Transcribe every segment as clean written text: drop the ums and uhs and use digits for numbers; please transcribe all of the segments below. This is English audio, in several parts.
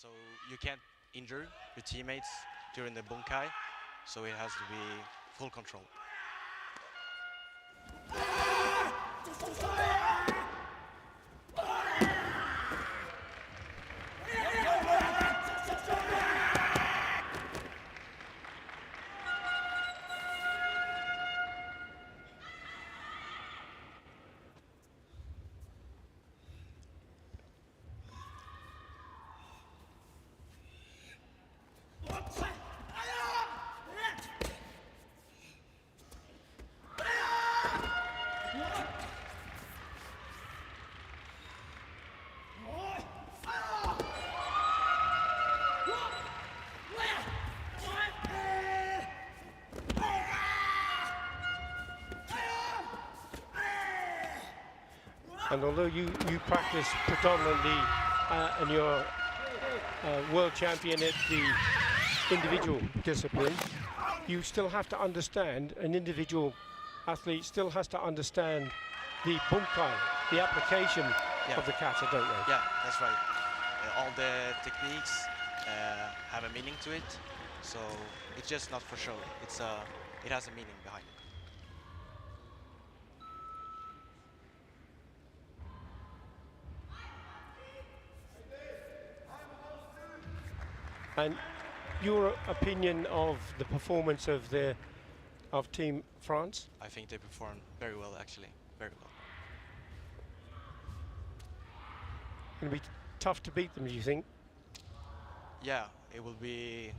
So you can't injure your teammates during the bunkai, so it has to be full control. And although you practice predominantly and you're world champion at the individual discipline, you still have to understand, an individual athlete still has to understand the bunkai, the application of the kata, don't they? Yeah, that's right. All the techniques have a meaning to it, so it's just not for show. It has a meaning behind it. And your opinion of the performance of Team France? I think they performed very well, actually, very well. Going to be tough to beat them, do you think? Yeah, it will be.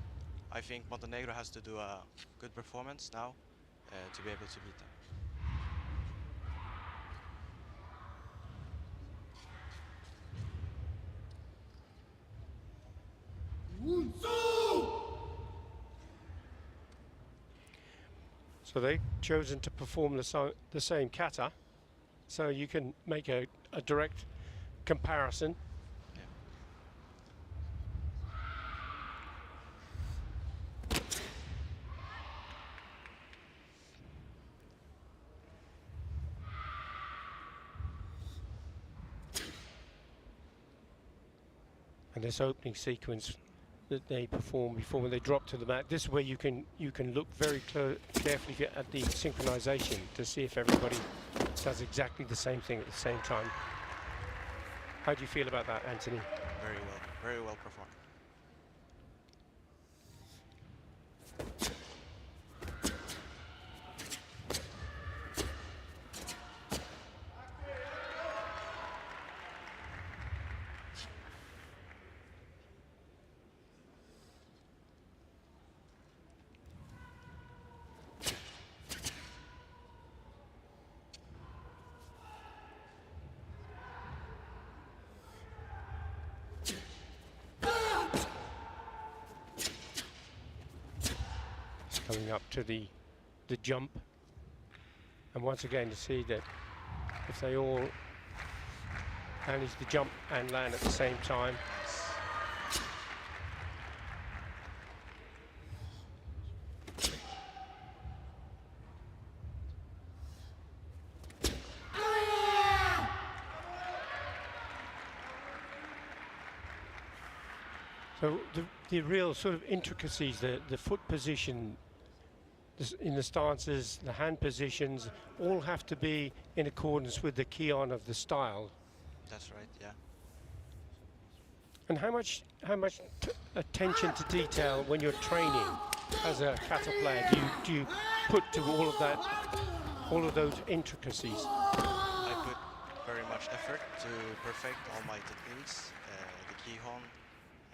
I think Montenegro has to do a good performance now to be able to beat them. So they've chosen to perform the same kata, so you can make a direct comparison. And this opening sequence that they perform before when they drop to the mat, this is where you can look very carefully at the synchronization to see if everybody does exactly the same thing at the same time. How do you feel about that, Anthony? Very well performed. Coming up to the jump, and once again to see that if they all manage the jump and land at the same time. So the real sort of intricacies, the foot position in the stances, the hand positions, all have to be in accordance with the key-on of the style. That's right, yeah. And how much attention to detail when you're training as a kata player do you put to all of that, all of those intricacies? I put very much effort to perfect all my techniques, the kihon,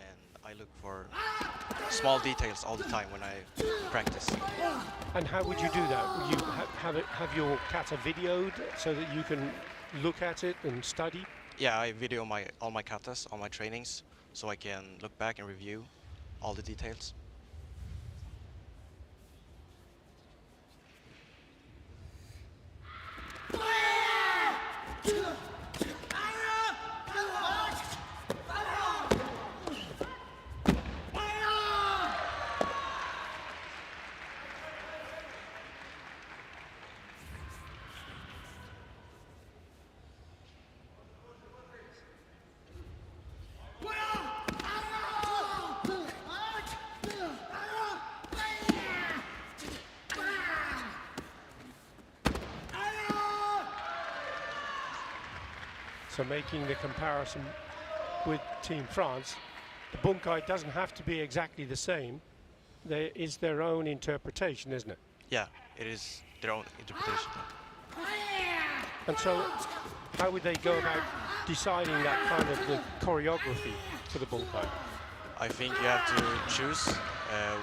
and I look for small details all the time when I practice. And how would you do that? Would you have your kata videoed so that you can look at it and study? Yeah, I video all my katas, all my trainings, so I can look back and review all the details. So making the comparison with Team France, the bunkai doesn't have to be exactly the same. There is their own interpretation, isn't it? Yeah, it is their own interpretation. And so how would they go about deciding that kind of the choreography for the bunkai? I think you have to choose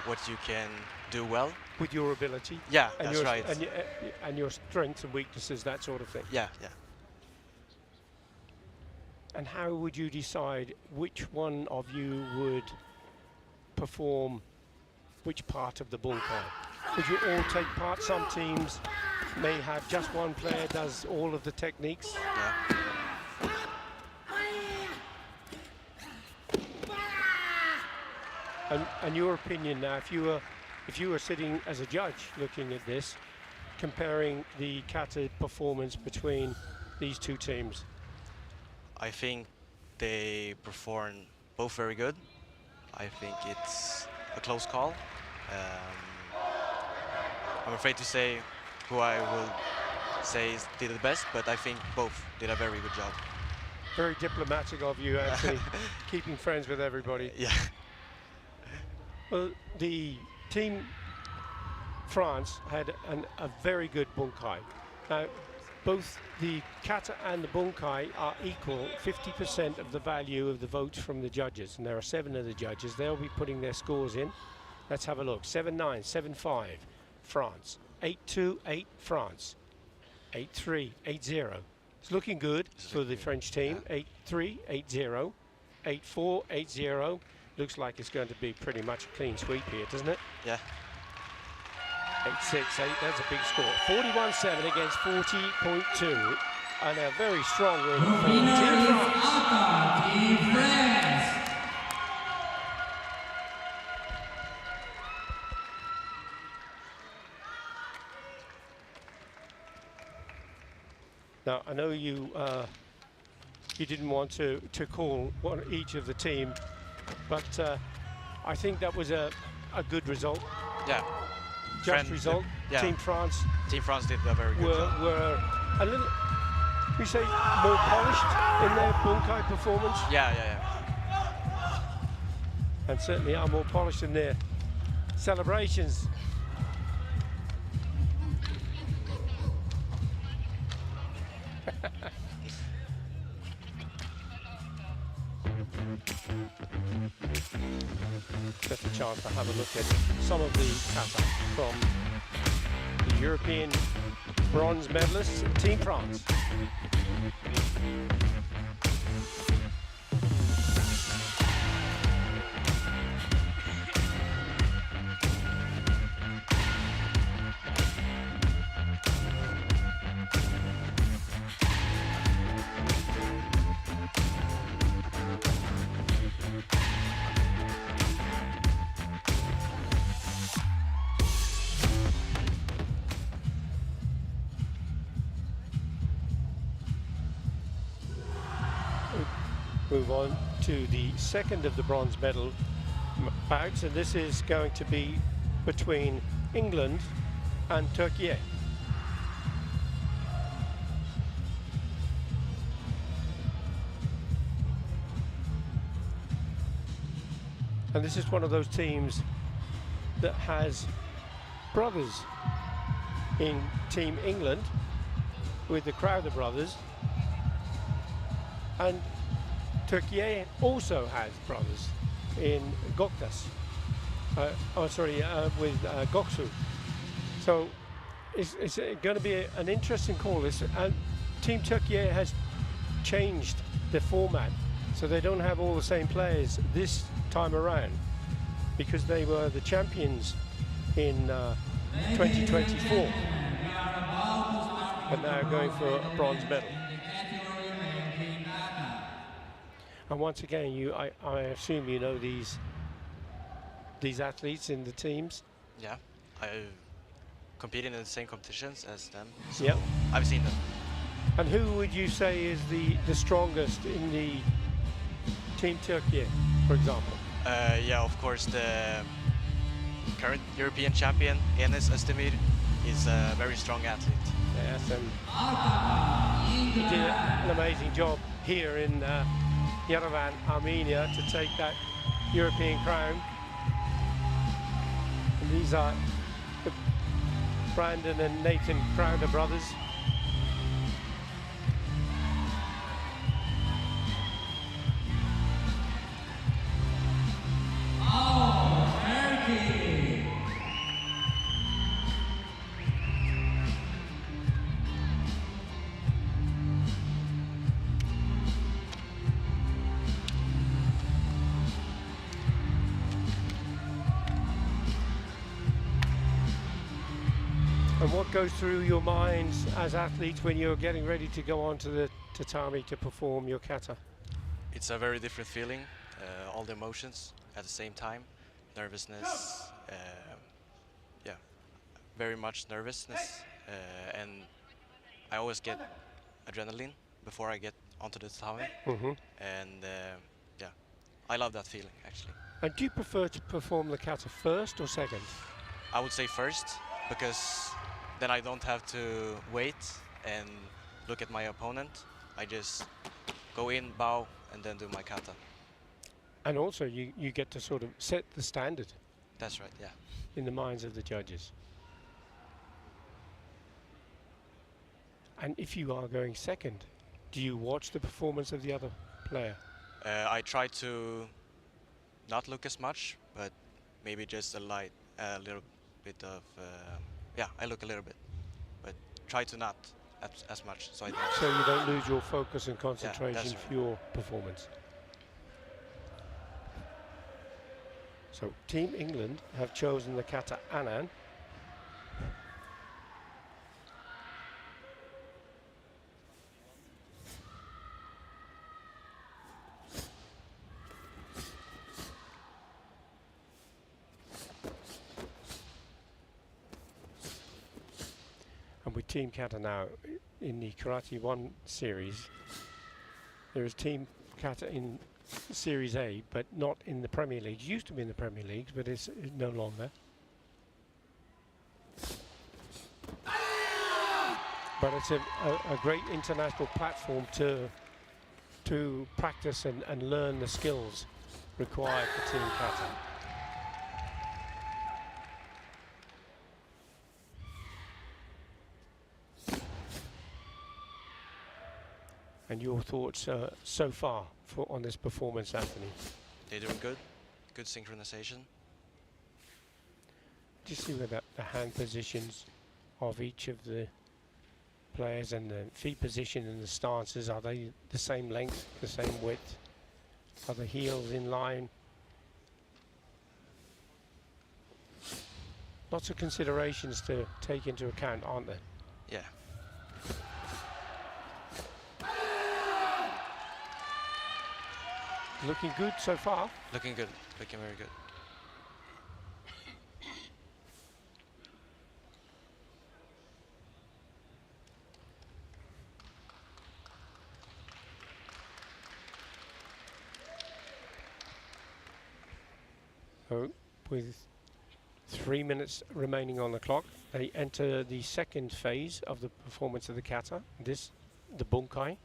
what you can do well. With your ability? Yeah, and that's right. And your strengths and weaknesses, that sort of thing? Yeah, yeah. And how would you decide which one of you would perform which part of the bunkai? Would you all take part? Some teams may have just one player does all of the techniques. Yeah. And your opinion now, if you were sitting as a judge looking at this, comparing the Kata performance between these two teams? I think they perform both very good. I think it's a close call. I'm afraid to say who I will say did the best, but I think both did a very good job. Very diplomatic of you, Anthony, keeping friends with everybody. Yeah. Well, the team France had a very good bunkai. Now, both the Kata and the bunkai are equal 50% of the value of the votes from the judges, and there are 7 of the judges. They'll be putting their scores in. Let's have a look. 7-9, 7-5, France. 8-2, 8, France. 8-3, 8-0. It's looking good for the French team. 8-3, 8-0. 8-4, 8-0. Looks like it's going to be pretty much a clean sweep here, doesn't it? Yeah. 8-6, 8, that's a big score. 41-7 against 40.2. And a very strong win for Team France. Team France. Now, I know you didn't want to call each of the team, but I think that was a good result. Yeah. Just result. Yeah. Team France. Team France did a very good job. Were a little, we say, more polished in their bunkai performance. Yeah, yeah, And certainly are more polished in their celebrations. Just a chance to have a look at some of the kata from the European bronze medalists, Team France. Move on to the second of the bronze medal bouts, and this is going to be between England and Turkey. And this is one of those teams that has brothers in Team England with the Crowther brothers, and Turkey also has brothers in Goktas. With Goksu. So it's going to be an interesting call. Team Turkey has changed the format, so they don't have all the same players this time around, because they were the champions in 2024, but now going for a bronze medal. And once again, I assume you know these athletes in the teams. Yeah, I competed in the same competitions as them. So Yep. I've seen them. And who would you say is the strongest in the Team Turkey, for example? Yeah, of course, the current European champion, Enes Özdemir, is a very strong athlete. Yes, and he did an amazing job here in Yerevan, Armenia, to take that European crown. And these are the Brandon and Nathan Crowder brothers. And what goes through your minds as athletes when you're getting ready to go onto the tatami to perform your kata? It's a very different feeling, all the emotions at the same time, nervousness, yeah, very much nervousness, and I always get adrenaline before I get onto the tatami, and yeah, I love that feeling actually. And do you prefer to perform the kata first or second? I would say first, because then I don't have to wait and look at my opponent. I just go in, bow, and then do my kata. And also you get to sort of set the standard That's right, yeah. in the minds of the judges. And if you are going second, do you watch the performance of the other player? I try to not look as much, but maybe just a little bit of, yeah, I look a little bit, but try to not as much, so I don't. So you don't lose your focus and concentration right. for your performance. So Team England have chosen the kata Anan. And with Team Kata now in the Karate 1 series, there is Team Kata in Series A, but not in the Premier League. It used to be in the Premier Leagues, but it's no longer. But it's a great international platform to practice and learn the skills required for Team Kata. And your thoughts so far on this performance, Anthony? They're doing good, good synchronization. Do you see where the hand positions of each of the players and the feet position and the stances, are they the same length, the same width? Are the heels in line? Lots of considerations to take into account, aren't there? Yeah. Looking good so far. Looking good, looking very good. So with 3 minutes remaining on the clock, they enter the second phase of the performance of the kata, the bunkai.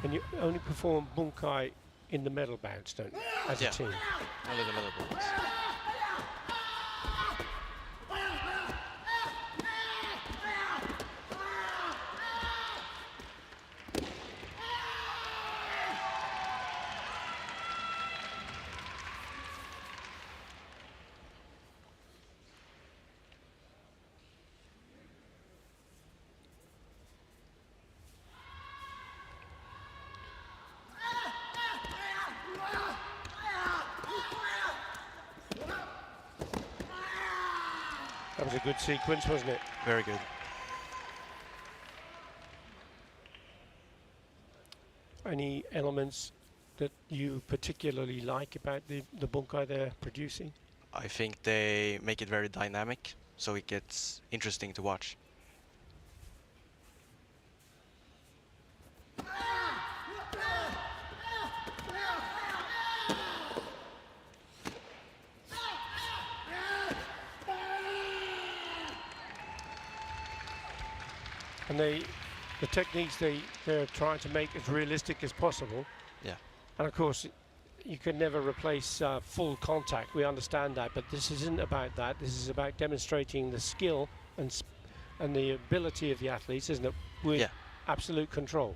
And you only perform bunkai in the medal bounce, don't you, as a team? Only the medal bounce. That was a good sequence, wasn't it? Very good. Any elements that you particularly like about the bunkai they're producing? I think they make it very dynamic, so it gets interesting to watch. And the techniques they're trying to make as realistic as possible. Yeah. And of course, you can never replace full contact. We understand that, but this isn't about that. This is about demonstrating the skill and the ability of the athletes, isn't it? With absolute control.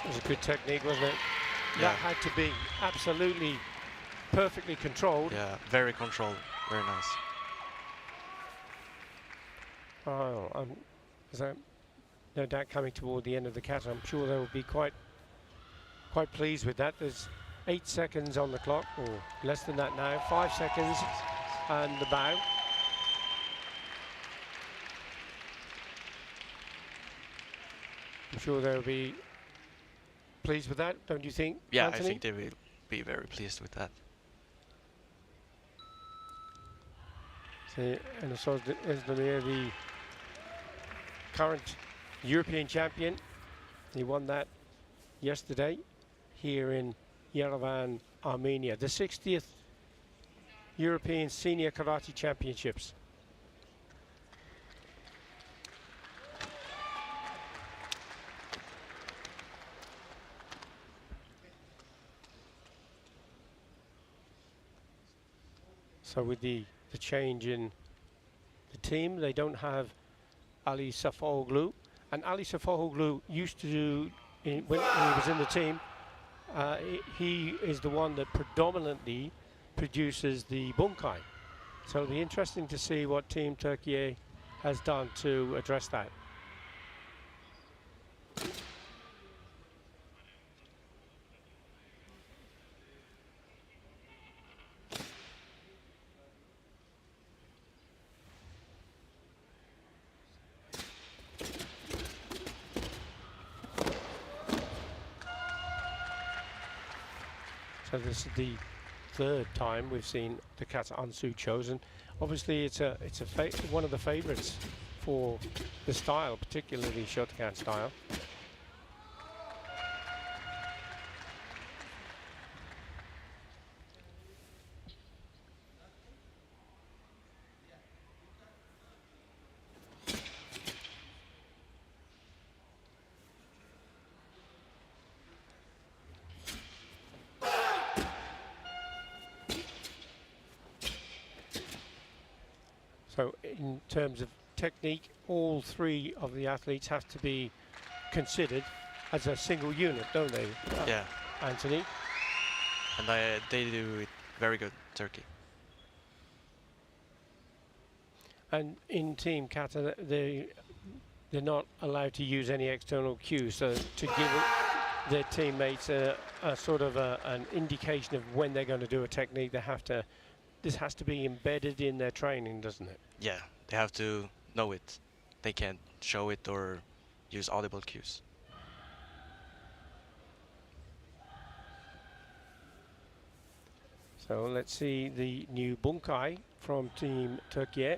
It was a good technique, wasn't it? Yeah. That had to be absolutely perfectly controlled. Yeah, very controlled, very nice. Oh, there's no doubt coming toward the end of the kata. I'm sure they will be quite pleased with that. There's 8 seconds on the clock, or less than that now. 5 seconds, and the bow. I'm sure they'll be pleased with that, don't you think, Yeah, Anthony? I think they will be very pleased with that. So, and so the current European champion. He won that yesterday here in Yerevan, Armenia. The 60th European Senior Karate Championships. So with the change in the team, they don't have Ali Safoğlu, and Ali Safoğlu used to do when he was in the team. He is the one that predominantly produces the bunkai. So it'll be interesting to see what Team Turkey has done to address that. So this is the third time we've seen the Kata Ansu chosen. Obviously, it's one of the favourites for the style, particularly Shotokan style. So in terms of technique, all three of the athletes have to be considered as a single unit, don't they? Yeah. Anthony? And they do it very good, Turkey. And in Team Kata, they're not allowed to use any external cues, so to give their teammates a sort of an indication of when they're going to do a technique, this has to be embedded in their training, doesn't it? Yeah, they have to know it. They can't show it or use audible cues. So let's see the new bunkai from Team Turkey.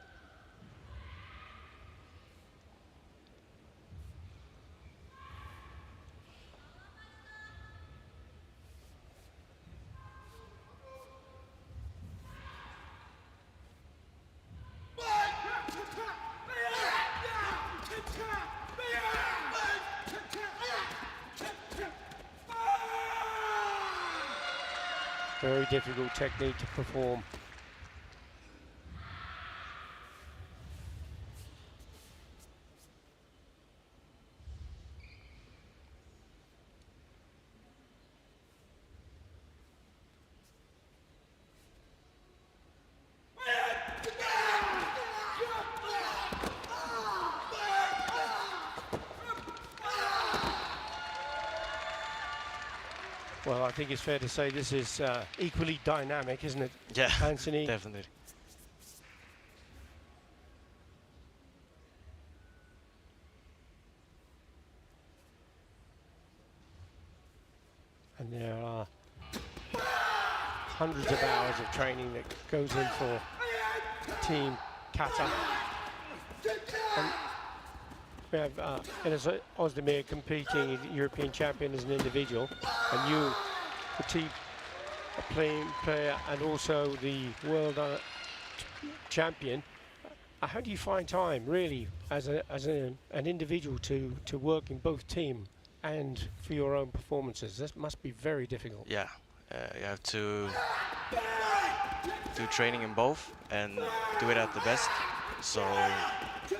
Very difficult technique to perform. Well, I think it's fair to say this is equally dynamic, isn't it, Yeah, Anthony? definitely. And there are hundreds of hours of training that goes in for Team Kata. And we have Enes Özdemir competing, European champion as an individual, and you, the team player, and also the world champion. How do you find time, really, as an individual, to work in both team and for your own performances? That must be very difficult. Yeah, you have to do training in both and do it at the best. So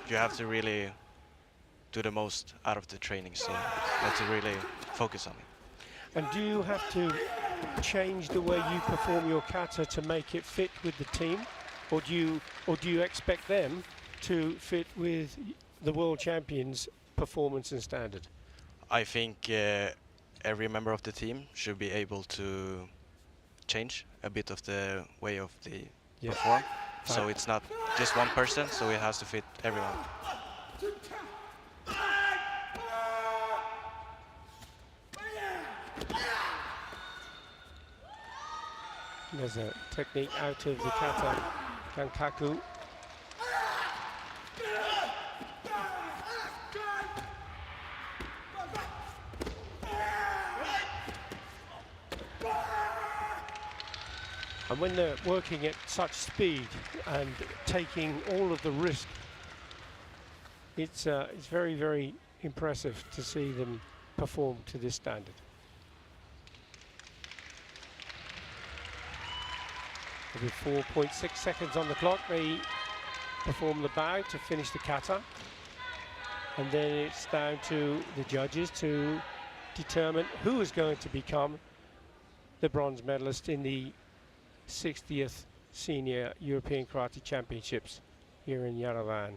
you have to really do the most out of the training. So you have to really focus on it. And do you have to change the way you perform your kata to make it fit with the team, or do you expect them to fit with the world champions' performance and standard? I think every member of the team should be able to change a bit of the way of the perform. So it's not just one person, so it has to fit everyone. There's a technique out of the kata, kankaku. And when they're working at such speed and taking all of the risk, it's very, very impressive to see them perform to this standard. With 4.6 seconds on the clock, they perform the bow to finish the kata. And then it's down to the judges to determine who is going to become the bronze medalist in the 60th Senior European Karate Championships here in Yerevan,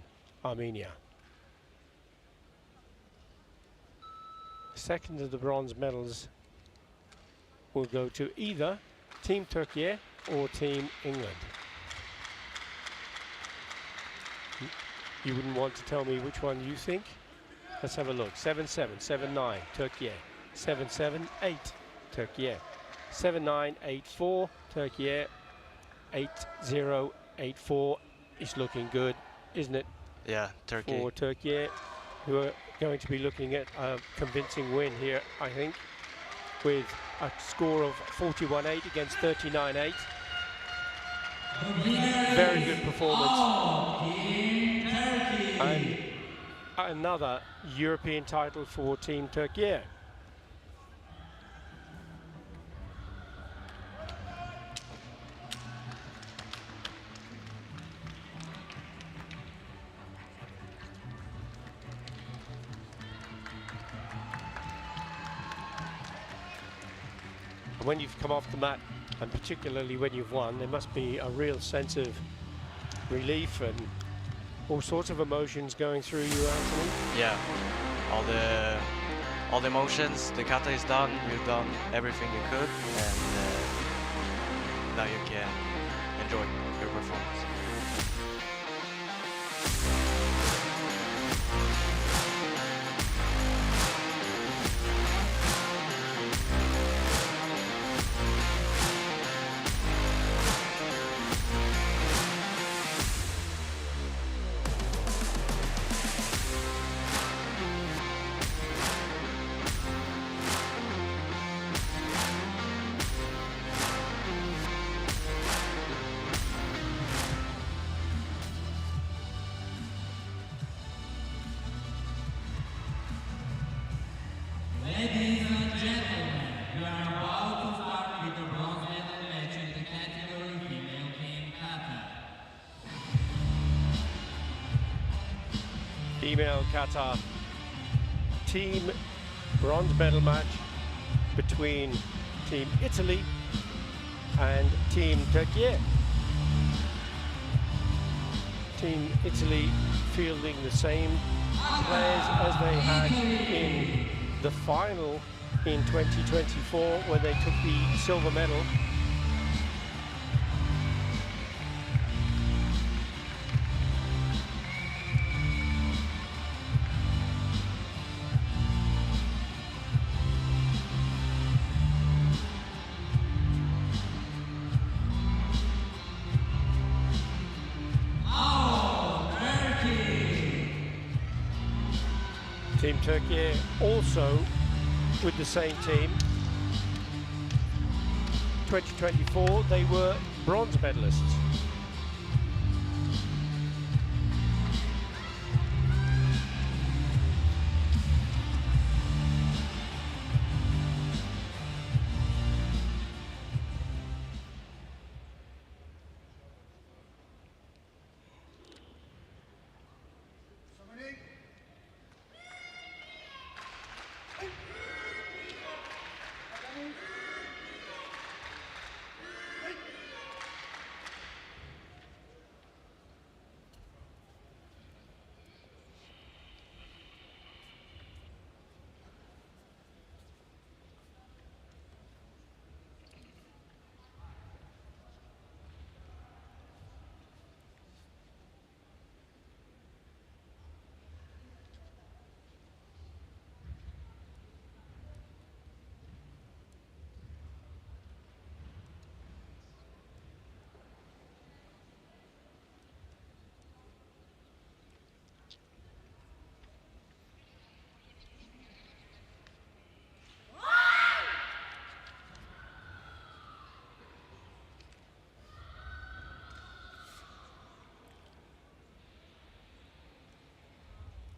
Armenia. Second of the bronze medals will go to either Team Turkey or Team England. You wouldn't want to tell me which one you think? Let's have a look. 7-7, 7-9, Turkey. 7-7, 8, Turkey. 7-9, 8-4, Turkey. 8-0, 8-4. It's looking good, isn't it? Yeah, Turkey. For Turkey, who are going to be looking at a convincing win here, I think, with a score of 41-8 against 39-8. Very good performance. And another European title for Team Turkey. When you've come off the mat, and particularly when you've won, there must be a real sense of relief and all sorts of emotions going through you, Anthony. Yeah, all the emotions. The kata is done. You've done everything you could, and now you can enjoy your performance. Ladies and gentlemen, you are about to start with the bronze medal match in the category female team kata. Female kata team bronze medal match between Team Italy and Team Turkey. Team Italy fielding the same players as they had in the final in 2024 when they took the silver medal. Team Turkey also with the same team. 2024 they were bronze medalists.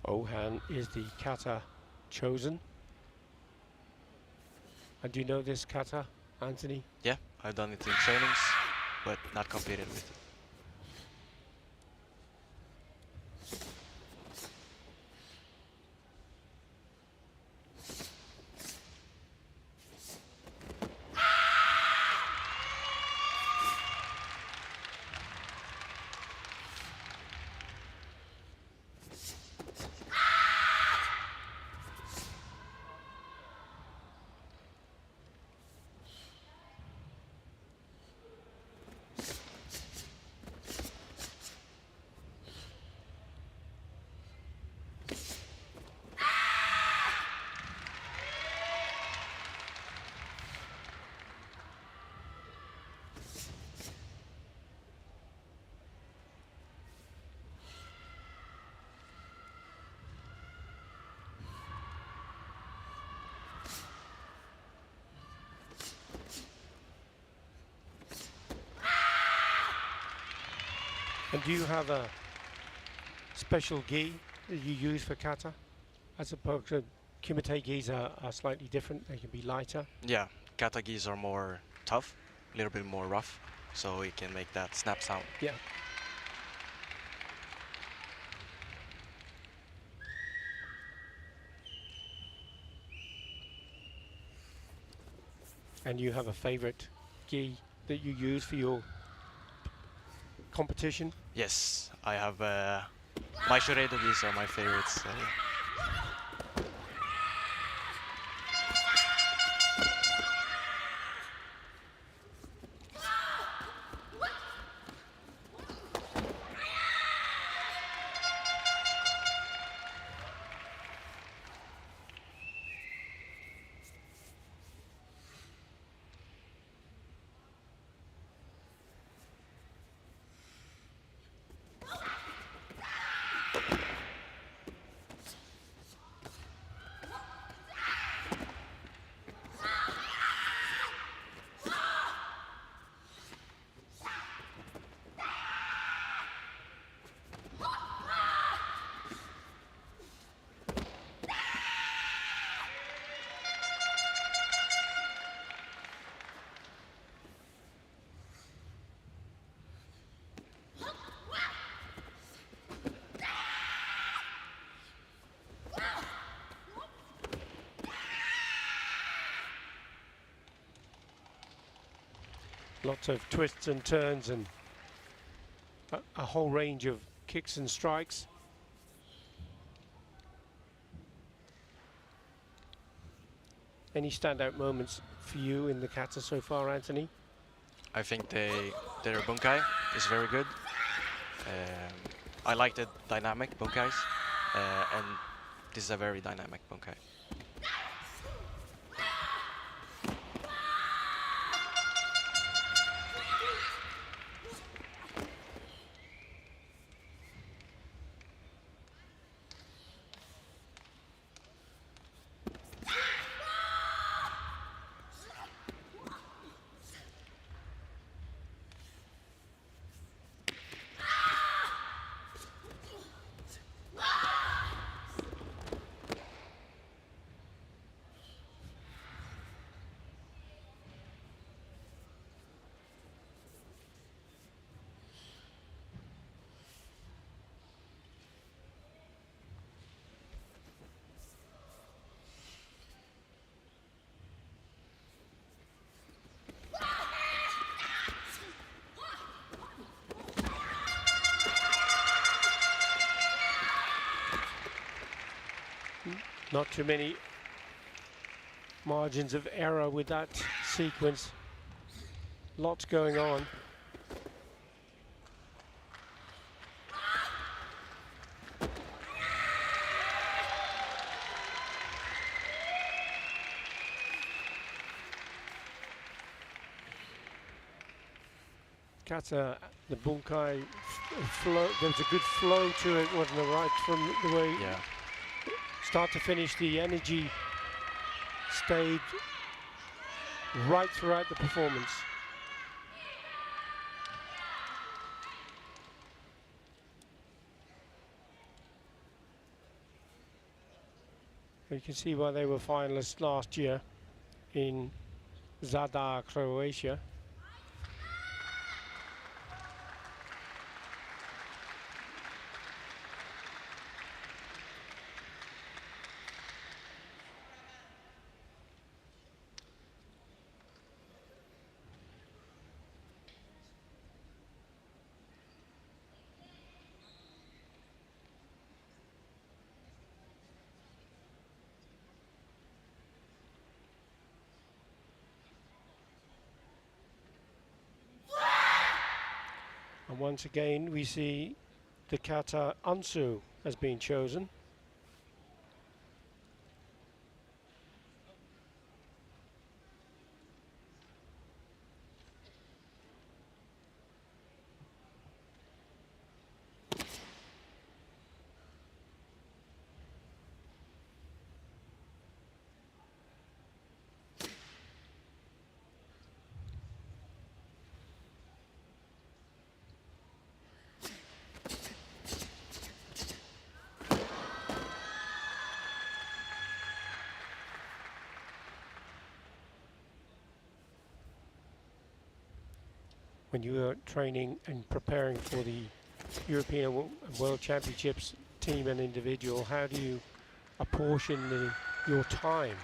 Ohan is the kata chosen. And do you know this kata, Anthony? Yeah, I've done it in trainings, but not competed with it. And do you have a special gi that you use for kata? As opposed to Kumite gis are slightly different, they can be lighter. Yeah, kata gis are more tough, a little bit more rough, so we can make that snap sound. Yeah. And you have a favorite gi that you use for your competition? Yes, I have my Shoreido gis are my favorites. So yeah. Lots of twists and turns and a whole range of kicks and strikes. Any standout moments for you in the kata so far, Anthony? I think their bunkai is very good. I like the dynamic bunkais, and this is a very dynamic bunkai. Not too many margins of error with that sequence. Lots going on. Kata, the bunkai flow, there was a good flow to it, wasn't there, right from the way Yeah. start to finish, the energy stayed right throughout the performance. You can see why they were finalists last year in Zadar, Croatia. And once again, we see the kata Ansu has been chosen. When you were training and preparing for the European and World Championships, team and individual, how do you apportion your time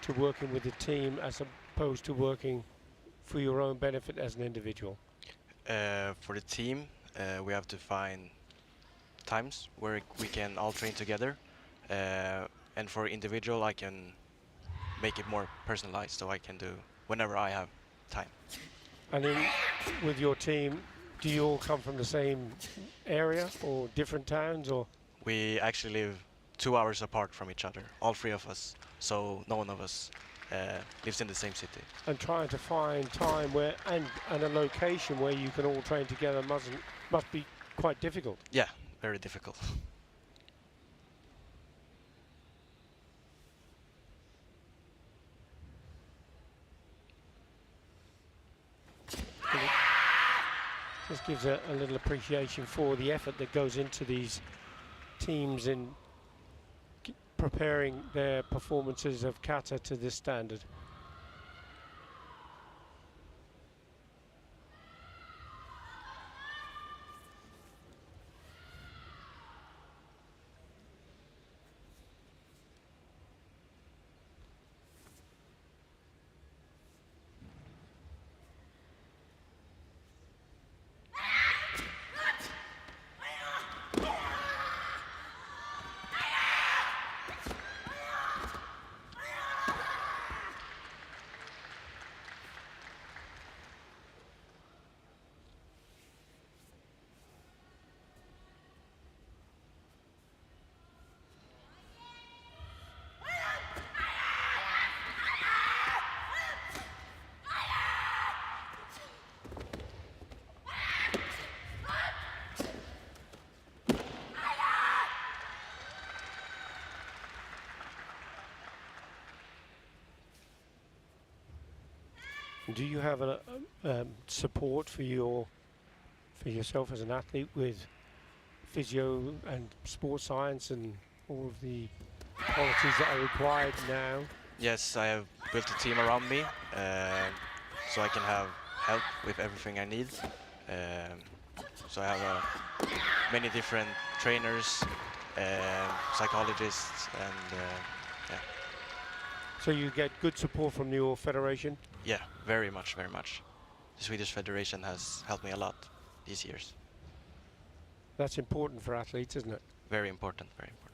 to working with the team as opposed to working for your own benefit as an individual? For the team, we have to find times where we can all train together, and for individual, I can make it more personalized, so I can do whenever I have time. And with your team, do you all come from the same area or different towns, or? We actually live 2 hours apart from each other, all three of us, so no one of us lives in the same city. And trying to find time where and a location where you can all train together must be quite difficult. Yeah, very difficult. This gives a little appreciation for the effort that goes into these teams in preparing their performances of kata to this standard. Do you have a support for yourself as an athlete with physio and sports science and all of the qualities that are required now? Yes, I have built a team around me, so I can have help with everything I need. Um, so I have many different trainers, psychologists, and yeah. So you get good support from your federation? Yeah, very much, very much. The Swedish Federation has helped me a lot these years. That's important for athletes, isn't it? Very important, very important.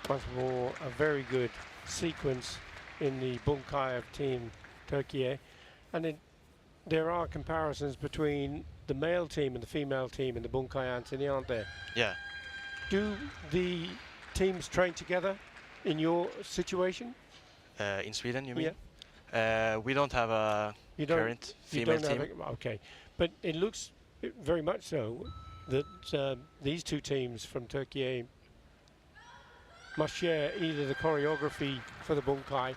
Once more, a very good sequence in the bunkai of Team Turkey. And there are comparisons between the male team and the female team in the bunkai, Anthony, aren't there? Yeah. Do the teams train together in your situation? In Sweden, you mean? Yeah. We don't have a current female team. Okay, but it looks very much so that these two teams from Turkey must share either the choreography for the bunkai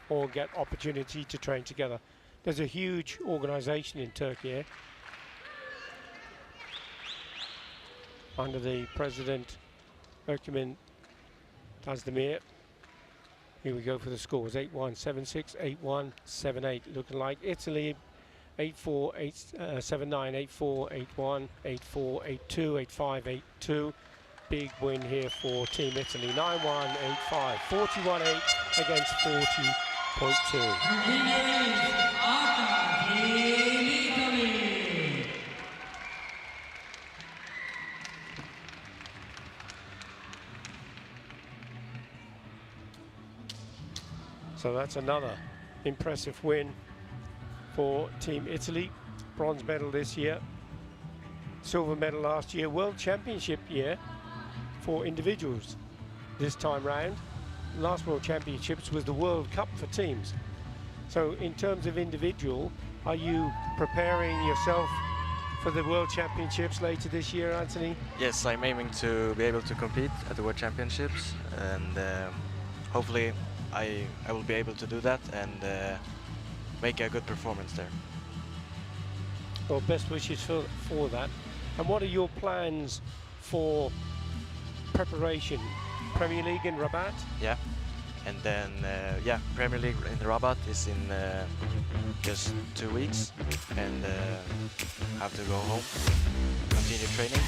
or get opportunity to train together. There's a huge organization in Turkey under the president Erkumen Tazdemir. Here we go for the scores: 8-1, 7-6, 8-1, 7-8. Looking like Italy 8-4, 7-9, 8-4, 8-1, 8-4, 8-2, 8-5, 8-2. Big win here for Team Italy. 9-1, 8-5, 41-8 against 40.2. So that's another impressive win for Team Italy. Bronze medal this year, silver medal last year, World Championship year for individuals this time round. Last World Championships was the World Cup for teams. So in terms of individual, are you preparing yourself for the World Championships later this year, Anthony? Yes, I'm aiming to be able to compete at the World Championships, and hopefully I will be able to do that and make a good performance there. Well, best wishes for that. And what are your plans for preparation? Premier League in Rabat? Yeah, and then Premier League in Rabat is in just 2 weeks, and have to go home, continue training,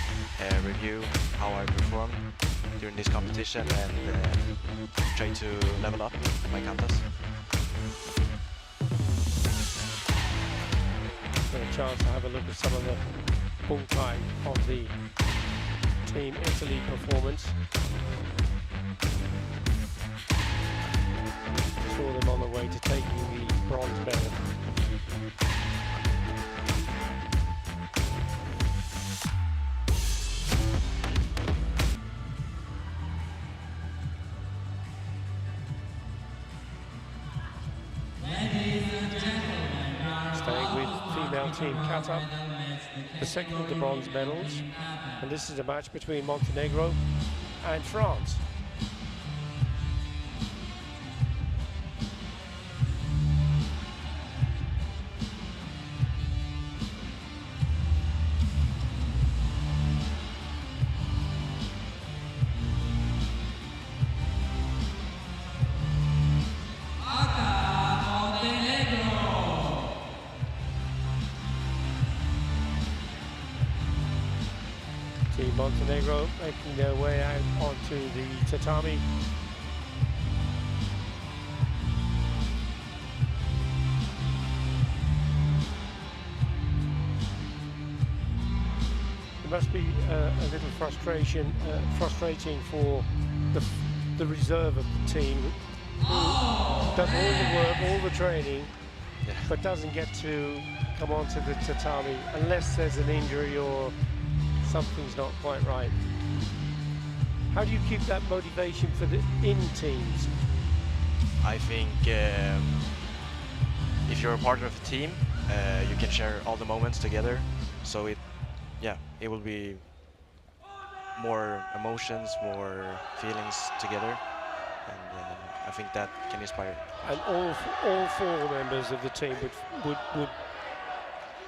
review how I performed during this competition, and try to level up my katas. A chance to have a look at some of the bunkai of the Team Italy performance. Saw them on the way to taking the bronze medal. Staying with female team Kata, the second of the bronze medals, and this is a match between Montenegro and France. Montenegro making their way out onto the tatami. It must be a little frustrating for the reserve of the team, who does all the work, all the training, Yeah. but doesn't get to come onto the tatami unless there's an injury or something's not quite right. How do you keep that motivation for the in teams? I think if you're a part of a team, you can share all the moments together. So it will be more emotions, more feelings together, and I think that can inspire. And all four members of the team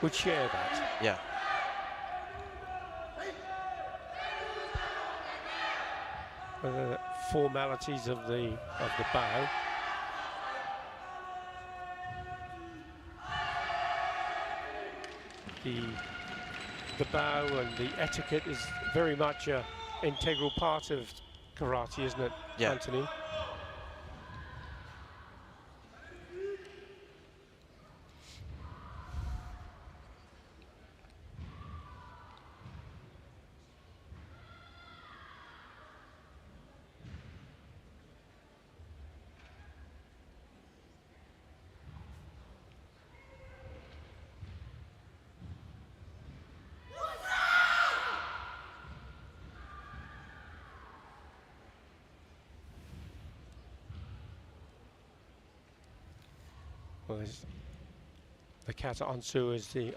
would share that. Yeah. The formalities of the bow. The bow and the etiquette is very much an integral part of karate, isn't it, Yeah. Anthony? Well, the Kata Ansu is the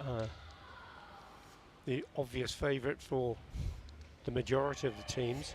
obvious favourite for the majority of the teams.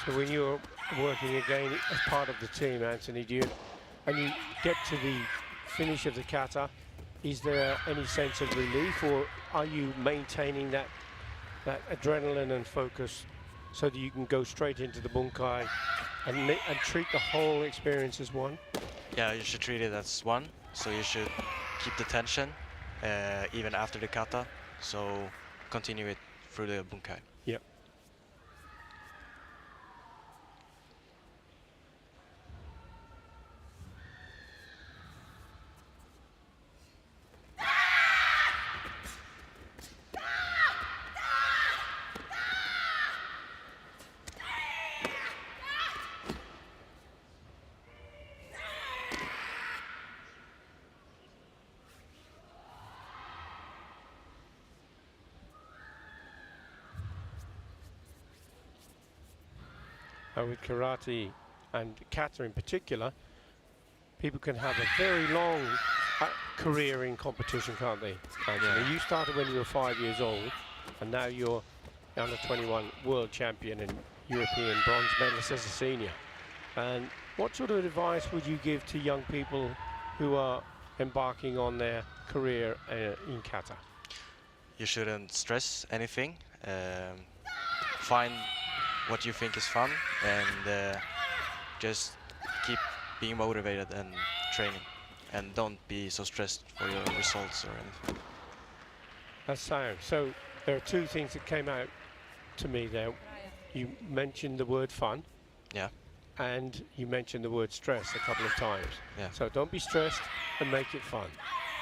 So when you're working again as part of the team, Anthony, and you get to the finish of the kata, is there any sense of relief, or are you maintaining that adrenaline and focus so that you can go straight into the bunkai and treat the whole experience as one? Yeah, you should treat it as one. So you should keep the tension even after the kata. So continue it through the bunkai. Yep. With karate and kata in particular, people can have a very long career in competition, can't they, Anthony? Yeah. You started when you were 5 years old, and now you're under 21 world champion and European bronze medalist as a senior. And what sort of advice would you give to young people who are embarking on their career in Kata? You shouldn't stress anything. Find what you think is fun and just keep being motivated and training. And don't be so stressed for your results or anything. That's sound. So there are two things that came out to me there. You mentioned the word fun. Yeah. And you mentioned the word stress a couple of times. Yeah. So don't be stressed and make it fun.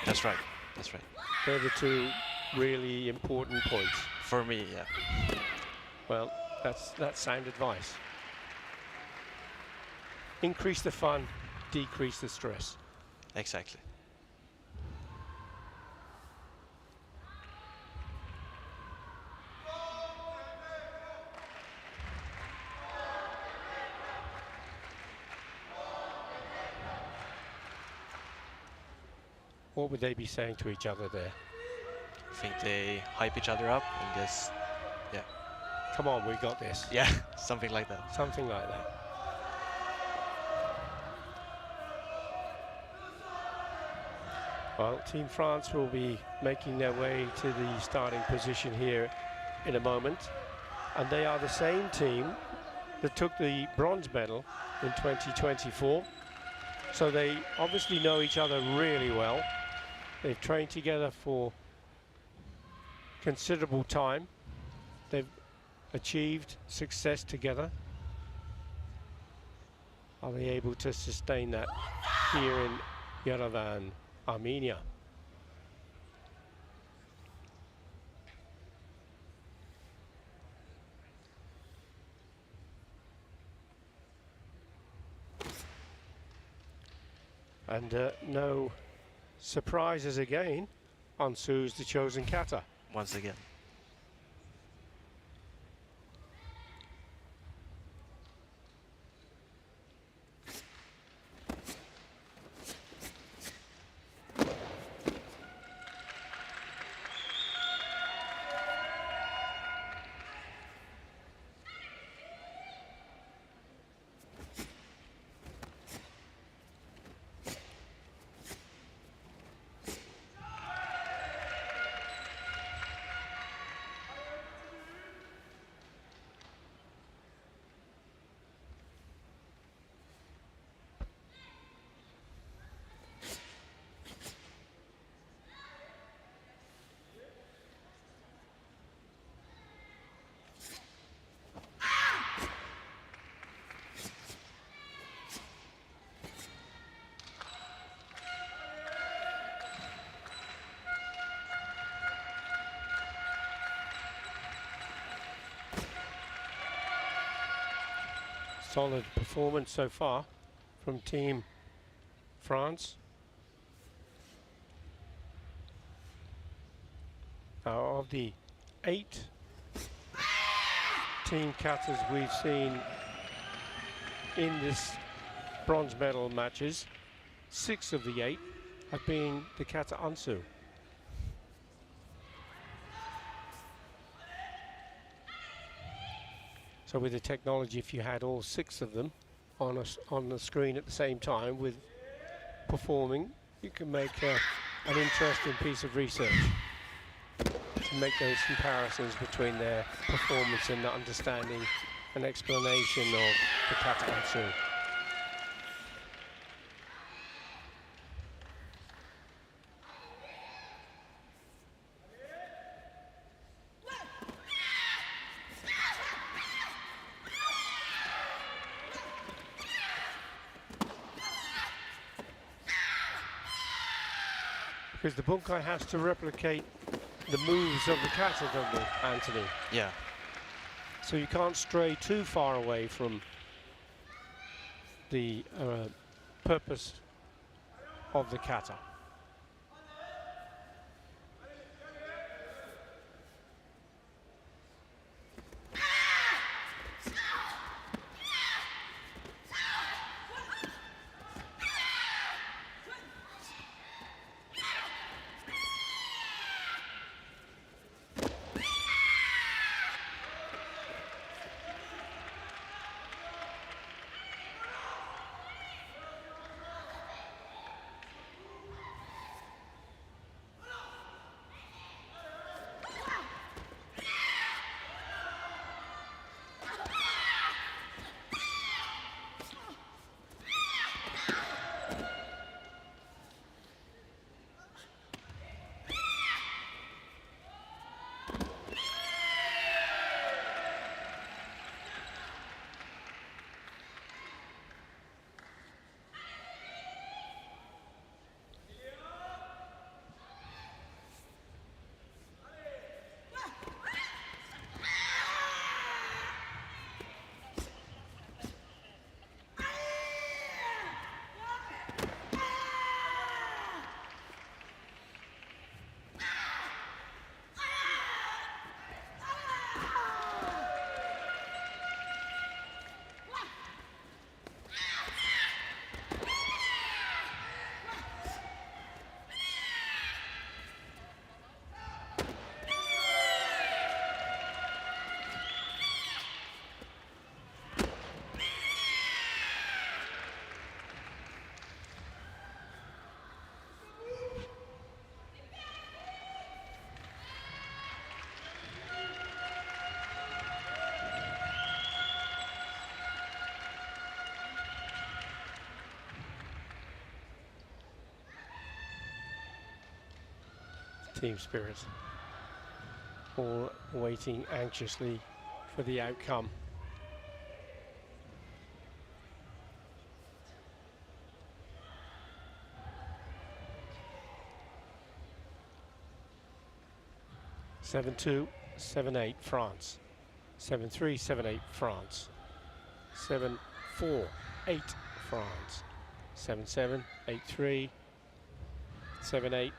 That's right. That's right. They're the two really important points. For me, yeah. Well, that's sound advice. Increase the fun, decrease the stress. Exactly. What would they be saying to each other there? I think they hype each other up and just, yeah. Come on, we got this. Yeah, something like that. Something like that. Well, Team France will be making their way to the starting position here in a moment. And they are the same team that took the bronze medal in 2024. So they obviously know each other really well. They've trained together for considerable time. They've achieved success together. Are they able to sustain that here in Yerevan, Armenia? And no surprises again. Ansu's the chosen kata. Once again. Solid performance so far from Team France. Now, of the 8 team katas we've seen in this bronze medal matches, 6 of the 8 have been the kata Ansu. So with the technology, if you had all 6 of them on the screen at the same time with performing, you can make an interesting piece of research to make those comparisons between their performance and the understanding and explanation of the kata Ansu. Because the bunkai has to replicate the moves of the kata, don't they, Anthony? Yeah. So you can't stray too far away from the purpose of the kata. team spirit. All waiting anxiously for the outcome. Seven two, 7-8 France. 7-3, 7-8 France. 7-4, 8 France. 7-7, 8-3. 7-8,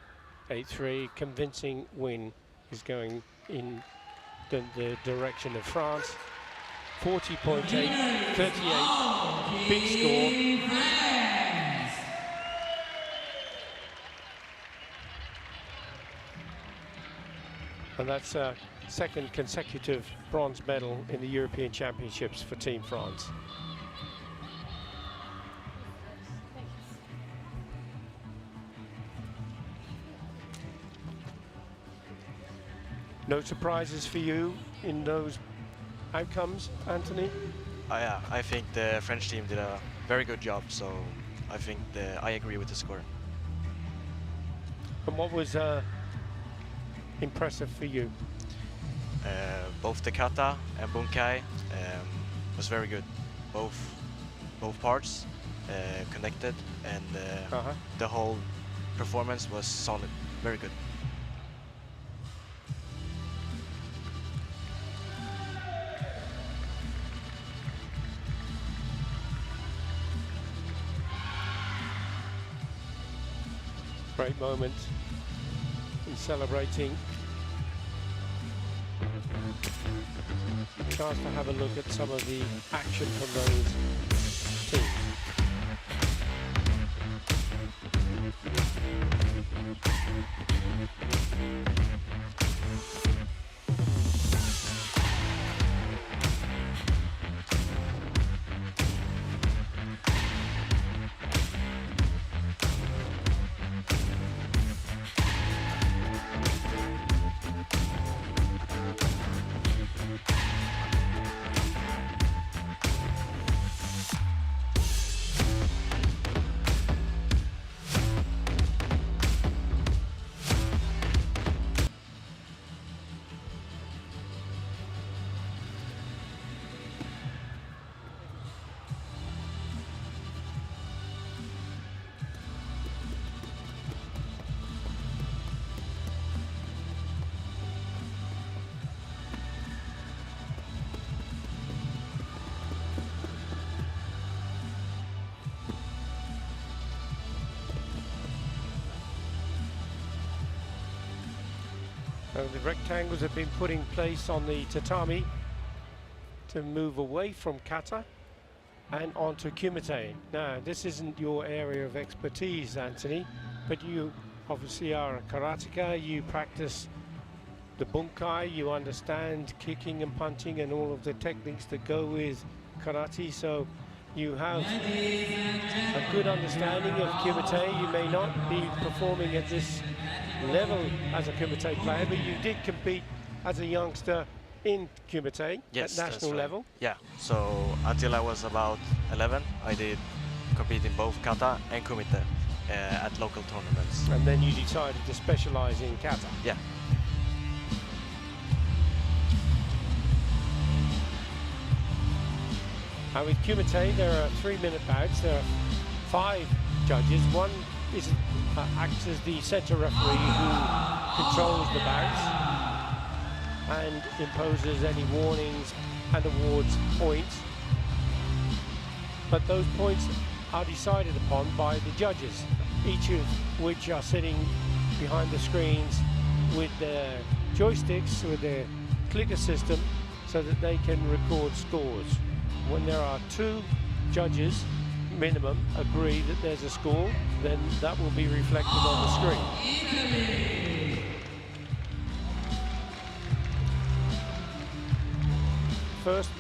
8-3. Convincing win is going in the direction of France. 40.8, 38. Big score. And that's a second consecutive bronze medal in the European Championships for Team France. No surprises for you in those outcomes, Anthony? Yeah, I think the French team did a very good job, so I think I agree with the score. And what was impressive for you? Both the Kata and Bunkai was very good. Both parts connected, and the whole performance was solid. Very good. Great moment in celebrating. Chance to have a look at some of the action from those teams. So the rectangles have been put in place on the tatami to move away from kata and onto kumite. Now, this isn't your area of expertise, Anthony, but you obviously are a karateka. You practice the bunkai, you understand kicking and punching and all of the techniques that go with karate, so you have a good understanding of kumite. You may not be performing at this level as a kumite player, but you did compete as a youngster in kumite Yes, at national that's right. level. Yeah, so until I was about 11, I did compete in both kata and kumite at local tournaments. And then you decided to specialize in kata. Yeah. And with kumite, there are 3-minute bouts. There are 5 judges. One is acts as the center referee who controls the bouts and imposes any warnings and awards points. But those points are decided upon by the judges, each of which are sitting behind the screens with their joysticks, with their clicker system, so that they can record scores. When there are 2 judges minimum agree that there's a score, then that will be reflected on the screen. First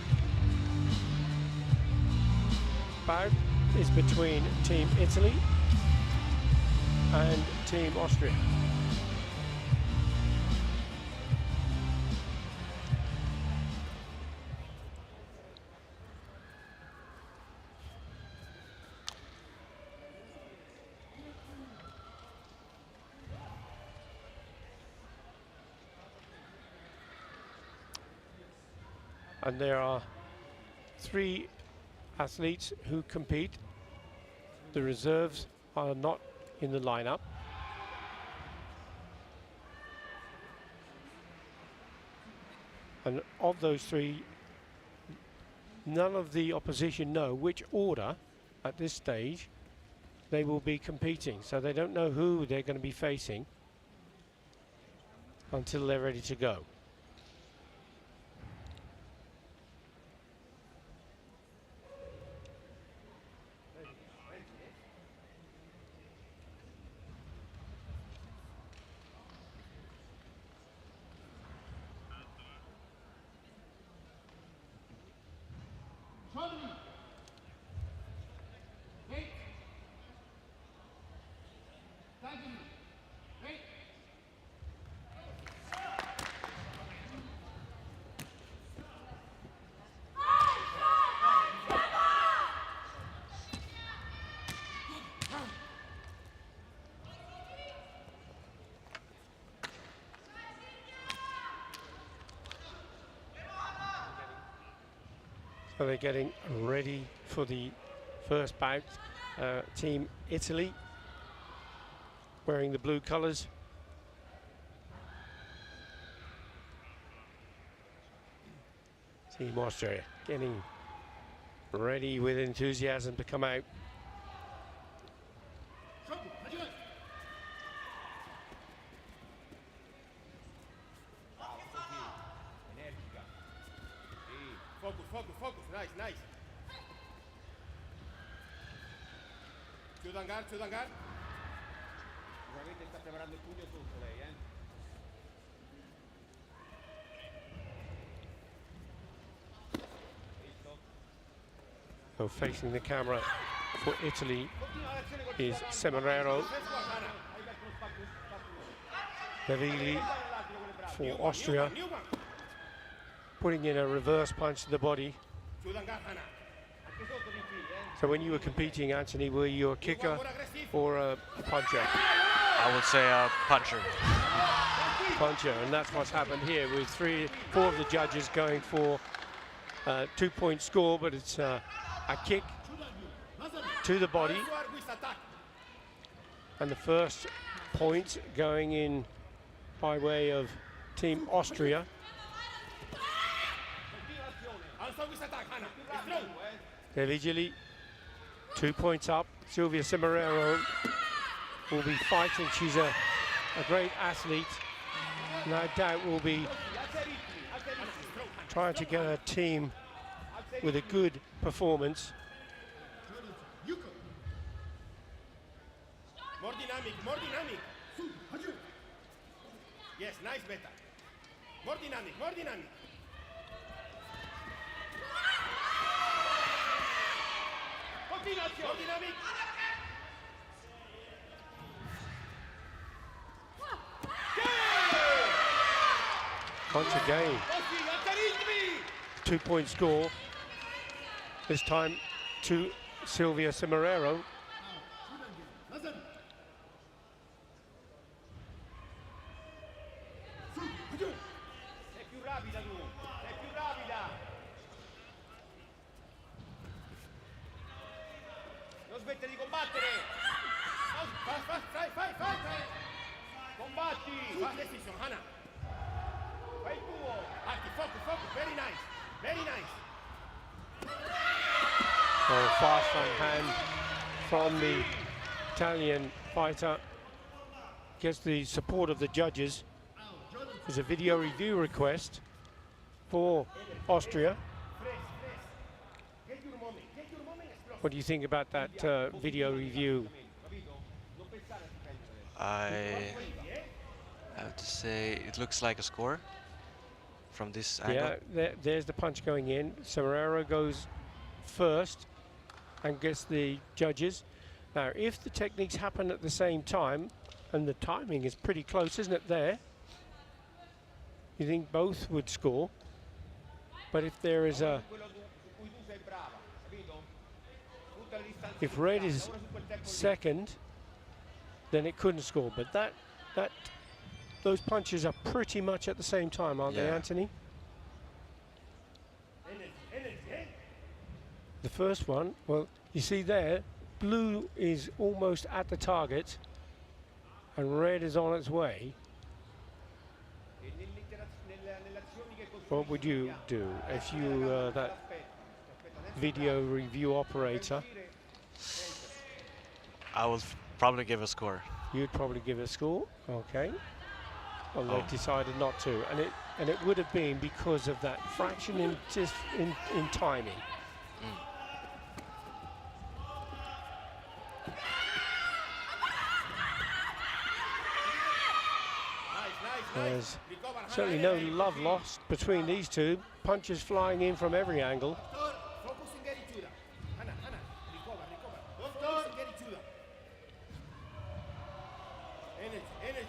bout is between Team Italy and Team Austria. And there are 3 athletes who compete. The reserves are not in the lineup. And of those 3, none of the opposition know which order at this stage they will be competing. So they don't know who they're going to be facing until they're ready to go. So they're getting ready for the first bout. Team Italy wearing the blue colours. Team Austria getting ready with enthusiasm to come out. Focus, focus, focus. Nice, nice. Chiudan guard, chiudan guard. Sicuramente sta preparando il pugno sotto lei, So facing the camera for Italy is Semeraro. Davili for Austria, putting in a reverse punch to the body. So when you were competing, Anthony, were you a kicker or a puncher? I would say a puncher. Puncher, and that's what's happened here with 4 of the judges going for 2-point score, but it's a kick to the body. And the first point going in by way of Team Austria. Deligili, 2 points up. Silvia Cimarero will be fighting. She's a great athlete. No doubt will be trying to get her team with a good performance. More dynamic, more dynamic. Yes, nice, Beta. More dynamic, more dynamic. More dynamic. Once again, 2-point score. This time to Silvia Cimarero. Non smette di combattere! Fai! Combatti! Fast decision, Hannah! Fai il tuo! Arti, focus, very nice! Very nice! Oh, fast front hand from the Italian fighter. Gets the support of the judges. There's a video review request for Austria. What do you think about that video review? I have to say it looks like a score from this angle. Yeah, there's the punch going in. Cimarero goes first and gets the judges. Now, if the techniques happen at the same time, and the timing is pretty close, isn't it, there? You think both would score. But if there is a... If red is second, then it couldn't score. But those punches are pretty much at the same time, aren't they, Yeah. Anthony? first one. Well, you see there, blue is almost at the target and red is on its way. What would you do if you were that video review operator? I will probably give a score. You'd probably give it a score. Okay. Well, Oh. they decided not to, and it would have been because of that fraction in timing. There's certainly no love lost between these two. Punches flying in from every angle. Focus and get it to them. Hana, recover. Focus and get it to them. Energy.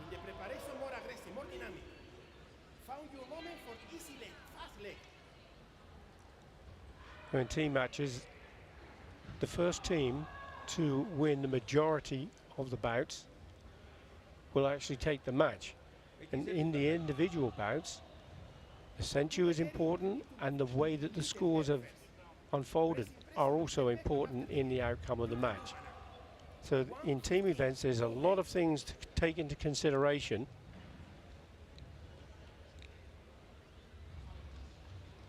In the preparation, more aggressive, more dynamic. Found your moment for easy leg, fast leg. In team matches, the first team to win the majority of the bouts will actually take the match. And in the individual bouts, the sensu is important, and the way that the scores have unfolded are also important in the outcome of the match. So in team events, there's a lot of things to take into consideration.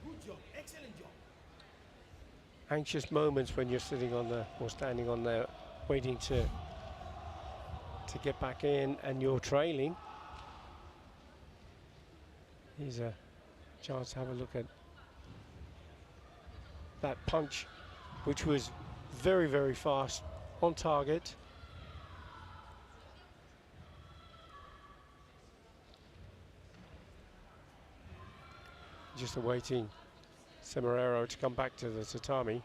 Good job, excellent job. Anxious moments when you're sitting on the or standing on there waiting to get back in and you're trailing. Here's a chance to have a look at that punch, which was very, very fast, on target. Just awaiting Semeraro to come back to the tatami.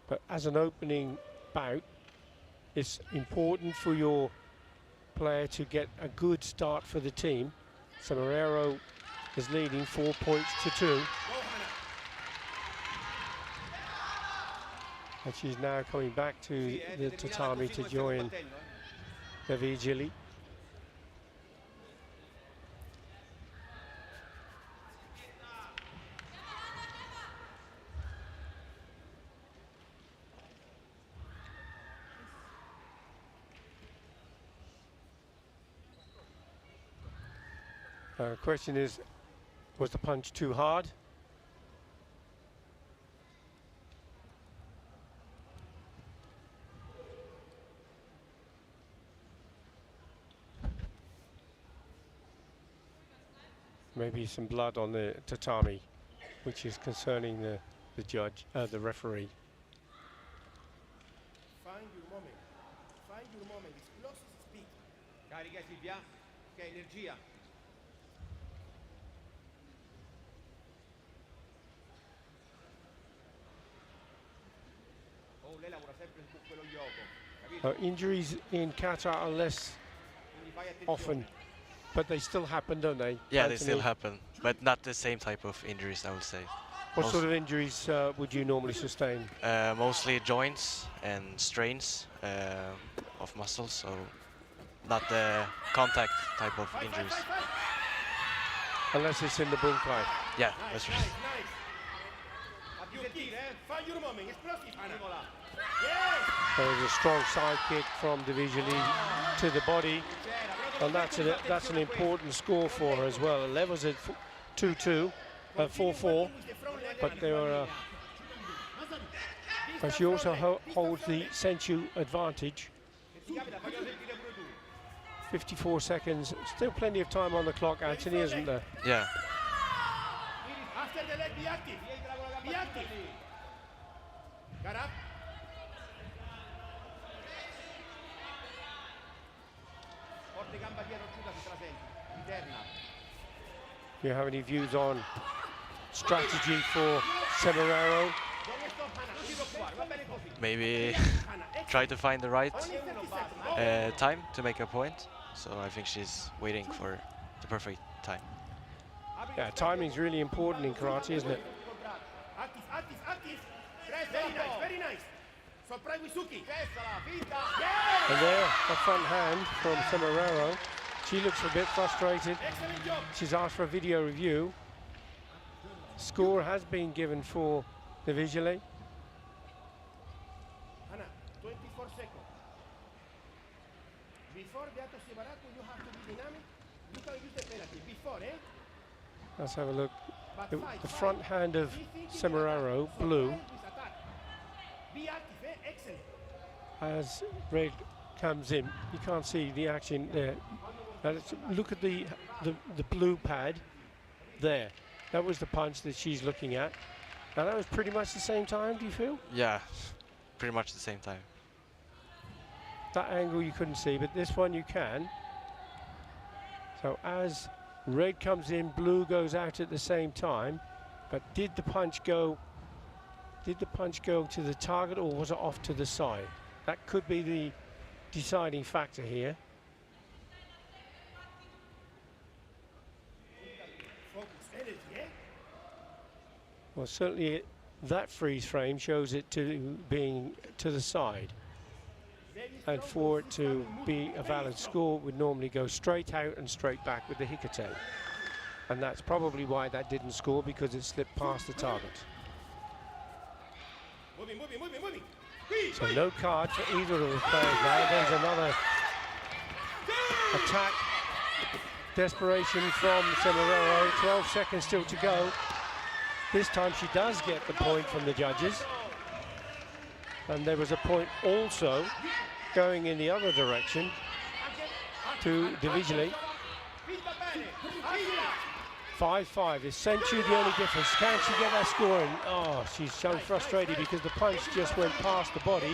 But as an opening bout, it's important for your player to get a good start for the team. Semeraro is leading 4 points to 2. And she's now coming back to the tatami to join the vigili. Question is, was the punch too hard? Maybe some blood on the tatami, which is concerning the judge, the referee. Find your moment. Explosive speed. Carica Silvia. Ok, energia. Oh, lei lavora sempre su quello gioco. Capito? Injuries in Kata are less Quindi fai attenzione. often, but they still happen, don't they? Yeah, they Anthony? still happen, but not the same type of injuries, I would say. What sort of injuries would you normally sustain? Mostly joints and strains of muscles, so not the contact type of injuries. Unless it's in the bunkai. Yeah, that's right. Nice. Find your moment. Explosive. Animola. Yes. There's a strong side kick from Divigili to the body, and that's an important score for her as well. It levels at 2-2, 4-4, but there are. But she also holds the sensu advantage. 54 seconds, still plenty of time on the clock, Anthony, isn't there? Yeah. After the leg, be active. Be active. Got up. Forte gamba dietro giuda se te la senti. Interna. Do you have any views on strategy for Semeraro? Maybe try to find the right time to make a point. So I think she's waiting for the perfect time. Yeah, timing's really important in karate, isn't it? Active. Very nice. Surprise Wisuki. And there, a front hand from Semeraro. She looks a bit frustrated. Excellent job. She's asked for a video review. Score has been given for the visually. Hana, 24 seconds. Before the Ato Shibaraku, you have to be dynamic. You can use the penalty. Before, eh? Let's have a look. But The front hand of Semeraro, blue, Be active, eh? Excellent. as red comes in. You can't see the action there. Now look at the blue pad there. That was the punch that she's looking at. Now that was pretty much the same time, do you feel? Yeah, pretty much the same time. That angle you couldn't see, but this one you can. So as red comes in, blue goes out at the same time. But did the punch go to the target, or was it off to the side? That could be the deciding factor here. Focus, energy, eh? Well, certainly that freeze frame shows it to being to the side. And for it to be a valid score, it would normally go straight out and straight back with the Hikate. And that's probably why that didn't score, because it slipped past the target. Moving. So no card for either of the players now. There's another attack. Desperation from Semeraro. 12 seconds still to go. This time she does get the point from the judges. And there was a point also going in the other direction to Divigili. 5-5 is Senchu the only difference. Can she get that score in? Oh, she's so frustrated because the punch just went past the body.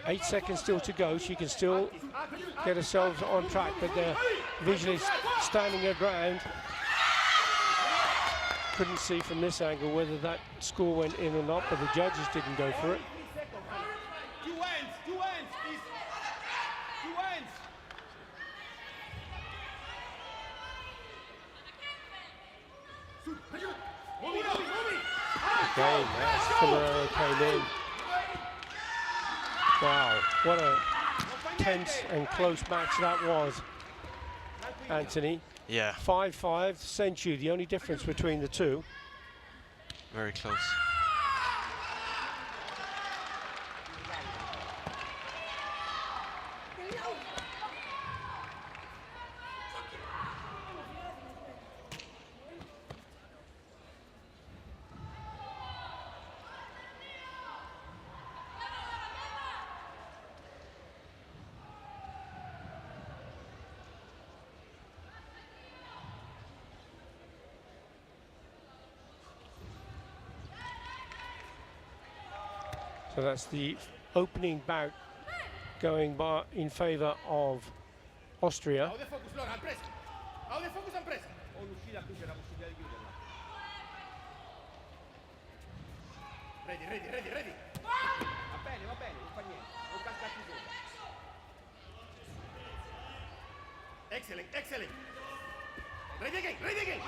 8 seconds still to go. She can still get herself on track, but they're visually standing her ground. Couldn't see from this angle whether that score went in or not, but the judges didn't go for it. Two ends, please. Two ends. Moving. Again, as Semeraro came in. Wow, what a tense and close match that was, Anthony. Yeah, 5-5, Senchu, the only difference between the two. very close. So that's the opening bout going by in favor of Austria. Out the focus, Laura, and press. Out the focus and press. O l'uscita qui c'è la possibilità di chiuderla. Ready. Va bene, non fa niente. Non cascarti sopra. Excellent. Ready again.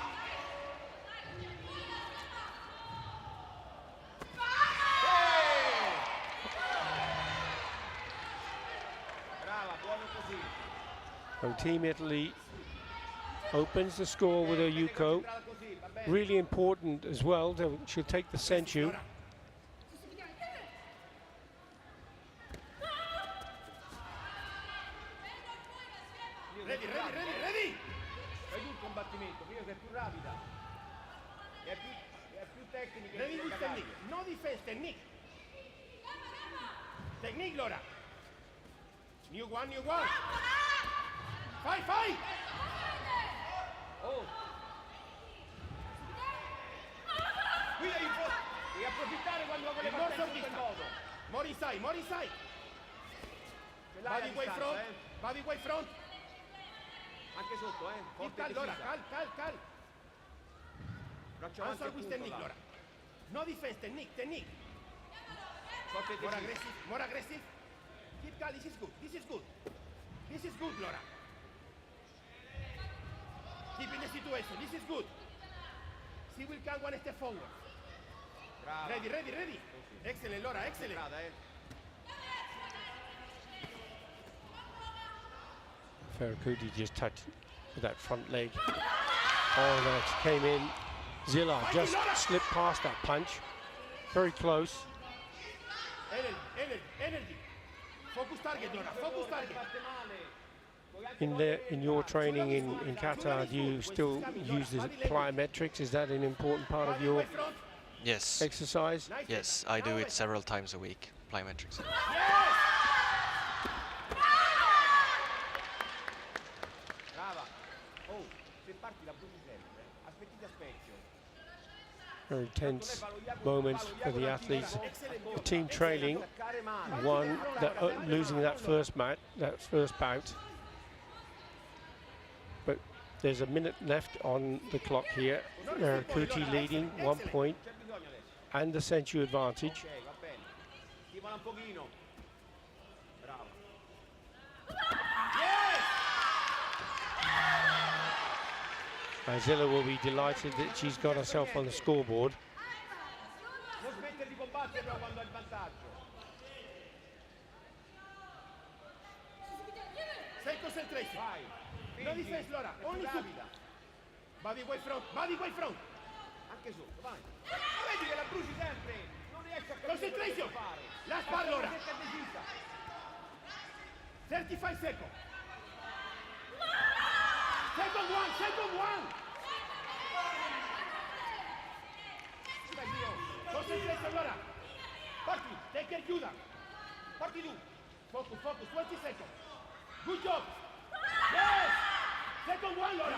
So Team Italy opens the score with a Yuko. Really important as well. She'll take the Senchu. Ready. Fai tu il combattimento, prima sei più rapida. È più tecnica. Ready with technique. No defense, technique. Technique, Laura. New one. Fight! Oh! Qui devi approfittare quando vuole partenza in quel modo. More inside. Body way front. Anche sotto, forte e Laura, cal. Braccio avanti with technique, Laura. No defense, technique. More aggressive. Keep calm, this is good, Laura. Keep in the situation, this is good. She will come one step forward. Ready, ready, ready. Excellent, Laura, excellent. Ferracuti just touched with that front leg. Oh, that came in. Zilla just slipped past that punch. Very close. Energy, energy, energy. Focus target, Laura, focus target. In your training in Kata, do you still use the plyometrics? Is that an important part of your Yes. exercise? Yes, I do it several times a week. Plyometrics. Brava. Oh, se parti la bruci sempre. Aspettite a specchio. Very tense moments for the athletes. The team trailing, losing that first bout. But there's a minute left on the clock here. Kuti leading 1 point and the Senchu advantage. Ok, va bene. Stimola un pochino. Bravo. Zilla will be delighted that she's got herself on the scoreboard. Non smettere di combattere però quando hai il vantaggio. Stay concentration. Vai. No defense, Laura. Only rapida. Body way front. Body way front. Anche sotto, vai. Vedi che la bruci sempre. Non riesci a capire cosa fare. Last bar, Laura. 35 seconds. Second one, second one. Concentration, Laura. Parti, take care, Judah. Parti tu. Focus, focus, 20 seconds. Good job. Yes. Second one, Laura.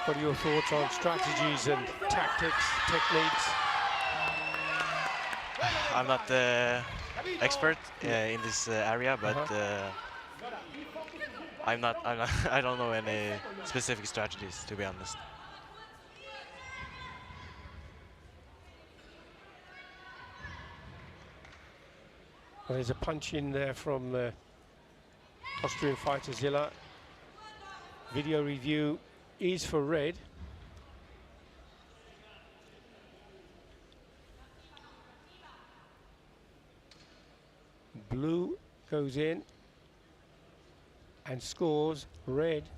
What are your thoughts on strategies and tactics, techniques? I'm not the expert in this area, but I don't know any specific strategies, to be honest. Well, there's a punch in there from Austrian fighter Zilla. Video review is for red. Blue goes in and scores red.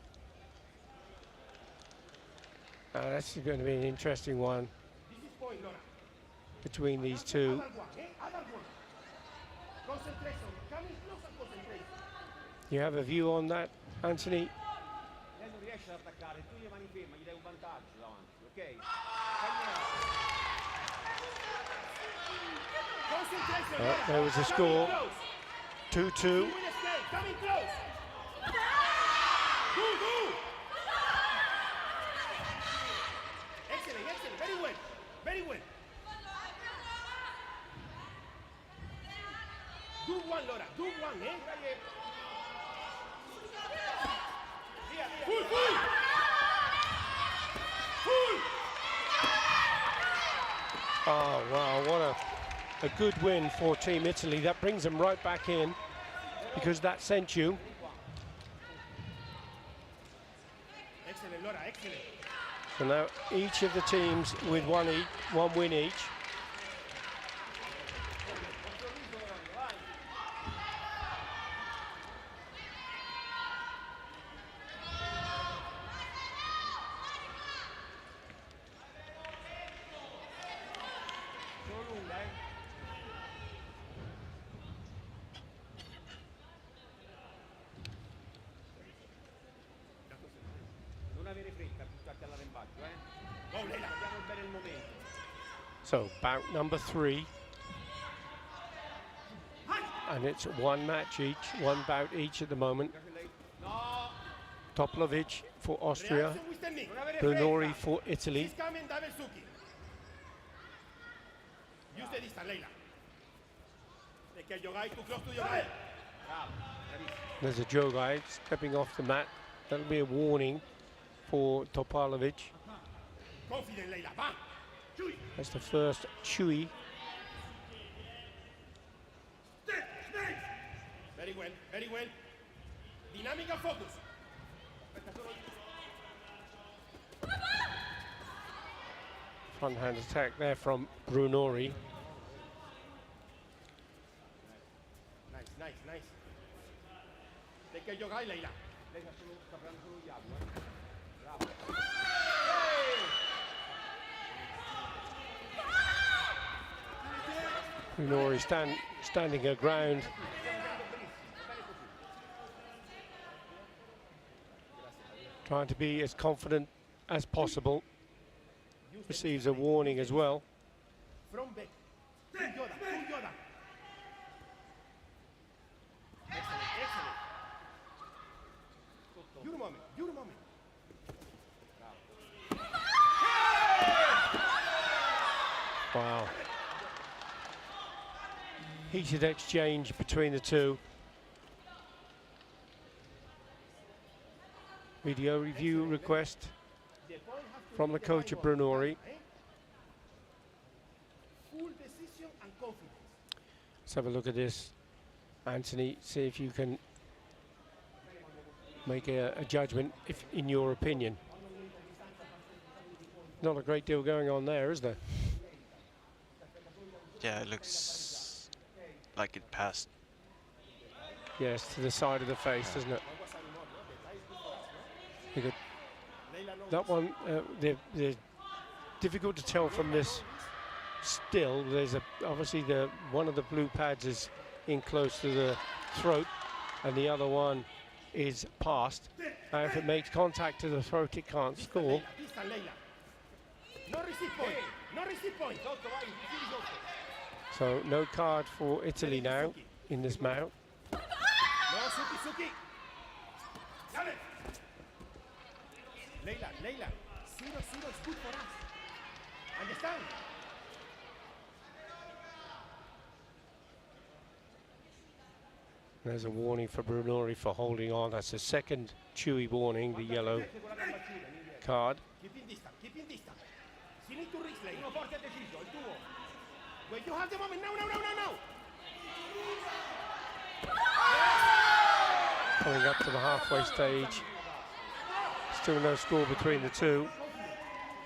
That's going to be an interesting one between these two. You have a view on that, Anthony? Lei non riesce ad attaccare, tu gli mani ferma, gli dai un vantaggio davanti, ok? There was a score, 2-2. Coming close. Excellent, excellent, very well, very well. Do one, Laura, do one, eh? Full, full! Full! Oh, wow, what a good win for Team Italy. That brings them right back in because that sent you. Excellent, Laura, excellent. So now each of the teams with one win each. So bout number 3, and it's one match each, one bout each at the moment. Toplovic for Austria, Brunori for Italy. Use the distance, Leila. Take care, Yogai, too close to Yogai. There's a Jogai stepping off the mat. That'll be a warning for Topalovic. Confident, Leila, bam! That's the first Chewy. Very well, very well. Dynamic and focus. Front hand attack there from Brunori. Nice, nice, nice. Tem que jogar, Leila. Leila sta prendendo solo Iago, Bravo. Brunori standing her ground. Trying to be as confident as possible. Receives a warning as well. From back. Full Yoda, full Yoda. Excellent, excellent. Your moment, your moment. Wow. Heated exchange between the two. Video review request from the coach of Brunori. Full decision and confidence. Let's have a look at this, Anthony. See if you can make a judgment, if in your opinion. Not a great deal going on there, is there? Yeah, it looks like it passed. Yes, to the side of the face, doesn't it? Because that one, they're difficult to tell from this still. There's obviously one of the blue pads is in close to the throat, and the other one is past. If it makes contact to the throat, it can't score. No receive point. No receive point. So no card for Italy now in this mount. No, Suki, Suki. Dale. Leila. 0-0 is good for us. Understand? There's a warning for Brunori for holding on. That's a second Chewy warning, the yellow card. Keep in distance, keep in distance. You need to reach Leila. Uno forte e deciso, il tuo. When you have the moment, now. Coming up to the halfway stage. Still no score between the two.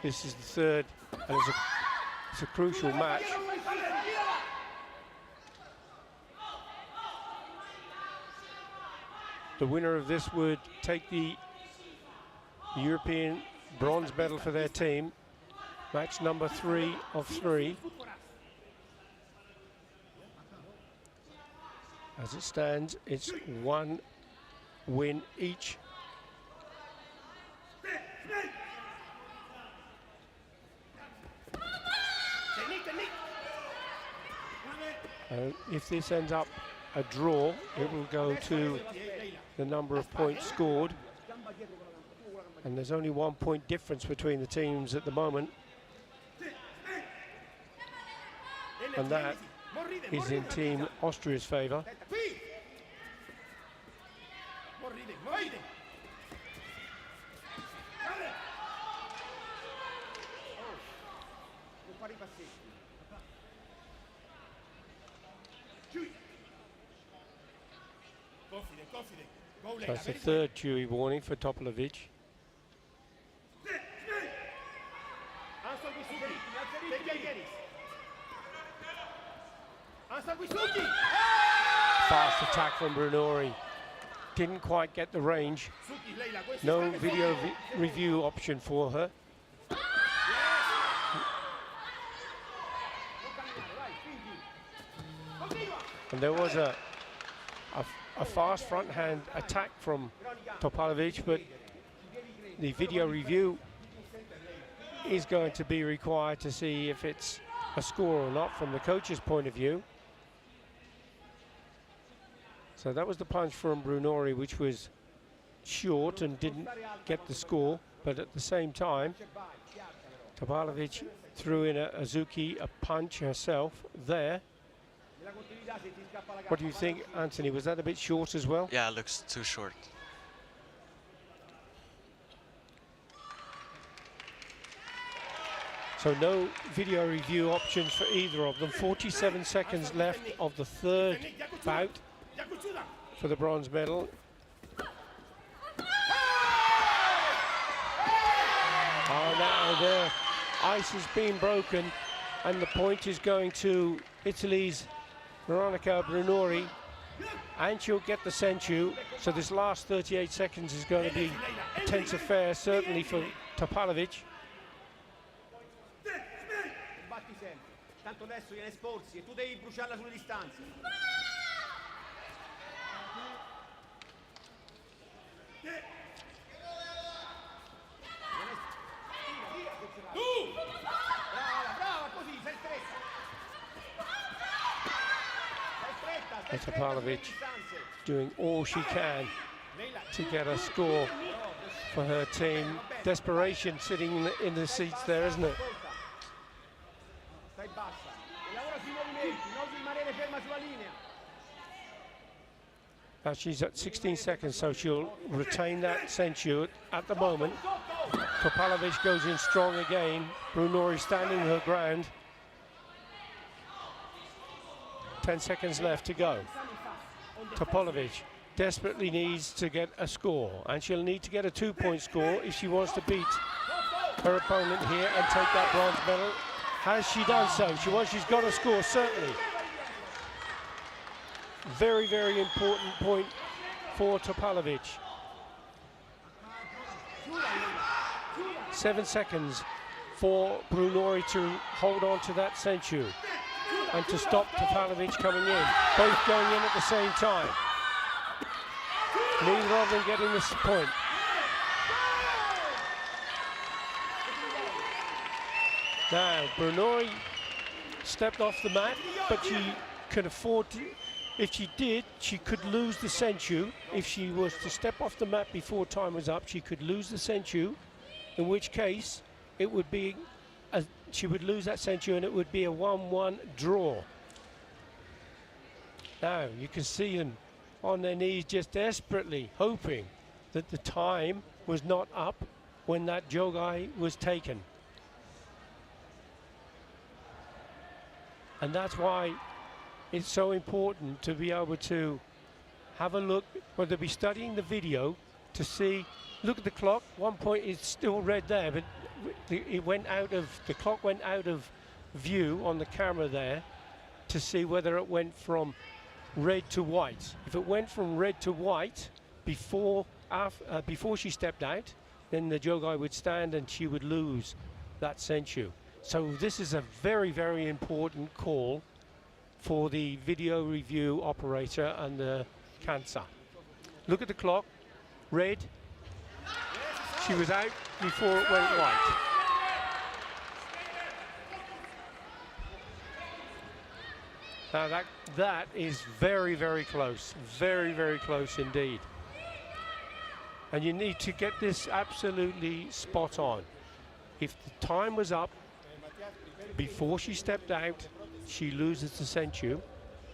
This is the third, and it's a crucial match. The winner of this would take the European bronze medal for their team. Match number 3 of 3. As it stands, it's 1 win each. If this ends up a draw, it will go to the number of points scored. And there's only 1 point difference between the teams at the moment. And that is in Team Austria's favour. So that's the third Chewy warning for Topalovic. Fast attack from Brunori. Didn't quite get the range. No video review option for her. And there was a fast front hand attack from Topalovic, but the video review is going to be required to see if it's a score or not from the coach's point of view. So that was the punch from Brunori, which was short and didn't get the score, but at the same time Topalovic threw in a Azuki, a punch herself there. What do you think, Anthony? Was that a bit short as well? Yeah, it looks too short. So no video review options for either of them. 47 seconds left of the third bout for the bronze medal. Oh, now they're ice has been broken, and the point is going to Italy's Veronica Brunori, and she'll get the senchu. So this last 38 seconds is going to be a tense affair, certainly for Topalovic. Batti sempre, tanto adesso viene esporsi e tu devi bruciarla sulle distanze. Brava, così, sei stretta. Topalovic doing all she can to get a score for her team. Desperation sitting in the seats there, isn't it? Stai bassa e lavora sui movimenti, non rimanere ferma sulla linea. Now she's at 16 seconds, so she'll retain that senchu at the moment. Topalovic goes in strong again. Brunori standing her ground. 10 seconds left to go. Topalovic desperately needs to get a score, and she'll need to get a 2-point score if she wants to beat her opponent here and take that bronze medal. Has she done so? She's got a score, certainly. Very, very important point for Topalovic. 7 seconds for Brunori to hold on to that senchu and to stop Topalovic coming in. Both going in at the same time. Neither of them getting this point. Now, Brunori stepped off the mat, but she can afford to. If she did, she could lose the senchu. If she was to step off the mat before time was up, she could lose the senchu, in which case it would be she would lose that senchu and it would be a 1-1 draw. Now you can see them on their knees just desperately hoping that the time was not up when that jogai was taken. And that's why it's so important to be able to have a look, or to be studying the video to see. Look at the clock. 1 point is still red there, but the clock went out of view on the camera there to see whether it went from red to white. If it went from red to white before she stepped out, then the jogai would stand and she would lose that senchu. So this is a very, very important call for the video review operator and the Kansa. Look at the clock, red. She was out before it went white. Now that is very, very close, very, very close indeed. And you need to get this absolutely spot on. If the time was up before she stepped out, she loses the senchu.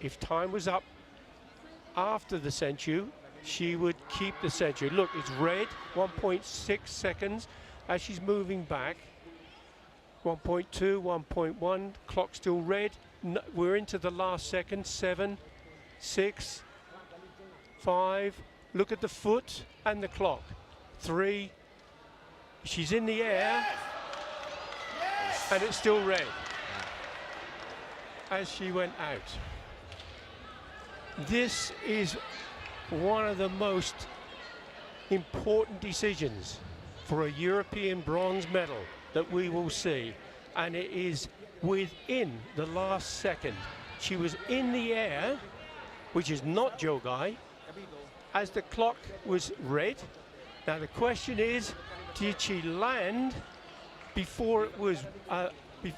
If time was up after the senchu, she would keep the senchu. Look, it's red, 1.6 seconds as she's moving back. 1.2, 1.1, clock still red. No, we're into the last second. 7, 6, 5. Look at the foot and the clock. 3. She's in the air, and it's still red as she went out. This is one of the most important decisions for a European bronze medal that we will see, and it is within the last second. She was in the air, which is not jogai, as the clock was red. Now the question is, did she land before it was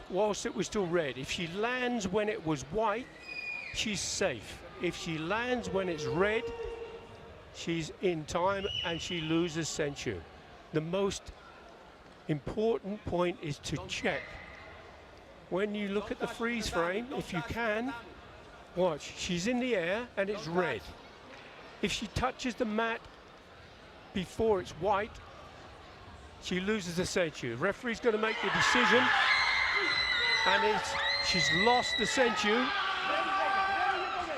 whilst it was still red? If she lands when it was white, she's safe. If she lands when it's red, she's in time and she loses senchu. The most important point is to check. When you look at the freeze frame, if you can, watch, she's in the air and it's red. If she touches the mat before it's white, she loses the senchu. Referee's going to make the decision, and she's lost the senchu.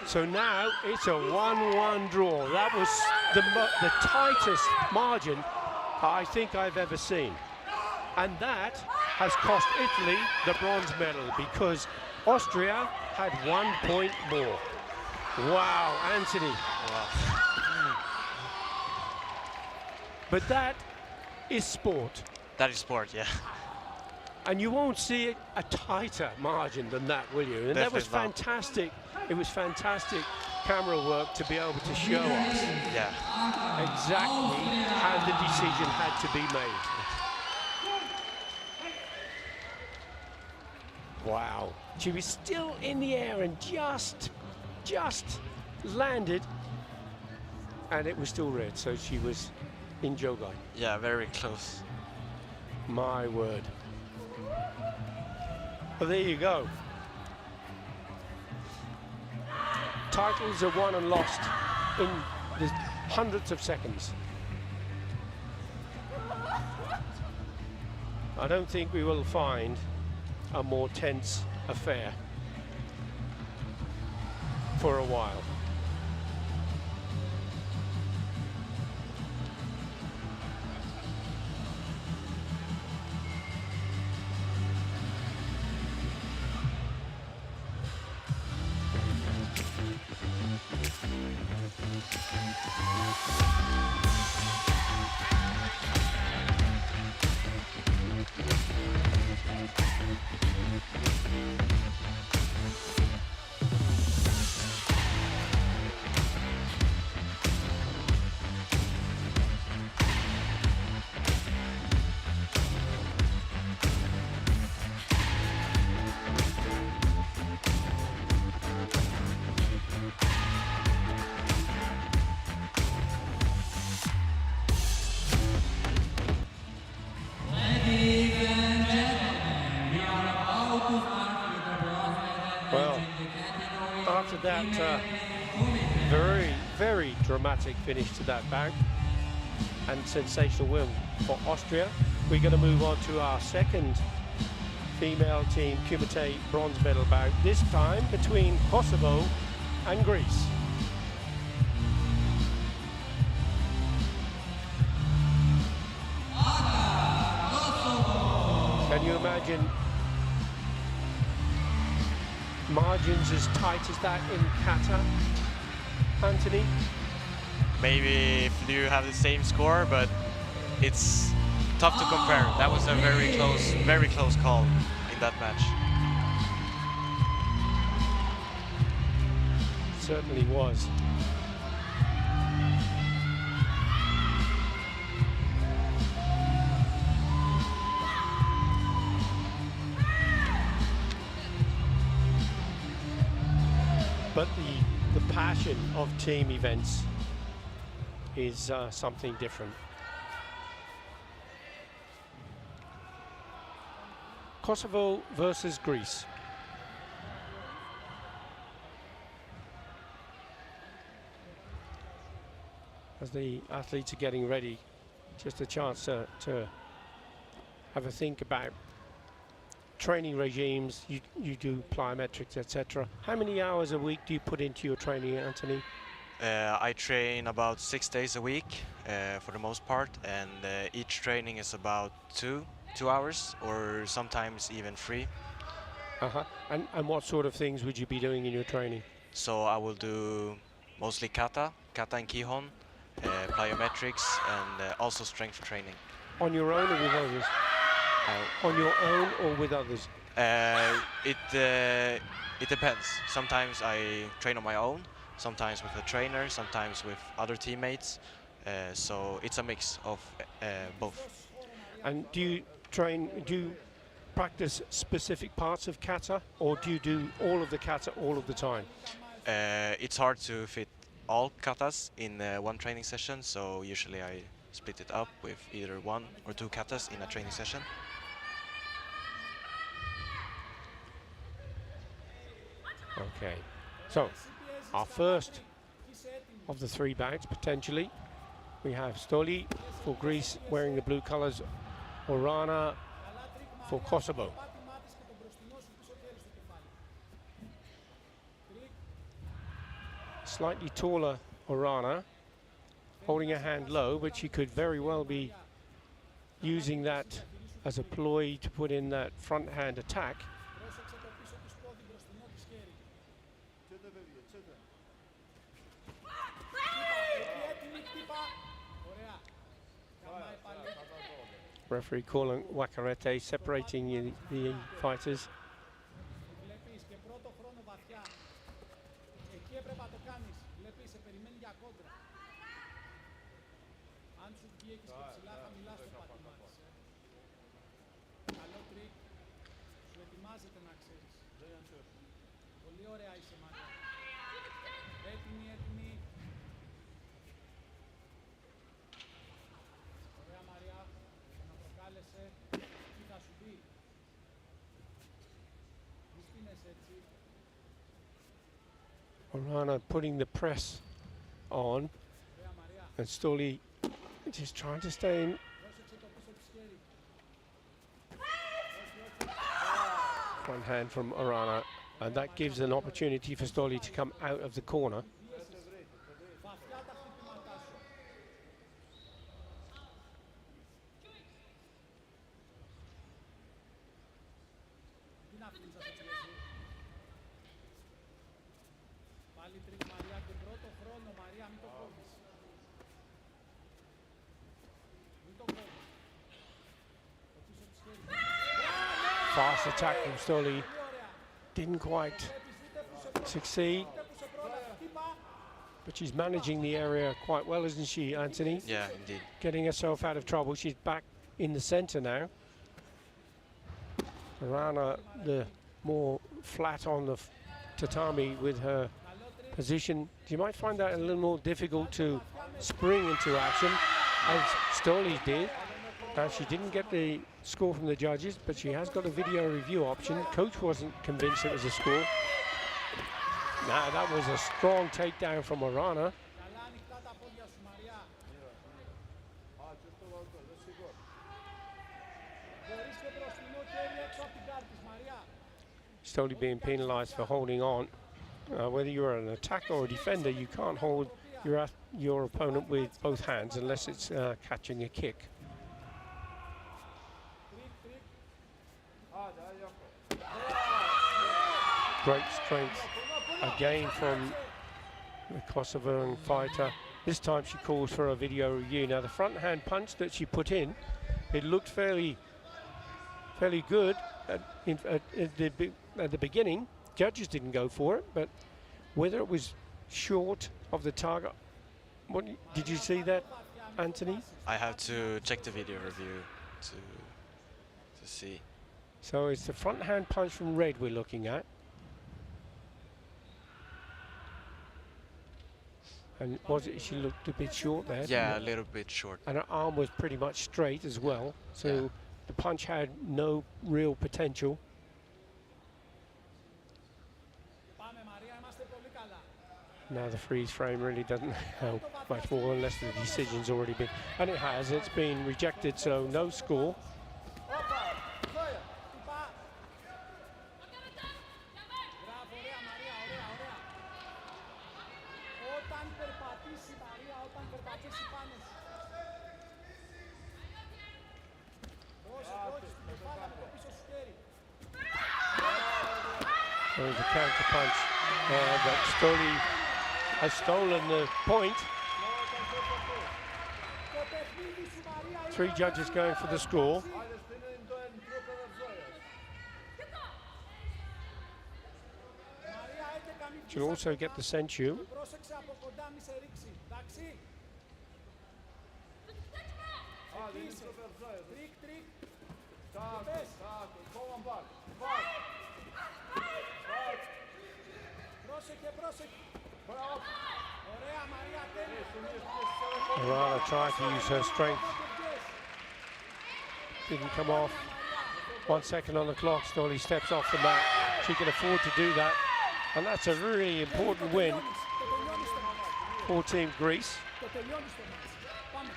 So now it's a 1-1 draw. That was the tightest margin I think I've ever seen. And that has cost Italy the bronze medal because Austria had 1 point more. Wow, Anthony. Wow. But that is sport. That is sport, yeah. And you won't see a tighter margin than that, will you? And that was Definitely not. fantastic. It was fantastic camera work to be able to show us Yeah. exactly how the decision had to be made. Wow. She was still in the air and just landed. And it was still red, so she was in Jogai. Yeah, very close. My word. Well, there you go. Titles are won and lost in the hundreds of seconds. I don't think we will find a more tense affair for a while. Well, after that very dramatic finish to that bout and sensational win for Austria, we're going to move on to our second female team Kumite bronze medal bout, this time between Kosovo and Greece. Can you imagine margins as tight as that in Kata, Anthony? Maybe if you have the same score, but it's tough to compare. That was a very close call in that match. Certainly was. But the passion of team events is something different. Kosovo versus Greece. As the athletes are getting ready, just a chance to have a think about training regimes. You do plyometrics, etc. How many hours a week do you put into your training, Anthony? I train about 6 days a week for the most part, and each training is about two hours, or sometimes even 3. And what sort of things would you be doing in your training? So I will do mostly kata and kihon, plyometrics, and also strength training. On your own or with others? On your own or with others? It depends. Sometimes I train on my own, sometimes with a trainer, sometimes with other teammates. So it's a mix of both. And do you practice specific parts of kata, or do you do all of the kata all of the time? It's hard to fit all katas in one training session, so usually I split it up with either 1 or 2 katas in a training session. Okay, so our first of the 3 bouts potentially. We have Stoli for Greece wearing the blue colours, Orana for Kosovo. Slightly taller Orana, holding her hand low, but she could very well be using that as a ploy to put in that front hand attack. Πρόσεξε το πίσω της πόδι, μπροστινό της χέρι. Χτύπα, έτοιμη, χτύπα. Ωραία. Καμάει πάλι. Referee calling Wakarete, separating the fighters. Βλέπεις και πρώτο χρόνο βαθιά. Εκεί έπρεπε να το κάνεις. Βλέπεις, σε περιμένει για κόντρα. Αν σου βγει έχεις και ψηλά χαμηλά στο πάτημα της. Καλό τρίκ. Σου ετοιμάζεται να ξέρεις. Πολύ ωραία είσαι Μαρία. Έτοιμη, έτοιμη. Ωραία Μαρία. Να προκάλεσε. Τι θα σου πει. Μη στείνεσαι έτσι. Orana putting the press on, Ωραία Μαρία. and Stoli just trying to stay in. Πρόσεξε το πίσω της χέρι. Front hand from Orana, and that gives an opportunity for Stoli to come out of the corner. Βαθιά τα χτυπήματά σου. Τι να αφήνεις να σε πιέσει. Πάλι τρίκ Μαρία, τον πρώτο χρόνο Μαρία, μην το κόβεις. Μην το κόβεις. Το πίσω της χέρι. Fast attack from Stoli, Πολύ ωραία. didn't quite Βλέπεις, δείτε που σε πρώτα. succeed, Δείτε που σε πρώτα. Χτύπα. but she's managing the area quite well, isn't she, Anthony? Yeah, indeed. Getting herself out of trouble. She's back in the centre now. Orana, the more flat on the tatami with her position. You might find that a little more difficult to spring into action, as Stoli did. Now, she didn't get the score from the judges, but she has got a video review option. Coach wasn't convinced it was a score. Now, that was a strong takedown from Orana. Καλά ανοιχτά τα πόδια σου Μαρία. Μπορείς και μπροστινό χέρι έξω από την κάρτη της Μαρία. Stoli being penalised for holding on. Whether you're an attacker or a defender, you can't hold your opponent with both hands unless it's catching a kick. Τρίκ, τρίκ. Great strength again from the Kosovan fighter. This time she calls for a video review. Now the front hand punch that she put in, it looked fairly good at the beginning. Judges didn't go for it, but whether it was short of the target, did you see that, Anthony? I have to check the video review to see. So it's the front hand punch from Red we're looking at. And was it, she looked a bit short there? Yeah, didn't a it? little bit short. And her arm was pretty much straight as well, so Yeah. the punch had no real potential. Πάμε Μαρία, είμαστε πολύ καλά. Now the freeze frame really doesn't help much more unless the decision's already been, and it has, it's been rejected, so no score. Όπα, χτύπα. Μπράβο, ωραία Μαρία, ωραία, ωραία. Όταν περπατήσει Μαρία, όταν περπατήσει πάνω σου. Πρόσεχε, όχι στην κεφάλα με το πίσω σου χέρι. There was a counter punch, but Stoli has stolen the point. Το παιχνίδι σου Μαρία είναι Three judges going for the score. Μαρία, έχετε καμία She'll also get the senchu. Πρόσεξε από κοντά, μη σε ρίξει. Εντάξει. Εκεί είσαι. Τρίκ, τρίκ. Και πες. Πρόσεχε, πρόσεχε. Ωραία, Μαρία, τέλεια. Orana tried to use her strength, didn't come off. 1 second on the clock, Stoli steps off the mat. She can afford to do that, and that's a really important win Το τελειώνεις το μάτς. for Team Greece. Το τελειώνεις το μάτς. Πάμε.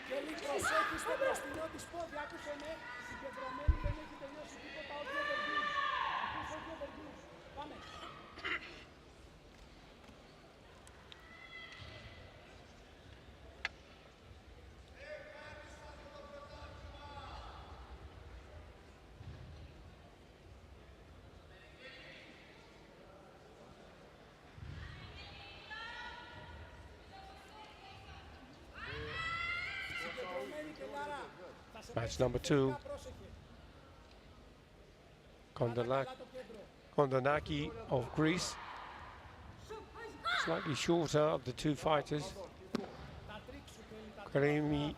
Και λίγο προσέχει στο μπροστινό της πόδι. Άκουσε με. Συγκεντρωμένη, δεν έχει τελειώσει τίποτα. Όχι overview. Ακούς Match number 2. Kondanaki of Greece. Slightly shorter of the two fighters. Karimi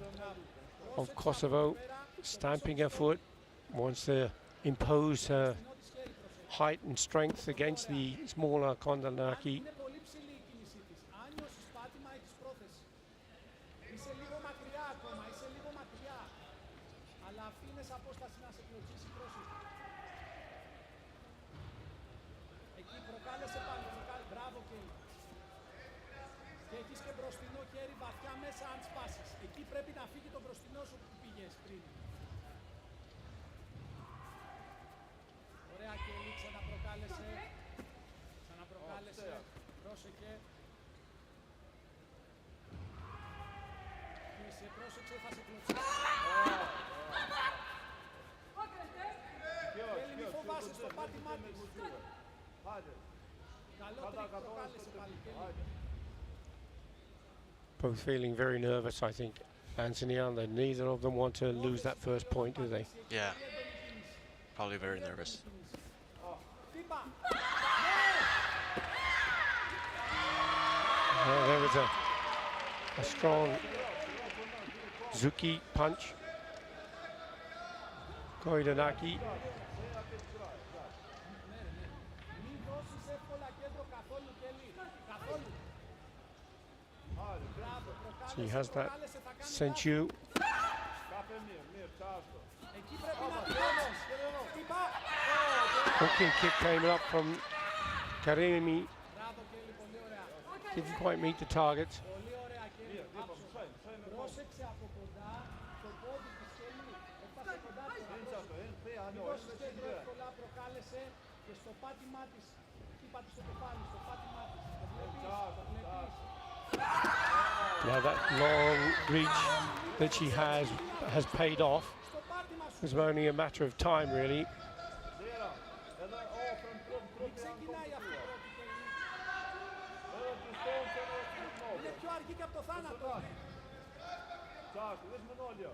of Kosovo stamping her foot, wants to impose her height and strength against the smaller Kondanaki. Both feeling very nervous, I think, Anthony, and neither of them want to lose that first point, do they? Yeah, probably very nervous. There was a strong Zuki punch. Koidanaki. So he has that Senchu. Hooking kick came up from Karimi. Didn't quite meet the target. Now that long reach that she has paid off. It was only a matter of time, really.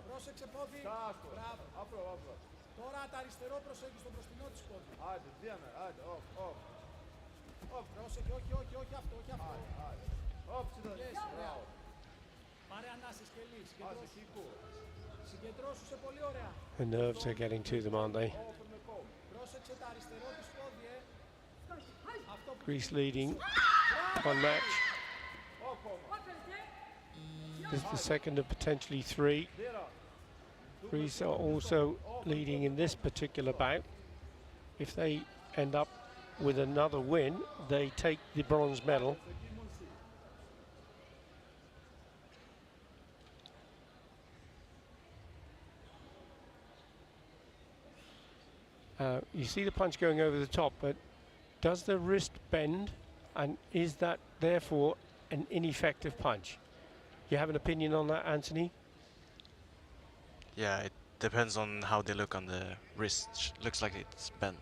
Πρόσεξε πόδι. Μπράβο. Τώρα τα αριστερό προσέχει στο μπροστινό της πόδι. Άντε, διάμε, άντε, πρόσεχε, όχι αυτό, όχι αυτό. Yes, ωραία. Πάρε ανάσες και λύς. Συγκεντρώσου σε πολύ ωραία. The nerves are getting to them, aren't they? Πρόσεξε τα αριστερό της πόδι, Greece leading one match. This is the second of potentially 3. Greece are also leading in this particular bout. If they end up with another win, they take the bronze medal. You see the punch going over the top, but does the wrist bend, and is that therefore an ineffective punch? You have an opinion on that, Anthony? Yeah, it depends on how they look on the wrist. Looks like it's bent.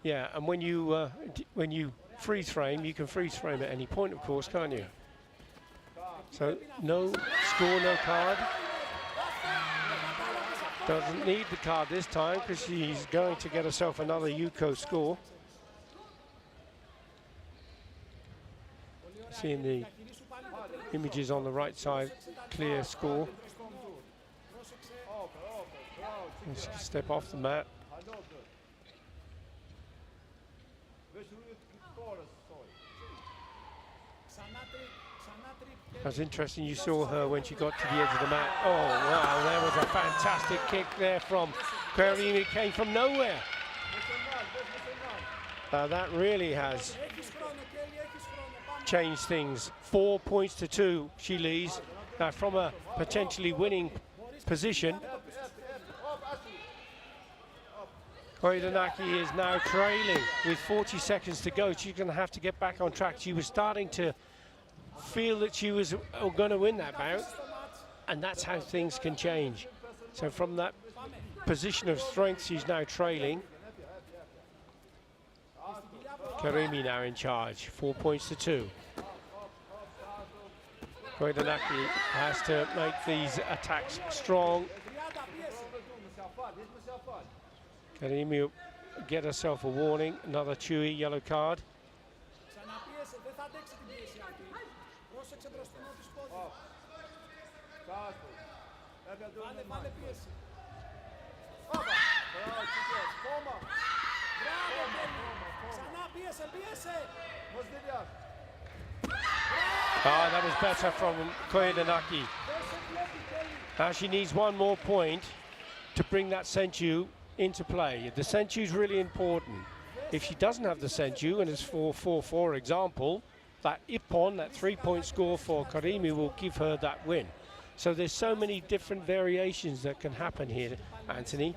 Yeah, and when you freeze frame, you can freeze frame at any point, of course, can't you? So no score, no card. Doesn't need the card this time because she's going to get herself another Yuko score. Seeing the images on the right side, clear score. And she can step off the mat. That's interesting, you saw her when she got to the edge of the mat. Oh wow, there was a fantastic kick there from Karimi. It came from nowhere. That really has changed things. 4 points to 2, she leads. Now from a potentially winning position, Koidanaki is now trailing with 40 seconds to go. She's going to have to get back on track. She was starting to feel that she was going to win that bout, and that's how things can change. So from that position of strength, she's now trailing. Karimi now in charge, 4 points to 2. Koidanaki has to make these attacks strong. Karimi will get herself a warning, another chewy yellow card. Ξαναπίεσε, δεν θα αντέξει την πίεση αυτή. Πρόσεξε μπροστινό της πόδι. Βάλε πίεση. Μπράβο, Κέρι. Ξανά πίεσε, πίεσε. Ah, that was better from Koidanaki. Now she needs one more point to bring that senju into play. The senju is really important. If she doesn't have the senju and it's 4-4, for example, that ippon, that 3-point score for Karimi, will give her that win. So there's so many different variations that can happen here, Anthony.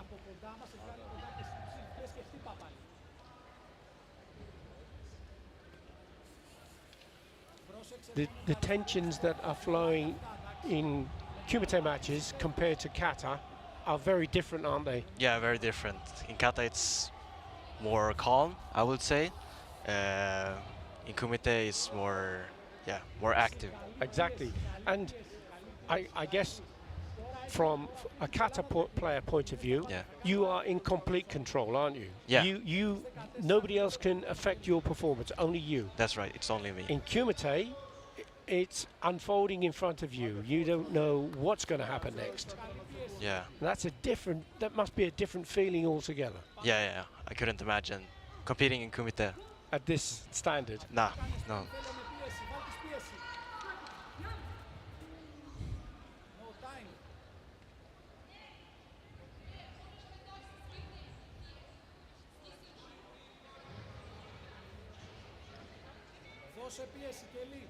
The tensions that are flowing in Kumite matches compared to Kata are very different, aren't they? Yeah, very different. In Kata it's more calm, I would say. In Kumite it's more, more active. Exactly. And I guess from a Kata player point of view, you are in complete control, aren't you? Yeah. Nobody else can affect your performance, only you. That's right, it's only me. In Kumite, it's unfolding in front of you. You don't know what's going to happen next. Yeah. That must be a different feeling altogether. Yeah. I couldn't imagine competing in Kumite. At this standard. Nah, no. Δώσε πίεση, Κελί.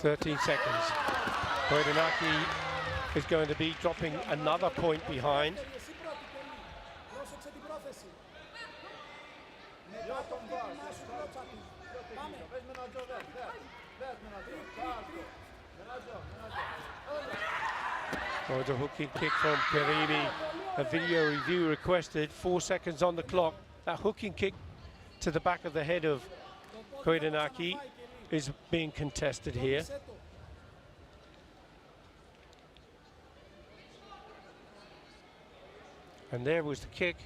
13 seconds. Koidanaki is going to be dropping another point behind. Εσύ πρώτη, Κελί. Πρόσεξε την πρόθεση. Μετά το χτύπημά σου κλώτσα του. Πάμε. Oh, the hooking kick from Karimi. A video review requested. 4 seconds on the clock. That hooking kick to the back of the head of Koidanaki is being contested here. And there was the kick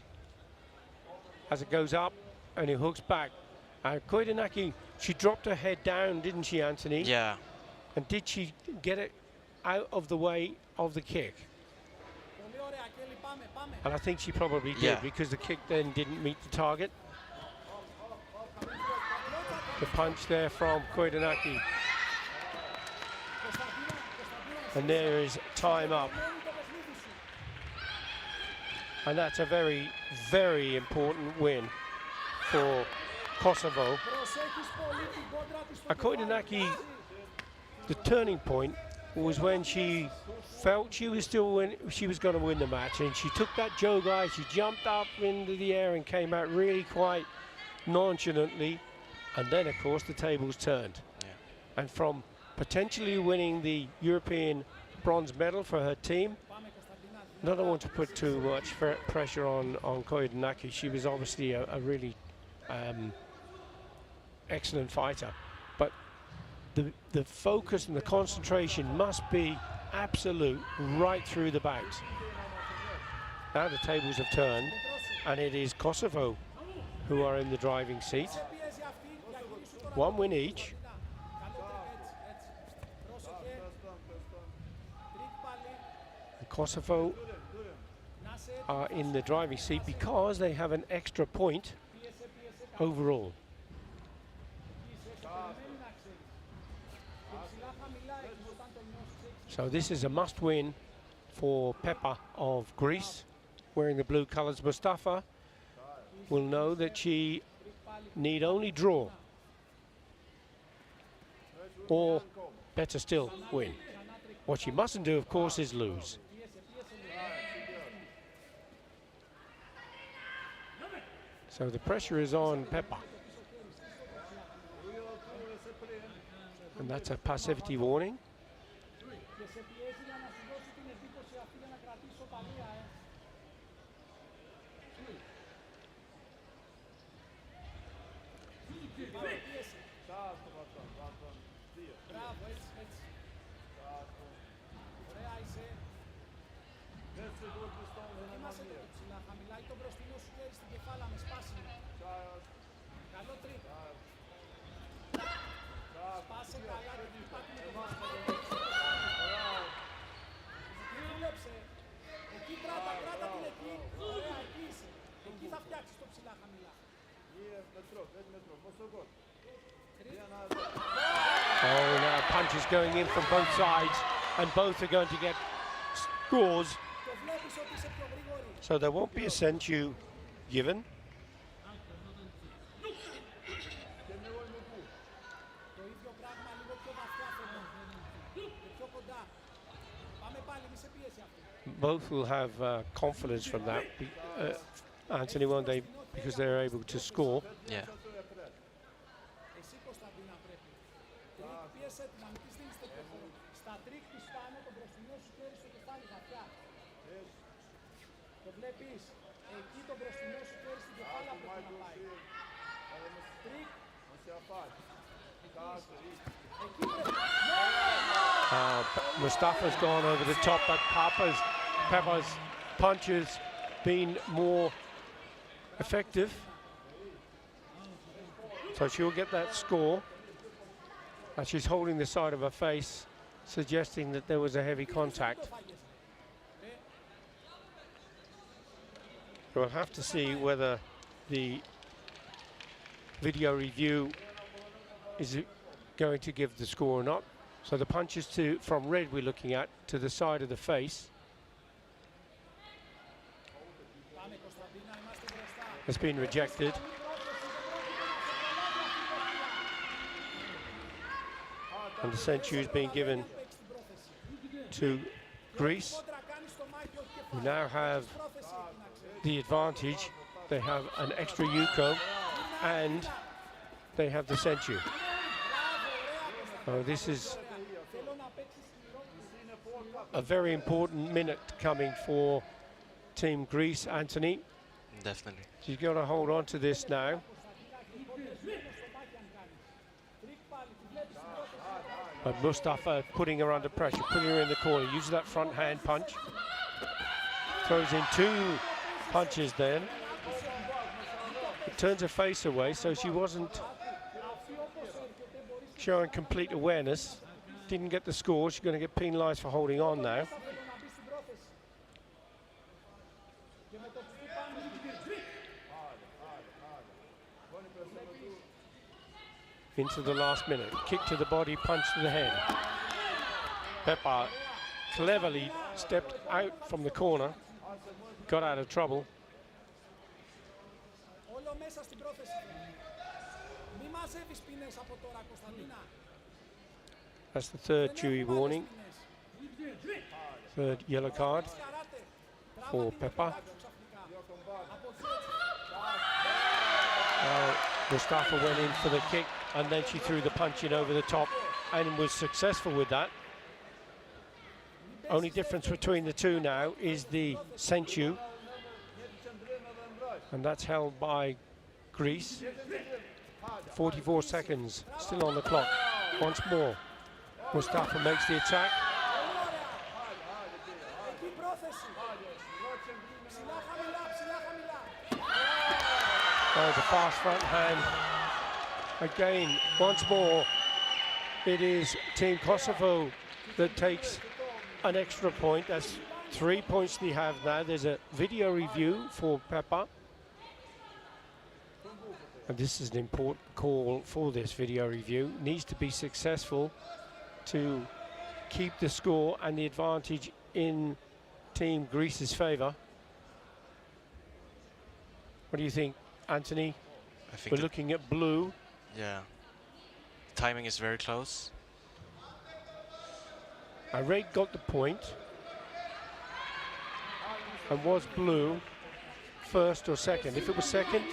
as it goes up and it hooks back. Koidanaki, she dropped her head down, didn't she, Anthony? Yeah. And did she get it out of the way of the kick? And I think she probably did, because the kick then didn't meet the target. The punch there from Koidanaki. And there is time up. And that's a very, very important win for Kosovo. Koidanaki, the turning point was when she felt she was going to win the match, and she took that jogai, she jumped up into the air and came out really quite nonchalantly, and then of course the tables turned. And from potentially winning the European bronze medal for her team, I don't want to put too much pressure on Koidanaki. She was obviously a really excellent fighter, but the focus and the concentration must be absolute right through the bout. Now the tables have turned, and it is Kosovo who are in the driving seat. One win each. And Kosovo are in the driving seat because they have an extra point overall. So this is a must-win for Peppa of Greece, wearing the blue colours. Mustafa will know that she need only draw, or better still, win. What she mustn't do, of course, is lose. So the pressure is on Peppa. And that's a passivity warning. Και σε πιέζει για να σου δώσει την εντύπωση αυτή για να κρατήσει σοπαλία, Πάμε, πίεση. Μπράβο, έτσι, έτσι. Ωραία είσαι. Ετοίμασε το ψηλά, χαμηλά ή το μπροστινό σου χέρι στην κεφάλα με σπάσιμο. Καλό τρίκ. Σπάσε καλά και τρυπάτη με το μπροστινό. Δούλεψε. Εκεί κράτα την εκεί. Ωραία, εκεί είσαι. Εκεί θα φτιάξεις το ψηλά χαμηλά. Oh, now punches going in from both sides, and both are going to get scores. Το βλέπεις ότι είσαι πιο γρήγορη. So there won't be a sensu given. Το ίδιο πράγμα λίγο πιο βαθιά θέλω. Και πιο κοντά. Πάμε πάλι, μη σε πίεση αυτή. Both will have confidence from that. Anthony, won't they? Because they're able to score. Yeah. Εσύ Κωνσταντίνα πρέπει. Τρίκ πίεσε την, να μην της δίνεις τέτοιο χώρο. Στα τρίκ της πάνω το μπροστινό σου χέρι στο κεφάλι βαθιά. Το βλέπεις. Εκεί το μπροστινό σου χέρι στην κεφάλα πρέπει να πάει. Τρίκ. Εκεί πρέπει. Mustafa's gone over the top, but Peppa's punch has been more effective. So she'll get that score. And she's holding the side of her face, suggesting that there was a heavy contact. We'll have to see whether the video review is going to give the score or not. So the punches from red we're looking at to the side of the face has been rejected. And the sensu is being given to Greece, who now have the advantage. They have an extra yuko and they have the sensu. So this is a very important minute coming for Team Greece, Anthony. Definitely. She's got to hold on to this now. But Mustafa putting her under pressure, putting her in the corner, uses that front hand punch. Throws in two punches then. It turns her face away, so she wasn't showing complete awareness. Didn't get the score. She's going to get penalised for holding on now. Into the last minute. Kick to the body, punch to the head. Peppa cleverly stepped out from the corner, got out of trouble. Όλο μέσα στην πρόθεση. Μη μαζεύεις ποινές από τώρα, Κωνσταντίνα. That's the third Chewy warning. Third yellow card for Peppa. Mustafa went in for the kick and then she threw the punch in over the top and was successful with that. Only difference between the two now is the sensu, and that's held by Greece. 44 seconds still on the clock. Once more, Mustafa makes the attack. That was a fast front hand. Again, once more, it is Team Kosovo that takes an extra point. That's 3 points they have now. There's a video review for Peppa. And this is an important call for this video review. Needs to be successful to keep the score and the advantage in Team Greece's favour. What do you think, Anthony? I think We're looking at blue. yeah. Timing is very close. Red got the point and was blue first or second. If it was second,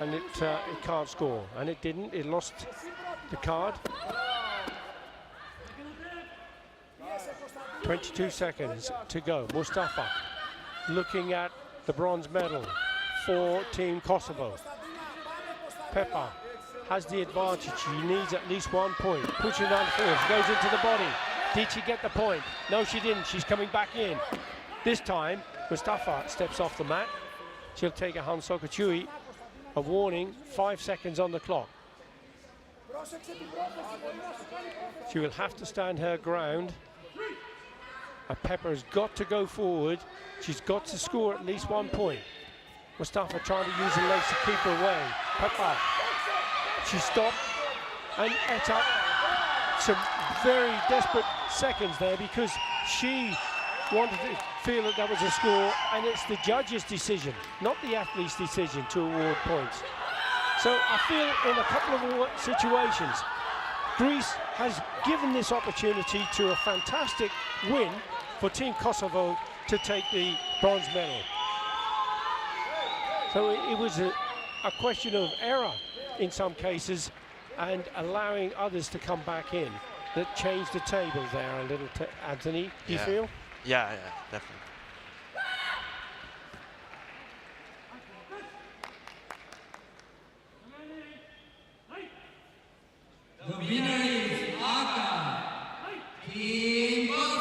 and it can't score, and it didn't. It lost the card. 22 seconds to go. Mustafa looking at the bronze medal for Team Kosovo. Peppa has the advantage. She needs at least 1 point. Pushing on forward. She goes into the body. Did she get the point? No, she didn't. She's coming back in. This time, Mustafa steps off the mat. She'll take a Hansokachui. A warning, 5 seconds on the clock. She will have to stand her ground. Pepper's got to go forward. She's got to score at least 1 point. Mustafa trying to use the legs to keep her away. Pepper, she stopped and ate up some very desperate seconds there because she wanted to feel that that was a score, and it's the judge's decision, not the athlete's decision, to award points. So I feel in a couple of situations, Greece has given this opportunity to a fantastic win for Team Kosovo to take the bronze medal. So it was a question of error in some cases and allowing others to come back in that changed the table there a little. Anthony, do you feel? Yeah, definitely. The winner is Kata, Team Kosovo.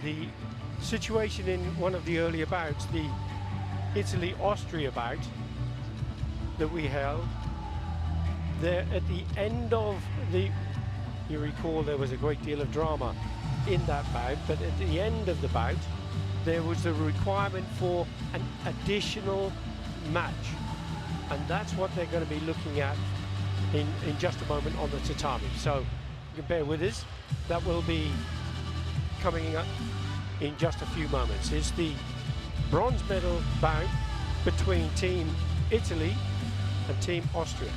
The situation in one of the earlier bouts, the Italy-Austria bout that we held, there at the end of you recall there was a great deal of drama in that bout, but at the end of the bout there was the requirement for an additional match, and that's what they're going to be looking at in just a moment on the tatami. So you can bear with us, that will be coming up in just a few moments. It's the bronze medal bout between Team Italy and Team Austria.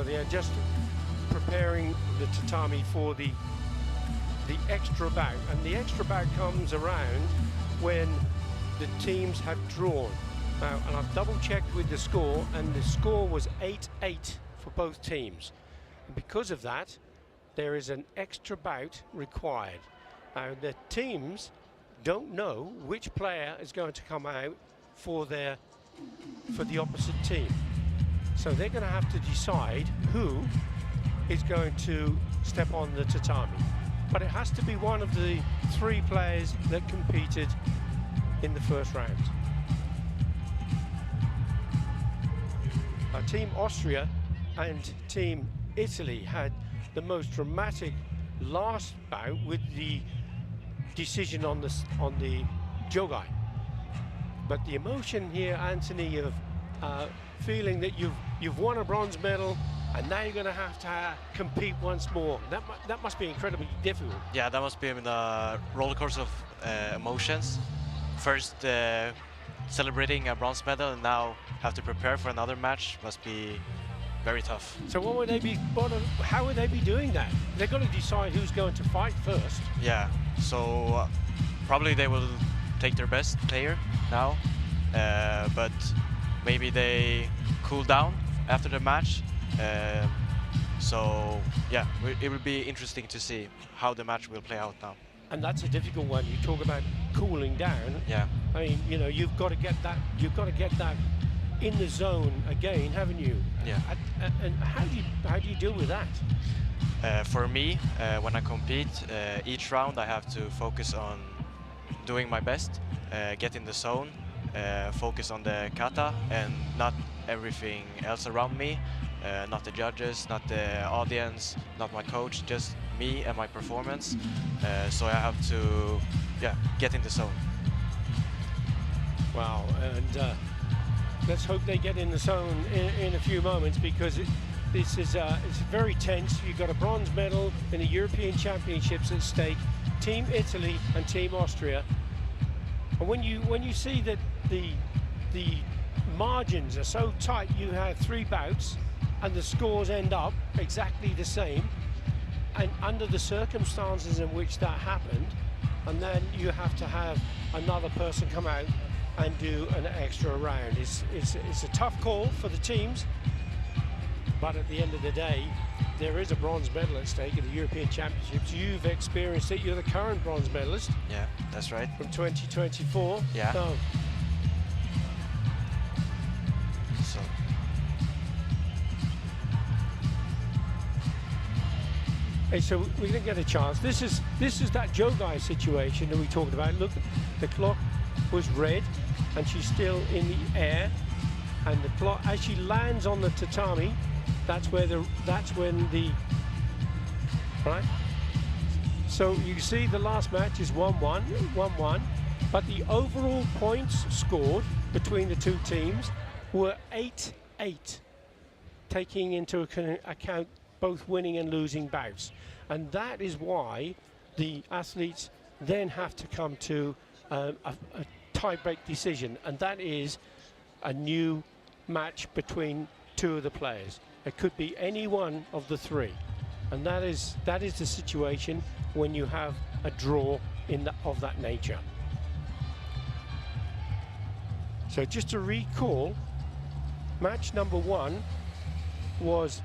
they are just preparing the tatami for the extra bout, and the extra bout comes around when the teams have drawn. Now, and I've double checked with the score, and the score was 8-8 for both teams. And because of that, there is an extra bout required. Now, the teams don't know which player is going to come out for the opposite team. So they're going to have to decide who is going to step on the tatami. But it has to be one of the 3 players that competed in the first round. Team Austria and Team Italy had the most dramatic last bout with the decision on the jogai. But the emotion here, Anthony, of feeling that you've won a bronze medal and now you're going to have to compete once more. That must be incredibly difficult. Yeah, that must be a roller coaster of emotions. First celebrating a bronze medal, and now have to prepare for another match must be very tough. So how would they be doing that? They've got to decide who's going to fight first. Yeah, so probably they will take their best player now, but maybe they cool down after the match. So yeah, it will be interesting to see how the match will play out now. And that's a difficult one. You talk about cooling down. Yeah. I mean, you know, you've got to get that in the zone again, haven't you? Yeah. And how do you deal with that? For me, when I compete, each round I have to focus on doing my best, get in the zone, focus on the kata and not everything else around me, not the judges, not the audience, not my coach, just me and my performance. So I have to, get in the zone. Wow, and let's hope they get in the zone in a few moments, because this is it's very tense. You've got a bronze medal in the European Championships at stake. Team Italy and Team Austria. And when you see that the margins are so tight, you have 3 bouts and the scores end up exactly the same, and under the circumstances in which that happened, and then you have to have another person come out and do an extra round. It's a tough call for the teams, but at the end of the day, there is a bronze medal at stake in the European Championships. You've experienced it. You're the current bronze medalist. Yeah, that's right. From 2024. Yeah. So hey, so we didn't get a chance. This is that jogai situation that we talked about. Look, the clock was red, and she's still in the air, and the clock, as she lands on the tatami, that's when the right. So you see the last match is 1-1, but the overall points scored between the 2 teams were 8-8, taking into account both winning and losing bouts. And that is why the athletes then have to come to a tie-break decision, and that is a new match between 2 of the players. It could be any one of the 3, and that is the situation when you have a draw of that nature. So just to recall, match number 1 was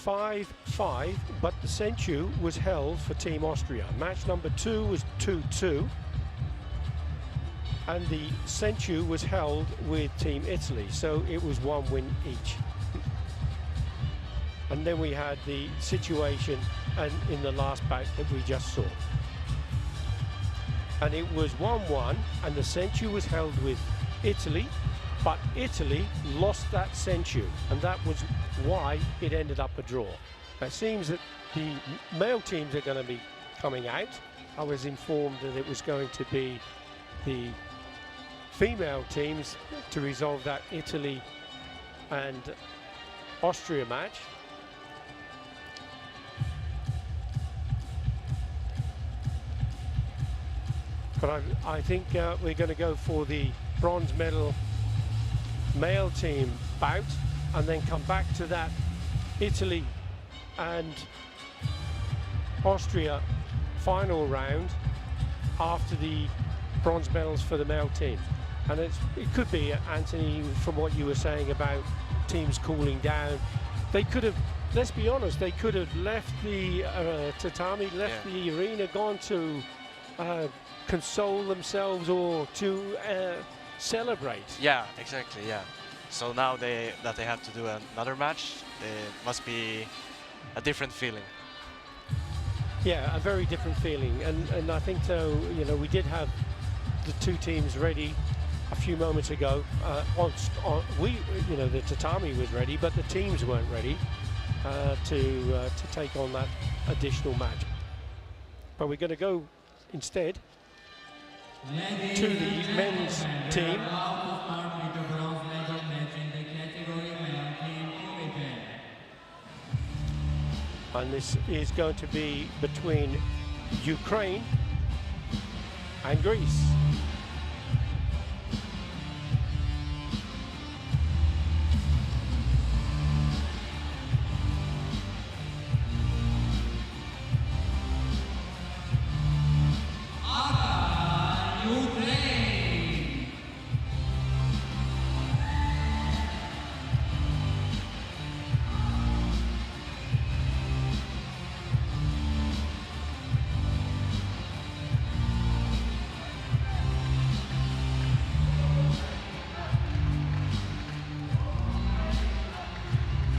5-5, but the senchu was held for Team Austria. Match number 2 was 2-2, and the senchu was held with Team Italy, so it was 1 win each. And then we had the situation in the last bout that we just saw. And it was 1-1, and the senchu was held with Italy, but Italy lost that senchu, and that was why it ended up a draw. It seems that the male teams are going to be coming out. I was informed that it was going to be the female teams to resolve that Italy and Austria match. But I think we're going to go for the bronze medal male team bout, and then come back to that Italy and Austria final round after the bronze medals for the male team. And it could be, Anthony, from what you were saying about teams cooling down, they could have, let's be honest, they could have left the tatami, left the arena, gone to console themselves or to celebrate. Yeah, exactly, yeah. So now that they have to do another match, it must be a different feeling. Yeah, a very different feeling. And I think, though, you know, we did have the two teams ready a few moments ago. The tatami was ready, but the teams weren't ready to take on that additional match. But we're going to go instead to the men's team. And this is going to be between Ukraine and Greece.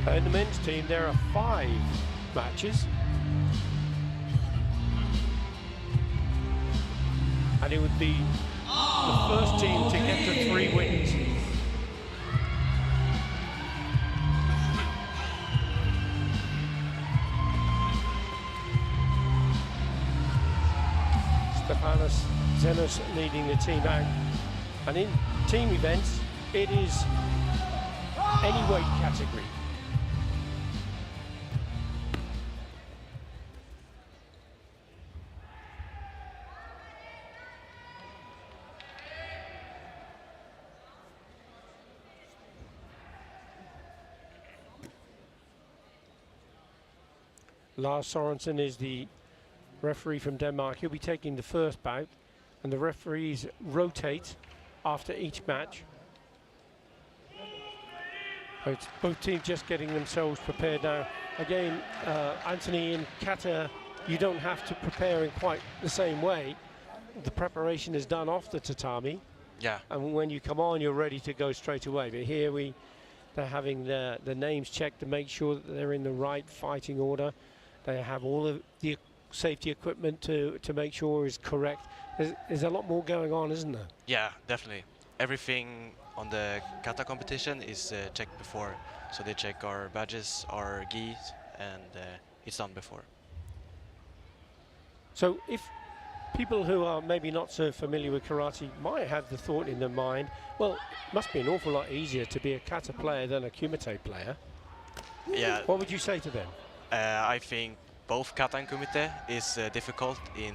In the men's team, there are 5 matches. And it would be the first team to get to 3 wins. Stefanos Zenos leading the team out. And in team events, it is any weight category. Lars Sorensen is the referee from Denmark. He'll be taking the first bout, and the referees rotate after each match. So it's both teams just getting themselves prepared now. Again, Anthony and Kata, you don't have to prepare in quite the same way. The preparation is done off the tatami. Yeah. And when you come on, you're ready to go straight away. But here they're having the names checked to make sure that they're in the right fighting order. They have all of the safety equipment to make sure is correct. There's a lot more going on, isn't there? Yeah, definitely. Everything on the kata competition is checked before. So they check our badges, our gis, and it's done before. So if people who are maybe not so familiar with karate might have the thought in their mind, well, it must be an awful lot easier to be a kata player than a kumite player. Yeah. What would you say to them? I think both kata and kumite is difficult in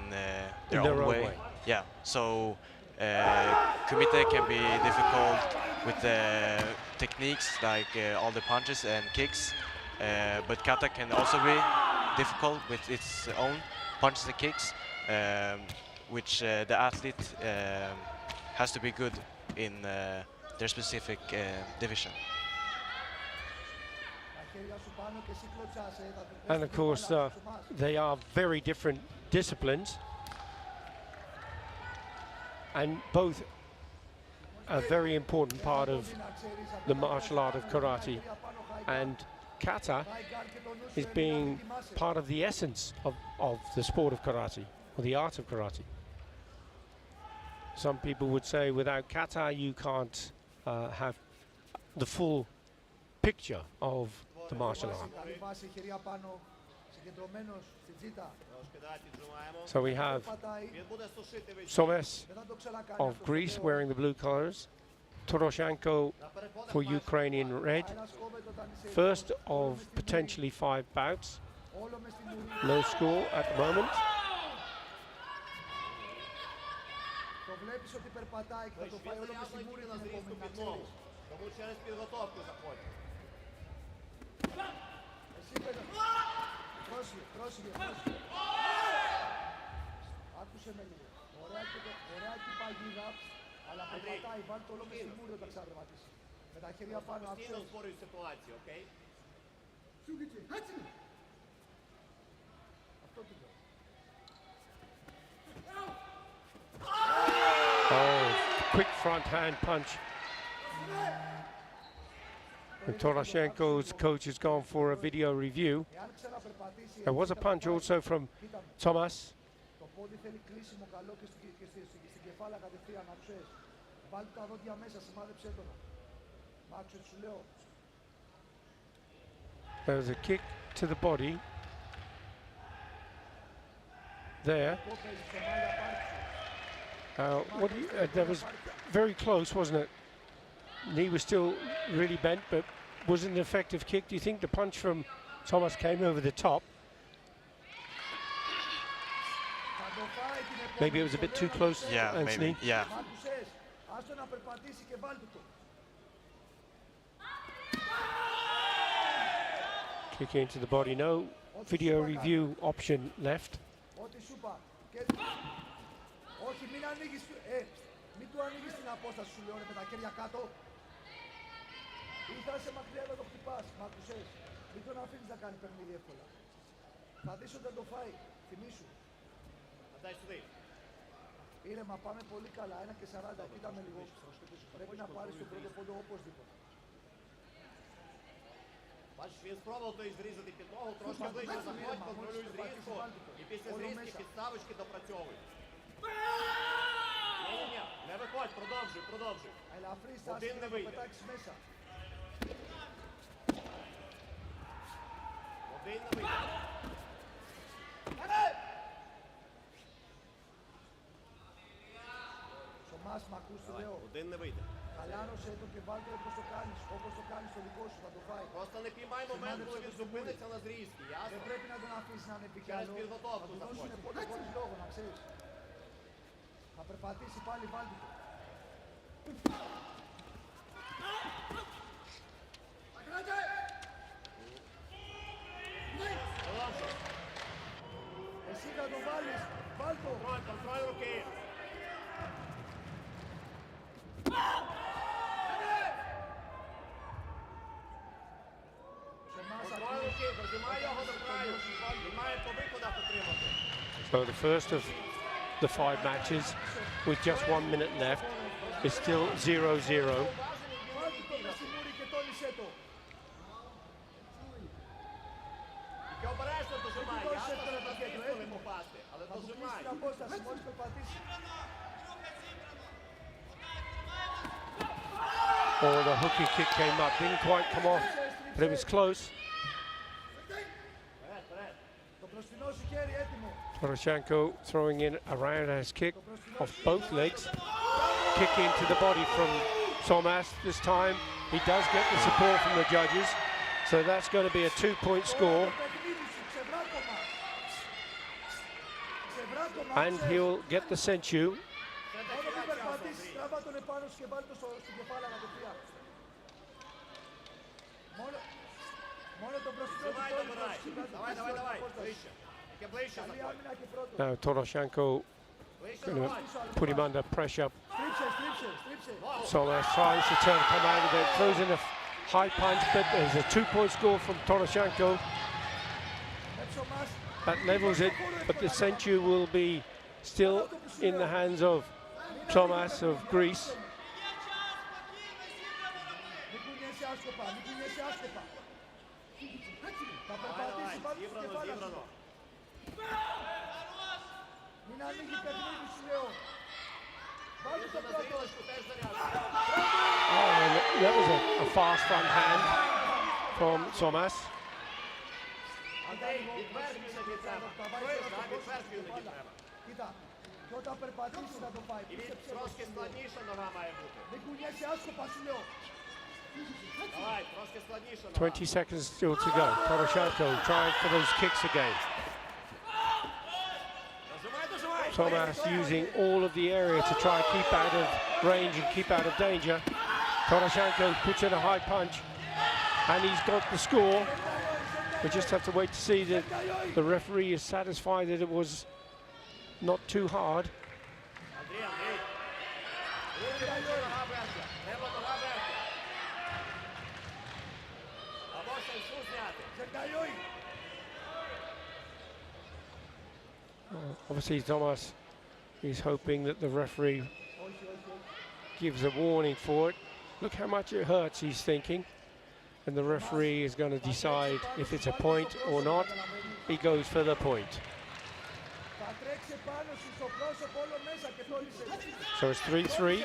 their own way. Yeah, so kumite can be difficult with the techniques like all the punches and kicks, but kata can also be difficult with its own punches and kicks, which the athlete has to be good in their specific division. And of course, they are very different disciplines, and both a very important part of the martial art of karate. And kata is being part of the essence of the sport of karate, or the art of karate. Some people would say without kata you can't have the full picture of the martial art. So we have Soves of Greece wearing the blue colours, Toroshenko for Ukraine in red. First of potentially 5 bouts. No score at the moment. Εσύ πέρα. Πρόσεχε, πρόσεχε, πρόσεχε. Άκουσε με λίγο. Ωραία και η παγίδα, αλλά περπατάει, βάλει το όλο μες στη μούρη όταν ξανατερματίσει. Με τα χέρια πάνω, Постійно άκουσες. створюй ситуацію, окей? Αυτό τι λέω. Oh, quick front hand punch. And Toroshenko's coach has gone for a video review. Εάν ξαναπερπατήσει, There was a punch also from Thomas. το πόδι θέλει κλείσιμο καλό και στην κεφάλα κατευθείαν, άκουσες. Βάλει τα δόντια μέσα, σημάδεψέ τον. Άκουσες, σου λέω. There was a kick to the body. There. Κόπελ, στο μάλια πάρτι. That was very close, wasn't it? Knee was still really bent, but was it an effective kick? Do you think the punch from Thomas came over the top? Θα το φάει την επόμενη. Maybe it was a bit too close, Yeah, Anthony. maybe. Yeah. Άκουσες, άστο να περπατήσει και βάλτε το. Kick into the body. No video review option left. Ό,τι σου είπα. Όχι, μην ανοίγεις, μην του ανοίγεις την απόσταση, σου λέω, ρε, με τα χέρια κάτω. Ή θα είσαι μακριά να το χτυπάς, μ' άκουσες. Μην τον αφήνεις να κάνει παιχνίδι εύκολα. Θα δεις ότι δεν το φάει, θυμήσου. Надай сюди. Ήρεμα, πάμε πολύ καλά, 1:40, κοίτα με λίγο. Πρέπει να πάρεις τον πρώτο πόντο οπωσδήποτε. Бачиш, він спробував той зрізати підлогу, трошки ближче заходь, контролюй зрізку, і після зрізки підставочки допрацьовуй. Ні-ні-ні, не виходь, продовжуй, продовжуй. Ελαφρύ, Один στάση не να το вийде. πετάξεις μέσα. Один не вийде. Σωμάς, μ' ακούς, σου Давай, λέω. один не вийде. Χαλάρωσε το και βάλτε όπως το κάνεις το δικό σου, θα το φάει. Просто не піймай момент, коли він зупиниться на зрізки, Δεν ясно? πρέπει να τον αφήσεις να είναι Через επικαλό. підготовку Θα του δώσουν заходь. πόντο χωρίς λόγο, να ξέρεις. Θα περπατήσει πάλι, βάλτε το. Продовжуй. Εσύ θα το βάλεις, βάλ' το. Контроль, контроль руки. Σωμάς, Контроль ακούς. руки, прижимай його до краю. Він має по викладах отримати. So the first of the 5 matches, with just 1 minute left, is still 0-0. Βάλτε το μες στη μούρη και τόνισέ το. Тільки обережно дожимай. Ось Ясно, це що треба на таке, зрізку не έτοιμο. попасти, але Θα του κλείσει дожимай. την απόσταση, μόλις περπατήσει. Oh, the hooking kick came up, didn't quite come off, but it was close. Вперед, вперед. Το μπροστινό σου χέρι έτοιμο. Poroshenko throwing in a roundhouse kick off both legs. Kick into the body from Thomas this time. He does get the support from the judges, so that's going to be a 2-point score, Το παιχνίδι σου, ξεβράκωμα. Ξεβράκωμα, and ξέρεις. he'll get the senchu. Μόνο που περπατήσεις, τράβα τον επάνω σου και βάλ' το στην κεφάλα κατευθείαν. Μόνο το μπροστινό του Дожимай, πόδι добирай. πρόσεξε, Давай, давай, давай. Ближче. Тільки ближче Καλή заходь. άμυνα και πρώτο. Now Toroshenko Ближче going to заходь. put him under pressure. Στρίψε, στρίψε, στρίψε. Thomas tries to come out of it, throws in a high punch, but there's a 2-point score from Toroshenko. Έψω μας. That levels it, but the senchu will be still in the hands of Thomas of Greece. Μην κουνιέσαι άσκοπα, μην κουνιέσαι άσκοπα. Θα Давай, περπατήσει, давай. βάλ' το στην Зібрано, κεφάλα σου. зібрано. Μην ανοίγει παιχνίδι σου, λέω. Βάλτε το На πρώτο. зрілочку теж зарядка. Oh, and that was a fast front hand from Thomas. Андрій, відверхнюй від себе. Чуєш, да? Відверхнюй від тебе. Κοίτα, και όταν περπατήσει θα το πάει. І він Πίστεψε με, трошки σου λέω. складніша нога має бути. Μην κουνιέσαι άσκοπα, σου λέω. Давай, трошки складніша нога. 20 seconds still to go. Poroshenko trying for those kicks again. Дожимай, дожимай. Thomas using all of the area to try and keep out of range and keep out of danger. Poroshenko puts in a high punch, and he's got the score. We just have to wait to see that the referee is satisfied that it was not too hard. Андрій, Андрій. Руки внизу, нога вверху. Треба нога вверху. Або шаншу зняти. Obviously, Thomas is hoping that the referee gives a warning for it. Look how much it hurts, he's thinking. And the referee is going to decide if it's a point or not. He goes for the point. So it's 3-3.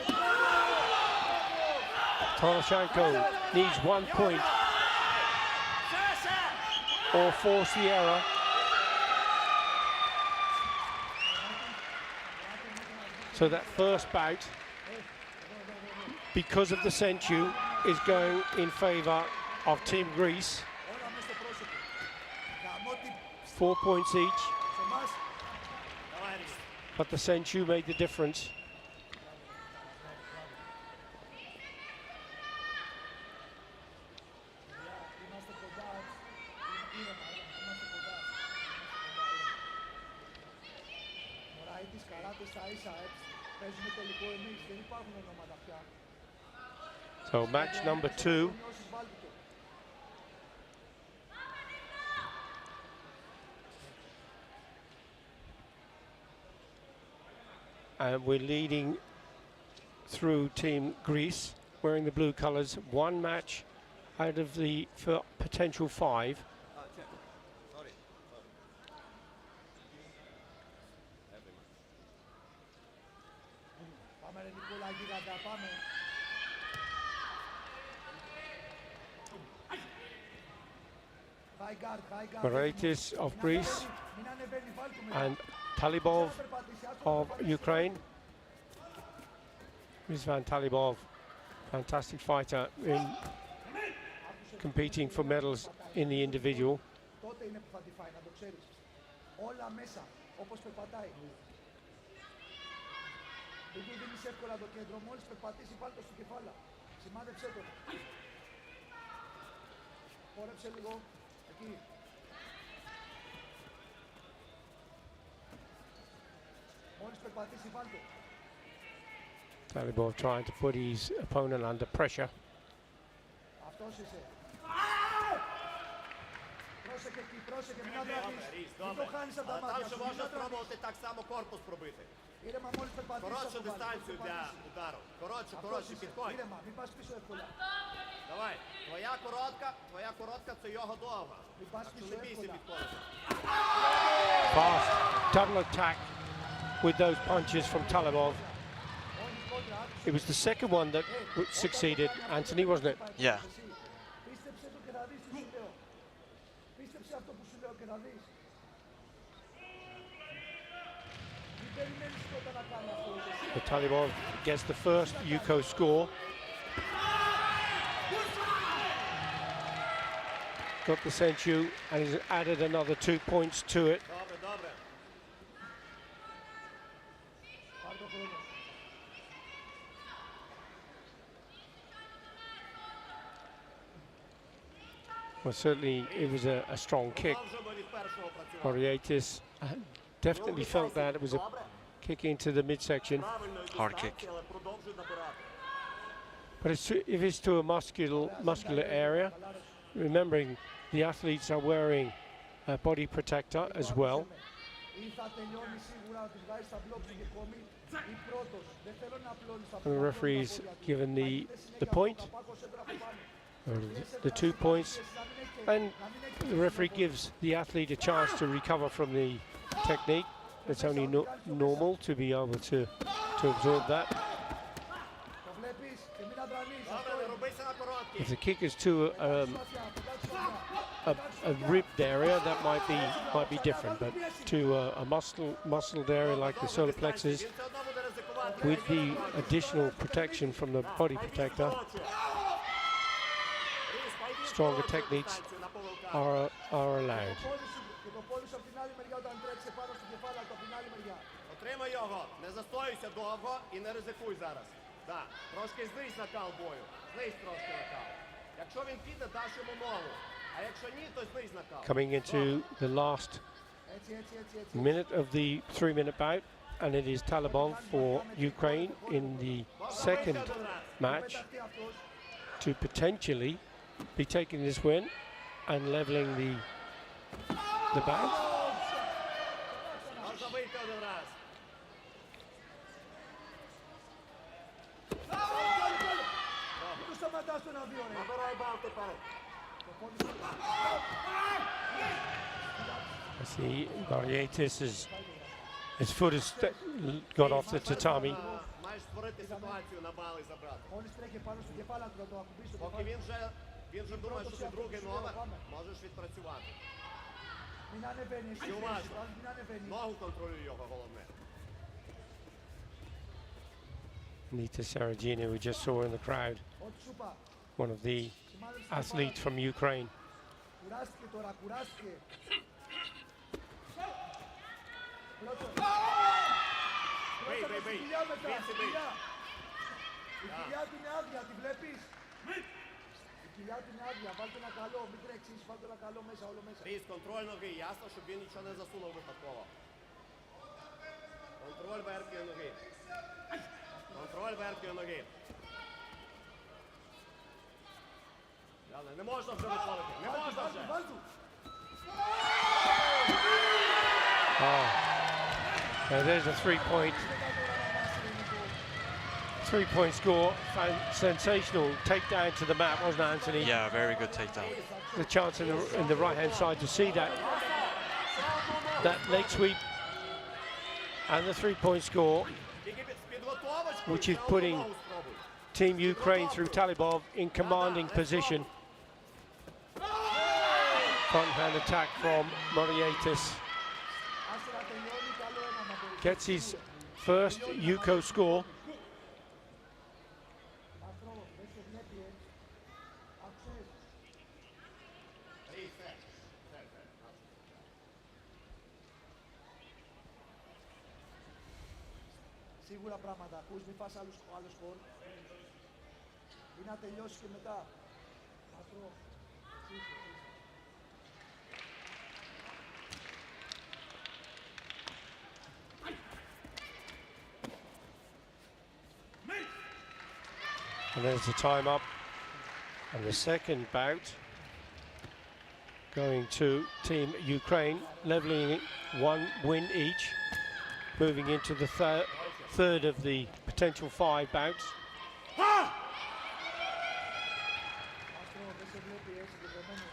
Toroshenko needs 1 point or force the error. So that first bout, because of the sensu, is going in favour of Team Greece. 4 points each. But the sensu made the difference. So match number 2. And we're leading through Team Greece, wearing the blue colours. 1 match out of the potential 5. Varietis of Greece and Talibov of Ukraine. Rizvan Talibov, fantastic fighter in competing for medals in the individual. Talibov trying to put his opponent under pressure. Там ще можна спробувати так само корпус пробити. Коротшу дистанцію для удару. Коротше, підходь. Давай, твоя коротка це його довга. Так що не бійся відходити. Fast double attack with those punches from Talibov. It was the second one that succeeded, Anthony, wasn't it? Yeah. The Talibov gets the first UCO score. Got the sensu and he's added another 2 points to it. Добре. Well, certainly it was a strong kick. Varietis definitely felt that. It was a kick into the midsection. Hard kick. But if it's to a muscular area, remembering the athletes are wearing a body protector as well. And the referee's given the point, the 2 points, and the referee gives the athlete a chance to recover from the technique. It's only normal to be able to absorb that. If the kick is to a ribbed area, that might be different, but to a muscled area like the solar plexus, with the additional protection from the body protector, stronger techniques are allowed. Отримай його, не застоюйся довго і не ризикуй зараз. Так, трошки знизь накал бою, знизь трошки накал. Якщо він піде, даш йому ногу. А якщо ні, то збий з нокауту. Coming into the last minute of the 3-minute bout, and it is Talibov for Ukraine in the second match to potentially be taking this win and leveling the bout. Можна вийти один раз. Του σταματάς τον αβιό, ρε. Набирай бал тепер. I see Barriatis his foot has got off the tatami. Маєш створити ситуацію на бал і забрати. Μόλις τρέχει πάνω στο κεφάλι, να το ακουμπήσει το Поки κεφάλι. він вже думає, що це другий номер, можеш відпрацювати. Μην ανεβαίνει εσύ, Уважно. μην ανεβαίνει. Ногу контролюй його, головне. Nita Saragina, we just saw in the crowd, Ό,τι σου είπα. one of the athletes from Ukraine. Κουράστηκε τώρα, κουράστηκε. Πρώτο. Μπει, μπει, μπει. Η κοιλιά μετά, Μπει, η μπει. κοιλιά. Η κοιλιά του είναι άδεια, τη βλέπεις. Η κοιλιά του είναι άδεια, βάλτε ένα καλό, μην τρέξεις, βάλτε ένα καλό μέσα, όλο μέσα. Різ, контроль ноги, ясно, щоб він нічого не засунув випадково. Контроль верхньої ноги. Контроль верхньої ноги. Яна, не можна вже виходити, не можна вже. Βάλτου. Now there's a three-point score. Sensational takedown to the mat, wasn't it, Anthony? Yeah, very good takedown. The chance in the right-hand side to see that leg sweep and the three-point score, Тільки з підготовочкою, which is ще одну putting ногу спробуй. Team Ukraine through Talibov in commanding position. Front-hand attack from Morietis. Άσε να τελειώνει, καλό ένα να μπορεί. Gets his first UCO score. Μαθρό, δεν σε βλέπει, Άκουσες. Різ, все. Σίγουρα πράγματα ακούς, μην φας άλλο σκορ. Ή να τελειώσει και μετά. Μαθρό. And there's the time up. And the second bout going to Team Ukraine, leveling it, one win each, moving into the third of the potential 5 bouts. Μαθρό, δεν σε βλέπει έτσι δεδομένο.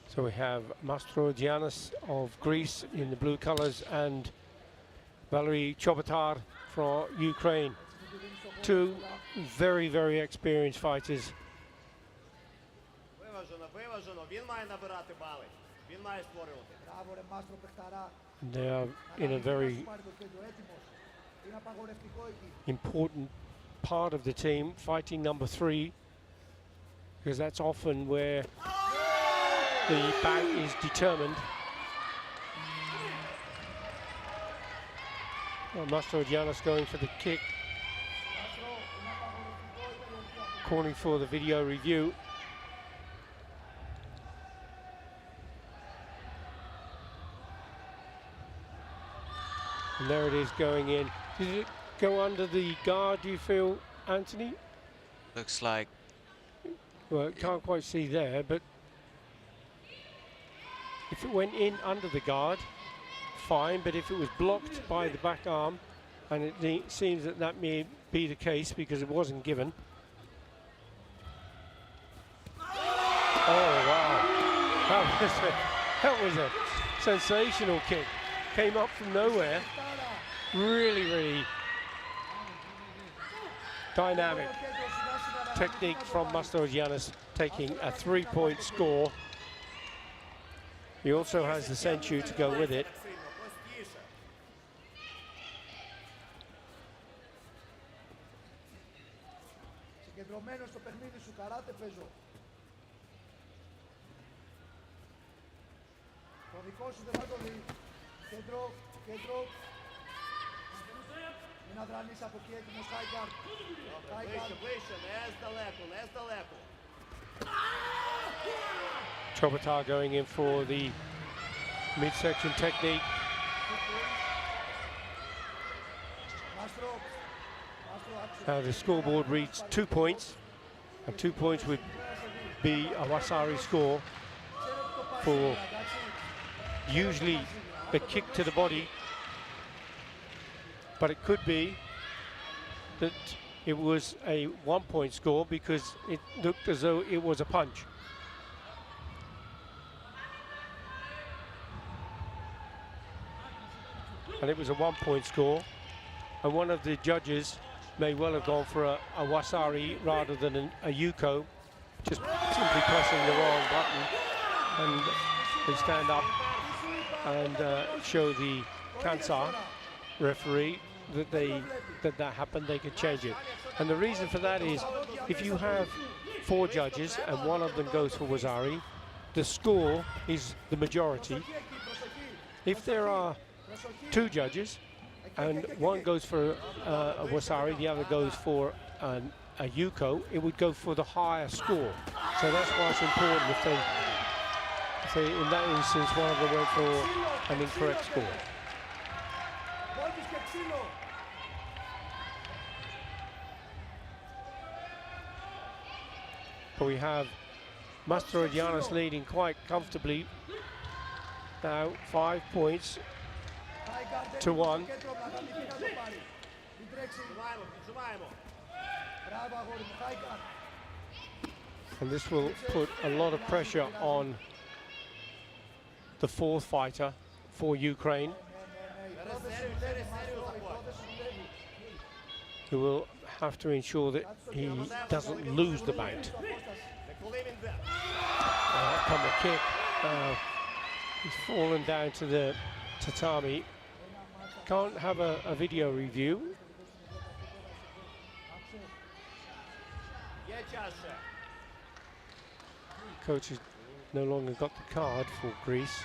So we have Mastrogiannis of Greece in the blue colours and Valery Chobotar from Ukraine. Two very, very experienced fighters. Виважено, виважено. Він має набирати бали. Він має створювати. Μπράβο ρε Μάστρο παιχταρά. They are in a very Πάρει το κέντρο, έτοιμος. Είναι απαγορευτικό εκεί. important part of the team, fighting number 3, because that's often where the bout is determined. Well, Mastrogiannis going for the kick, Μάστρο, είναι απαγορευτικό εκεί. calling for the video review. And there it is going in. Did it go under the guard, do you feel, Anthony? Looks like Well, can't quite see there, but if it went in under the guard, fine, but if it was blocked by the back arm, and it seems that that may be the case because it wasn't given. Oh, wow. That was a sensational kick. Came up from nowhere. Really, really dynamic technique from Mastrogiannis, taking a 3-point score. He also has the senchu to go with it. Сильно, простіше. συγκεντρωμένος στο παιχνίδι σου, καράτε παίζω. Το δικό σου δεν θα το δει. Κέντρο, κέντρο. Μην αδρανείς από εκεί, έτοιμος, high guard. High guard. Ближче, ближче, не здалеку, не здалеку. Chobota going in for the midsection technique. Μάστρο, άξιο. Now the scoreboard reads 2 points, and 2 points would be a Wasari score for usually the kick to the body, but it could be that it was a 1-point score because it looked as though it was a punch. And it was a 1-point score, and one of the judges may well have gone for a Wasari rather than a Yuko, just simply pressing the wrong button, and they stand up and show the Kansa referee that that happened, they could change it. And the reason for that is if you have 4 judges and one of them goes for Wasari, the score is the majority. If there are 2 judges and one goes for a Wasari, the other goes for a Yuko, it would go for the higher score. So that's why it's important if they in that instance one of them went for an incorrect score. Βόλτης και ξύλο. But we have Mastrodianos leading quite comfortably now, 5 points High guard, to 1. κέντρο, πλακαντική να το πάρει. Μην τρέξει. Піджимаємо, піджимаємо. Μπράβο αγόρι μου, high guard. And this will put a lot of pressure on the 4th fighter for Ukraine, who will have to ensure that he doesn't lose the bout. Не коли він де. Come a kick. He's fallen down to the tatami. Can't have a video review. Є час ще. Coach has no longer got the card for Greece.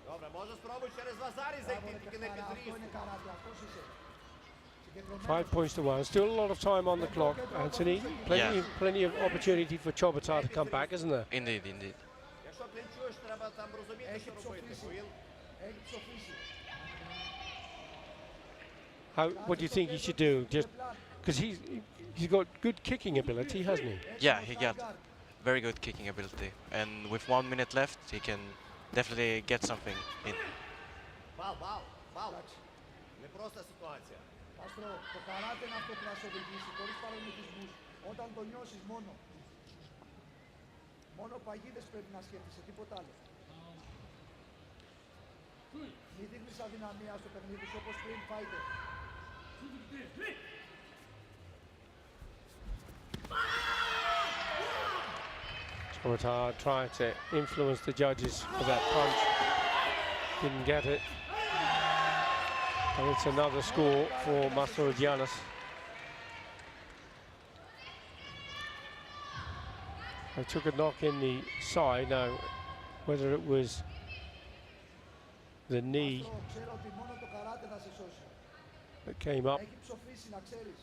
Добре, може спробуй через Вазарі зайти, тільки не Αυτό підрізти. είναι καράτε, αυτός είσαι. 5 points to 1. Still a lot of time on the clock, Anthony. Plenty of opportunity for Chobota to come back, isn't there? Indeed, indeed. Якщо клінчуєш, треба там розуміти, Έχει що робити. ψοφήσει. Бо він Έχει ψοφήσει. What do you think he should do? Just because he's got good kicking ability, hasn't he? Yeah, he got very good kicking ability, and with 1 minute left, he can definitely get something in. Бал. Непроста ситуація. Άστρο, το καράτε είναι αυτό που θα σε οδηγήσει, χωρίς παρομυθισμούς. Όταν το νιώσεις μόνο. Μόνο παγίδες πρέπει να σκέφτεσαι, τίποτα άλλο. Μην δείχνεις αδυναμία στο παιχνίδι σου όπως πριν, fighter. Chobota trying to influence the judges for that punch. Didn't get it. And it's another score for Mastrodianos. They took a knock in the side. Now, whether it was the knee Άστρο, ξέρω ότι μόνο το καράτε θα σε σώσει. that came up, Έχει ψοφήσει, να ξέρεις.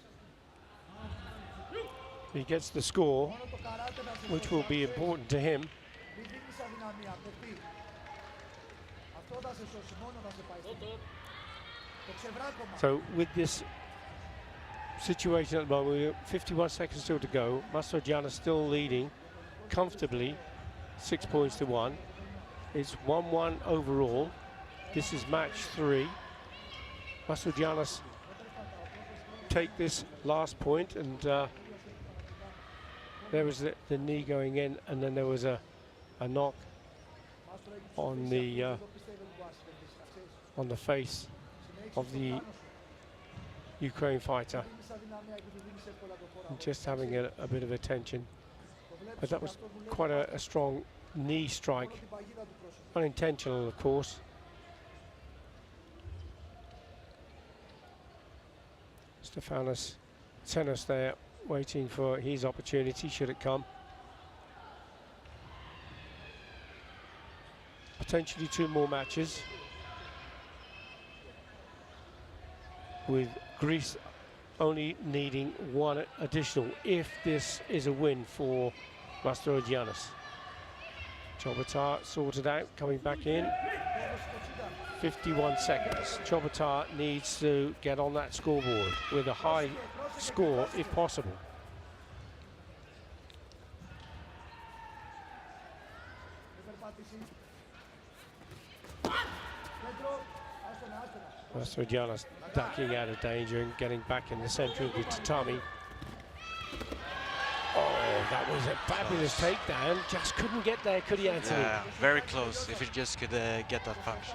he gets the score, Μόνο το καράτε θα σε which σώσει, will να be ξέρεις. important to him. Μην δείχνεις αδυναμία, παιχτή. Αυτό θα σε σώσει, μόνο θα σε πάει. Το ξεβράκωμα. So with this situation at the moment, we have 51 seconds still to go. Mastrodianos still leading comfortably, 6 points to 1. It's 1-1 overall. This is match 3. Mastrodianos take this last point, and there was the knee going in, and then there was a knock on the face of the Ukraine fighter, and just having a bit of attention. But that was quite a strong knee strike, unintentional of course. Stefanos Tsenos there, waiting for his opportunity, should it come. Potentially 2 more matches, with Greece only needing 1 additional if this is a win for Mastrogiannis. Chobotár sorted out, coming back in. 51 seconds. Chobotár needs to get on that scoreboard with a high score if possible. Mastrogiannis ducking out of danger and getting back in the centre of the tatami. Oh, that was a fabulous takedown. Just couldn't get there, could he, Anthony? Yeah, very close. If he just could get that punch.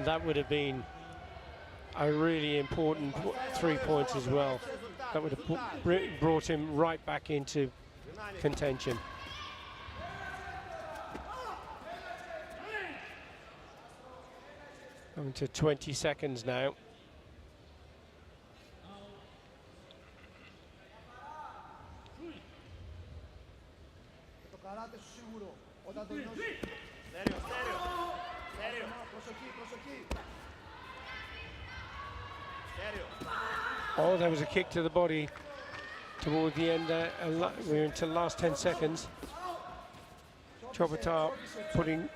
That would have been a really important 3 points as well. That would have brought him right back into contention. Coming to 20 seconds now. Oh, there was a kick to the body toward the end there. We're into the last 10 seconds. Chobotár putting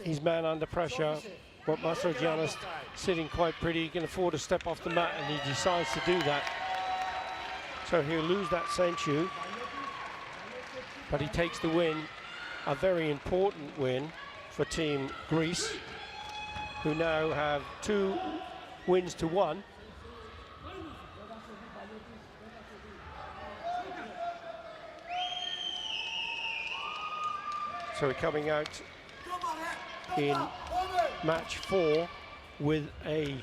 his man under pressure. But Mastrogiannis sitting quite pretty. He can afford to step off the mat, and he decides to do that. So he'll lose that senchu, but he takes the win. A very important win for Team Greece, who now have 2 wins to 1. So we're coming out in match 4 with a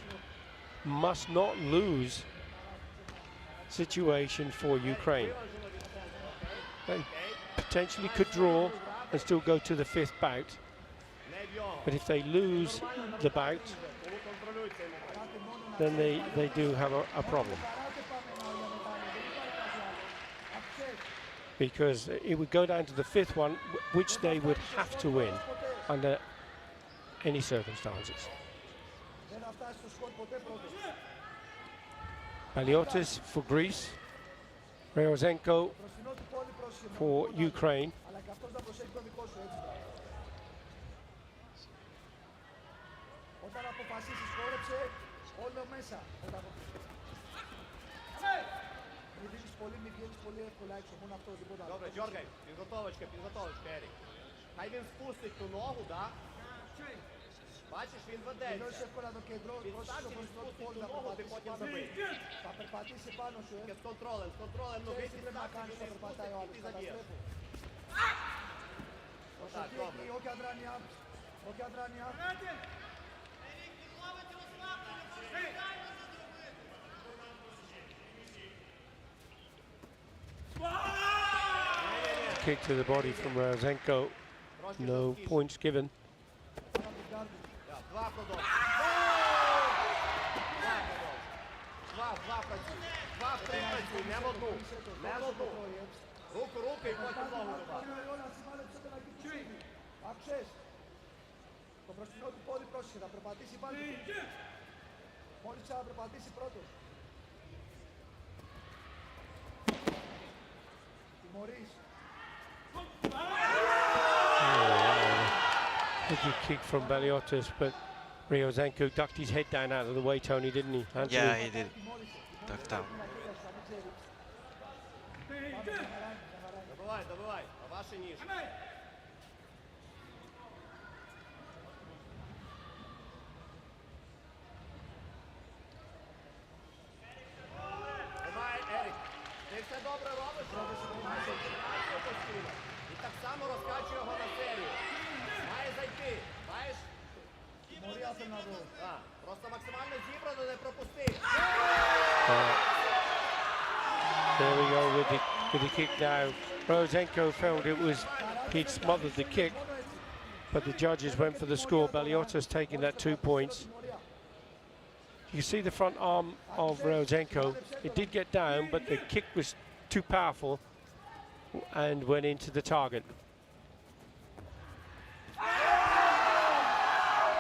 must not lose situation for Ukraine. They potentially could draw and still go to the 5th bout, but if they lose the bout, then they do have a problem, because it would go down to the 5th one, which they would have to win under any circumstances. Baliotis for Greece, Reozenko for Ukraine. Добре, Дьоргай, підготовочка, Ерік. Хай він спустить ту ногу, да? Бачиш, він ведеться. Підстав, він спустить ту ногу, ти потім забий. З контролем ноги підстав, він спустить, і ти заб'єш. Отак, добре. Kick to the body from Reozenko. No points given. Руку і потім ногу добав. Το μπροστινό του πόδι πρόσεχε, θα περπατήσει πάλι. Μόλις ξαναπερπατήσει πρώτος. Τιμωρείς. Good kick from Baliotis, but Reozenko ducked his head down out of the way, Tony, didn't he? Anthony? Yeah, he did. Ducked down. Добивай, а ваші ніж. Давай, Ерік, ти все добре робиш, і так само розкачує його на серію. Має зайти, маєш? Так, просто максимально зібрано, не пропусти. There we go with the kick now. Reozenko felt he'd smothered the kick, but the judges went for the score. Baliotis taking that 2 points. You see the front arm of Ryozenko. It did get down, but the kick was too powerful and went into the target.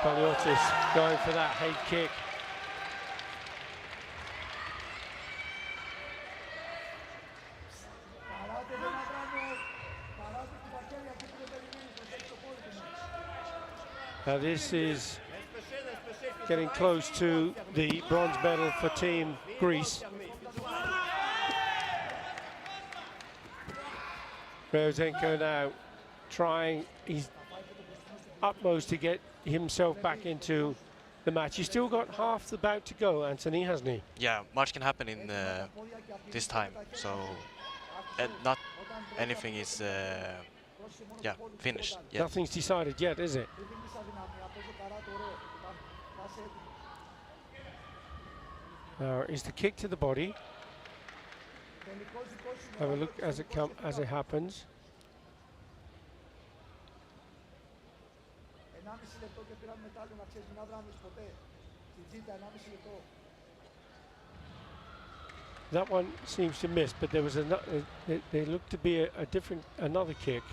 Baliotis going for that head kick. Now this is getting close to the bronze medal for Team Greece. Ryozenko now trying his utmost to get himself back into the match. He's still got half the bout to go, Anthony, hasn't he? Yeah, much can happen in this time. So not anything is yeah, finished yet. Nothing's decided yet, is it? Now is the kick to the body. Have a look as it happens. That one seems to miss, but there was another. There looked to be another kick.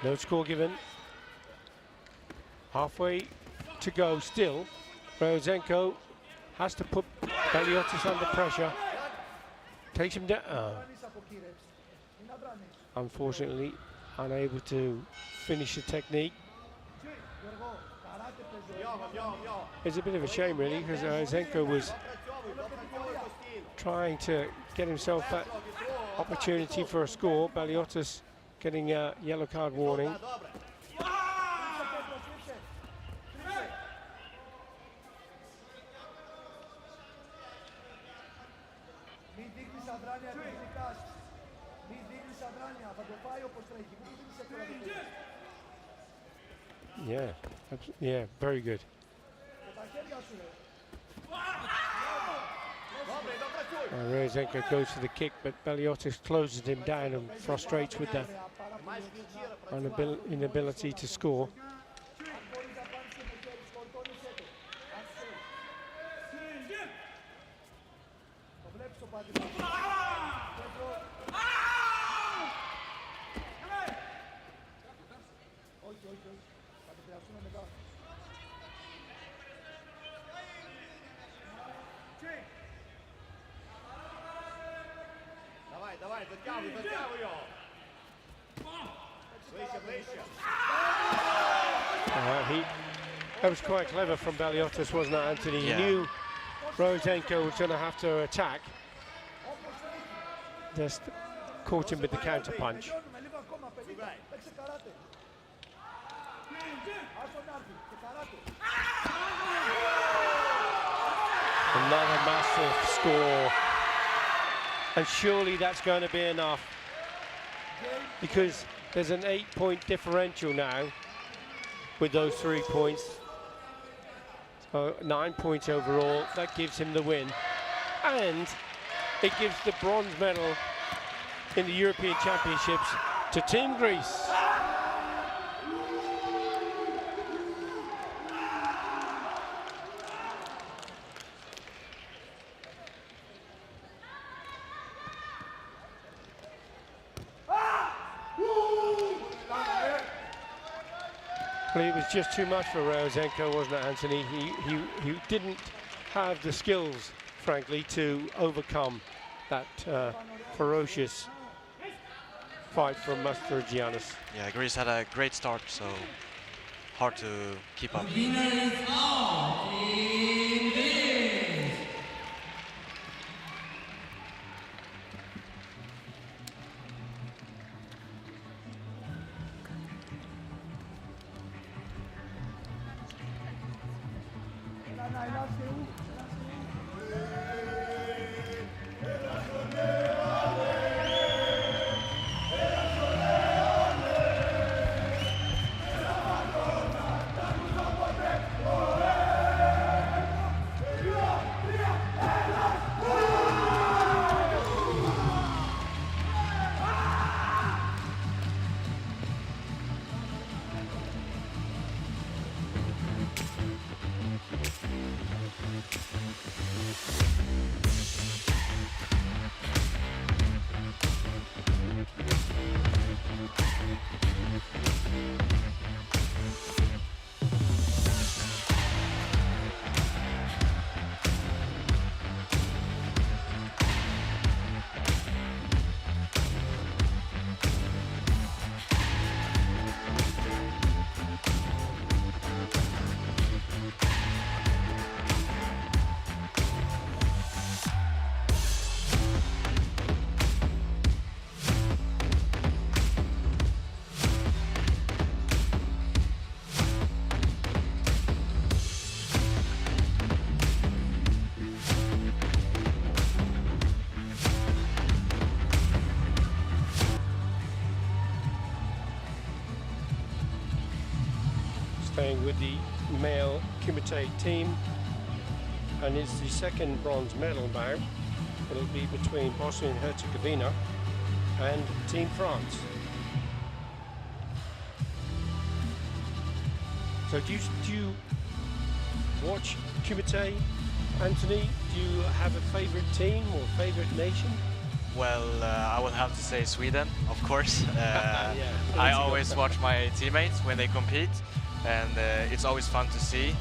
No score given. Halfway to go still. Ryozenko has to put Baliotis under pressure. Takes him down. Unfortunately, unable to finish the technique. It's a bit of a shame, really, because Ryozenko was trying to get himself that opportunity for a score. Baliotis getting a yellow card warning. Yeah, yeah, very good. Ryozenko goes for the kick, but Baliotis closes him down and frustrates with the inability to score. That was quite clever from Baliotis, wasn't it, Anthony? Yeah. He knew Ryozenko was going to have to attack. Just caught him with the counter punch. Another massive score. And surely that's going to be enough, because there's an 8-point differential now with those 3 points. So 9 points overall. That gives him the win. And it gives the bronze medal in the European Championships to Team Greece. Well, it was just too much for Ryozenko, wasn't it, Anthony? He didn't have the skills, frankly, to overcome that ferocious fight from Mastrogiannis. Yeah, Greece had a great start, so hard to keep up. The winner is all Team Greece. staying with the male Kumite team, and it's the second bronze medal bout. It'll be between Bosnia and Herzegovina and Team France. So do you watch Kumite, Anthony? Do you have a favorite team or favorite nation? Well, I will have to say Sweden, of course. Yeah, I political. always watch my teammates when they compete, and it's always fun to see,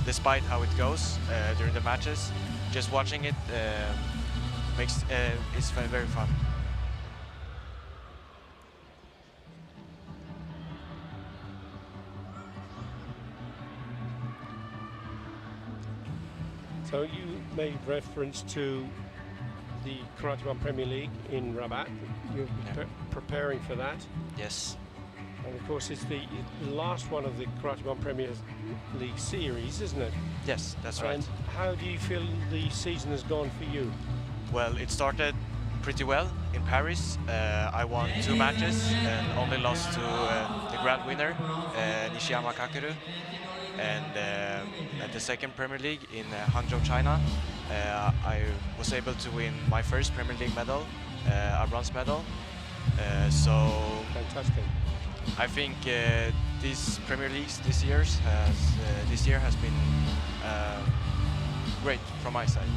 despite how it goes during the matches. Just watching it makes it's very fun. So you made reference to the Karate One Premier League in Rabat. You're preparing for that. Yes. And of course it's the last one of the Karate One Premier League series, isn't it? Yes, that's right. And how do you feel the season has gone for you? Well, it started pretty well in Paris. I won 2 matches and only lost to the grand winner, Nishiyama Kakeru. And at the second Premier League in Hangzhou, China, I was able to win my first Premier League medal, a bronze medal. So Fantastic. I think these Premier Leagues this year has been great from my side.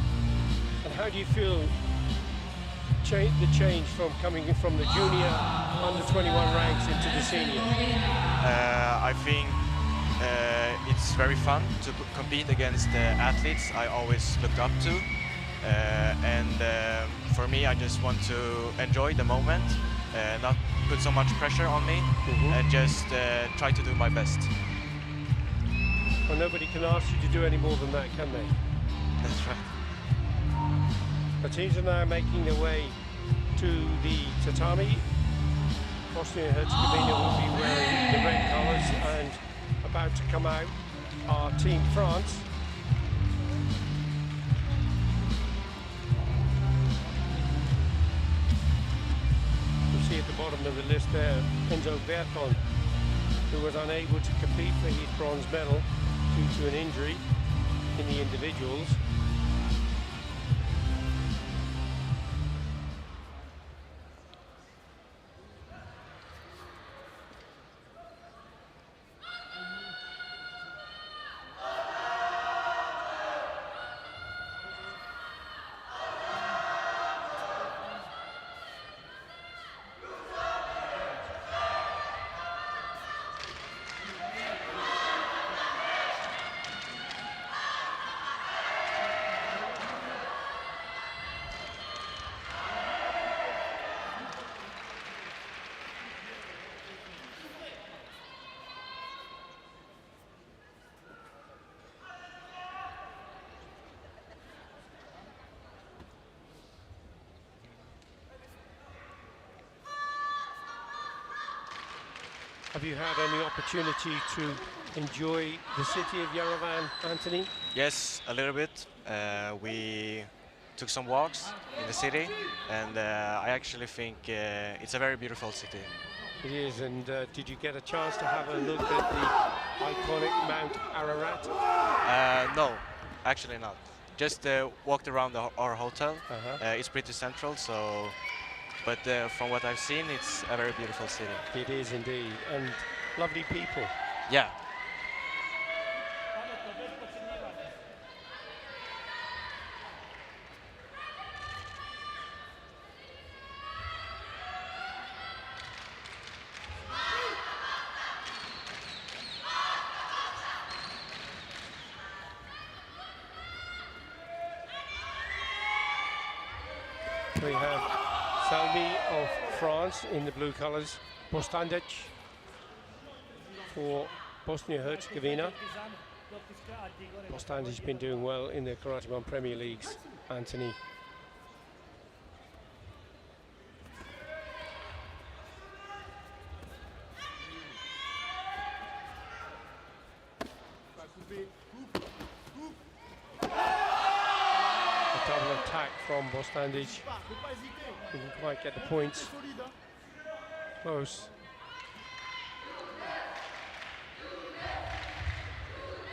And how do you feel the change from coming in from the junior under 21 ranks into the senior? I think it's very fun to compete against athletes I always looked up to, and for me, I just want to enjoy the moment, not put so much pressure on me, and just try to do my best. Well, nobody can ask you to do any more than that, can they? That's right. The teams are now making their way to the tatami. Bosnia and Herzegovina will be wearing the red colours, and about to come out are Team France. You see at the bottom of the list there, Enzo Berton, who was unable to compete for his bronze medal due to an injury in the individuals. Have you had any opportunity to enjoy the city of Yerevan, Anthony? Yes, a little bit. We took some walks in the city, and I actually think it's a very beautiful city. It is, and did you get a chance to have a look at the iconic Mount Ararat? No, actually not. Just walked around our hotel. It's pretty central, so. But from what I've seen, it's a very beautiful city. It is indeed, and lovely people. Yeah. We have Salmi of France in the blue colours, Bostandic for Bosnia-Herzegovina. Bostandic has been doing well in the Karate One Premier Leagues, Anthony. A double attack from Bostandic. Didn't quite get the points. Close.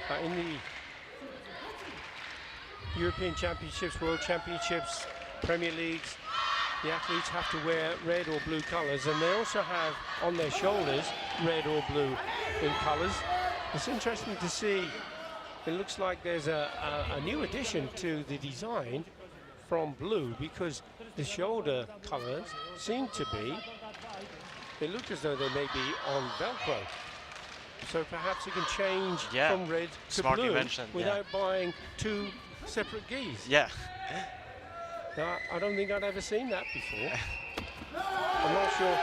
In the European Championships, World Championships, Premier Leagues, the athletes have to wear red or blue colours, and they also have on their shoulders red or blue in colours. It's interesting to see. It looks like there's a new addition to the design from blue, because the shoulder colours seem to be, they look as though they may be on Velcro. So perhaps you can change from red to Smart blue invention, without buying two separate geese. Yeah. Now, I don't think I'd ever seen that before. I'm not sure.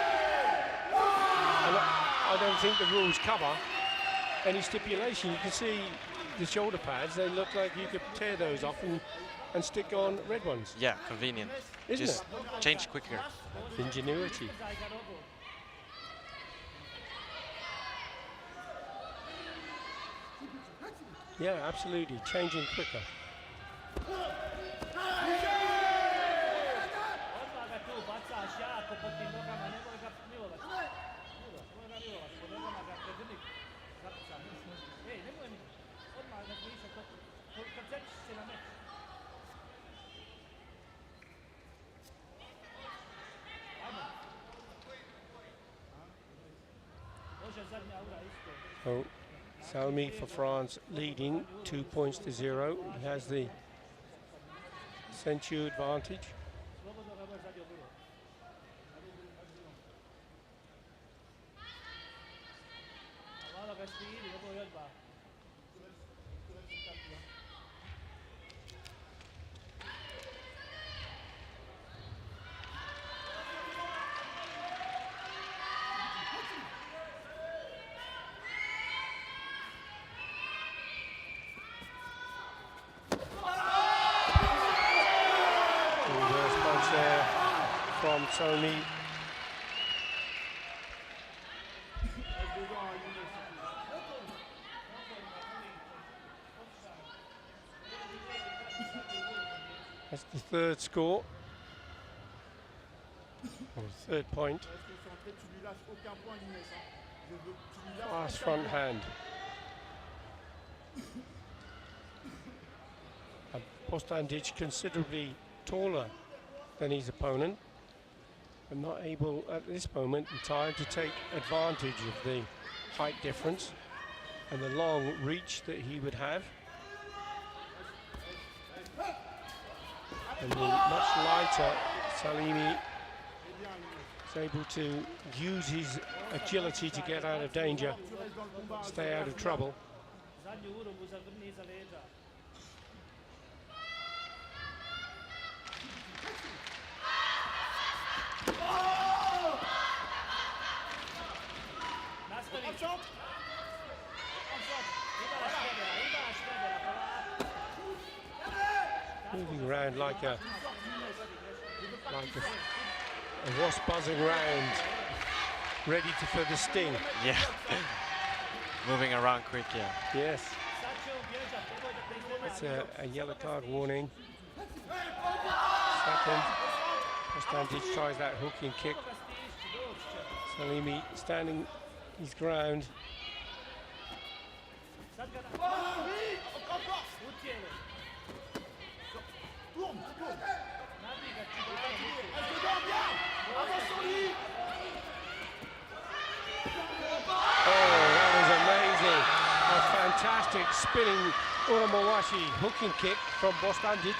I don't think the rules cover any stipulation. You can see the shoulder pads, they look like you could tear those off and stick on red ones. Yeah, convenient. Isn't Just it? change quicker. Ingenuity. Yeah, absolutely. Changing quicker. Oh, Salmi for France leading 2 points to 0. He has the Senchu advantage. Reverse punch there from Somi. That's the third score, or third point. Fast front hand. Bostandic considerably taller than his opponent, but not able at this moment in time to take advantage of the height difference and the long reach that he would have. And the much lighter Salimi is able to use his agility to get out of danger, stay out of trouble. Moving around like a wasp buzzing around, ready for the sting. Yeah. Moving around quick, yeah. Yes. It's a yellow card warning. Second. Bostandic tries that hooking kick. Salimi standing his ground. Fantastic spinning Uramowashi hooking kick from Bostandic.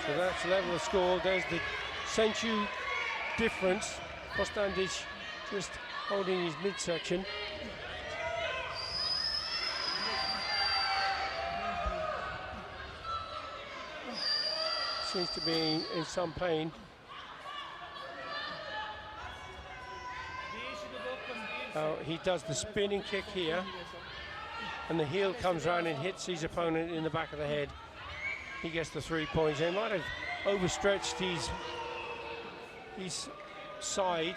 So that's level of score. There's the Senchu difference. Bostandic just holding his midsection. Seems to be in some pain. He does the spinning kick here, and the heel comes round and hits his opponent in the back of the head. He gets the 3 points. He might have overstretched his side,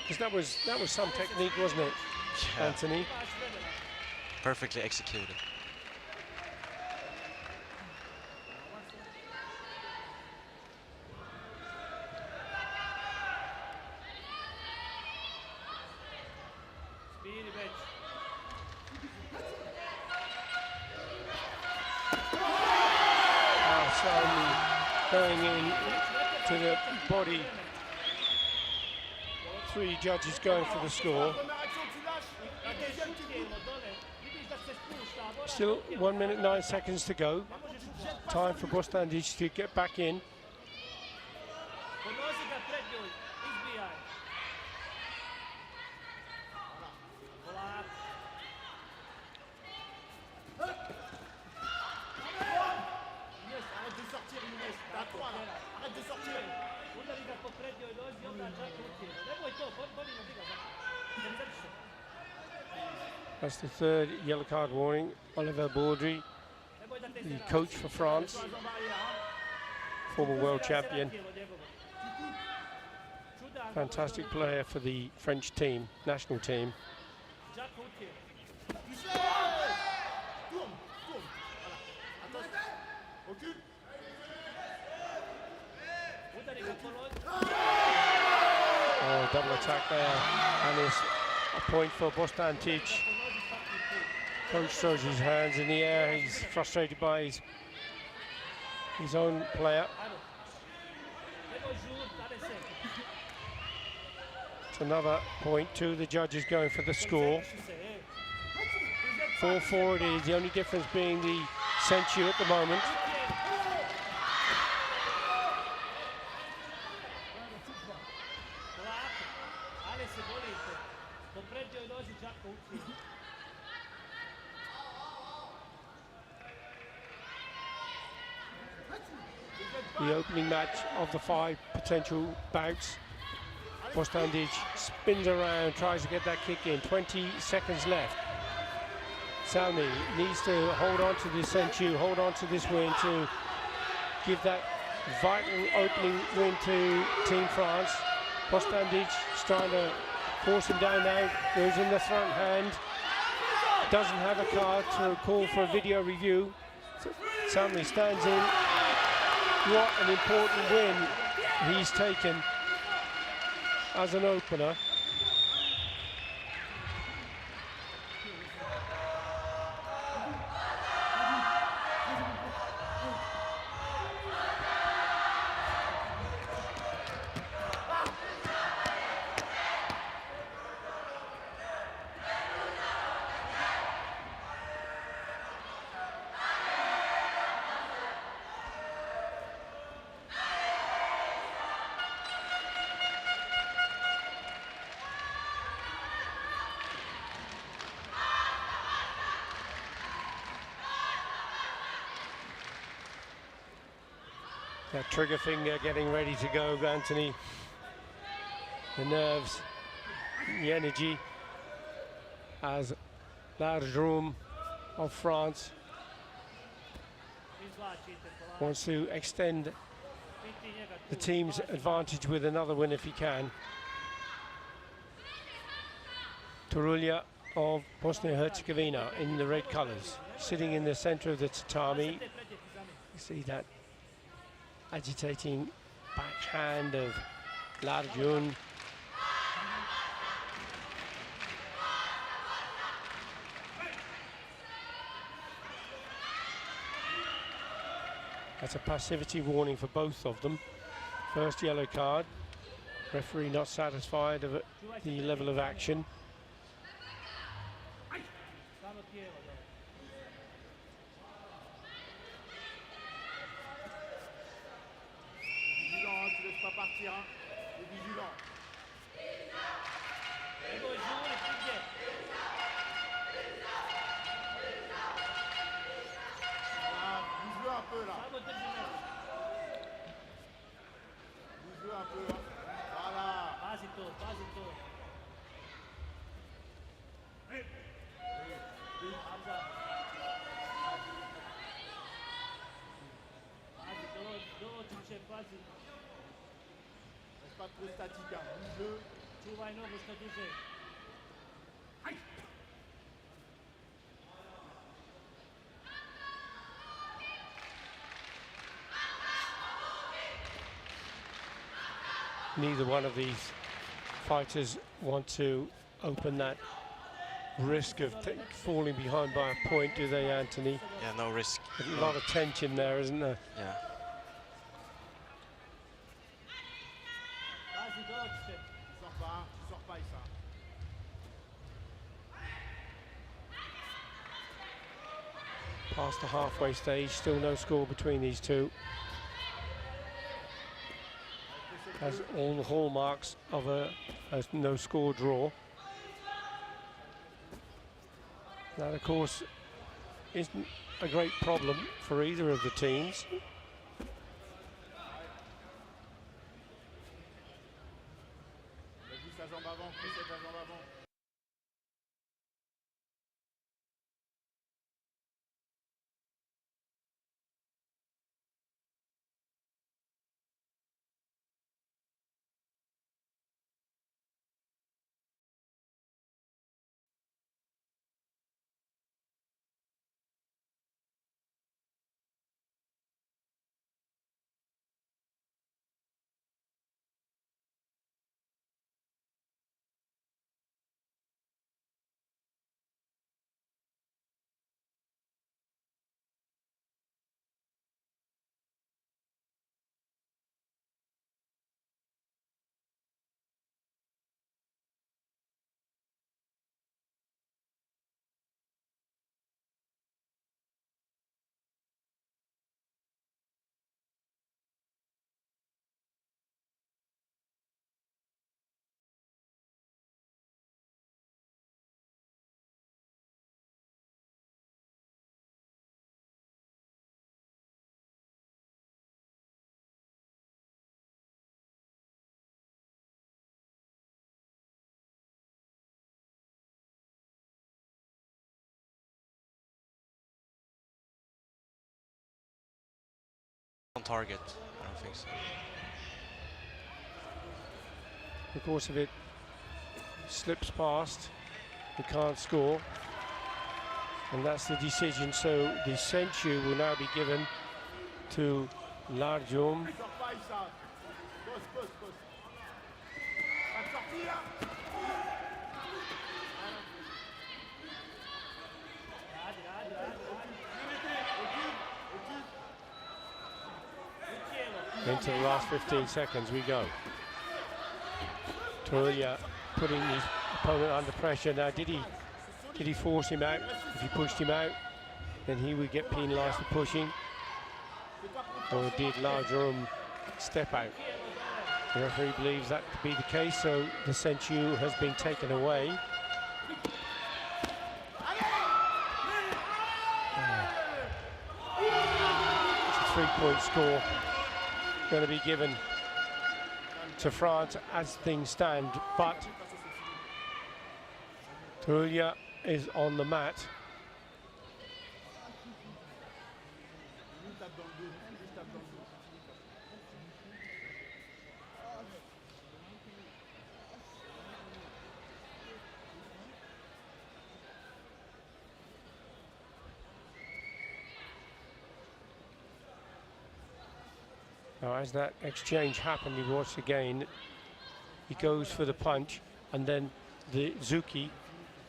because that was some technique, wasn't it, Anthony? Perfectly executed. going in to the body. 3 judges going for the score. Première action, tu lâches. La deuxième, tu coupes. Still 1 minute 9 seconds to go. Time for Bostandic to get back in. Arrête de sortir, Younes. T'as 3 là. Arrête de sortir. That's the 3rd yellow card warning. Oliver Baudry, the coach for France, former world champion. Fantastic player for the French team, national team. Tourne, tourne. Voilà. Attention. Recule. Oh, double attack there. And it's a point for Bostandic. Coach throws his hands in the air. He's frustrated by his own player. It's another point. 2 of the judges going for the score. 4-4 it is. The only difference being the censure at the moment. The opening match of the 5 potential bouts. Bostandic spins around, tries to get that kick in. 20 seconds left. Salmi needs to hold on to this censure, hold on to this win to give that vital opening win to Team France. Bostandic is trying to force him down now. Goes in the front hand. Doesn't have a card to call for a video review. Salmi stands in. What an important win he's taken as an opener. That trigger finger getting ready to go, Anthony. The nerves, the energy as Largeroom of France wants to extend the team's advantage with another win if he can. Turulia of Bosnia-Herzegovina in the red colours, sitting in the centre of the tatami. You see that agitating backhand of Larjun. That's a passivity warning for both of them. First yellow card. Referee not satisfied of the level of action. Partir, hein. Et vigilant. Voilà, bouge-le un peu là. Bouge-le un peu là. Voilà. Pasito. Pas trop statique, hein. Bouge-le. Neither one of these fighters want to open that risk of falling behind by a point, do they, Anthony? Yeah, no risk. A lot of tension there, isn't there? Yeah. Tu sors pas, Issa. Past the halfway stage, still no score between these two. Has all the hallmarks of a no score draw. That, of course, isn't a great problem for either of the teams. Vas-y, sa jambe avant, poussez ta jambe avant. On target, I don't think so. Of course, if it slips past, he can't score. And that's the decision. So the Senchu will now be given to Larjum. Tu sors pas, Issa. Pose. Pas de sortie, là. Into the last 15 seconds we go. Turulia putting his opponent under pressure. Now, did he force him out? If he pushed him out, then he would get penalised for pushing. Or did Larjum step out? The referee believes that to be the case, so the Senchu has been taken away. It's a 3-point score going to be given to France as things stand, but Turulia is on the mat. Now, as that exchange happened, he watched again. He goes for the punch, and then the Zuki,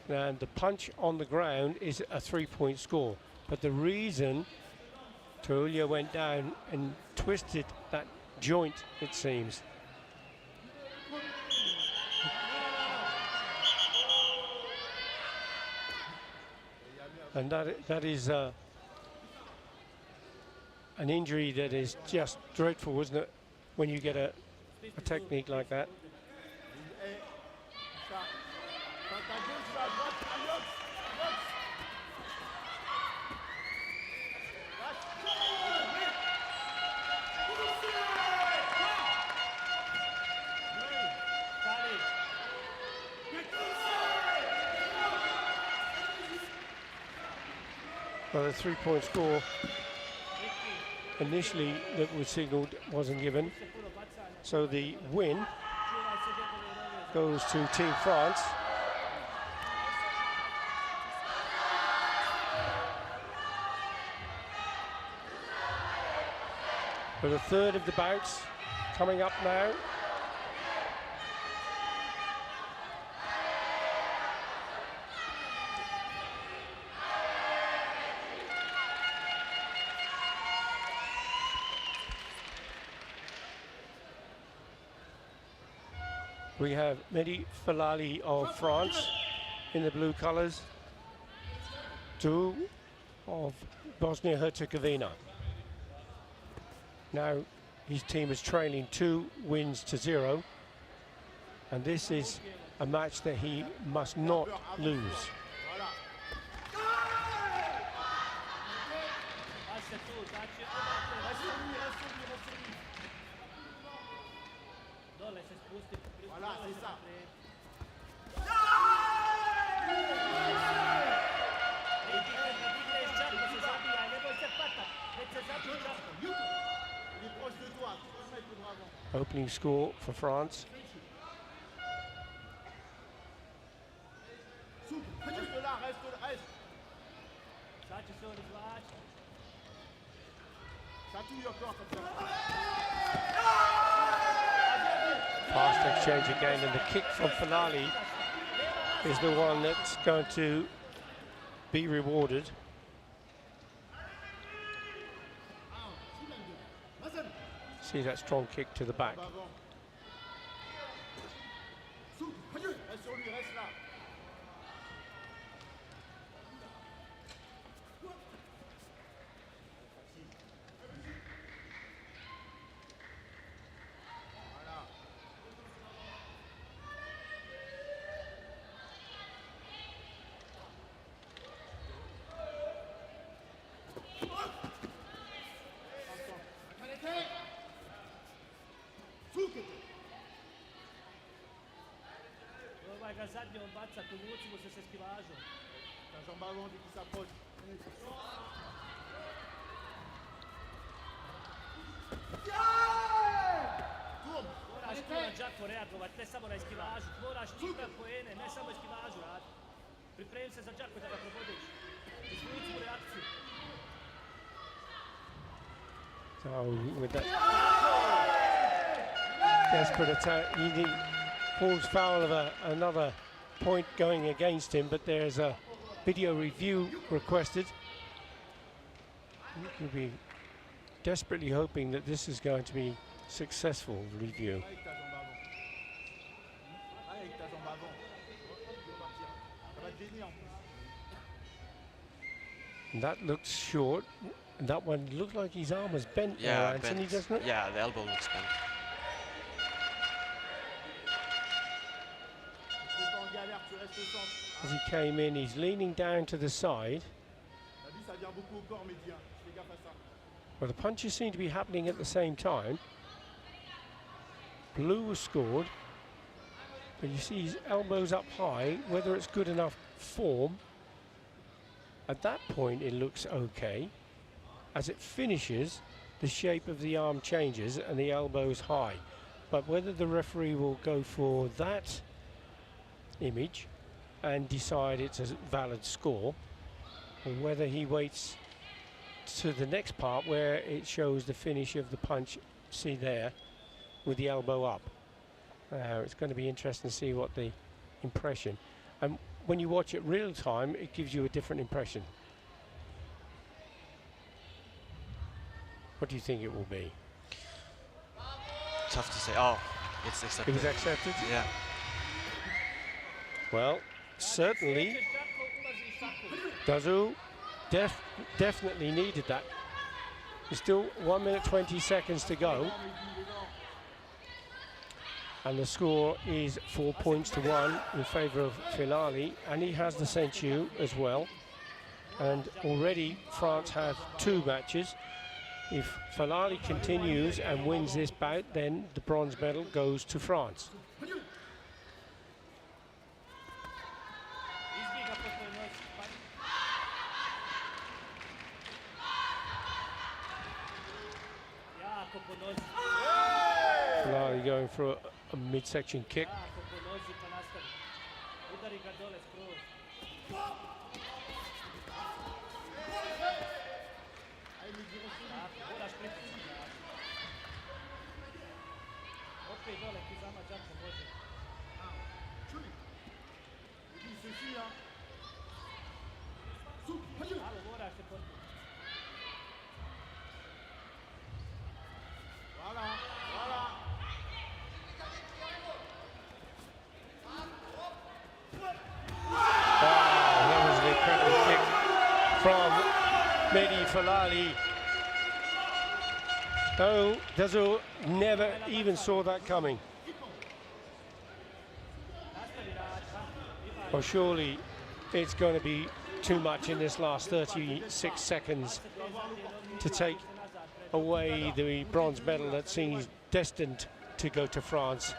and the punch on the ground is a 3-point score. But the reason Turulia went down and twisted that joint, it seems. And that is an injury that is just dreadful, isn't it, when you get a technique like that. Well, the 3-point score initially that was signalled wasn't given, so the win goes to Team France. For the third of the bouts coming up now. We have Mehdi Falali of France in the blue colours, two of Bosnia-Herzegovina. Now his team is trailing 2 wins to 0, and this is a match that he must not lose. Opening score for France. Fast exchange again, and the kick from Falali is the one that's going to be rewarded. See that strong kick to the back. Zadnje on baca tu vuci mu se skivažom. Ta jambe avant dès qu'il s'approche. Moraš tu na džaku reagovat, ne samo na eskivažu. Moraš čitati poene, ne samo eskivažu raditi. Pripremi se za džaku da ga probodiš. Izvuci mu reakciju. So with that desperate attack, he falls foul of another point going against him, but there's a video review requested. You could be desperately hoping that this is going to be successful review. And that looks short. That one looked like his arm was bent. Yeah, Anthony, bent. doesn't it? Yeah, the elbow looks bent. As he came in, he's leaning down to the side. Well, the punches seem to be happening at the same time. Blue was scored, but you see his elbows up high. Whether it's good enough form, at that point it looks okay. As it finishes, the shape of the arm changes and the elbow's high. But whether the referee will go for that image and decide it's a valid score, or whether he waits to the next part where it shows the finish of the punch, see there, with the elbow up. It's going to be interesting to see what the impression, and when you watch it real time, it gives you a different impression. What do you think it will be? Tough to say. Oh, it's accepted. It was accepted? Yeah. Well, certainly Dazu definitely needed that. There's still 1 minute 20 seconds to go, and the score is 4 points to 1 in favour of Falali, and he has the ceinture as well. And already France have 2 matches. If Falali continues and wins this bout, then the bronze medal goes to France. Falali going for a midsection kick. Falali. Oh, Dazo never even saw that coming. Well, surely it's going to be too much in this last 36 seconds to take away the bronze medal that seems destined to go to France.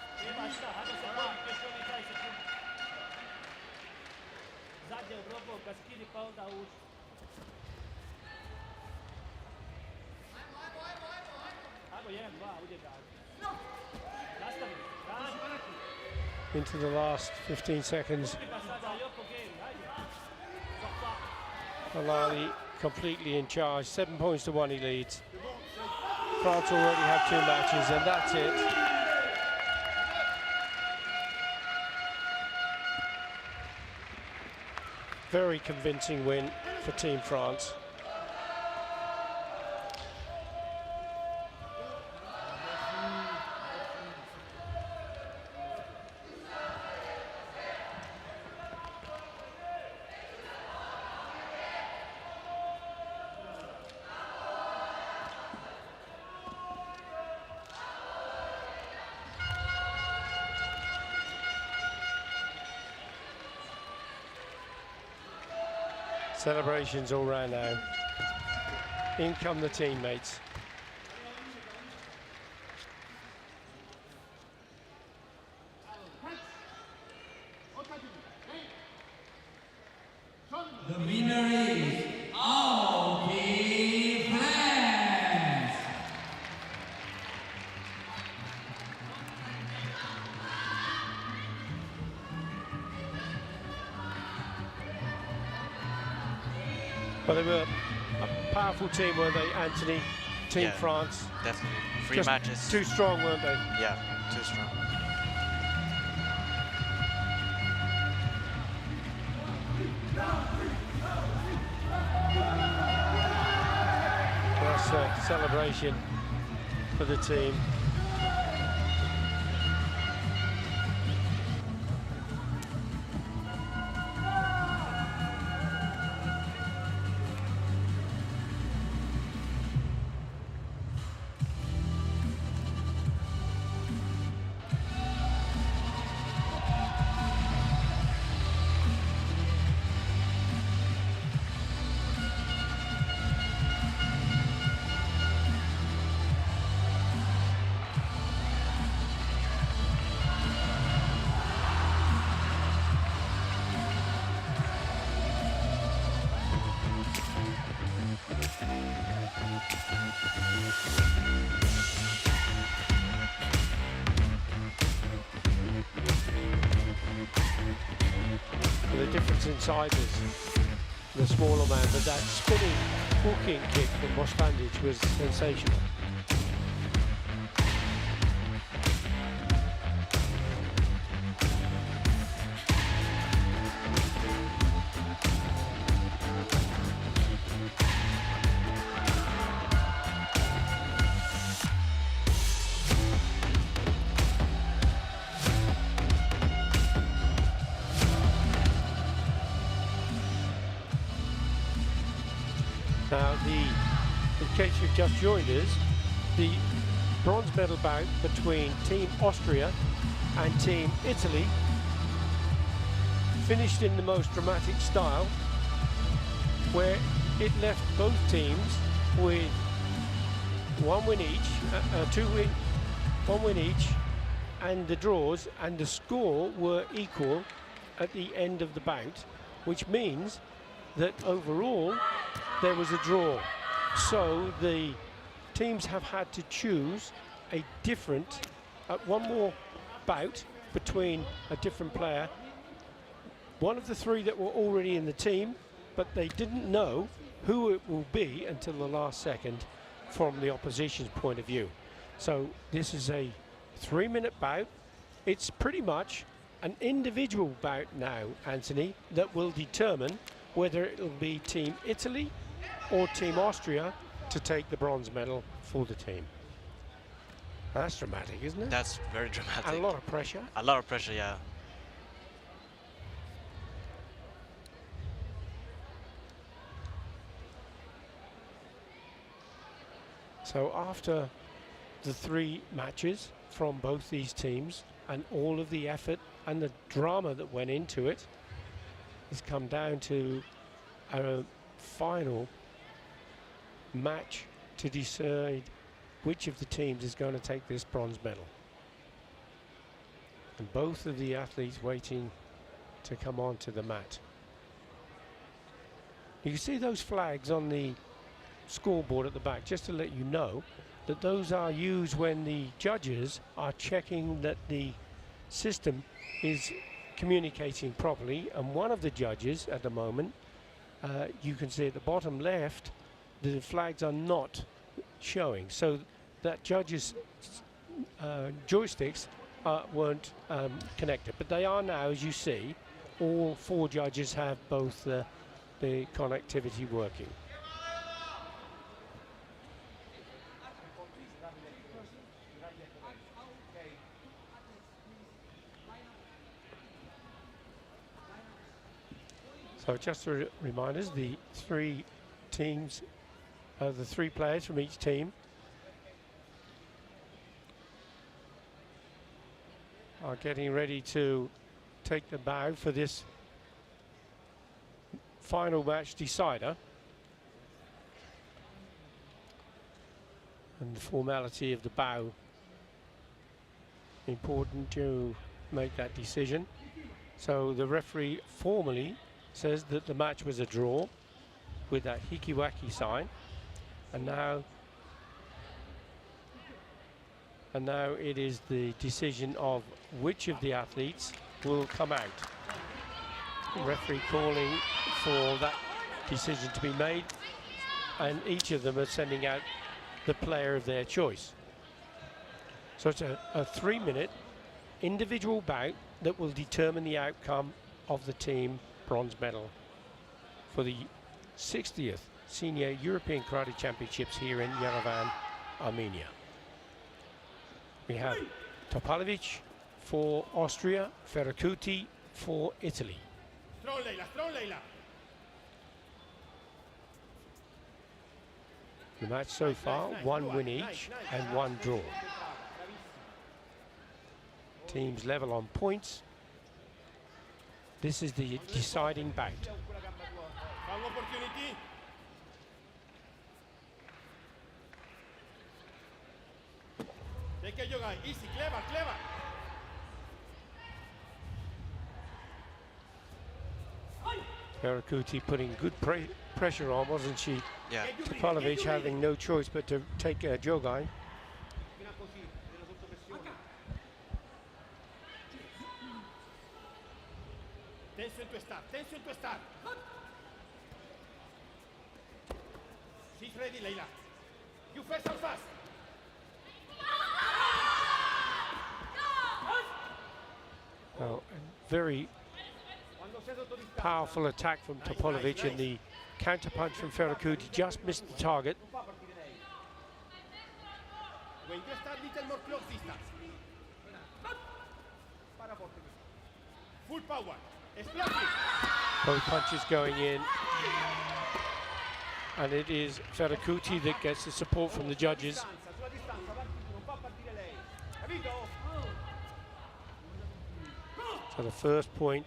Into the last 15 seconds. Falali completely in charge. 7 points to 1 he leads. France already have 2 matches and that's it. Very convincing win for Team France. Celebrations all round now. In come the teammates. The winner is Team France. Well, they were a powerful team, weren't they, Anthony? Team Yeah. France. Definitely. 3 Just matches. too strong, weren't they? Yeah, too strong. That's a celebration for the team. The difference in sizes, the smaller man, but that spinning hooking kick from Mostandich was sensational. Now, in case you've just joined us, the bronze medal bout between Team Austria and Team Italy finished in the most dramatic style, where it left both teams with one win each, one win each, and the draws and the score were equal at the end of the bout, which means that overall there was a draw. So the teams have had to choose a different, one more bout between a different player. One of the 3 that were already in the team, but they didn't know who it will be until the last second from the opposition's point of view. So this is a 3-minute bout. It's pretty much an individual bout now, Anthony, that will determine whether it'll be Team Italy or Team Austria to take the bronze medal for the team. That's dramatic, isn't it? That's very dramatic. And a lot of pressure. A lot of pressure, yeah. So after the 3 matches from both these teams and all of the effort and the drama that went into it, it's come down to a final match to decide which of the teams is going to take this bronze medal. And both of the athletes waiting to come onto the mat. You can see those flags on the scoreboard at the back, just to let you know that those are used when the judges are checking that the system is communicating properly. And one of the judges at the moment, you can see at the bottom left, the flags are not showing, so that judges' joysticks weren't connected, but they are now, as you see. All 4 judges have both the connectivity working. So just to remind us, the 3 teams, the 3 players from each team are getting ready to take the bow for this final match decider. And the formality of the bow, important to make that decision. So the referee formally says that the match was a draw with that hikiwaki sign, and now it is the decision of which of the athletes will come out. The referee calling for that decision to be made, and each of them are sending out the player of their choice. So it's a 3-minute individual bout that will determine the outcome of the team bronze medal for the 60th Senior European Karate Championships here in Yerevan, Armenia. We have Topalovic for Austria, Ferracuti for Italy. Strong Leila. The match so far, 1 win each and 1 draw. Teams level on points. This is the deciding bout. Easy, clever. Ferracuti putting good pressure on, wasn't she? Yeah. Topalovic having no choice but to take Jogai. Tenso en tu estar. She's ready, Leila. You first and fast. Oh, very powerful attack from Topalovic, and the counter punch from Ferracuti just missed the target. When you start little more close distance. Full power. Explosive. Both punches going in. And it is Ferracuti that gets the support from the judges. So the first point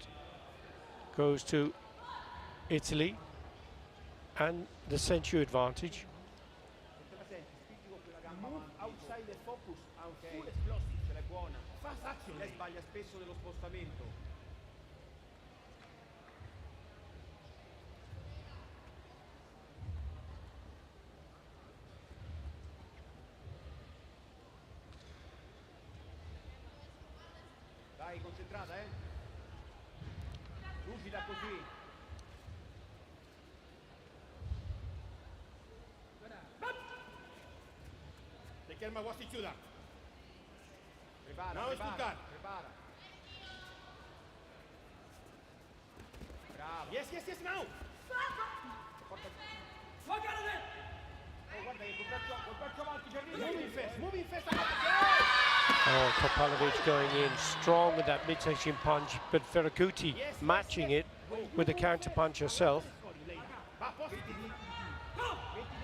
goes to Italy and the Senshu advantage. Move outside the focus, full explosive, ce l'è buona. Fast action. Lei sbaglia spesso nello spostamento. Dai, concentrata, lucida così. Te chiama quasi chiuda. Prepara. Bravo. Yes, now. Fuck out of there. Oh, guarda che col braccio avanti ci arriva. Moving fast. Oh, Topalovic going in strong with that midsection punch, but Ferracuti matching it with the counter punch herself.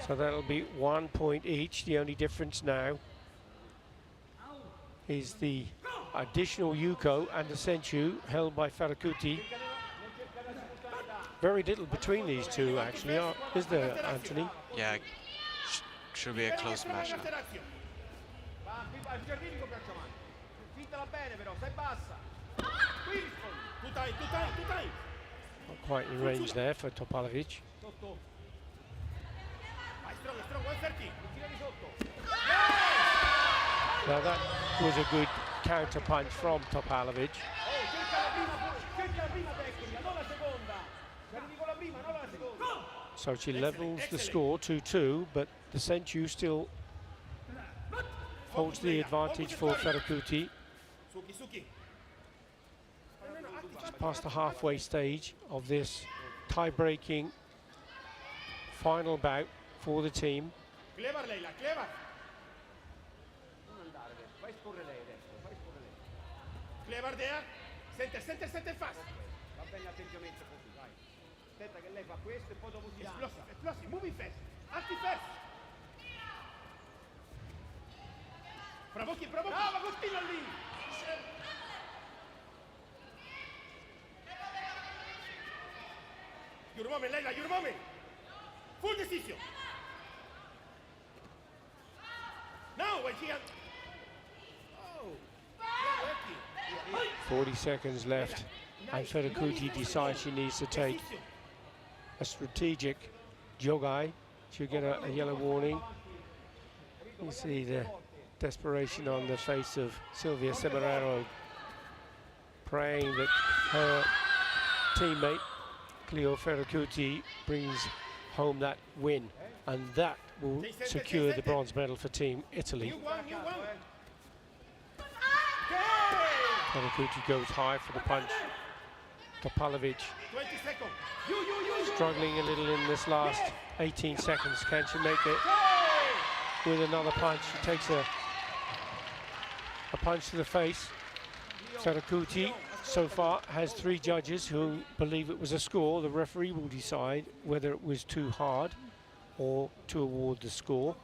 So that'll be 1 point each. The only difference now is the additional Yuko and the Senchu held by Farakuti. Very little between these two, actually, is there, Anthony? Yeah, should be a close match now. Al giardinico braccia avanti. Fintala bene però, stai bassa. Qui rispondi. Tu time. Not quite in range there for Topalovic. Sotto. Vai, strong, 130. Gira di sotto. Now that was a good counter punch from Topalovic. Oh, cerca la prima tecnica, non la seconda. Se arrivi con la prima, non la seconda. So she levels the score 2-2, but the Senchu still holds the advantage for Farakuti. Suki. Just past the halfway stage of this tie-breaking final bout for the team. Clevar Leila, clevar. Non andare adesso, fai esporre lei adesso, Clevar there. Center fast. Va bene l'atteggiamento così, vai. Aspetta che lei fa questo e poi dopo si dà. Explosive, moving fast. Alti first. Brava, continua lì! Your moment, Leila, your moment! Full decision! Now, when she has... Oh! 40 seconds left, and Farakuti decides she needs to take a strategic jogai. She'll get a yellow warning. You see the desperation on the face of Silvia Semeraro, praying that her teammate Cleo Farakuti brings home that win, and that will secure the bronze medal for Team Italy. Farakuti goes high for the punch. Topalovic 20 seconds. struggling a little in this last 18 seconds. Can she make it with another punch? She takes a punch to the face. Farakuti so far has 3 judges who believe it was a score. The referee will decide whether it was too hard or to award the score.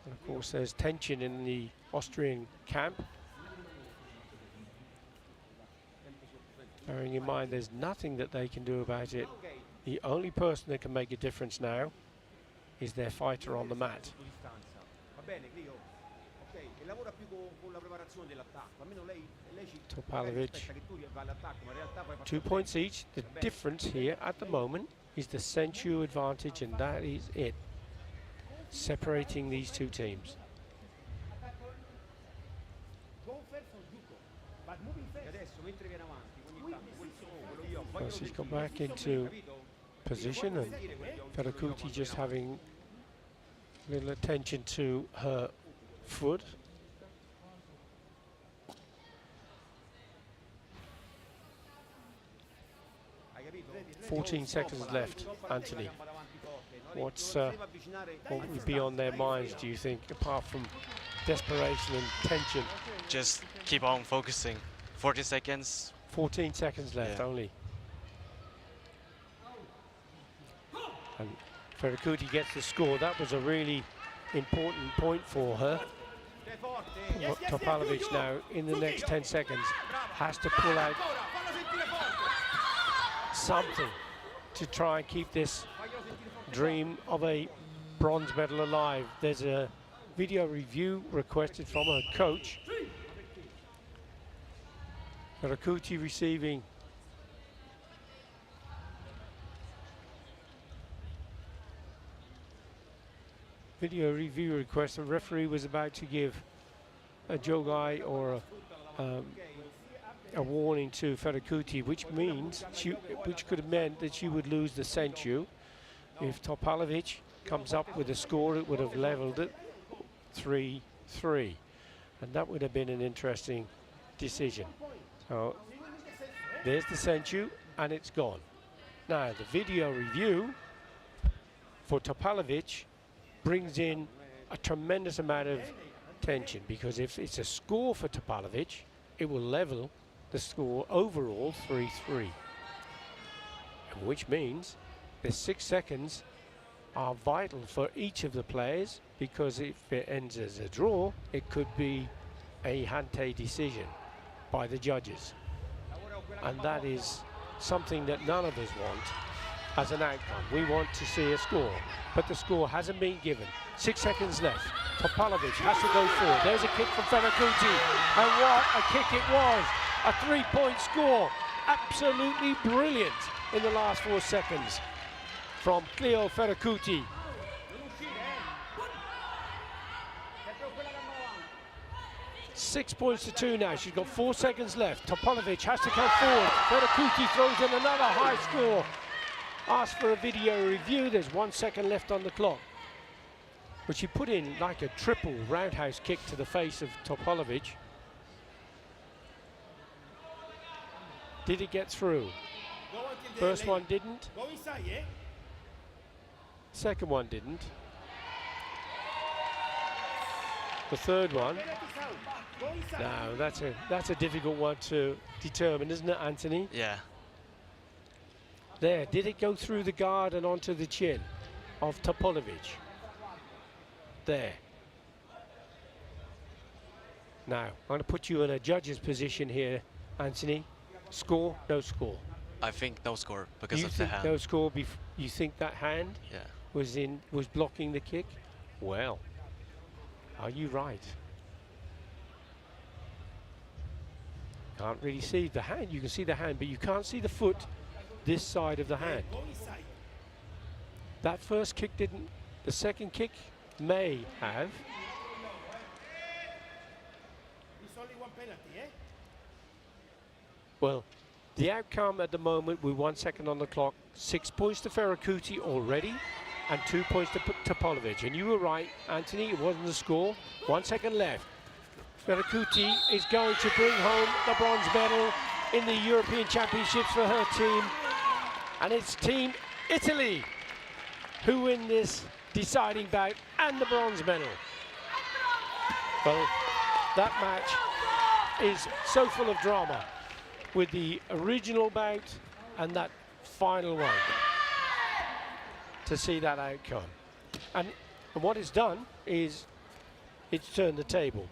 And of course there's tension in the Austrian camp. Bearing in mind there's nothing that they can do about it. The only person that can make a difference now is their fighter on the mat. Topalovic, 2 points each. The difference here at the moment is the Senchu advantage, and that is it, separating these two teams. Well, she's come back into position, and Farakuti just having a little attention to her foot. 14 seconds left, Anthony. What would be on their minds, do you think, apart from desperation and tension? Just keep on focusing. 14 seconds. 14 seconds left only. And Farakuti gets the score. That was a really important point for her. Topalovic now, in the next 10 seconds, has to pull out something to try and keep this dream of a bronze medal alive. There's a video review requested from her coach. Farakuti receiving video review request. The referee was about to give a jogai or a warning to Farakuti, which could have meant that she would lose the Senchu. If Topalovic comes up with a score, it would have leveled it 3-3, and that would have been an interesting decision. So there's the Senchu, and it's gone. Now the video review for Topalovic brings in a tremendous amount of tension, because if it's a score for Topalovic, it will level the score overall 3-3, which means there's 6 seconds are vital for each of the players, because if it ends as a draw, it could be a Hante decision by the judges. And that is something that none of us want as an outcome. We want to see a score, but the score hasn't been given. 6 seconds left. Topalovic has to go forward. There's a kick from Ferakuti, and what a kick it was! A 3-point score, absolutely brilliant in the last 4 seconds from Cleo Ferakuti. 6 points to 2 now. She's got 4 seconds left. Topalovic has to come forward. Ferakuti throws in another high score. Asked for a video review. There's 1 second left on the clock. But she put in like a triple roundhouse kick to the face of Topalovic. Did it get through? First one didn't. Go inside, yeah? Second one didn't. The third one. Go inside. No, that's a difficult one to determine, isn't it, Anthony? Yeah. There, did it go through the guard and onto the chin of Topalovic? There. Now, I'm going to put you in a judge's position here, Anthony. Score, no score. I think no score because You of the think hand. no score? You think that hand Yeah. was blocking the kick? Well, are you right? Can't really see the hand. You can see the hand, but you can't see the foot this side of the hand. Go inside. That first kick didn't. The second kick may have. It's only one penalty, eh? Well, the outcome at the moment with 1 second on the clock, 6 points to Ferakuti already and 2 points to Topalovic. And you were right, Anthony, it wasn't the score. 1 second left. Ferakuti is going to bring home the bronze medal in the European Championships for her team. And it's Team Italy who win this deciding bout and the bronze medal. Well, that match is so full of drama, with the original bout and that final one, to see that outcome. And what it's done is it's turned the table,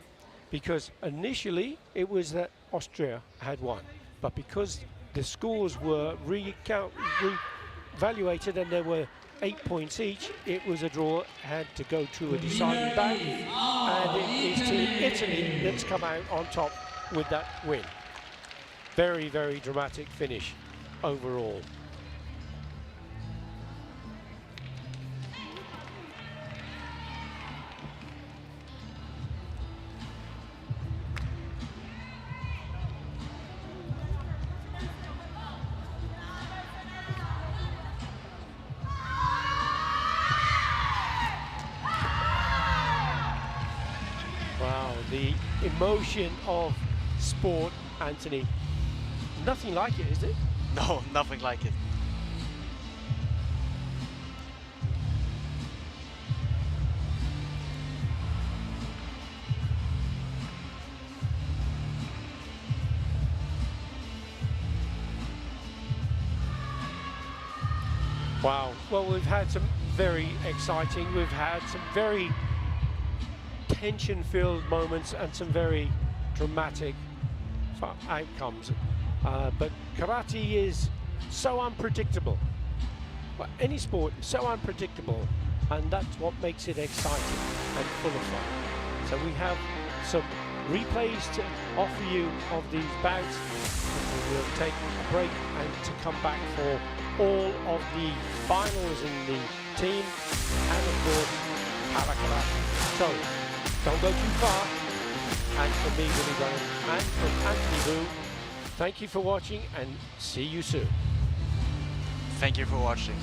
because initially it was that Austria had won, but because the scores were re-evaluated and there were 8 points each, it was a draw, had to go to a deciding bout, and it is Team Italy that's come out on top with that win. Very, very dramatic finish overall. Wow, the emotion of sport, Anthony. Nothing like it, is it? No, nothing like it. Wow. Well, we've had some very exciting, we've had some very tension-filled moments and some very dramatic outcomes. But karate is so unpredictable. But any sport is so unpredictable, and that's what makes it exciting and full of fun. So we have some replays to offer you of these bouts. And we'll take a break and to come back for all of the finals in the team and of course para karate. So don't go too far. And from me, Willie Rowan, and from Anthony Wu, thank you for watching and see you soon. Thank you for watching.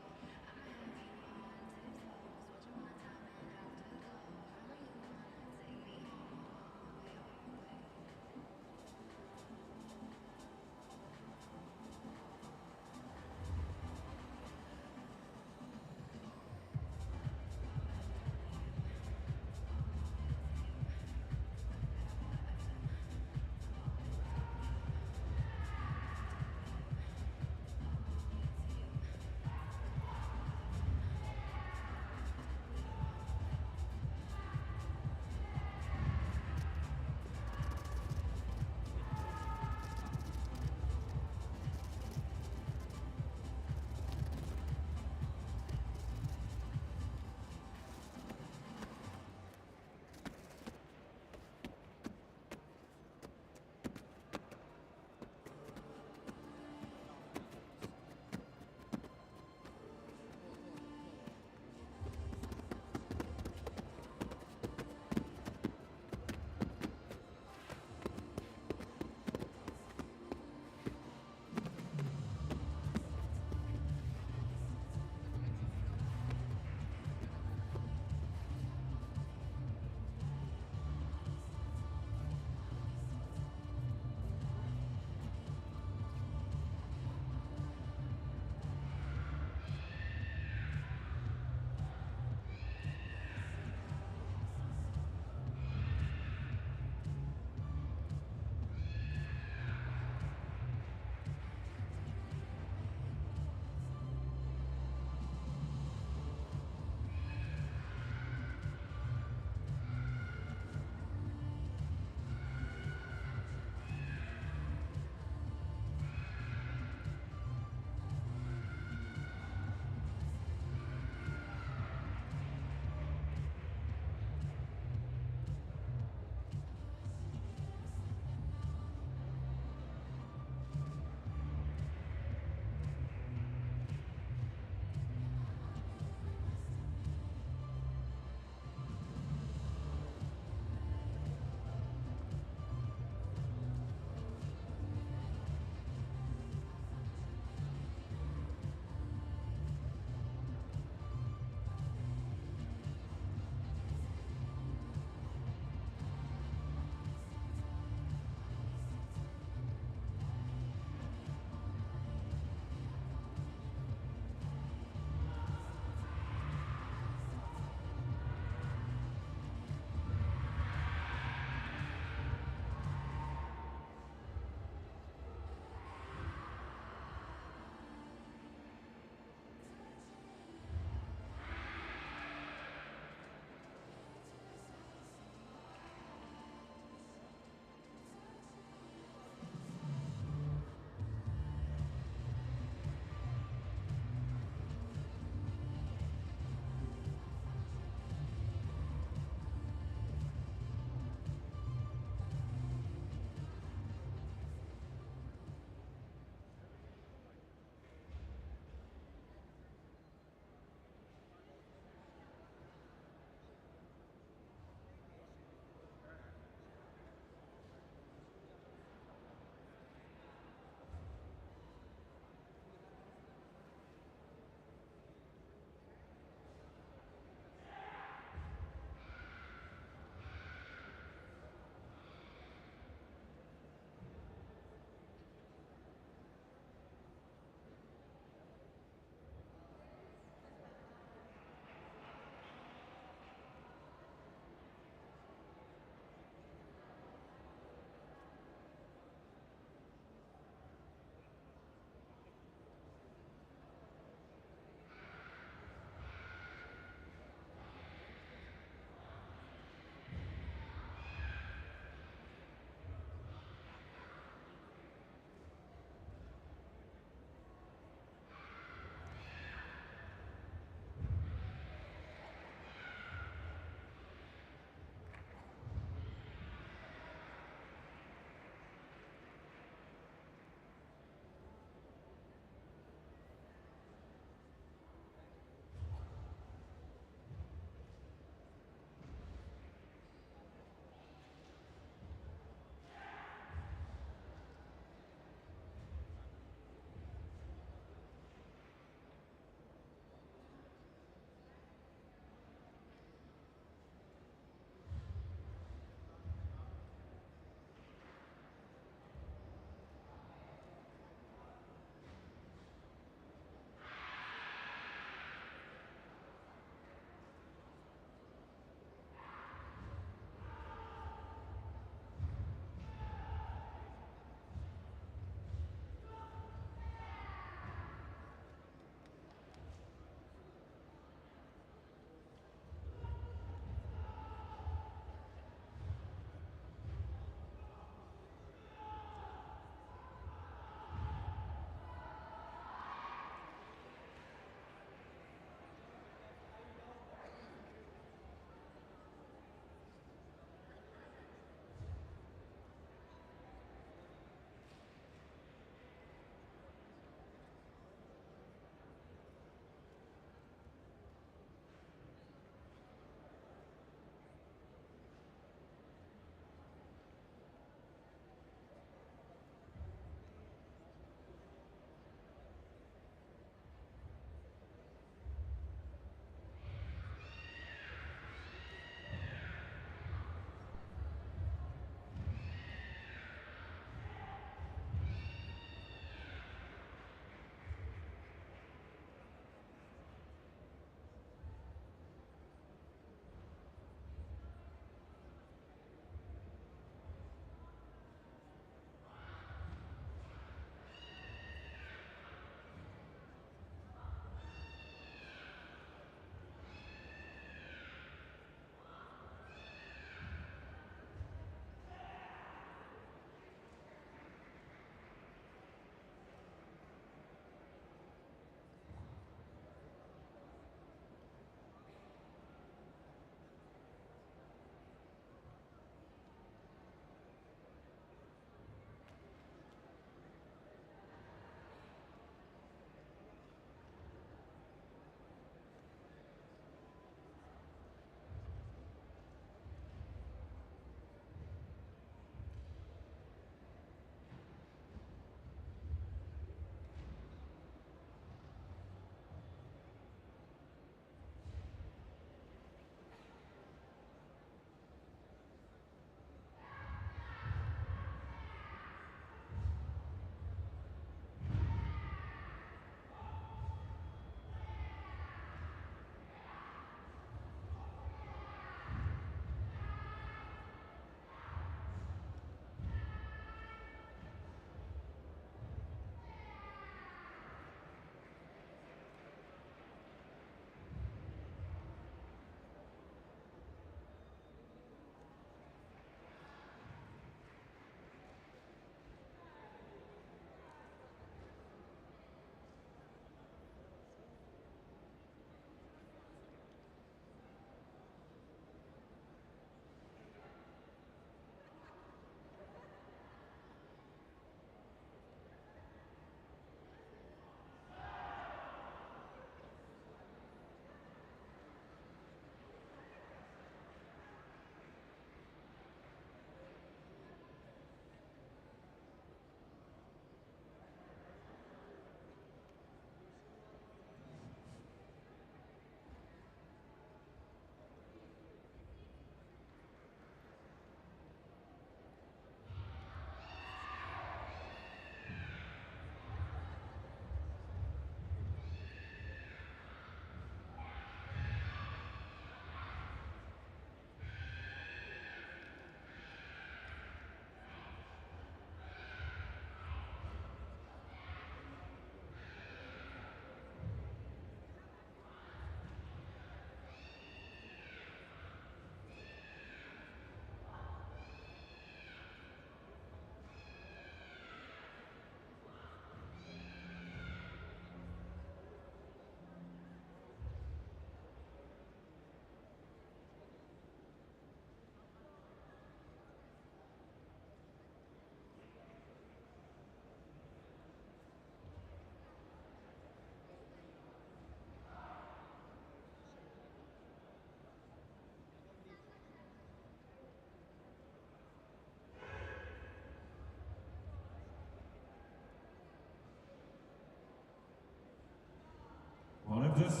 ձեզ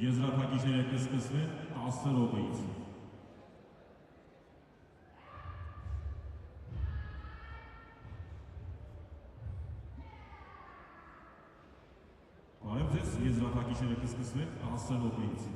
եզրափակիչները կսկսվեն 10 րոպեից։ Բարև ձեզ, եզրափակիչները կսկսվեն 10 րոպեից։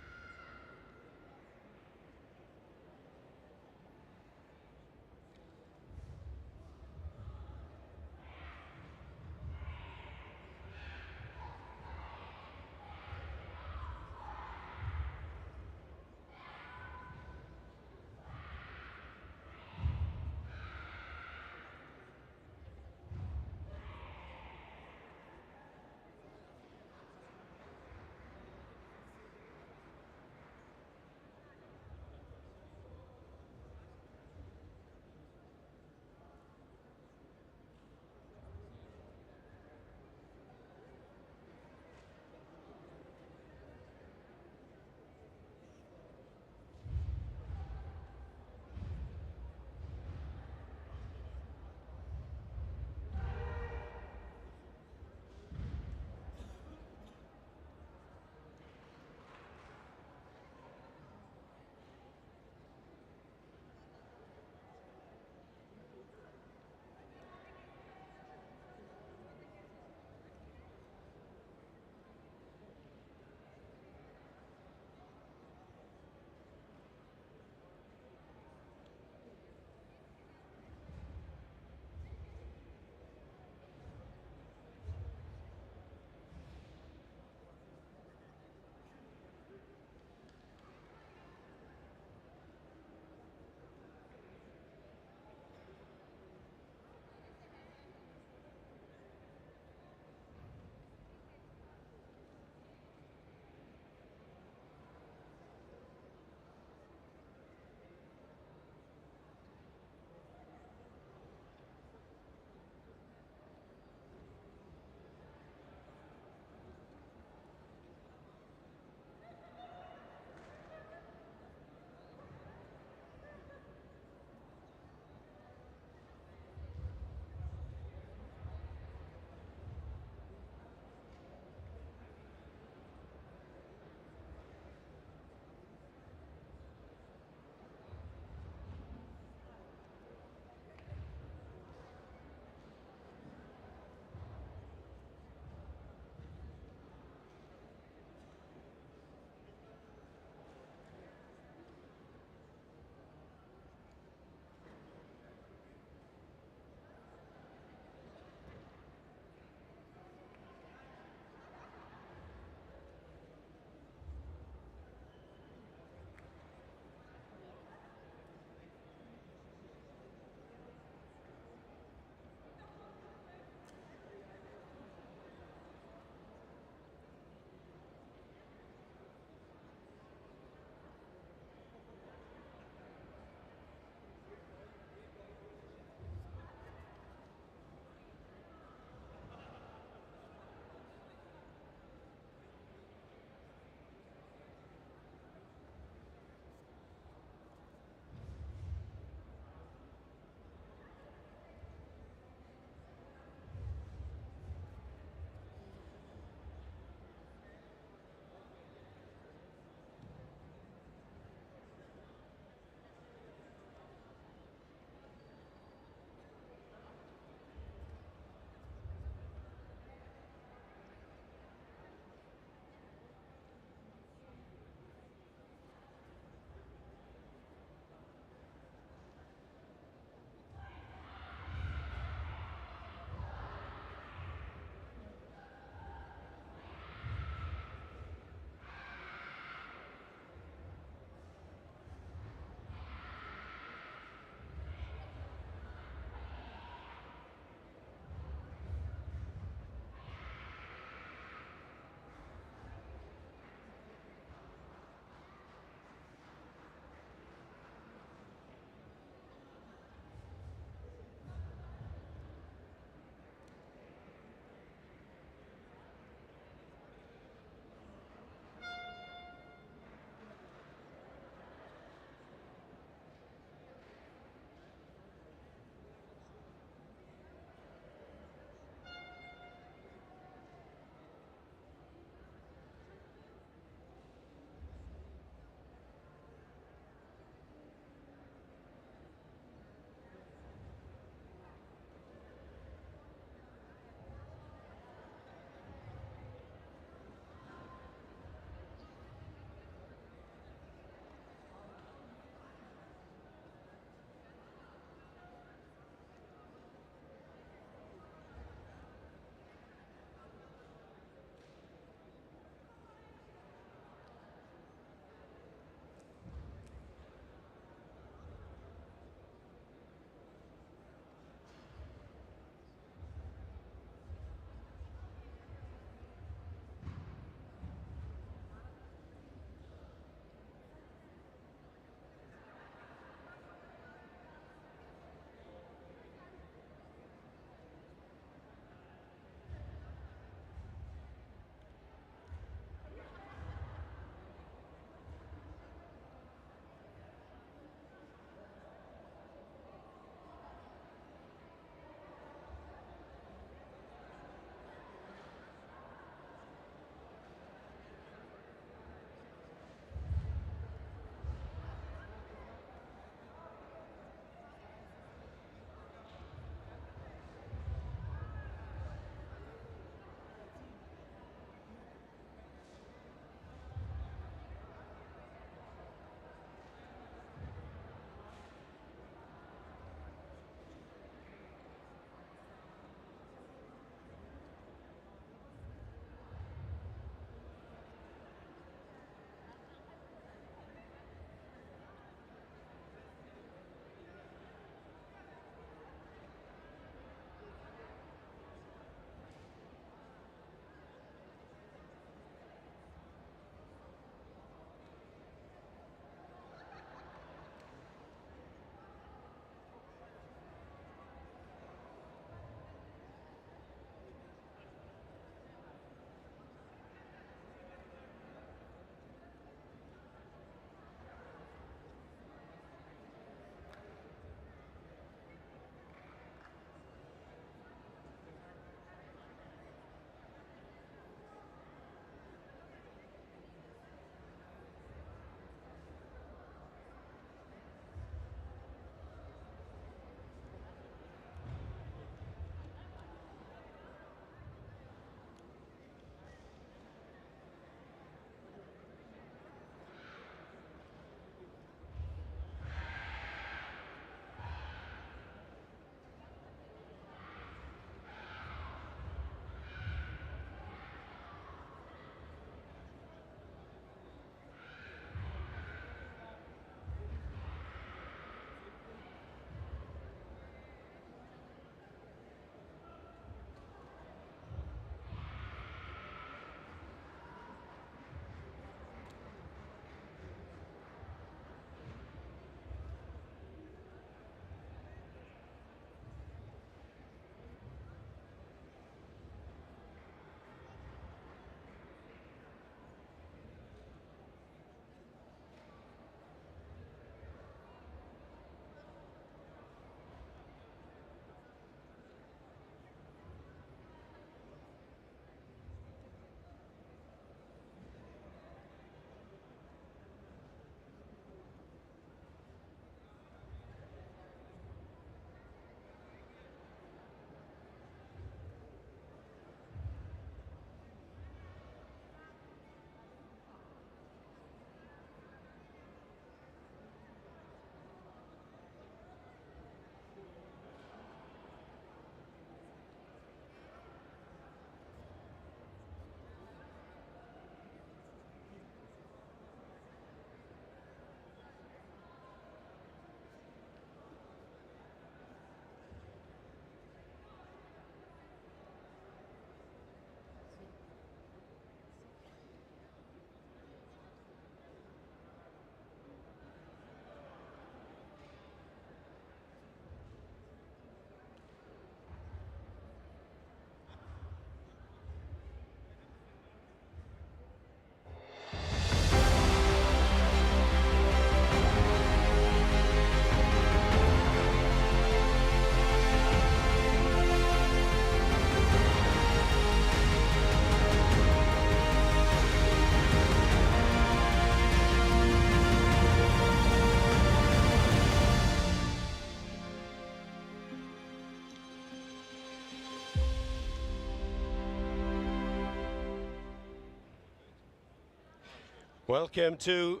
Welcome to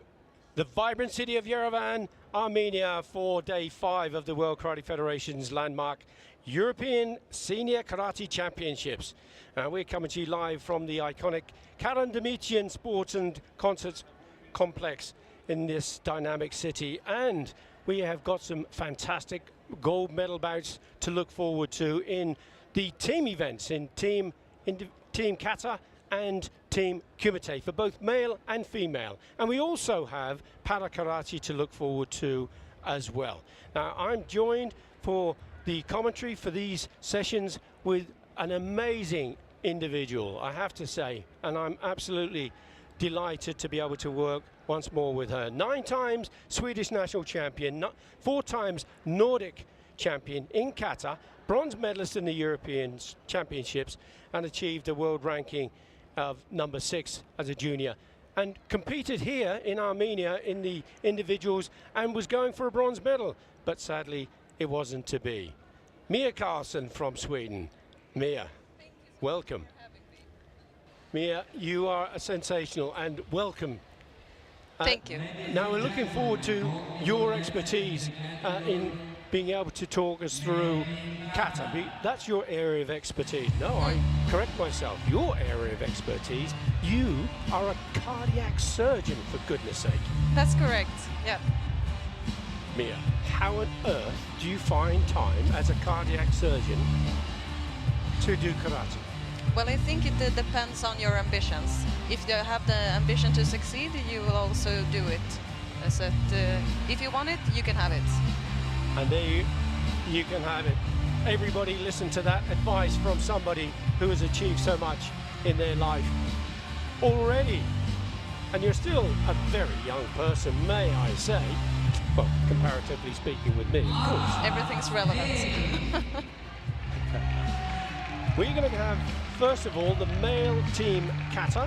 the vibrant city of Yerevan, Armenia, for day 5 of the World Karate Federation's landmark European Senior Karate Championships. We're coming to you live from the iconic Karen Demetrian Sports and Concerts Complex in this dynamic city, and we have got some fantastic gold medal bouts to look forward to in the team events in Team Kata and Team Kumite for both male and female. And we also have para karate to look forward to as well. Now, I'm joined for the commentary for these sessions with an amazing individual, I have to say, and I'm absolutely delighted to be able to work once more with her. 9 times Swedish national champion, 4 times Nordic champion in Kata, bronze medalist in the European Championships, and achieved a world ranking of number 6 as a junior, and competed here in Armenia in the individuals and was going for a bronze medal, but sadly it wasn't to be. Mia Carlson from Sweden. Mia, welcome. Mia, you are a sensational, and welcome. Thank you. Now we're looking forward to your expertise in being able to talk us through Kata. That's your area of expertise. No, I correct myself. Your area of expertise. You are a cardiac surgeon, for goodness sake. That's correct, yeah. Mia, how on earth do you find time as a cardiac surgeon to do karate? Well, I think it depends on your ambitions. If you have the ambition to succeed, you will also do it. So if you want it, you can have it. And there you can have it. Everybody listen to that advice from somebody who has achieved so much in their life already. And you're still a very young person, may I say. Well, comparatively speaking with me, of course. Everything's relevant. We're going to have, first of all, the male team Kata.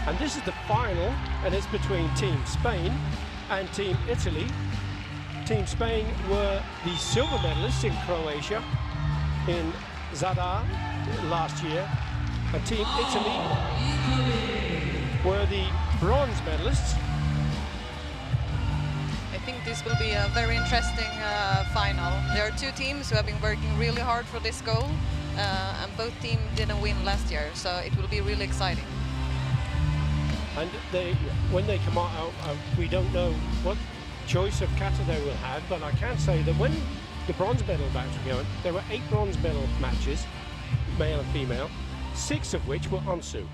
And this is the final, and it's between Team Spain and Team Italy. Team Spain were the silver medalists in Croatia in Zadar last year, and Team Italy were the bronze medalists. I think this will be a very interesting final. There are 2 teams who have been working really hard for this goal, and both teams didn't win last year, so it will be really exciting. And when they come out, we don't know what choice of kata they will have, but I can say that when the bronze medal bouts were going, there were 8 bronze medal matches, male and female, 6 of which were onsu.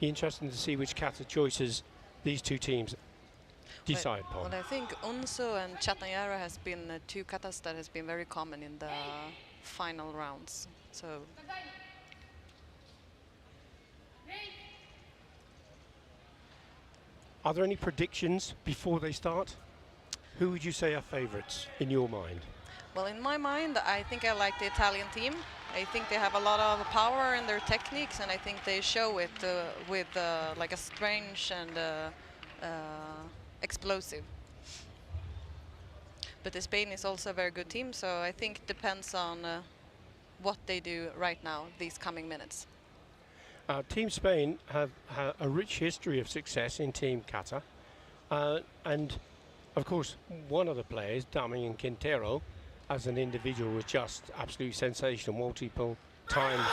Be interesting to see which kata choices these 2 teams decide upon. Well, I think onsu and chatanyara has been 2 katas that has been very common in the final rounds. So. Are there any predictions before they start? Who would you say are favourites in your mind? Well, in my mind, I think I like the Italian team. I think they have a lot of power in their techniques, and I think they show it with like a strange and explosive. But the Spain is also a very good team, so I think it depends on what they do right now, these coming minutes. Team Spain have a rich history of success in Team Kata, and of course one of the players, Damian Quintero, as an individual was just absolutely sensational, multiple times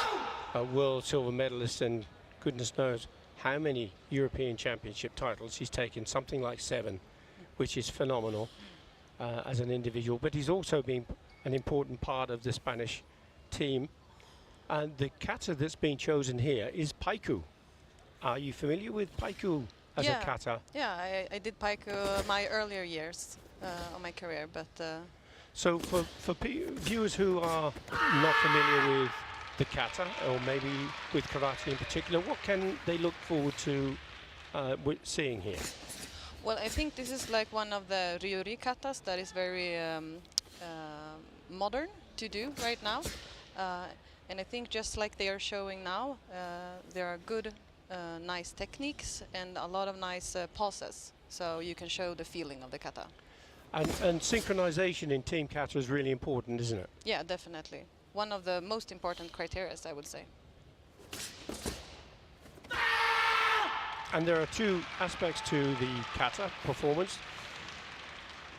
world silver medalist, and goodness knows how many European Championship titles. He's taken something like 7, which is phenomenal as an individual, but he's also been an important part of the Spanish team. And the kata that's been chosen here is paiku. Are you familiar with paiku as a kata? Yeah, I did paiku my earlier years of my career, but... So for viewers who are not familiar with the kata, or maybe with karate in particular, what can they look forward to seeing here? Well, I think this is like one of the ryuri katas that is very modern to do right now. And I think just like they are showing now, there are good, nice techniques and a lot of nice poses, so you can show the feeling of the kata. And synchronization in Team Kata is really important, isn't it? Yeah, definitely. One of the most important criteria, I would say. And there are two aspects to the kata performance.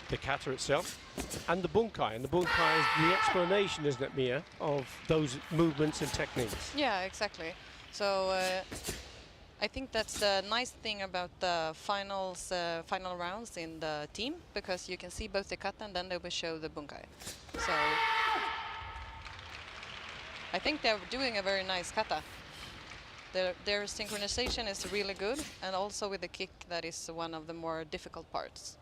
The kata itself and the bunkai. And the bunkai is the explanation, isn't it, Mia, of those movements and techniques. Yeah, exactly. So I think that's the nice thing about the final rounds in the team, because you can see both the kata and then they will show the bunkai. So I think they're doing a very nice kata. Their synchronization is really good, and also with the kick, that is one of the more difficult parts.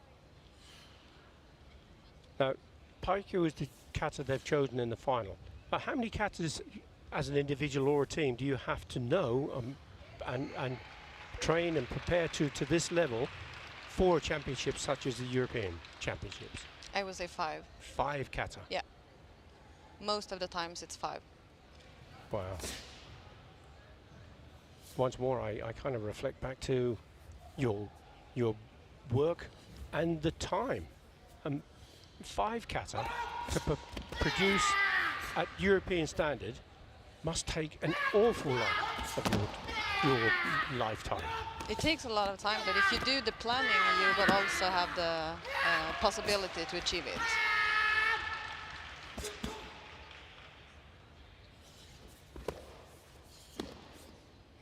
Now, Paiku is the kata they've chosen in the final. But how many katas, as an individual or a team, do you have to know and train and prepare to this level for a championship such as the European Championships? I would say 5. 5 kata? Yeah. Most of the times it's 5. Wow. Once more, I kind of reflect back to your work and the time. 5 kata to produce at European standard must take an awful lot of your lifetime. It takes a lot of time, but if you do the planning, you will also have the possibility to achieve it.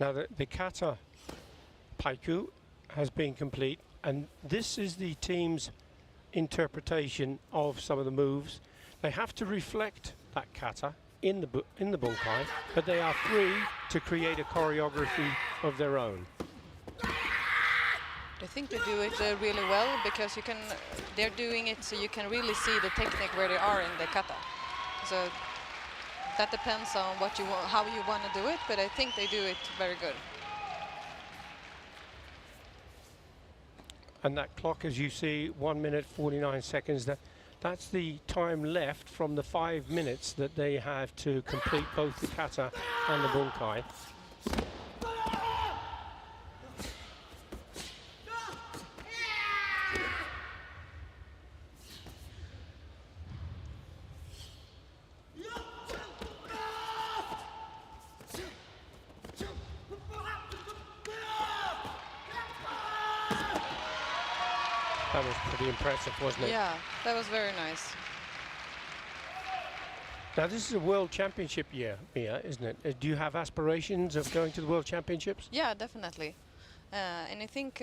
Now the kata paiku has been complete, and this is the team's interpretation of some of the moves. They have to reflect that kata in the bunkai, but they are free to create a choreography of their own. I think they do it really well, because they're doing it so you can really see the technique where they are in the kata. So that depends on what you how you want to do it, but I think they do it very good. And that clock, as you see, 1 minute 49 seconds. That's the time left from the 5 minutes that they have to complete both the kata and the bunkai. That was pretty impressive, wasn't it? Yeah, that was very nice. Now this is a World Championship year, Mia, isn't it? Do you have aspirations of going to the World Championships? Yeah, definitely. And I think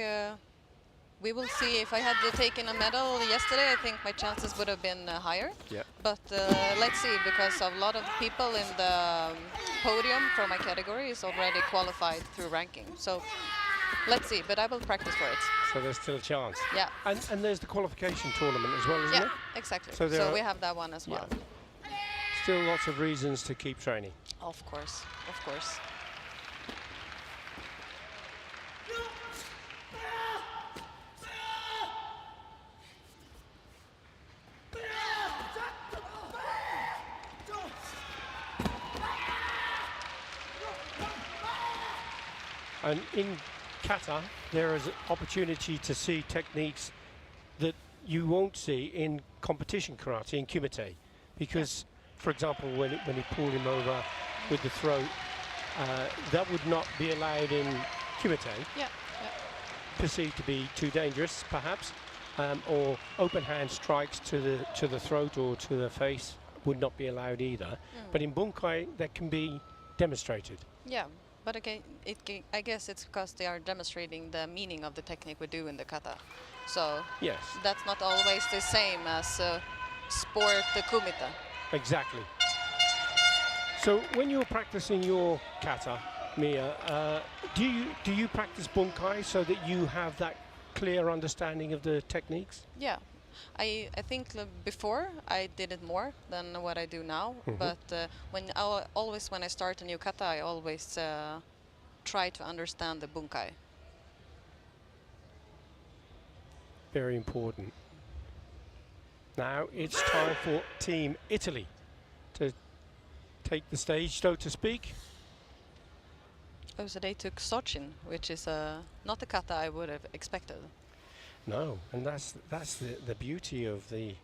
we will see. If I had taken a medal yesterday, I think my chances would have been higher. Yeah. But let's see, because a lot of people in the podium for my category is already qualified through ranking. So let's see, but I will practice for it. So there's still a chance. Yeah. And there's the qualification tournament as well, isn't Yeah, there? exactly. So So we have that one as well. Still lots of reasons to keep training. Of course, of course. And in kata, there is an opportunity to see techniques that you won't see in competition karate, in kumite. Because, for example, when he pulled him over with the throat, that would not be allowed in kumite. Yeah. Perceived to be too dangerous, perhaps, or open hand strikes to the throat or to the face would not be allowed either. But in bunkai, that can be demonstrated. Yeah, but again, I guess it's because they are demonstrating the meaning of the technique we do in the kata. So Yes, that's not always the same as sport the kumite. exactly. So when you're practicing your kata, Mia, do you practice bunkai so that you have that clear understanding of the techniques? Yeah, I think before I did it more than what I do now. But always when I start a new kata, I always try to understand the bunkai. Very important. Now it's time for Team Italy to take the stage, so to speak. Oh, so they took Sochin, which is not the kata I would have expected. No, and that's the beauty of the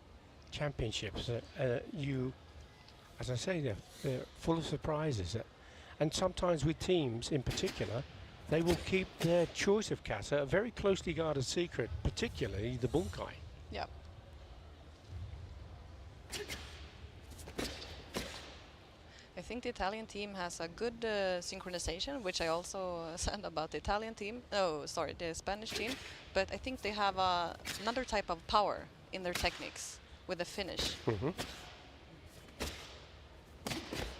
championships. You, as I say, they're full of surprises, and sometimes with teams in particular, they will keep their choice of kata a very closely guarded secret, particularly the bunkai. Yeah. I think the Italian team has a good synchronization, which I also said about the Italian team. Oh, sorry, the Spanish team. But I think they have another type of power in their techniques with the finish.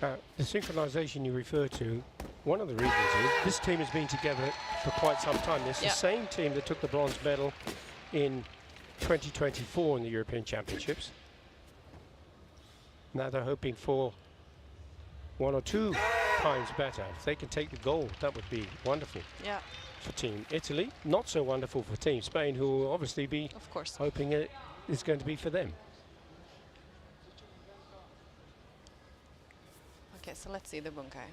The synchronization you refer to, one of the reasons is this team has been together for quite some time. It's the same team that took the bronze medal in 2024 in the European Championships. Now they're hoping for 1 or 2 times better. If they can take the gold, that would be wonderful for Team Italy. Not so wonderful for Team Spain, who will obviously be hoping it is going to be for them. Okay, so let's see the bunkai.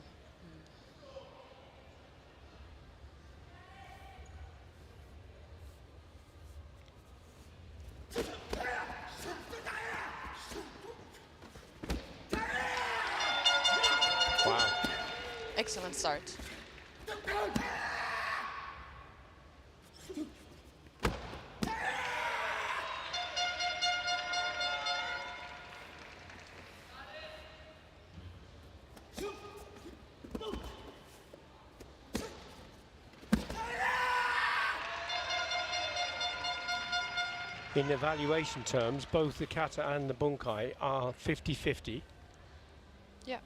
Wow. Excellent start. In evaluation terms, both the kata and the bunkai are 50-50. Yeah.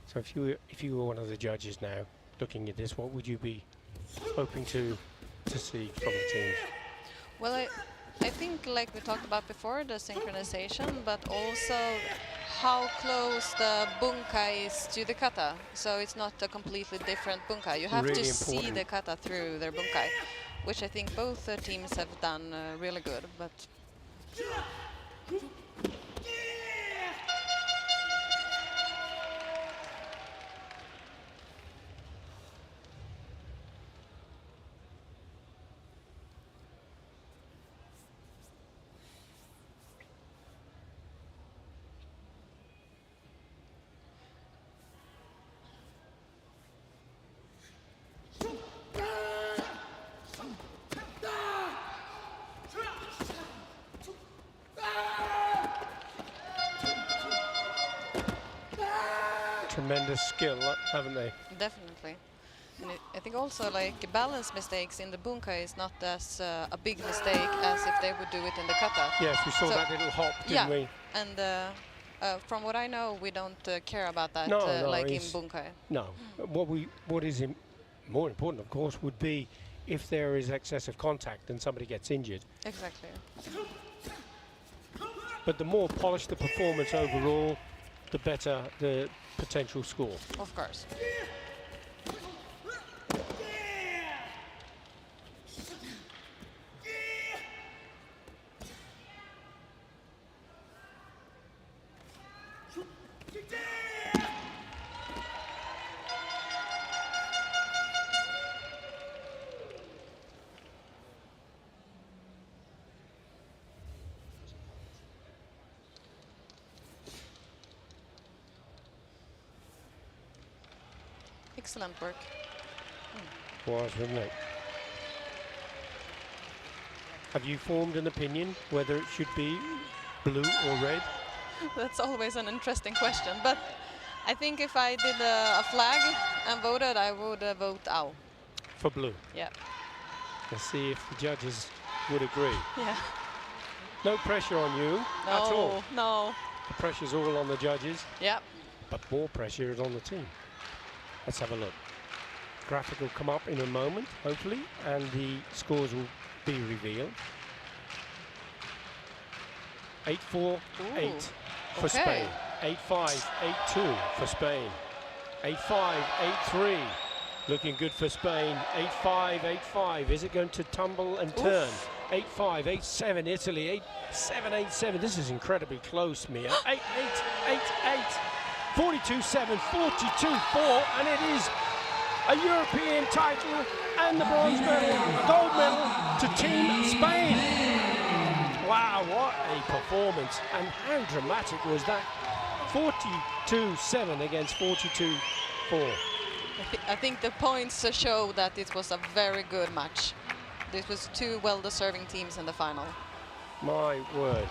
So if you were one of the judges now, looking at this, what would you be hoping to see from the teams? Well, I think, like we talked about before, the synchronization, but also how close the bunkai is to the kata. So it's not a completely different bunkai. You have Really to see important. the kata through their bunkai, which I think both teams have done really good. But Tremendous skill, haven't they? definitely. And I think also like balance mistakes in the bunkai is not as a big mistake as if they would do it in the kata. Yes, we saw that little hop, didn't we? And from what I know, we don't care about that No, like in bunkai. No. What is more important, of course, would be if there is excessive contact and somebody gets injured. Exactly. But the more polished the performance overall, the better the potential score. Of course. Excellent work. Was, wasn't it? Have you formed an opinion whether it should be blue or red? That's always an interesting question, but I think if I did a flag and voted, I would vote ow. For blue. Yeah. Let's see if the judges would agree. Yeah. No pressure on you at all. No. The pressure's all on the judges, Yeah. but more pressure is on the team. Let's have a look. Graphic will come up in a moment, hopefully, and the scores will be revealed. 8-4, 8 for Okay. Spain. 8-5, 8-2 for Spain. 8-5, 8-3. Looking good for Spain. 8-5, 8-5. Is it going to tumble and turn? 8-5, 8-7 Italy. 8-7, 8-7. This is incredibly close, Mia. 8-8, 8-8. 42-7, 42-4, and it is a European title and the bronze medal, gold medal to Team Spain. Wow, what a performance. And how dramatic was that? 42-7 against 42-4. I think the points show that it was a very good match. This was two well-deserving teams in the final. My word.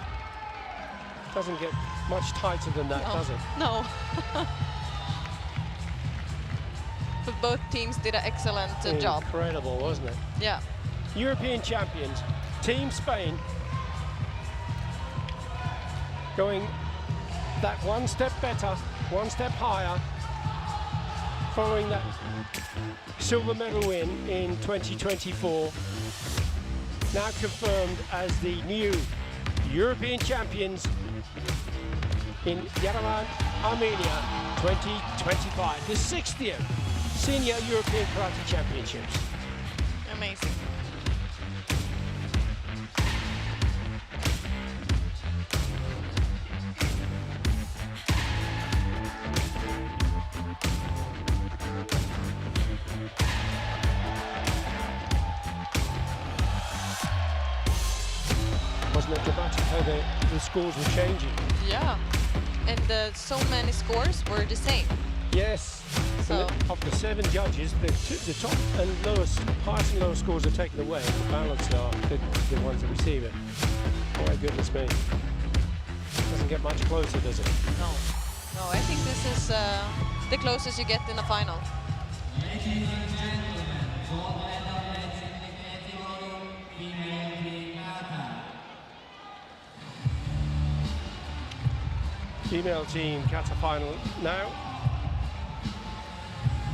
Doesn't get much tighter than that, No. does it? No. But both teams did an excellent job. Incredible, wasn't it? Yeah. European champions, Team Spain, going that one step better, one step higher, following that silver medal win in 2024, now confirmed as the new European champions in Yerevan, Armenia 2025, the 60th Senior European Karate Championships. Amazing. Wasn't it dramatic how the scores were changing? Yeah. And so many scores were the same. Yes. So Of the 7 judges, the top and lowest, highest and lowest scores are taken away. The balanced are the ones that receive it. Oh my goodness me. Doesn't get much closer, does it? no. No, I think this is the closest you get in a final. Ladies and gentlemen, gold medal match in the category female team Kata. Female team Kata final now.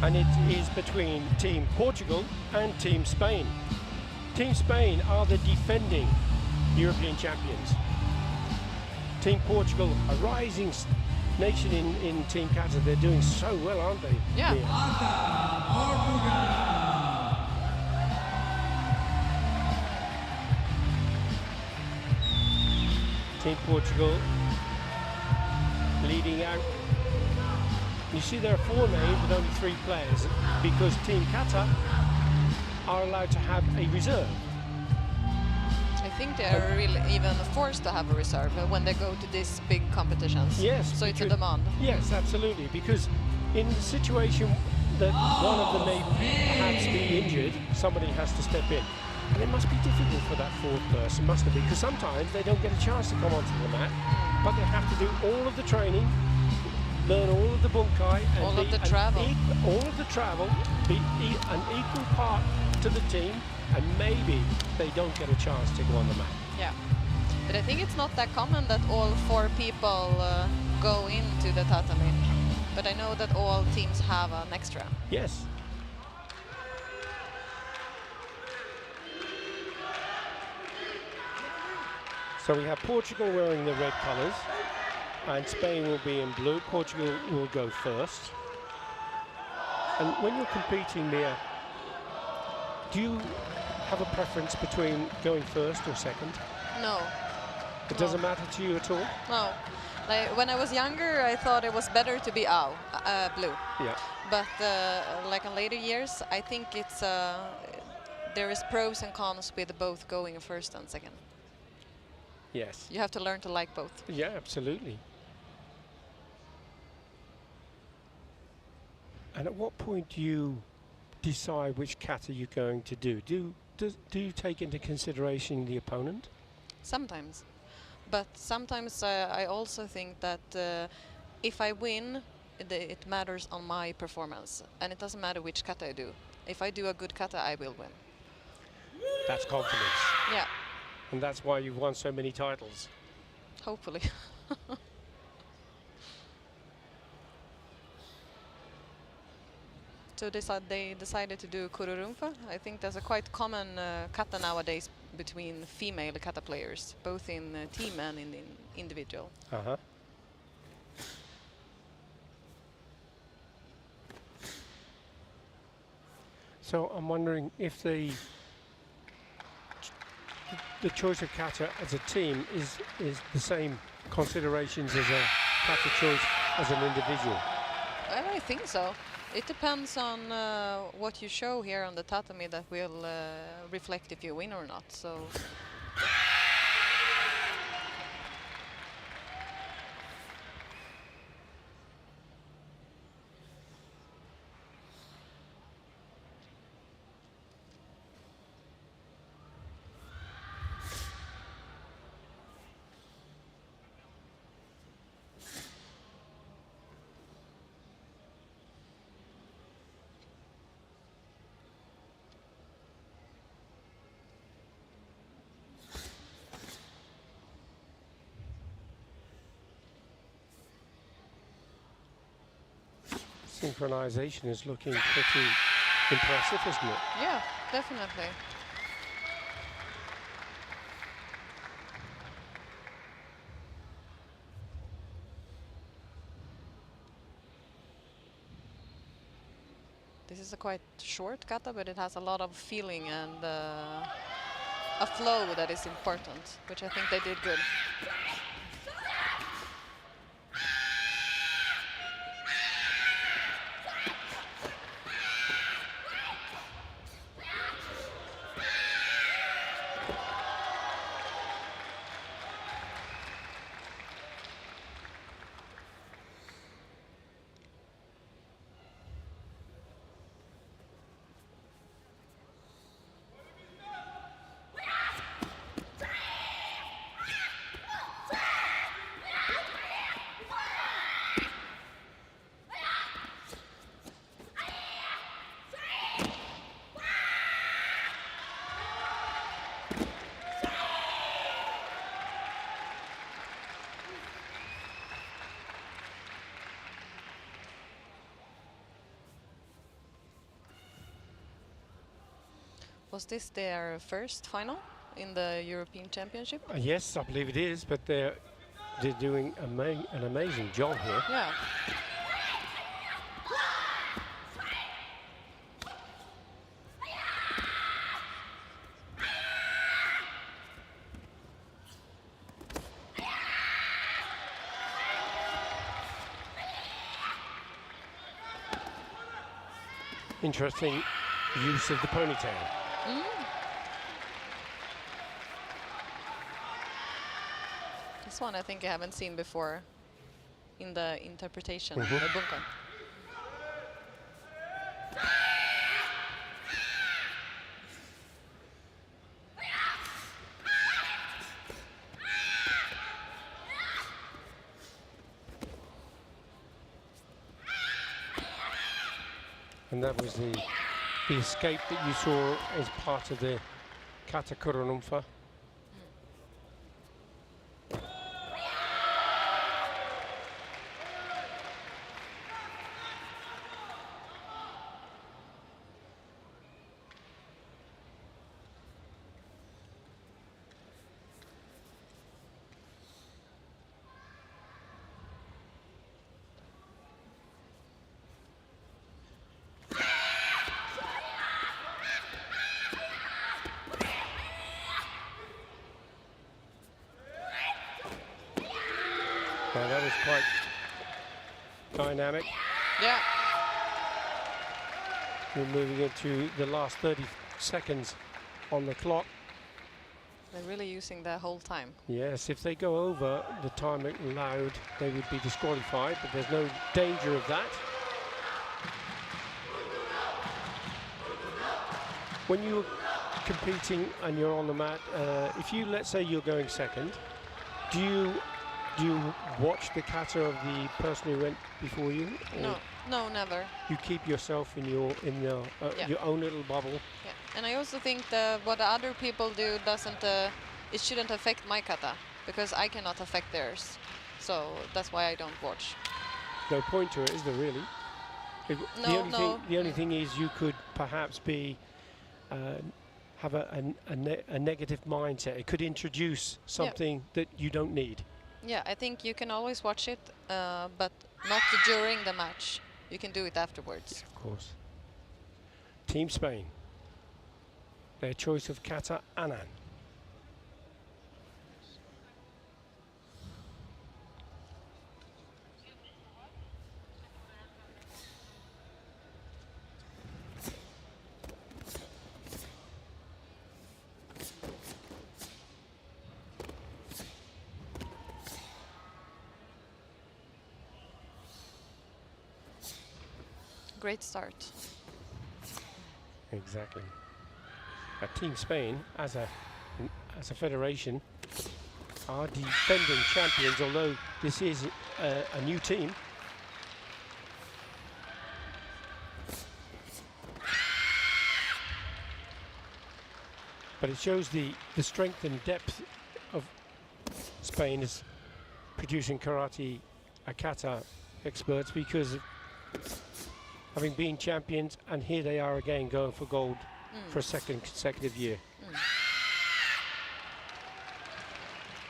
And it is between Team Portugal and Team Spain. Team Spain are the defending European champions. Team Portugal, a rising nation in Team Kata. They're doing so well, aren't they? Yeah. Team Portugal leading out. You see there are 4 names with only 3 players because Team Kata are allowed to have a reserve. I think they are really even forced to have a reserve when they go to these big competitions. Yes. So it's a because- demand. Yes, absolutely. Because in the situation that one of them may perhaps be injured, somebody has to step in. And it must be difficult for that 4th person, must it be? Because sometimes they don't get a chance to come onto the mat, but they have to do all of the training, learn all of the bunkai, and All of be the an travel. all of the travel, be an equal part to the team, and maybe they don't get a chance to go on the mat. Yeah. But I think it's not that common that all 4 people go into the tatami. But I know that all teams have an extra. Yes. So we have Portugal wearing the red colours, and Spain will be in blue. Portugal will go first. And when you're competing, Mia, do you have a preference between going first or second? No. It doesn't matter to you at all? No. Like, when I was younger, I thought it was better to be blue. Yeah. But like in later years, I think it's there is pros and cons with both going first and second. Yes. You have to learn to like both. Yeah, absolutely. And at what point do you decide which kata you're going to do? Do you take into consideration the opponent? Sometimes. But sometimes I also think that if I win, it matters on my performance. And it doesn't matter which kata I do. If I do a good kata, I will win. That's confidence. Yeah, And that's why you've won so many titles. hopefully. So they decided to do kururumfa. I think that's a quite common kata nowadays between female kata players, both in team and in individual. Uh-huh. So I'm wondering if the choice of kata as a team is the same considerations as a kata choice as an individual. Well, I think so. It depends on what you show here on the tatami that will reflect if you win or not. So Synchronization is looking pretty impressive, isn't it? Yeah, definitely. This is a quite short kata, but it has a lot of feeling and a flow that is important, which I think they did good. Was this their first final in the European Championship? Yes, I believe it is, but they're doing an amazing job here. Yeah. Interesting use of the ponytail. This one I think I haven't seen before in the interpretation, the bunkan. And that was the escape that you saw as part of the Kata Kurunumfa. That was quite dynamic. Yeah. We're moving into the last 30 seconds on the clock. They're really using their whole time. Yes, if they go over the time allowed, they would be disqualified, but there's no danger of that. When you're competing and you're on the mat, if you, let's say you're going second, do you watch the kata of the person who went before you? No, never. You keep yourself in your your own little bubble. Yeah, and I also think what other people do doesn't, it shouldn't affect my kata because I cannot affect theirs. So that's why I don't watch. No point to it, is there really? The only thing is you could perhaps be have a negative mindset. It could introduce something that you don't need. Yeah, I think you can always watch it, but not during the match. You can do it afterwards. Of course. Team Spain. Their choice of Kata Anan. Great start. Exactly. Team Spain, as a federation, are defending champions, although this is a new team. But it shows the strength and depth of Spain as producing karate kata experts, because having been champions, and here they are again going for gold for a second consecutive year.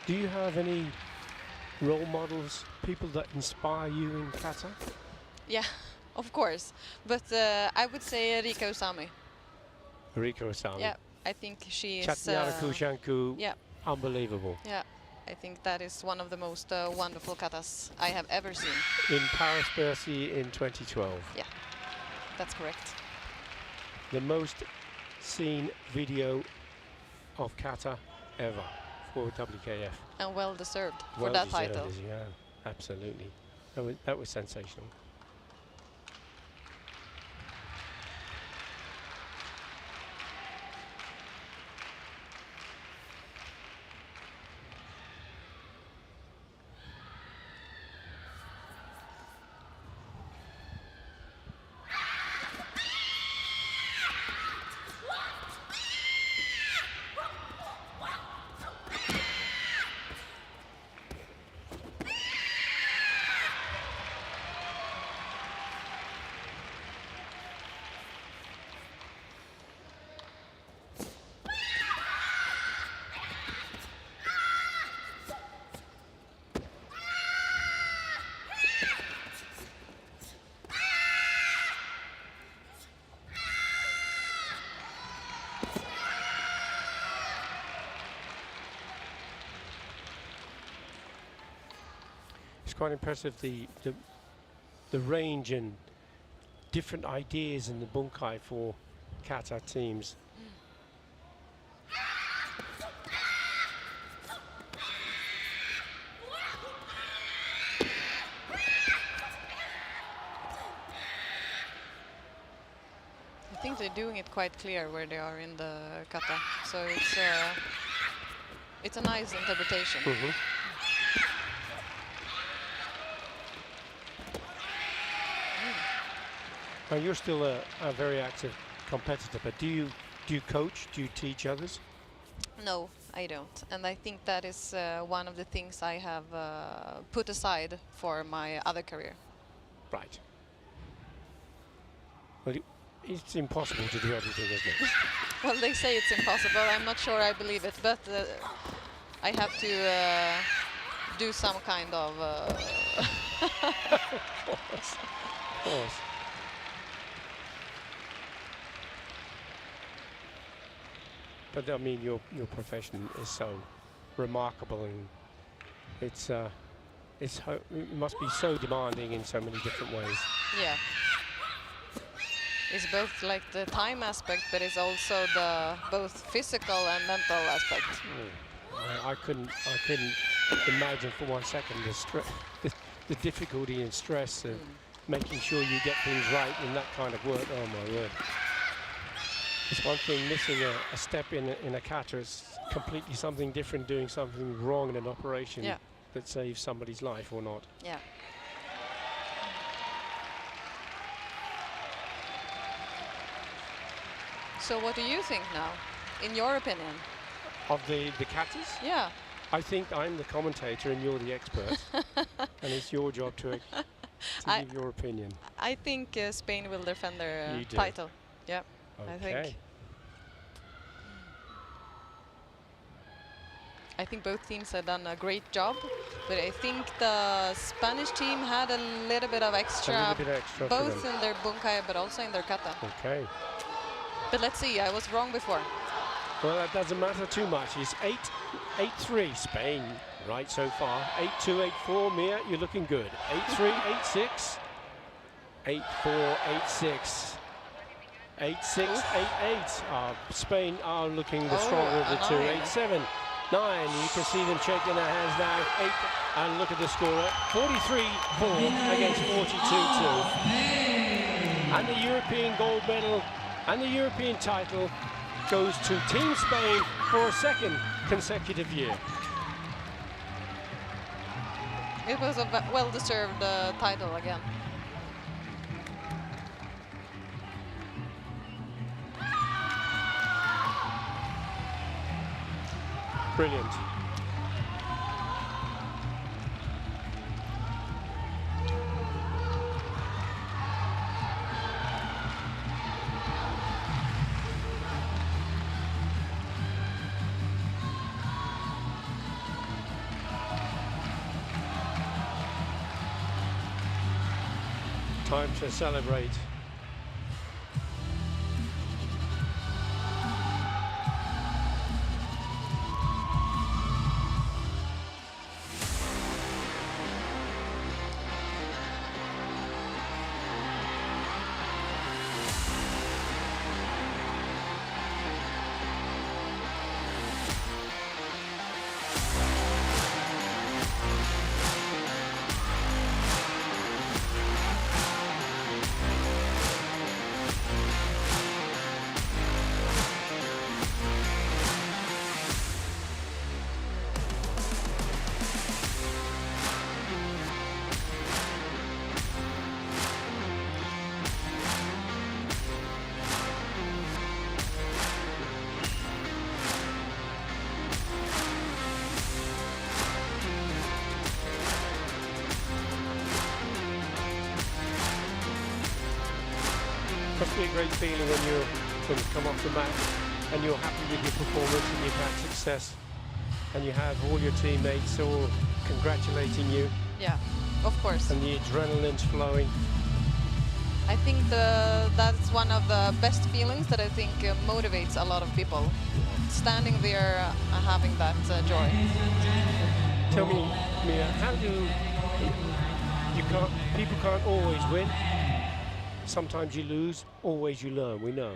Do you have any role models, people that inspire you in kata? Yeah, of course. But I would say Rika Usami. Rika Osami. Yeah, I think she is. Chatnyana Kushanku, Yeah, unbelievable. yeah. I think that is one of the most wonderful katas I have ever seen. In Paris, Bercy in 2012. Yeah, that's correct. The most seen video of kata ever for WKF. And well deserved for Well that deserved, title. yeah, absolutely. That was sensational. It's quite impressive the range and different ideas in the bunkai for kata teams. I think they're doing it quite clear where they are in the kata, so it's a nice interpretation. Now you're still a very active competitor, but do you coach? Do you teach others? No, I don't, and I think that is one of the things I have put aside for my other career. Right. Well, it's impossible to do everything, isn't it? Well, they say it's impossible. I'm not sure I believe it, but I have to do some kind of. Of course. But I mean, your profession is so remarkable, and it must be so demanding in so many different ways. Yeah. It's both like the time aspect, but it's also the both physical and mental aspect. I couldn't imagine for 1 second the difficulty and stress of making sure you get things right in that kind of work. Oh my word! It's one thing missing a step in a kata. It's completely something different doing something wrong in an operation that saves somebody's life or not. Yeah. So what do you think now, in your opinion? Of the katas? Yeah. I think I'm the commentator and you're the expert. And it's your job to give your opinion. I think Spain will defend their You do. title. Yeah, Okay. I think both teams have done a great job, but I think the Spanish team had a little bit of extra, for both them. in their bunkai but also in their kata. Okay. But let's see, I was wrong before. Well, that doesn't matter too much. It's 8-3 Spain right so far. 8-2, 8-4. Mia, you're looking good. 8-3, 8-6. 8-4, 8-6. 8-6, 8-8. Spain are looking the stronger of the two. 8-7, 9. You can see them shaking their hands now. 8, and look at the score. 43-4 against 42-2. And the European gold medal and the European title goes to Team Spain for a second consecutive year. It was a well-deserved title again. Brilliant. Time to celebrate. Must be a great feeling when you come off the mat and you're happy with your performance and you've had success and you have all your teammates all congratulating you. Yeah, of course. And the adrenaline's flowing. I think that's one of the best feelings that I think motivates a lot of people. Standing there having that joy. Tell me, Mia, how do people can't always win? Sometimes you lose, always you learn, we know.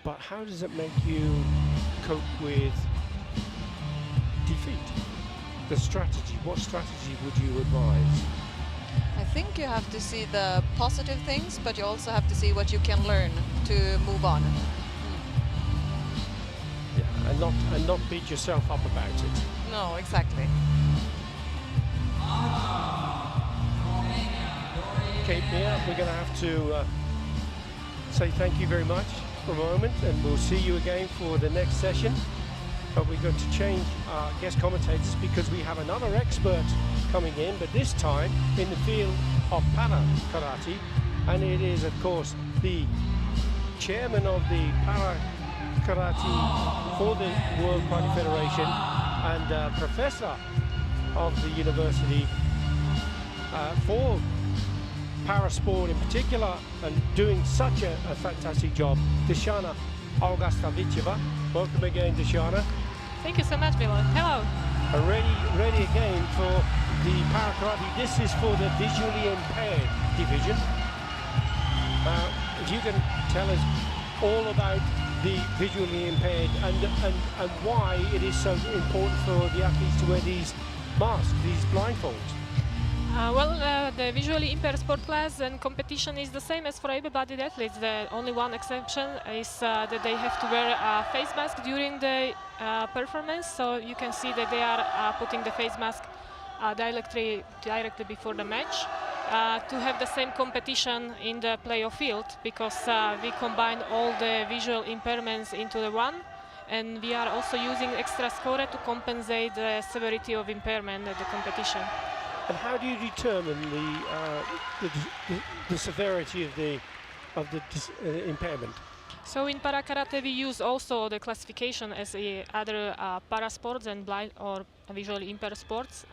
But how does it make you cope with defeat? The strategy, what strategy would you advise? I think you have to see the positive things, but you also have to see what you can learn to move on. Yeah, and not beat yourself up about it. No, exactly. Okay, Mia, we're going to have to say thank you very much for a moment, and we'll see you again for the next session. But we're going to change our guest commentators because we have another expert coming in, but this time in the field of para karate, and it is of course the chairman of the para karate for the World Karate Federation and professor of the university for parasport in particular, and doing such a fantastic job, Deshana Augustovicheva. Welcome again, Deshana. Thank you so much, Milan. Hello. Ready again for the para karate. This is for the visually impaired division. If you can tell us all about the visually impaired and why it is so important for the athletes to wear these masks, these blindfolds. The visually impaired sport class and competition is the same as for able-bodied athletes. The only one exception is that they have to wear a face mask during the performance. So you can see that they are putting the face mask directly before the match to have the same competition in the playoff field, because we combine all the visual impairments into the one. And we are also using extra score to compensate the severity of impairment at the competition. And how do you determine the severity of the impairment? So in para karate we use also the classification as other para sports and blind or visually impaired sports.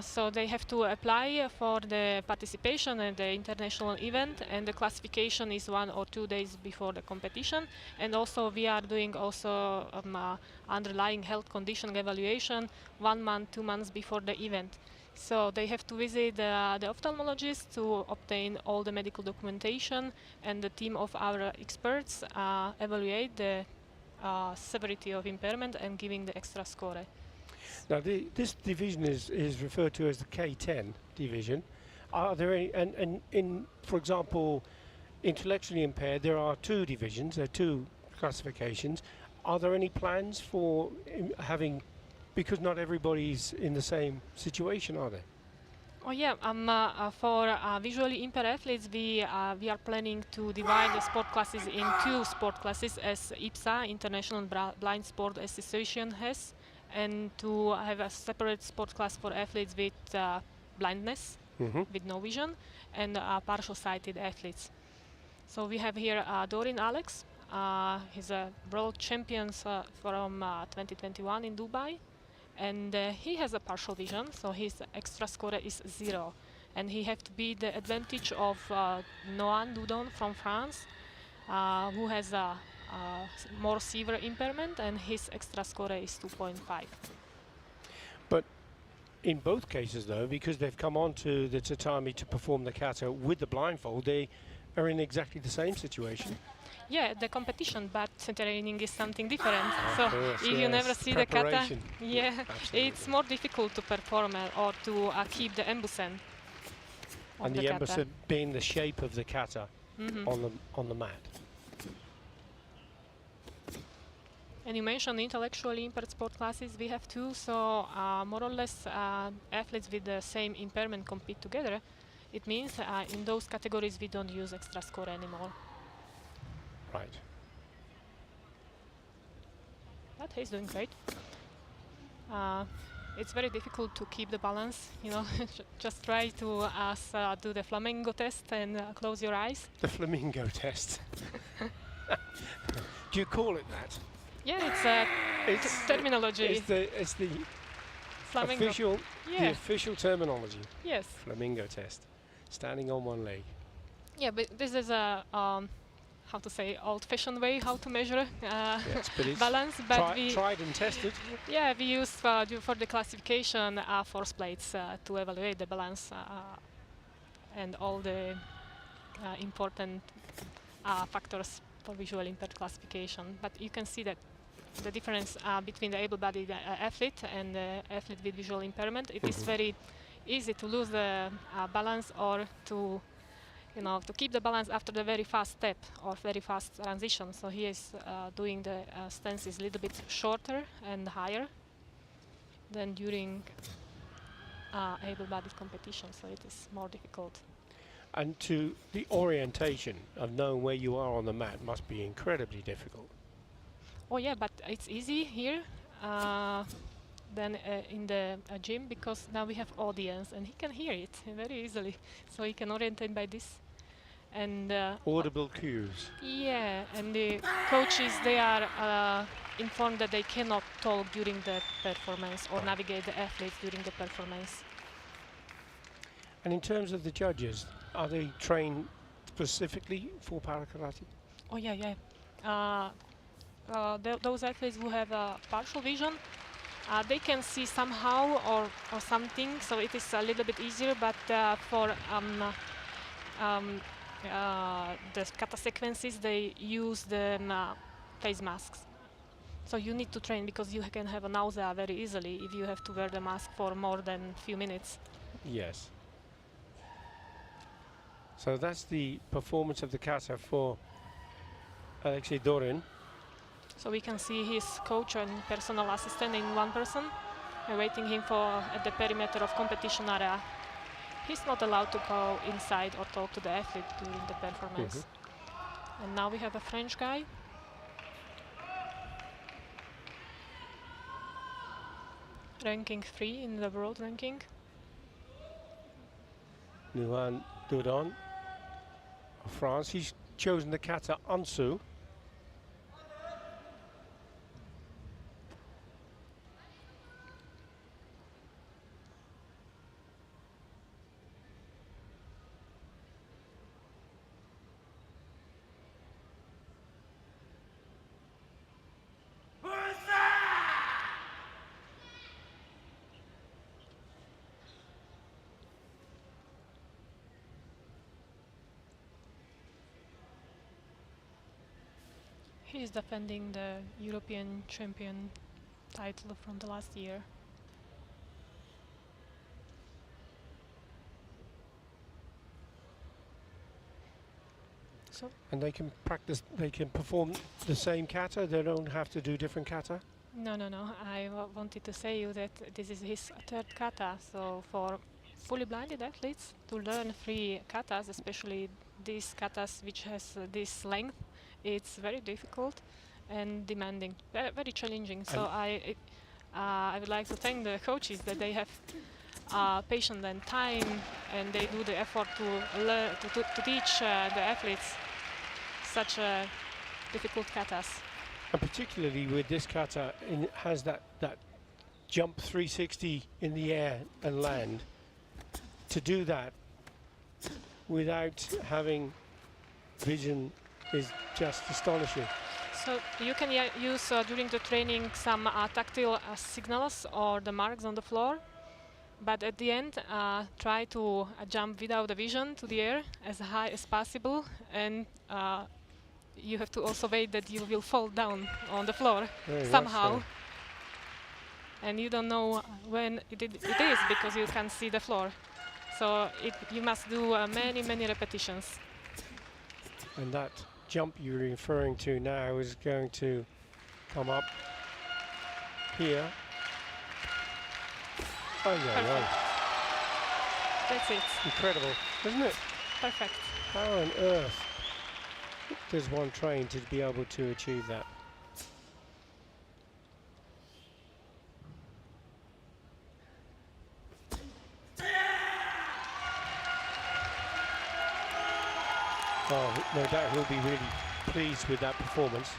So they have to apply for the participation in the international event, and the classification is 1 or 2 days before the competition. And also we are doing also underlying health condition evaluation 1 month, 2 months before the event. So they have to visit the ophthalmologist to obtain all the medical documentation, and the team of our experts evaluate the severity of impairment and giving the extra score. Now this division is referred to as the K10 division. Are there any, and in, for example, intellectually impaired, there are 2 divisions, there are 2 classifications. Are there any plans for having, because not everybody's in the same situation, are they? Oh yeah, for visually impaired athletes, we are planning to divide the sport classes in 2 sport classes, as IPSA, International Blind Sport Association, has, and to have a separate sport class for athletes with blindness, with no vision, and partial sighted athletes. So we have here Dorin Alex. He's a world champion from 2021 in Dubai. And he has a partial vision, so his extra score is 0. and he have to be the advantage of Noan Dudon from France, who has a more severe impairment, and his extra score is 2.5. But in both cases, though, because they've come onto the tatami to perform the kata with the blindfold, they are in exactly the same situation. Yeah, the competition, but training is something different. So course, if you never see the kata, preparation. yeah, Absolutely. it's more difficult to perform or to keep the embusen. And the embusen being the shape of the kata on the mat. And you mentioned intellectually impaired sport classes. We have two, so more or less athletes with the same impairment compete together. It means in those categories we don't use extra score anymore. Right. But he's doing great. It's very difficult to keep the balance, you know. Just try to do the flamingo test and close your eyes. The flamingo test. Do you call it that? Yeah, it's terminology. It's the Flamingo. official, Yeah. the official terminology. Yes. Flamingo test. Standing on one leg. Yeah, but this is a how to say, old-fashioned way how to measure Yes, but it's balance. But we tried and tested. yeah, we use for the classification force plates to evaluate the balance and all the important factors for visual impaired classification. But you can see that the difference between the able-bodied athlete and the athlete with visual impairment, it is very easy to lose the balance or to to keep the balance after the very fast step or very fast transition. So he is doing the stances a little bit shorter and higher than during able-bodied competition. So it is more difficult. And to the orientation of knowing where you are on the mat must be incredibly difficult. Oh yeah, but it's easy here than in the gym, because now we have audience and he can hear it very easily. So he can orientate by this. And audible cues. Yeah, and the coaches, they are informed that they cannot talk during the performance or navigate the athletes during the performance. And in terms of the judges, are they trained specifically for para-karate? Oh yeah. Those athletes who have partial vision, they can see somehow or something, so it is a little bit easier. But for the kata sequences, they use the face masks. So you need to train, because you can have a nausea very easily if you have to wear the mask for more than a few minutes. Yes. So that's the performance of the kata for Alexei Dorin. So we can see his coach and personal assistant in one person, awaiting him at the perimeter of competition area. He's not allowed to go inside or talk to the athlete during the performance. And now we have a French guy. Ranking 3 in the world ranking. Noan Dudon of France. He's chosen the kata Ansu. He is defending the European champion title from the last year. So And they can practice, they can perform the same kata, they don't have to do different kata? no. I wanted to say you that this is his third kata. So for fully blinded athletes to learn 3 katas, especially these katas which has this length, it's very difficult and demanding, very challenging. So I would like to thank the coaches that they have patience and time, and they do the effort to learn to teach the athletes such difficult katas. And particularly with this kata, it has that jump 360 in the air and land. To do that without having vision is just astonishing. So you can use during the training some tactile signals or the marks on the floor, but at the end try to jump without a vision to the air as high as possible, and you have to also wait that you will fall down on the floor somehow. And you don't know when it is because you can't see the floor. So you must do many repetitions. And that jump you're referring to now is going to come up here. Oh yeah, right. That's it. Incredible, isn't it? Perfect. How on earth does one train to be able to achieve that? Oh, no doubt he'll be really pleased with that performance.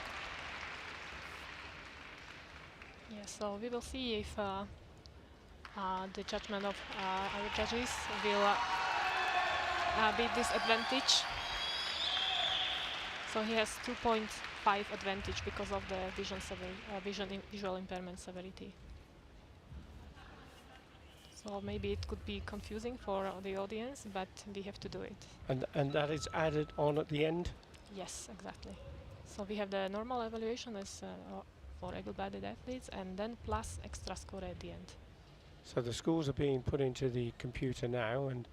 Yeah, so we will see if the judgment of our judges will beat this advantage. So he has 2.5 advantage because of the visual impairment severity. So maybe it could be confusing for the audience, but we have to do it. And that is added on at the end? Yes, exactly. So we have the normal evaluation as for able-bodied athletes, and then plus extra score at the end. So the scores are being put into the computer now, and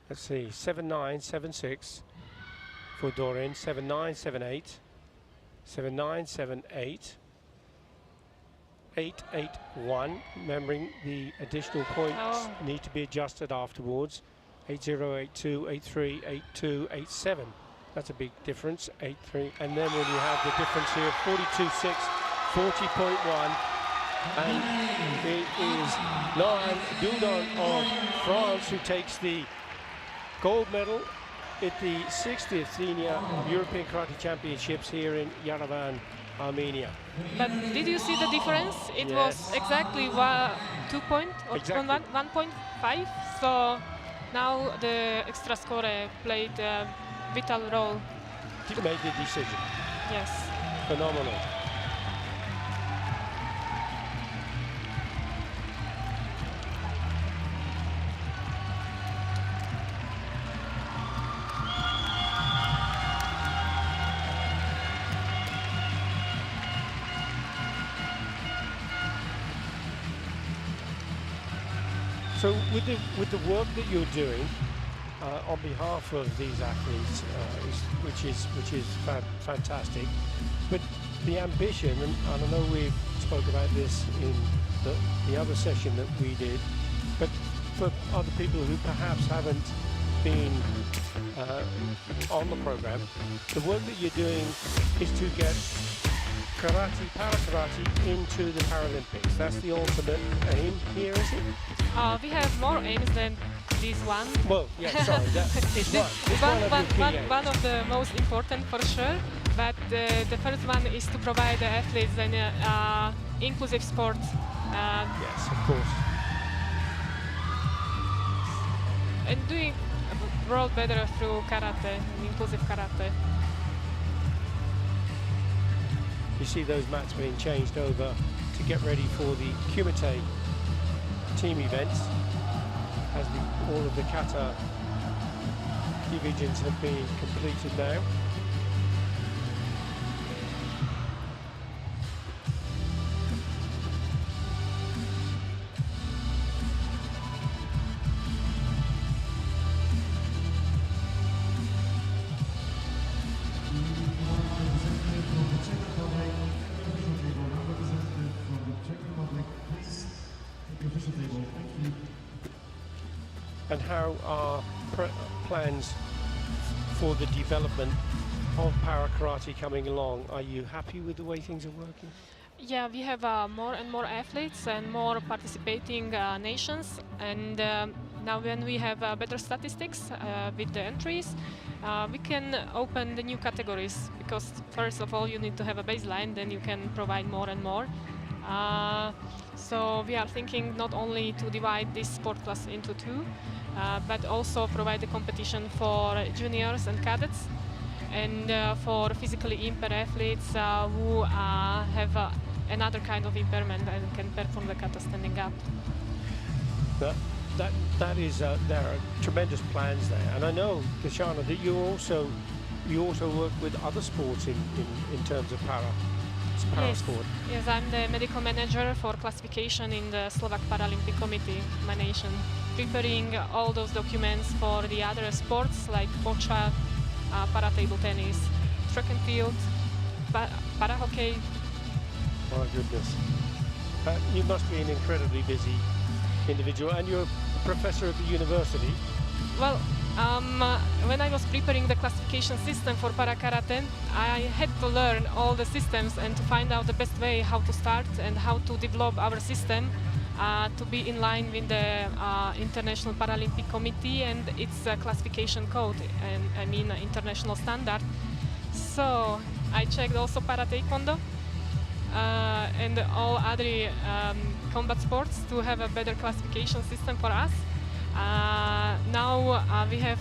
let's see, 7.976 for Doreen, 7.978, 7.978, 8.81. Remembering the additional points need to be adjusted afterwards. 8.082, 8.3, 8.2, 8.7. That's a big difference. 8.3, and then when you have the difference here, 42.6, 40.1. And it is Nohan Dudon of France who takes the gold medal at the 60th Senior European Karate Championships here in Yerevan, Armenia. But did you see the difference? It was exactly 2 points, or 1.5. So now the extra score played a vital role. He made the decision. Yes. Phenomenal. So with the work that you're doing on behalf of these athletes, which is fantastic, but the ambition, and I know we spoke about this in the other session that we did, but for other people who perhaps haven't been on the program, the work that you're doing is to get karate, para-karate into the Paralympics. That's the ultimate aim here, is it? We have more aims than this one. Well, yeah, sorry, that is one of the most important for sure, but the first one is to provide the athletes an inclusive sport. Yes, of course. And doing the world better through karate, inclusive karate. You see those mats being changed over to get ready for the Kumite team events as all of the Kata divisions have been completed now. And how are plans for the development of para karate coming along? Are you happy with the way things are working? Yeah, we have more and more athletes and more participating nations, and now when we have better statistics with the entries, we can open the new categories, because first of all you need to have a baseline, then you can provide more and more. So we are thinking not only to divide this sport class into two, but also provide the competition for juniors and cadets, and for physically impaired athletes who have another kind of impairment and can perform the kata standing up. That is, there are tremendous plans there, and I know, Kashana, that you also work with other sports in terms of para sport. Yes, I'm the medical manager for classification in the Slovak Paralympic Committee, my nation, preparing all those documents for the other sports like boccia, para table tennis, track and field, para hockey. My goodness, you must be an incredibly busy individual, and you're a professor at the university. Well, when I was preparing the classification system for para karate, I had to learn all the systems and to find out the best way how to start and how to develop our system to be in line with the International Paralympic Committee and its classification code, and I mean international standard. So I checked also para taekwondo and all other combat sports to have a better classification system for us. Now we have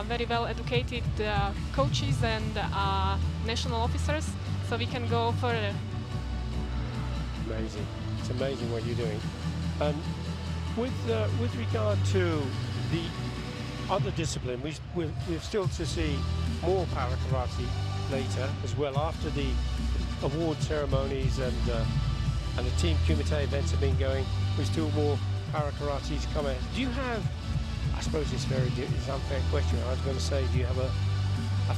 very well educated coaches and national officers, so we can go further. Amazing. It's amazing what you're doing. With regard to the other discipline, we're still to see more para karate later as well, after the award ceremonies and the Team Kumite events have been going. There's still more para karate to come out. Do you have, I suppose it's it's an unfair question, I was going to say, do you have a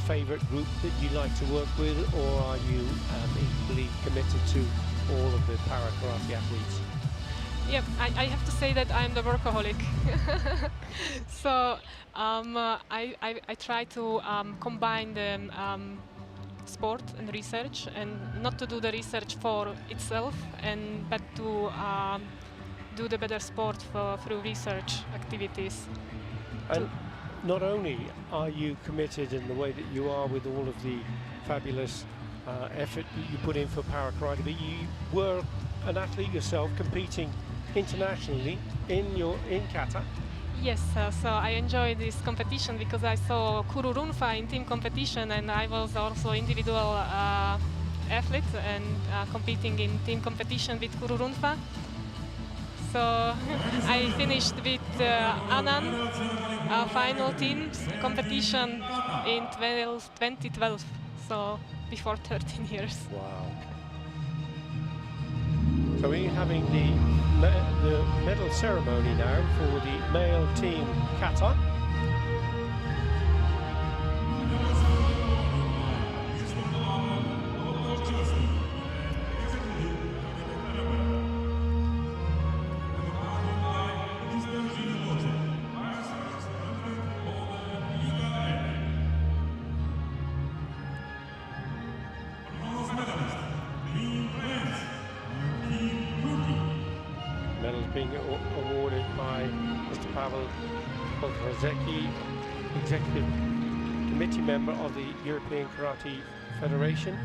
favourite group that you like to work with, or are you equally committed to all of the para karate athletes? Yep, I have to say that I'm the workaholic. So I try to combine the sport and research, and not to do the research for itself, but to do the better sport through research activities. And not only are you committed in the way that you are with all of the fabulous effort that you put in for para karate, but you were an athlete yourself, competing internationally in kata. Yes, so I enjoyed this competition because I saw Kuru Runfa in team competition, and I was also individual athlete and competing in team competition with Kuru Runfa. So I finished with Anand final team competition in 2012, so before 13 years. Wow. So we're having the medal ceremony now for the male team kata. Being awarded by Mr. Pavel Poltrozeki, Executive Committee member of the European Karate Federation,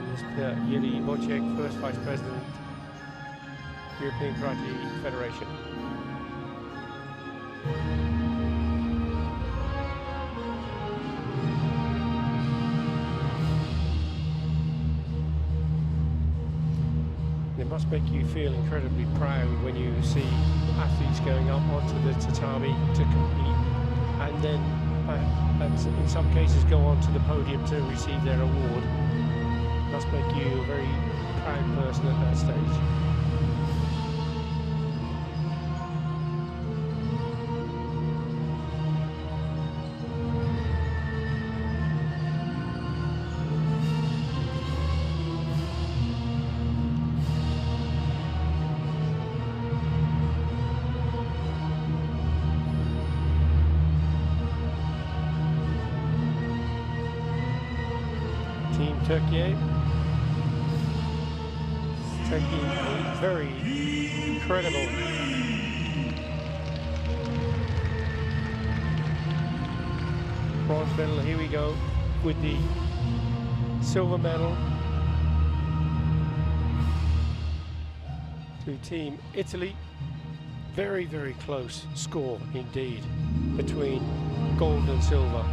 and Mr. Yuri Bocek, First Vice President, European Karate Federation. It must make you feel incredibly proud when you see athletes going up onto the tatami to compete, and then in some cases go onto the podium to receive their award. It must make you a very proud person at that stage. Turkey taking a very incredible bronze medal. Here we go with the silver medal to Team Italy. Very, very close score indeed between gold and silver.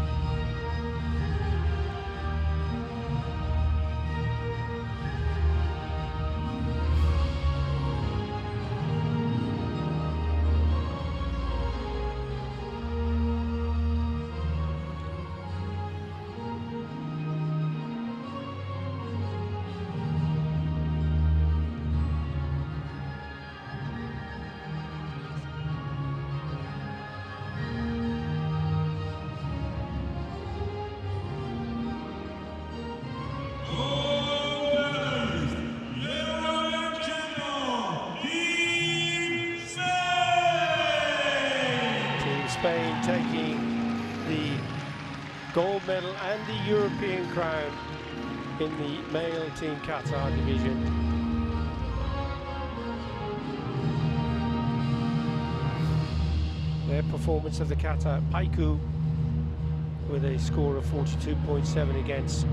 Spain taking the gold medal and the European crown in the male Team Kata division. Their performance of the Kata Paiku with a score of 42.7 against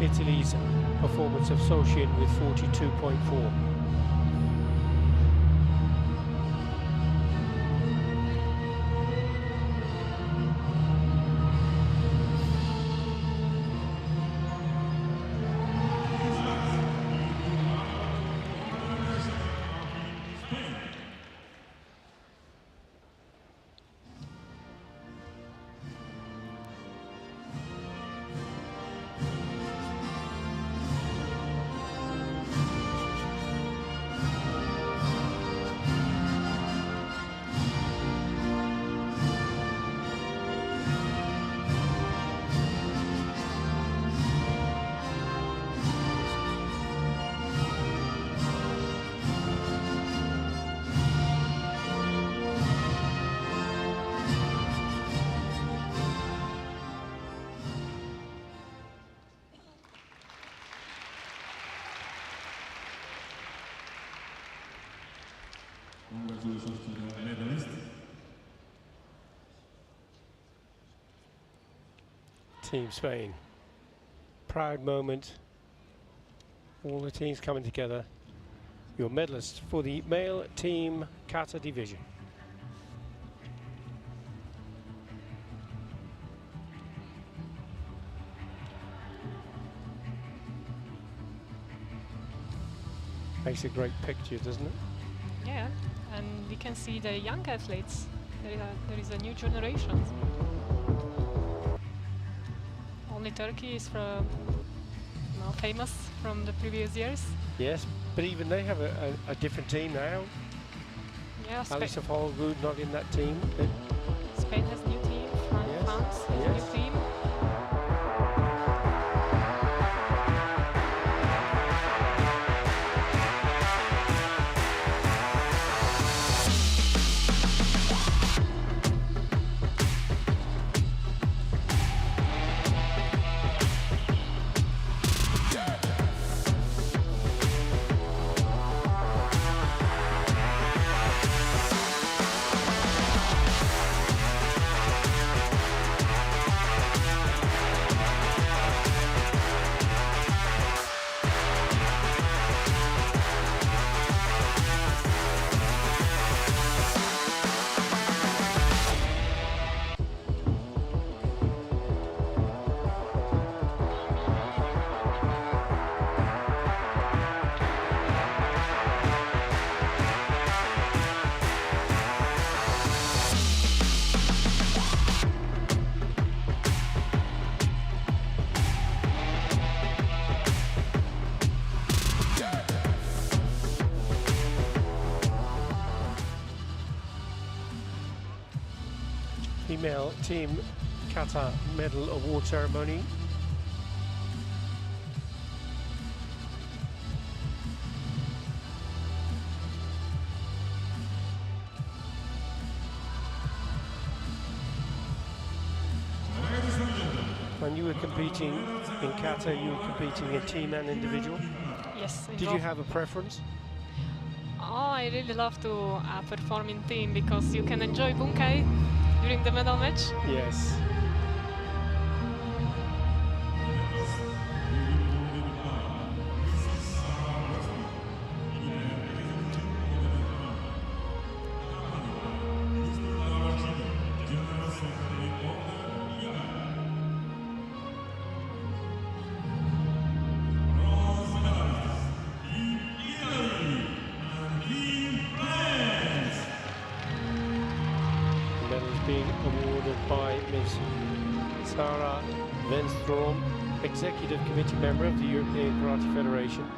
Italy's performance of Soshin with 42.4. Congratulations to the medalist. Team Spain. Proud moment. All the teams coming together. Your medalists for the male Team Kata division. Makes a great picture, doesn't it? Yeah, and we can see the young athletes. There is a new generation. Only Turkey is famous from the previous years. Yes, but even they have a different team now. Yeah, Alice of Hollywood not in that team. Spain has a new team. France has a new team. Female Team Kata medal award ceremony. When you were competing in Kata, you were competing in team and individual? Yes. Did you have a preference? Oh, I really love to perform in team because you can enjoy bunkai during the medal match. Yes. Sarah Venstrom, Executive Committee member of the European Karate Federation.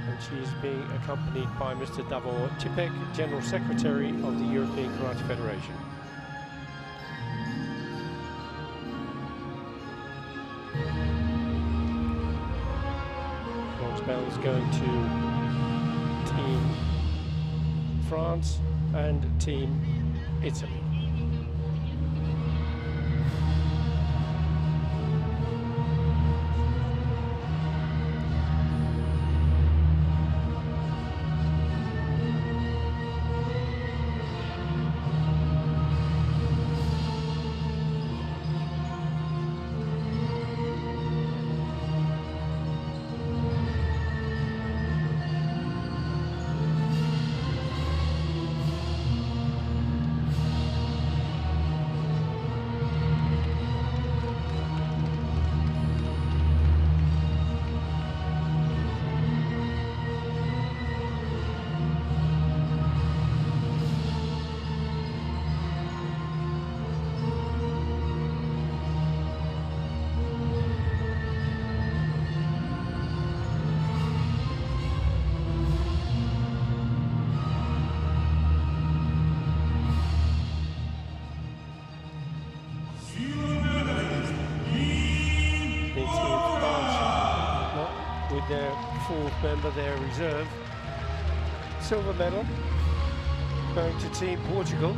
And she is being accompanied by Mr. Davor Tipek, General Secretary of the European Karate Federation. Bronze medals going to Team France and Team Italy. Their fourth member, their reserve. Silver medal going to Team Portugal.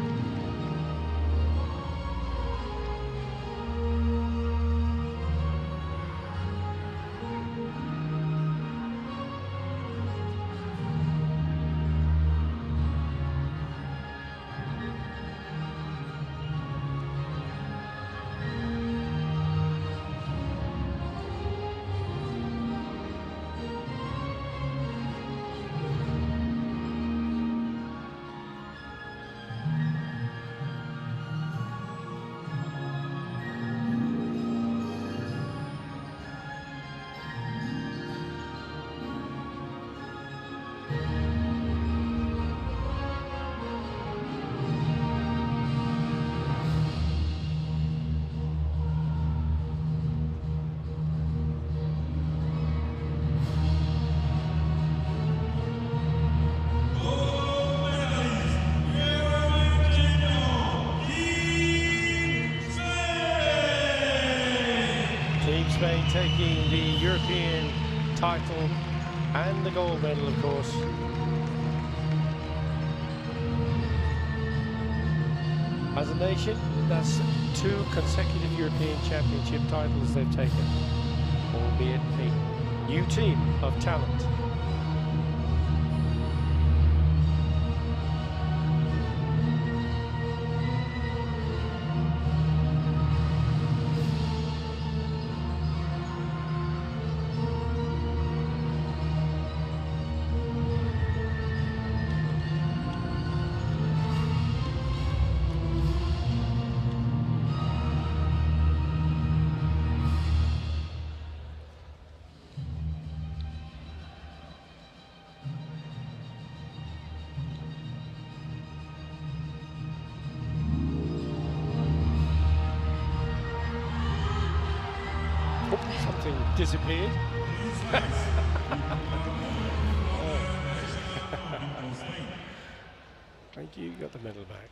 Spain taking the European title and the gold medal, of course. As a nation, that's 2 consecutive European Championship titles they've taken, albeit a new team of talent. Something disappeared. Thank you, you got the medal back.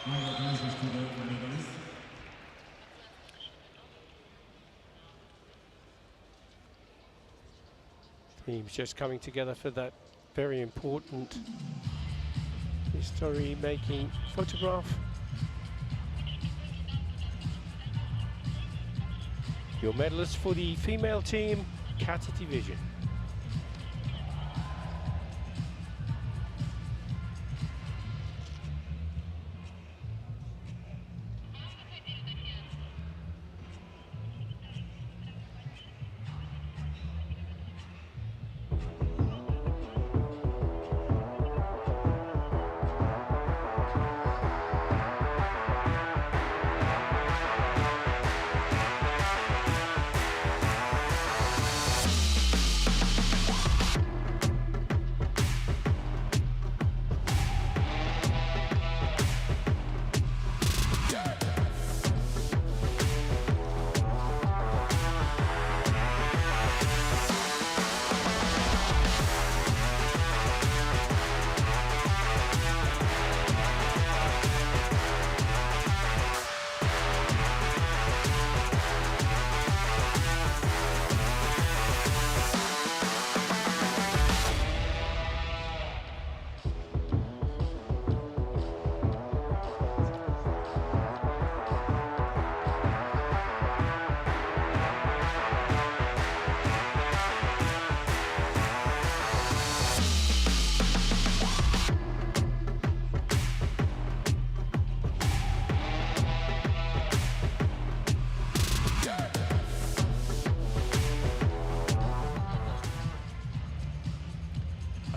Congratulations to the medalists. Teams just coming together for that very important history-making photograph. Your medalists for the female team, Kata division.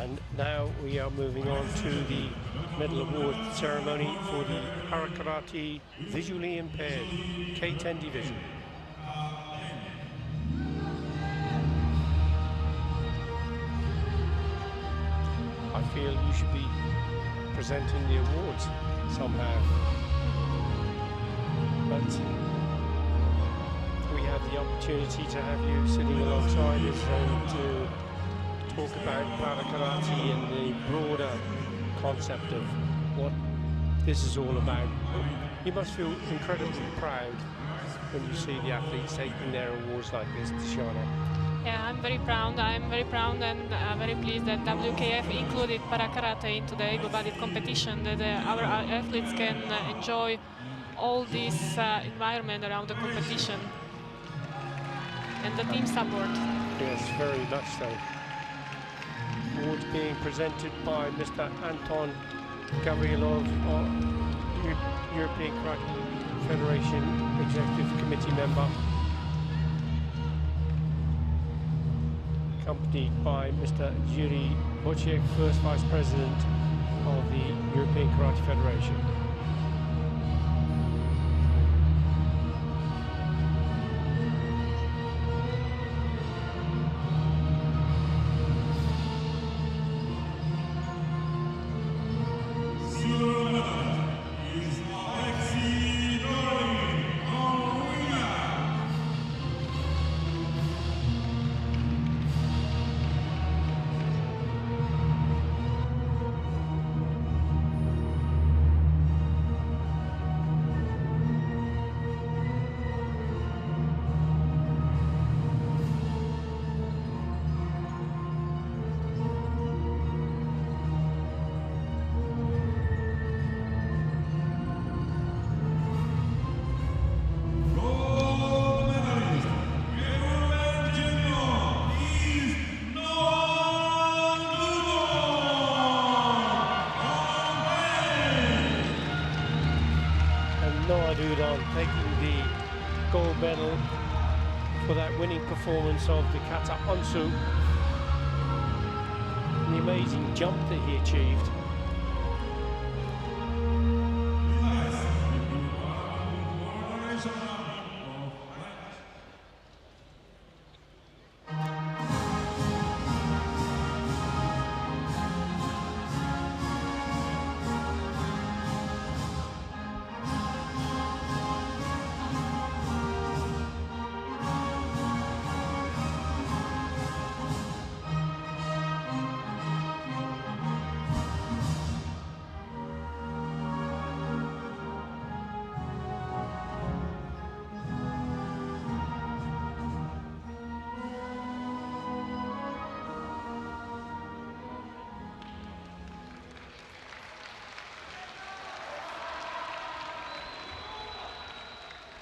And now we are moving on to the medal award ceremony for the Para Karate visually impaired K10 division. I feel you should be presenting the awards somehow. But we have the opportunity to have you sitting alongside us and to talk about Para Karate and the broader concept of what this is all about. You must feel incredibly proud when you see the athletes taking their awards like this, Tishana. Yeah, I'm very proud. I'm very proud and very pleased that WKF included Para Karate into the able-bodied competition, that our athletes can enjoy all this environment around the competition and the team support. Yes, very much so. Awards being presented by Mr. Anton Gavrilov, European Karate Federation Executive Committee member, accompanied by Mr. Yuri Wojciech, First Vice President of the European Karate Federation. Taking the gold medal for that winning performance of the Kata Onsu, the amazing jump that he achieved.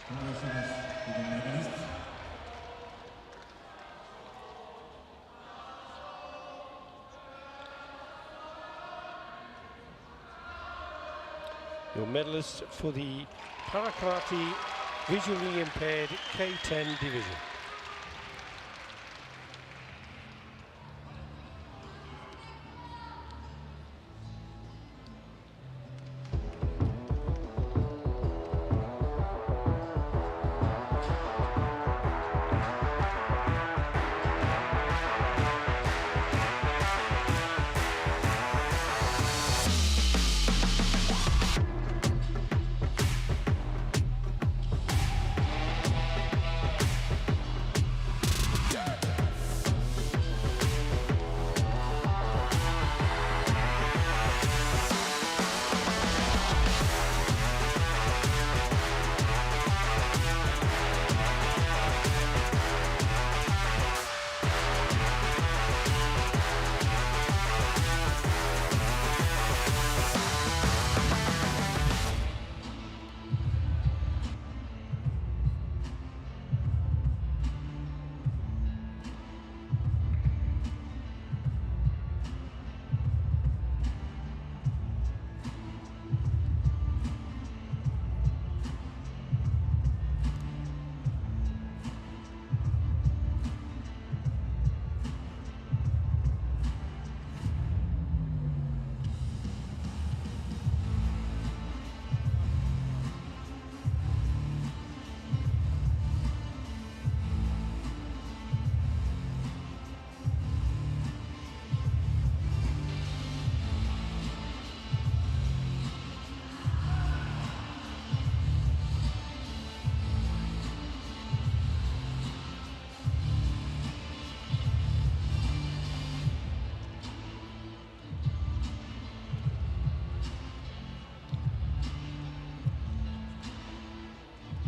Congratulations to the medalists. Your medalists for the Para Karate visually impaired K10 division.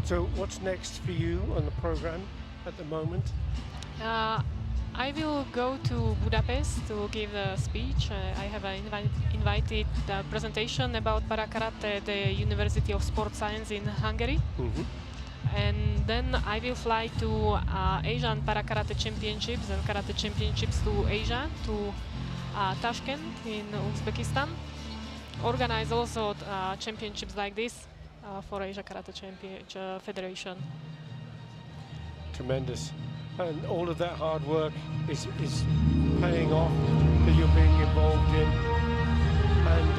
So what's next for you on the program at the moment? I will go to Budapest to give a speech. I have invited a presentation about para-karate at the University of Sports Science in Hungary. And then I will fly to Asian para-karate championships and karate championships to Asia, to Tashkent in Uzbekistan. Organize also championships like this for Asia Karate Federation. Tremendous. And all of that hard work is paying off that you're being involved in. And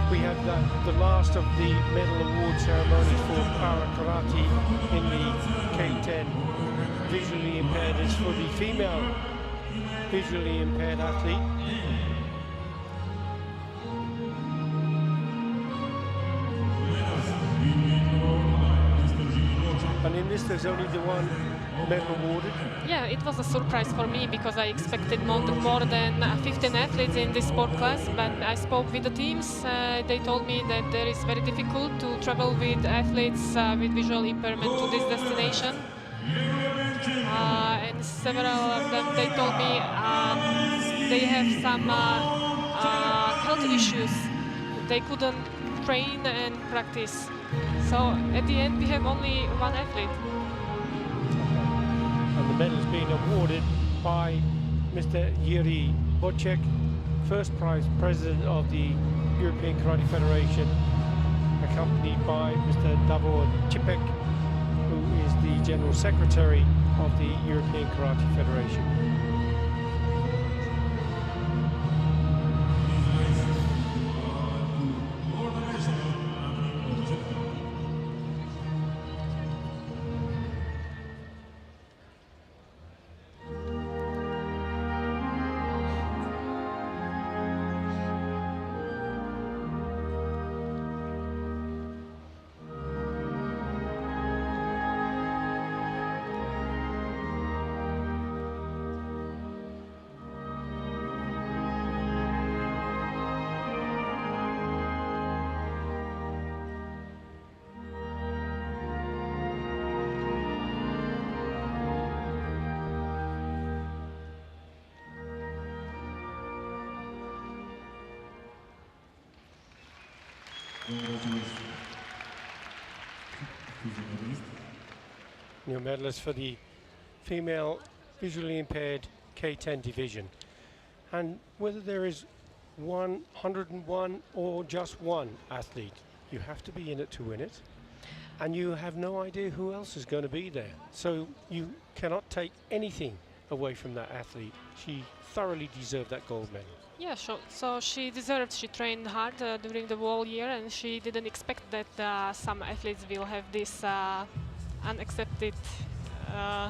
we had the last of the medal award ceremonies for para karate in the K10 visually impaired. It's for the female visually impaired athlete. And in this, there's only the one medal awarded. Yeah, it was a surprise for me because I expected more than 15 athletes in this sport class. But I spoke with the teams. They told me that there is very difficult to travel with athletes with visual impairment to this destination. And several of them, they told me they have some health issues. They couldn't train and practice. So at the end, we have only one athlete. And the medal is being awarded by Mr. Yuri Bocek, first prize president of the European Karate Federation, accompanied by Mr. Davor Cipek, who is the General Secretary of the European Karate Federation. New medalist for the female visually impaired K10 division. And whether there is 101 or just one athlete, you have to be in it to win it. And you have no idea who else is going to be there. So you cannot take anything away from that athlete. She thoroughly deserved that gold medal. Yeah, sure. So she deserved. She trained hard during the whole year, and she didn't expect that some athletes will have this unaccepted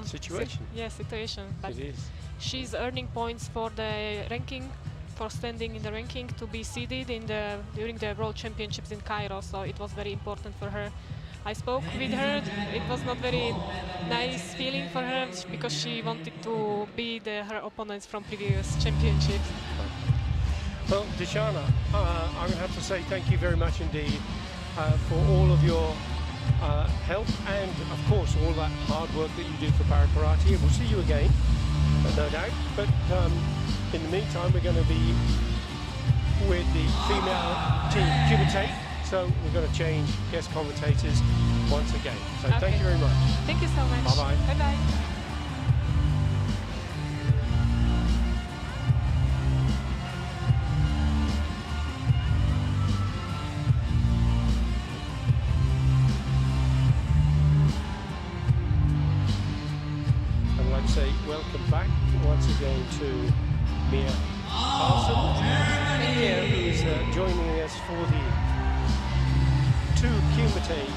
situation. Situation. But it is. She's earning points for the ranking, for standing in the ranking to be seeded in during the World Championships in Cairo. So it was very important for her. I spoke with her. It was not very nice feeling for her because she wanted to beat her opponents from previous championships. Well, Dishana, I'm going to have to say thank you very much indeed for all of your help and, of course, all that hard work that you do for para karate. And we'll see you again, no doubt. But in the meantime, we're going to be with the female team Kumite. So we're going to change guest commentators once again. So Okay. Thank you very much. Thank you so much. Bye-bye. Bye-bye. I'd like to say welcome back once again to Mia Carlson, who is joining us for the two Kumite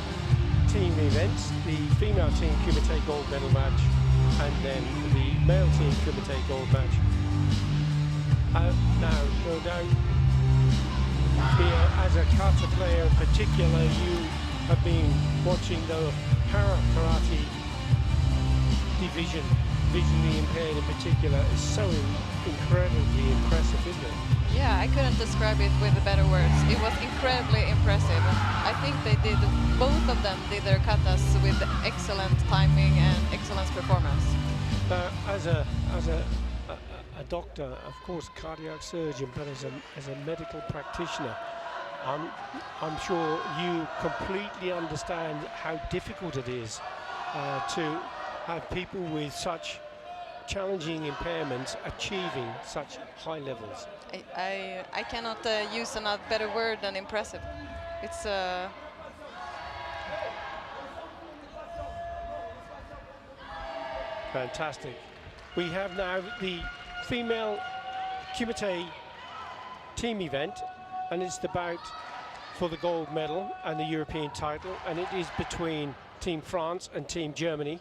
team events, the female team Kumite gold medal match and then the male team Kumite gold match. Now, no doubt, Mia, as a kata player in particular, you have been watching the para karate division, visually impaired in particular, is so incredibly impressive, isn't it? Yeah, I couldn't describe it with better words. It was incredibly impressive. I think they did, both of them did their katas with excellent timing and excellent performance. As a doctor, of course, cardiac surgeon, but as a medical practitioner, I'm sure you completely understand how difficult it is to have people with such challenging impairments achieving such high levels. I cannot use a better word than impressive. It's Fantastic. We have now the female Kumite team event, and it's the bout for the gold medal and the European title, and it is between Team France and Team Germany,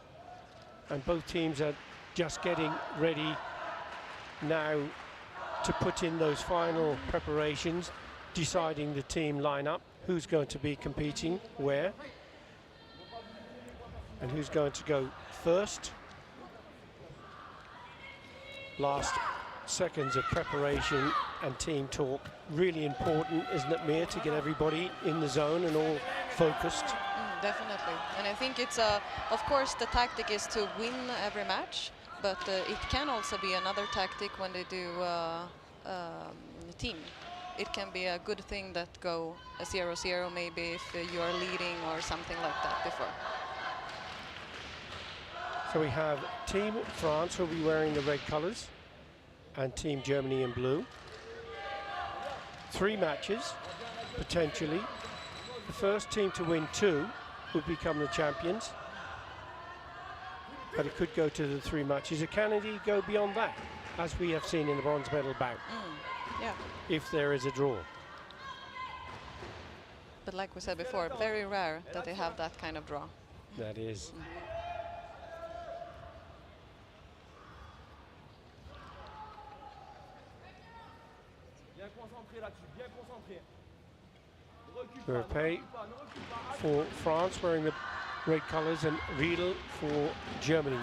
and both teams are just getting ready now to put in those final preparations, deciding the team lineup, who's going to be competing where, and who's going to go first. Last seconds of preparation and team talk, really important, isn't it, Mia, to get everybody in the zone and all focused? Definitely, and I think it's of course the tactic is to win every match, but it can also be another tactic when they do team. It can be a good thing that go a 0-0 maybe if you are leading or something like that before. So we have Team France who will be wearing the red colours and Team Germany in blue. 3 matches, potentially. The first team to win 2 would become the champions. But it could go to the 3 matches. It can indeed go beyond that, as we have seen in the bronze medal bout, Yeah. if there is a draw. But like we said before, very rare that they have that kind of draw. That is. Repay for France wearing the red colours and Riedel for Germany.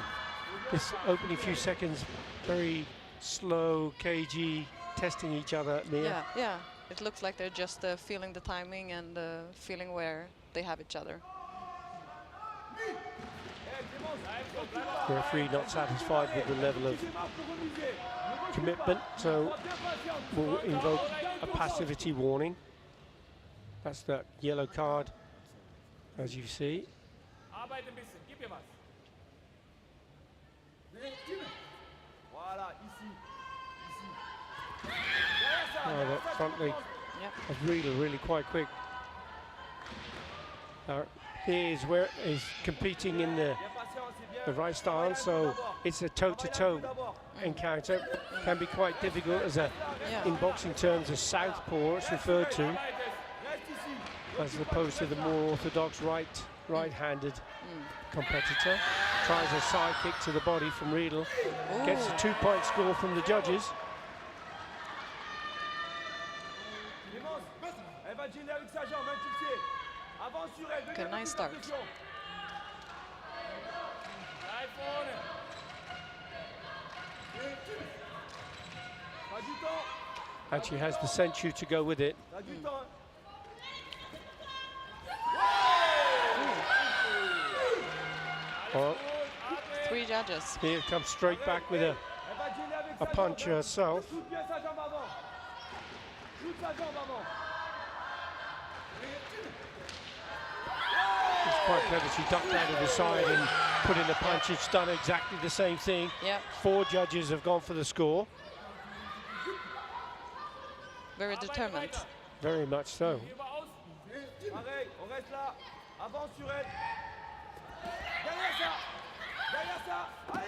This opening few seconds, very slow, cagey, testing each other. Mia. Yeah. It looks like they're just feeling the timing and feeling where they have each other. The referee not satisfied with the level of commitment, so will invoke a passivity warning. That's the yellow card, as you see. Oh, that front leg of Riedel really quite quick. Here's where he's competing in the right stance, so it's a toe-to-toe encounter. Can be quite difficult as in boxing terms, a southpaw it's referred to, as opposed to the more orthodox right-handed competitor. Tries a side kick to the body from Riedel. Gets a 2-point score from the judges. Okay, nice start. And she has the Senchu to go with it. Well, 3 judges. Here comes straight back with a punch herself. It's quite clever. She ducked out of the side and put in a punch. It's done exactly the same thing. 4 judges have gone for the score. Very determined. Very much so.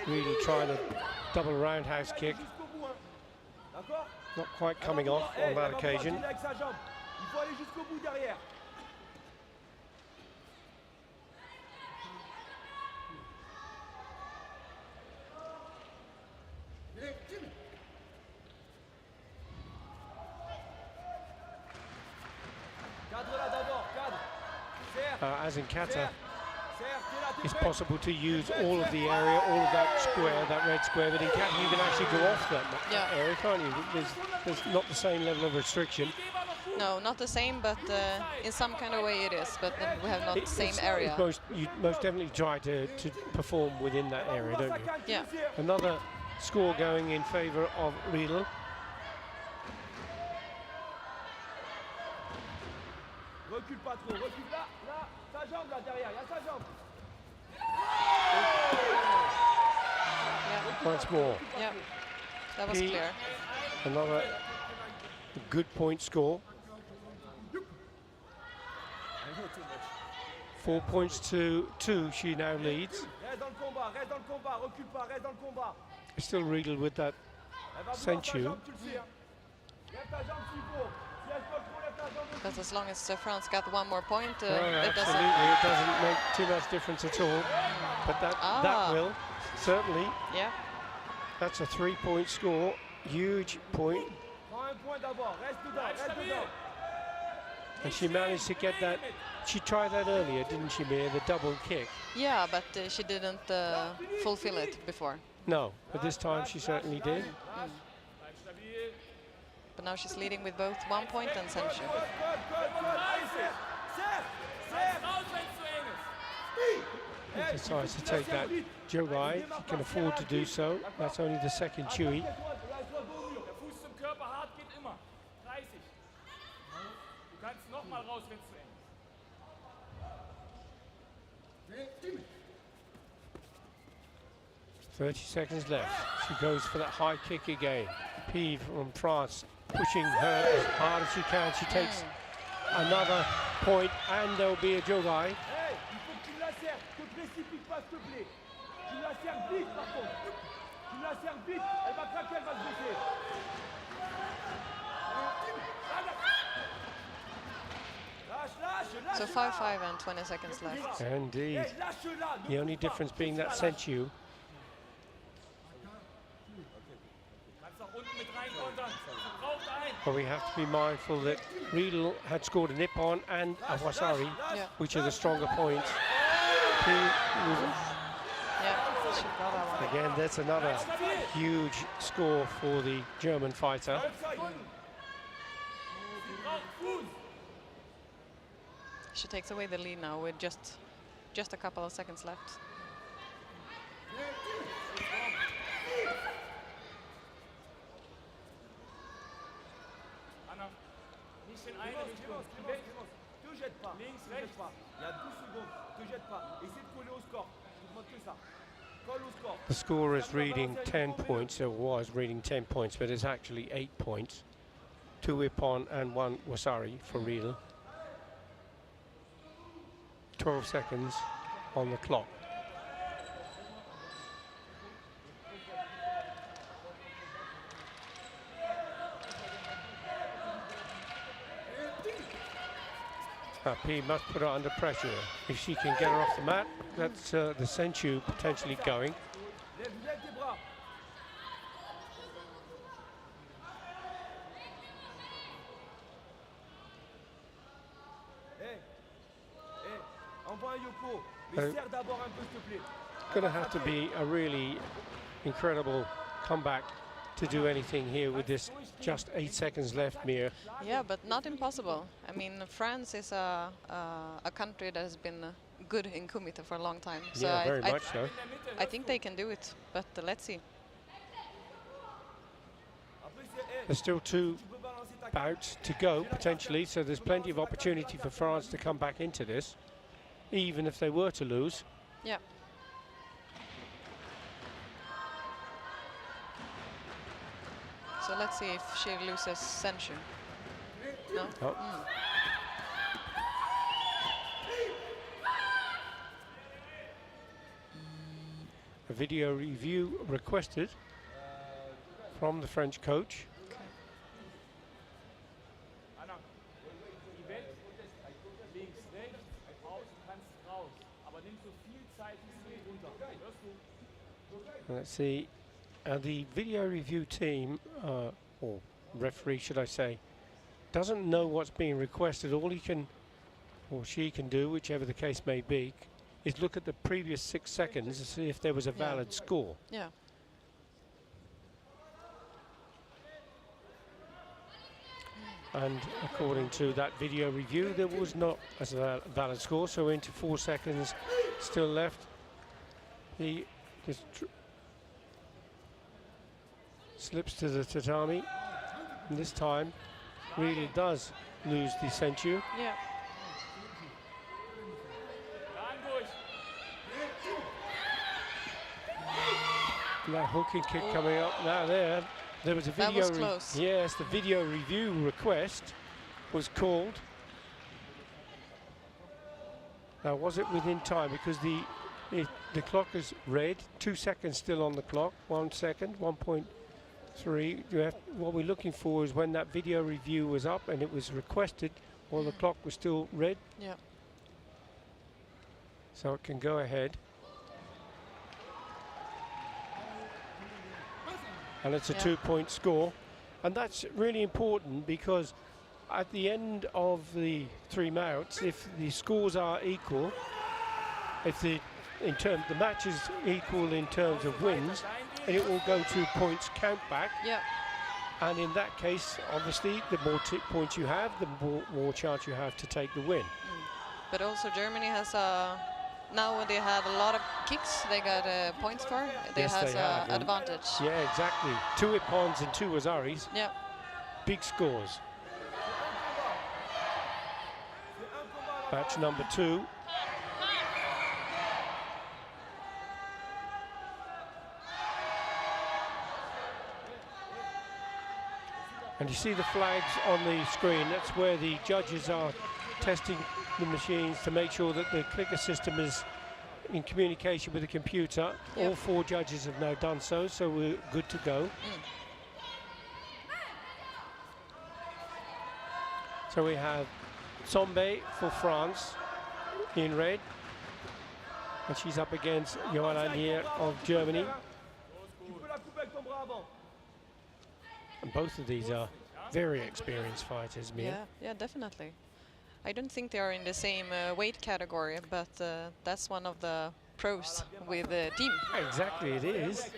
Really trying a double roundhouse kick. Not quite coming off on that occasion. As in Kata, it's possible to use all of the area, all of that square, that red square, but in Kata you can actually go off that area, can't you? There's not the same level of restriction. No, not the same, but in some kind of way it is. But then we have not the same area. You most definitely try to perform within that area, don't you? Yeah. Another score going in favour of Riedel. Recule pas trop, recule là, sa jambe là derrière, il y a sa jambe. Once more. Yeah, that was clear. Another good point score. 4 points to 2, she now leads. Reste dans le combat, recule pas, reste dans le combat. Still Riedel with that sensu. Because as long as France got one more point, Absolutely, it doesn't. it doesn't make too much difference at all. But that will, certainly. Yeah. That's a 3-point score, huge point. And she managed to get that. She tried that earlier, didn't she, Mia? The double kick. Yeah, but she didn't fulfill it before. No, but this time she certainly did. But now she's leading with both 1 point and sensu. She decides to take that Jogai. She can afford to do so. That's only the second Chewy. Kannst noch mal raus, wenn's zu eng ist. 30 seconds left. She goes for that high kick again. P from France pushing her as hard as she can. She takes another point and there'll be a Jogai. Hey, il faut que tu la serres, te précipite pas s'il te plaît. Tu la serres vite par contre. Tu la serres vite, elle va craquer, elle va se blesser. So 5-5 and 20 seconds left. Indeed. The only difference being that sensu. But we have to be mindful that Riedel had scored a Nippon and a Wasari, which are the stronger points. Again, that's another huge score for the German fighter. She takes away the lead now with just a couple of seconds left. Te jette pas. Links, rechts. Il y a 12 secondes. Te jette pas. Essaie de coller au score. Je te demande que ça. Colle au score. The score is reading 10 points. It was reading 10 points, but it's actually 8 points. 2 Ippon and 1 Wasari for Riedel. 12 seconds on the clock. P must put her under pressure. If she can get her off the mat, that's the sensu potentially going. Going to have to be a really incredible comeback to do anything here with this just 8 seconds left, Mia. Yeah, but not impossible. I mean, France is a country that has been good in Kumite for a long time. So yeah, very much so. I think they can do it, but let's see. There's still 2 bouts to go, potentially, so there's plenty of opportunity for France to come back into this, even if they were to lose. Yeah. So let's see if she loses sensu. No? Oh. A video review requested from the French coach. Let's see. The video review team, or referee should I say, doesn't know what's being requested. All he can, or she can do, whichever the case may be, is look at the previous 6 seconds to see if there was a valid score. Yeah. And according to that video review, there was not a valid score, so into 4 seconds still left. Slips to the tatami, and this time really does lose the senchu. Yeah. That hooking kick coming up now there was a video. That was close. Yes, the video review request was called. Now, was it within time? Because the clock is red, 2 seconds still on the clock, 1 second, 1.3. What we're looking for is when that video review was up and it was requested, while the clock was still red. Yeah. So it can go ahead. And it's a 2-point score. And that's really important because at the end of the 3 mounts, if the scores are equal, if the match is equal in terms of wins, and it will go to points count back. Yeah. And in that case, obviously, the more points you have, the more chance you have to take the win. But also Germany has now they have a lot of kicks they got points for. They Yes, has they have. advantage. Yeah, exactly. 2 ippons and 2 wazaris. Yeah. Big scores. Match number 2. And you see the flags on the screen. That's where the judges are testing the machines to make sure that the clicker system is in communication with the computer. Yep. All 4 judges have now done so we're good to go. So we have Sombe for France in red, and she's up against Johanna Nier of Germany. And both of these are very experienced fighters, Mia. Yeah, definitely. I don't think they are in the same weight category, but that's one of the pros with the team. Exactly, it is.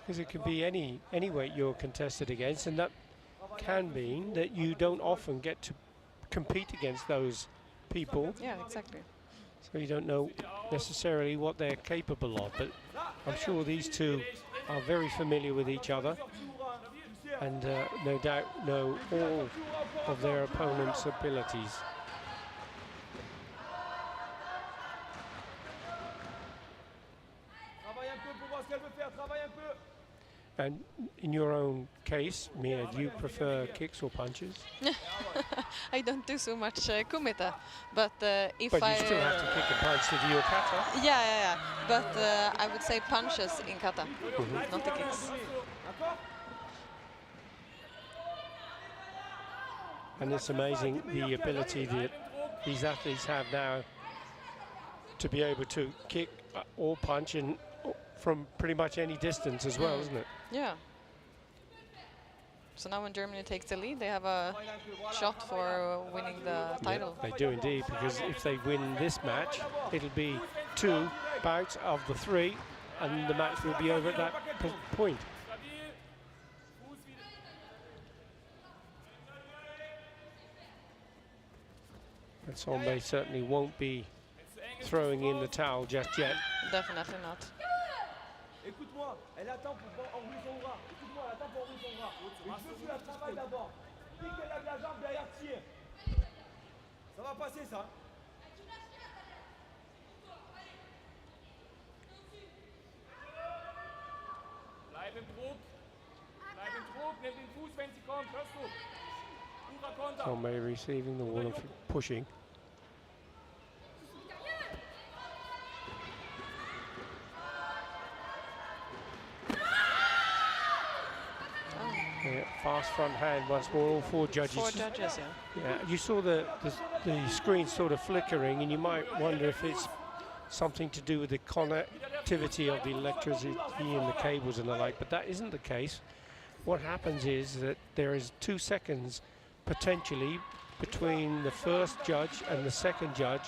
Because it can be any weight you're contested against, and that can mean that you don't often get to compete against those people. Yeah, exactly. So you don't know necessarily what they're capable of, but I'm sure these two are very familiar with each other, and no doubt know all of their opponent's abilities. And in your own case, Mia, do you prefer kicks or punches? I don't do so much Kumite, but if But I... you still have to kick and punch to do your kata. Yeah. But I would say punches in kata, not the kicks. And it's amazing the ability that these athletes have now to be able to kick or punch and from pretty much any distance as well, isn't it? Yeah. So now when Germany takes the lead, they have a shot for winning the title. They do indeed, because if they win this match, it'll be 2 bouts of the 3, and the match will be over at that point. And Sombe certainly won't be throwing in the towel just yet. Definitely not. Écoute-moi, elle attend pour enrouler son bras. Écoute-moi, elle attend pour enrouler son bras. Et je veux que tu la travailles d'abord. Dès qu'elle a de la jambe derrière, tire. Ça va passer, ça. Bleib im Druck. Bleib im Druck. Nimm den Fuß, wenn sie kommt. Hörst du? Purer Konter. Sombe receiving the one of pushing. Yeah, fast front hand once more, all 4 judges. 4 judges, yeah. Yeah, you saw the screen sort of flickering, and you might wonder if it's something to do with the connectivity of the electricity and the cables and the like, but that isn't the case. What happens is that there is 2 seconds potentially between the first judge and the second judge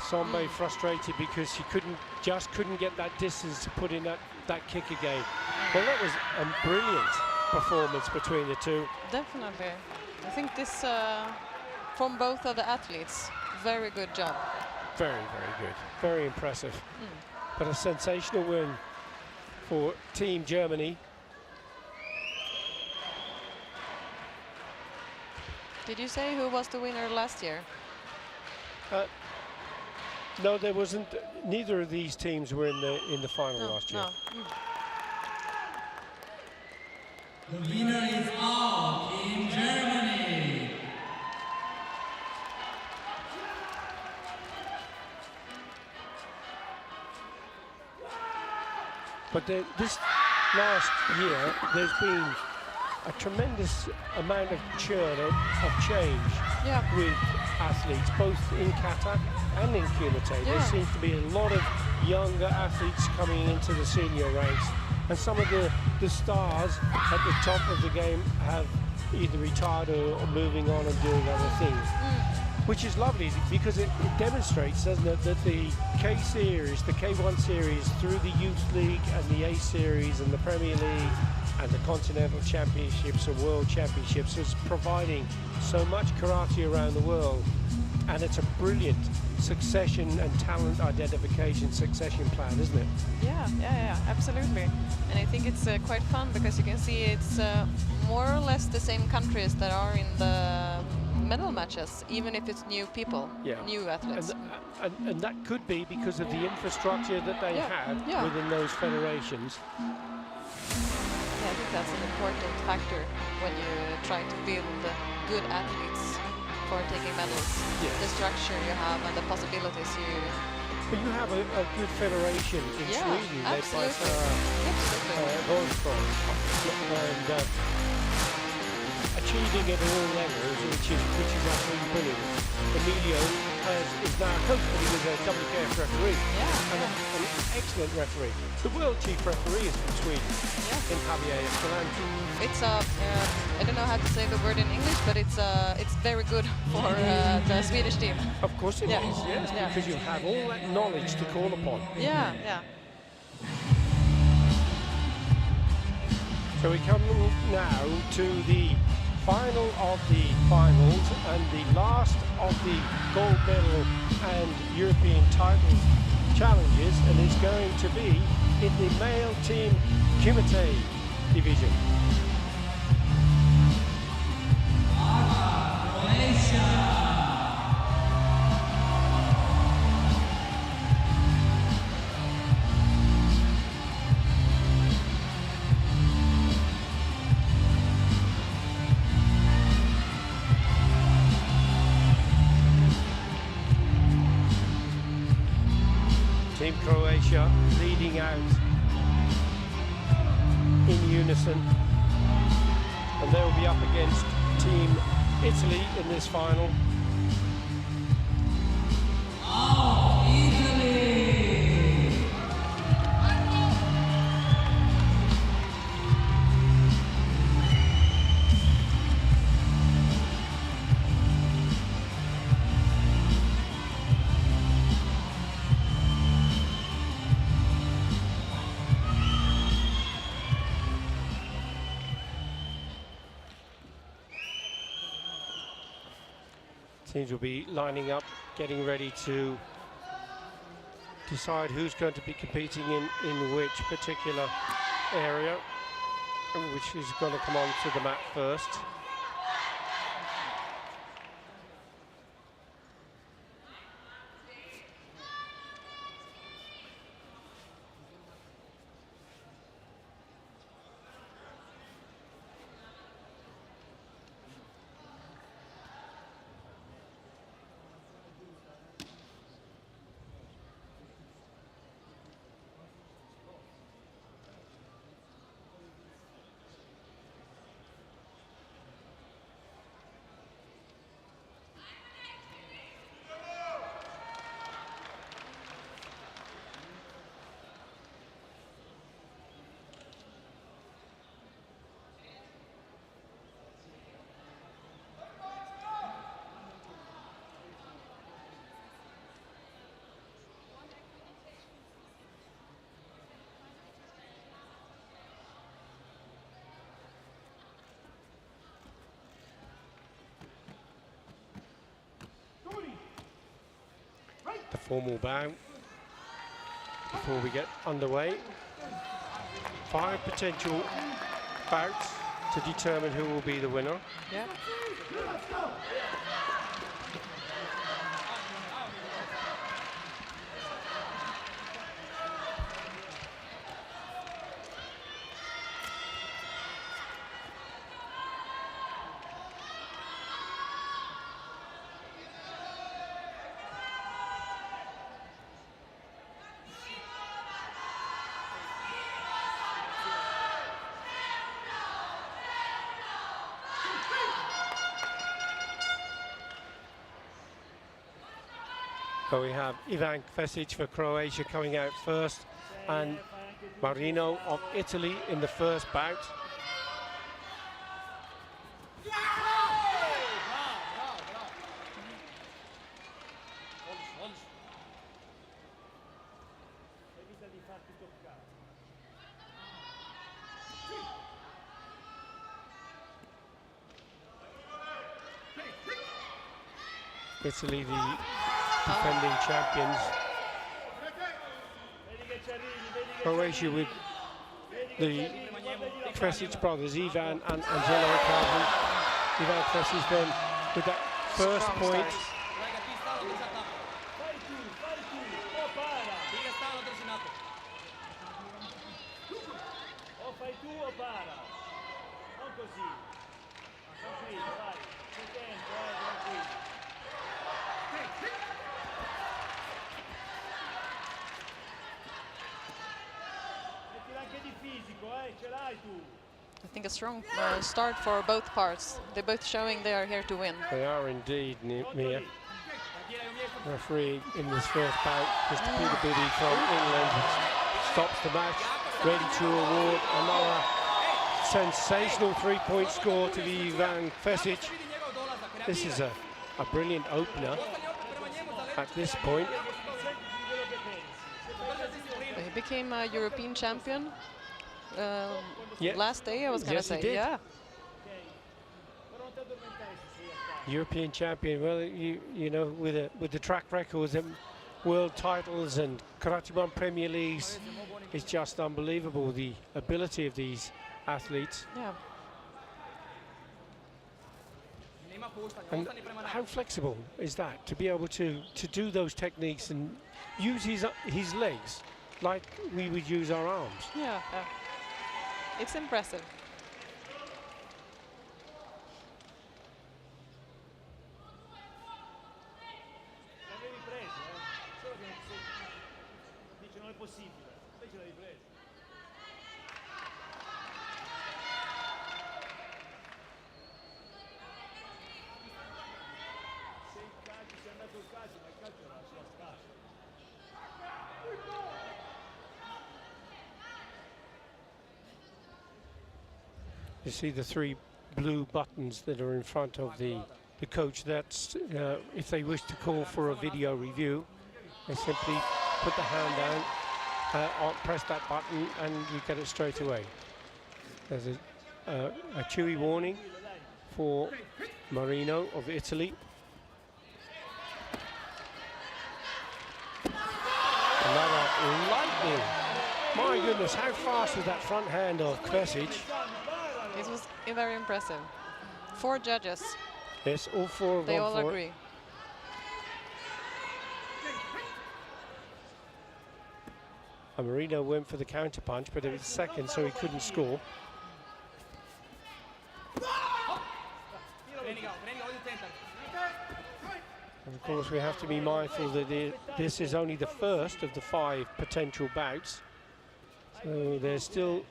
Sombe frustrated because she couldn't get that distance to put in that kick again. Well, that was a brilliant performance between the two. Definitely. I think this, from both of the athletes, very good job. Very, very good. Very impressive. But a sensational win for Team Germany. Did you say who was the winner last year? No, there wasn't. Neither of these teams were in the final last year. No. The winner is all Team Germany. But this last year, there's been a tremendous amount of churn, of change with athletes, both in Kata and in Kumite. There seems to be a lot of younger athletes coming into the senior ranks, and some of the stars at the top of the game have either retired or moving on and doing other things. Which is lovely because it demonstrates, doesn't it, that the K Series, the K1 Series, through the Youth League and the A Series and the Premier League and the Continental Championships and World Championships is providing so much karate around the world. And it's a brilliant succession and talent identification succession plan, isn't it? Yeah, absolutely. And I think it's quite fun because you can see it's more or less the same countries that are in the medal matches, even if it's new people, new athletes. And that could be because of the infrastructure that they have within those federations. Yeah, I think that's an important factor when you try to build good athletes for taking medals. The structure you have and the possibilities you... But you have a good federation in Sweden led by Sarah Holmström, and achieving at all levels, which is absolutely brilliant. Emilio is now hopefully with a WKF referee, and an excellent referee. The world chief referee is from Sweden, in Javier Escalante. It's I don't know how to say the word in English, but it's very good for the Swedish team. Of course it is, yes, because you have all that knowledge to call upon. Yeah. So we come now to the final of the finals and the last of the gold medal and European title challenges, and is going to be in the male team Kumite division. Team Croatia leading out in unison, and they will be up against Team Italy in this final. Oh, Italy! Teams will be lining up, getting ready to decide who's going to be competing in which particular area, and which is going to come onto the mat first. formal bout before we get underway. 5 potential bouts to determine who will be the winner. Yeah. So we have Ivan Kvesic for Croatia coming out first, and Marino of Italy in the first bout. Italy, the defending champions. Croatia with the Kvesic brothers, Ivan and Angelo Calvi. Ivan Kvesic then with that first point. I think a strong start for both parts. They're both showing they are here to win. They are indeed, Mia. Referee in this first bout, Mr. Peter Biddy from England, stops the match, ready to award another sensational 3-point score to the Ivan Kvesic. This is a brilliant opener at this point. He became a European champion Yeah. last day, I was going to Yes, he say. did. Yeah. European champion, well, you know, with the track records and world titles and Karate One Premier Leagues, it's just unbelievable, the ability of these athletes. Yeah. And how flexible is that, to be able to do those techniques and use his legs like we would use our arms. Yeah. It's impressive. You see the 3 blue buttons that are in front of the coach. That's if they wish to call for a video review, they simply put the hand down, or press that button, and you get it straight away. There's a chewy warning for Marino of Italy. Another lightning. My goodness, how fast was that front hand of Kvesic? It was very impressive. 4 judges. Yes, all 4 of them. They all agree. And Marino went for the counter punch, but it was second, so he couldn't score. And of course, we have to be mindful that this is only the first of the 5 potential bouts. So there's still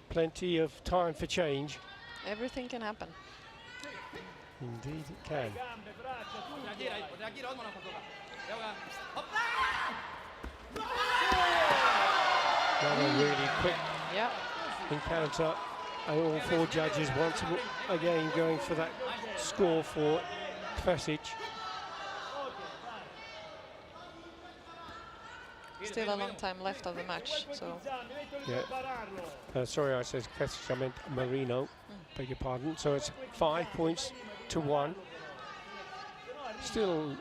plenty of time for change. Everything can happen. Indeed it can. Another really quick encounter, and all 4 judges once again going for that score for Kvesic. Still a long time left of the match, so. Yeah. Sorry, I said Kvesic, I meant Marino. Beg your pardon. So it's 5 points to 1. Still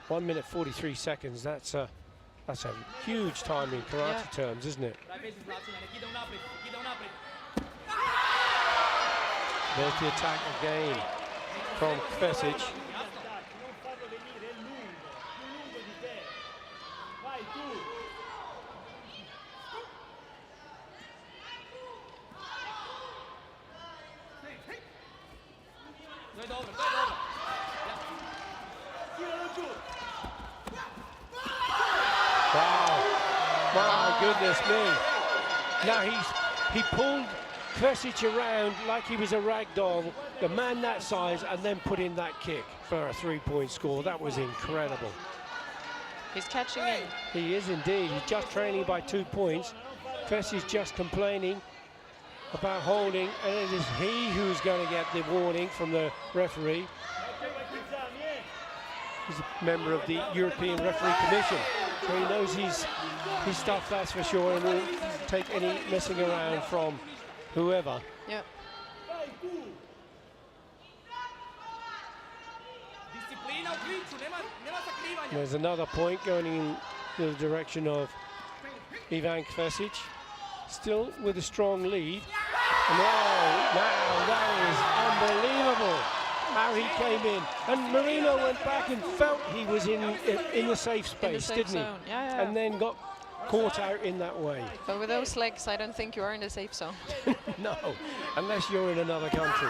1 minute 43 seconds. That's a huge time in karate terms, isn't it? There's the attack again from Kvesic. Wow, my goodness me. Now he pulled Kvesic around like he was a rag doll, the man that size, and then put in that kick for a 3-point score. That was incredible. He's catching in. He is indeed. He's just trailing by 2 points. Kvesic just complaining about holding, and it is he who's going to get the warning from the referee. He's a member of the European Referee Commission, so he knows his stuff, that's for sure, and will take any messing around from whoever. Yeah. There's another point going in the direction of Ivan Kvesic, still with a strong lead. Now that is unbelievable how he came in, and Marino went back and felt he was in the safe space, didn't he? Yeah. And then got caught out in that way. But with those legs, I don't think you are in the safe zone. No, unless you're in another country.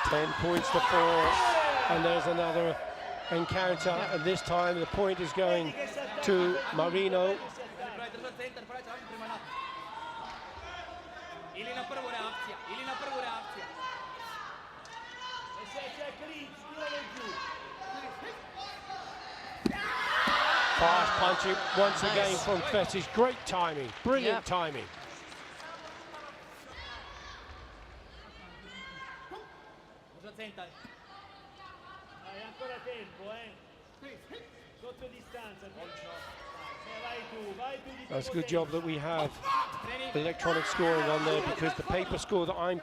Ten points to 4, and there's another encounter, and this time the point is going to Marino. Fast punching once again from Kvesic. Great timing, brilliant timing. That's a good job that we have electronic scoring on there, because the paper score that I'm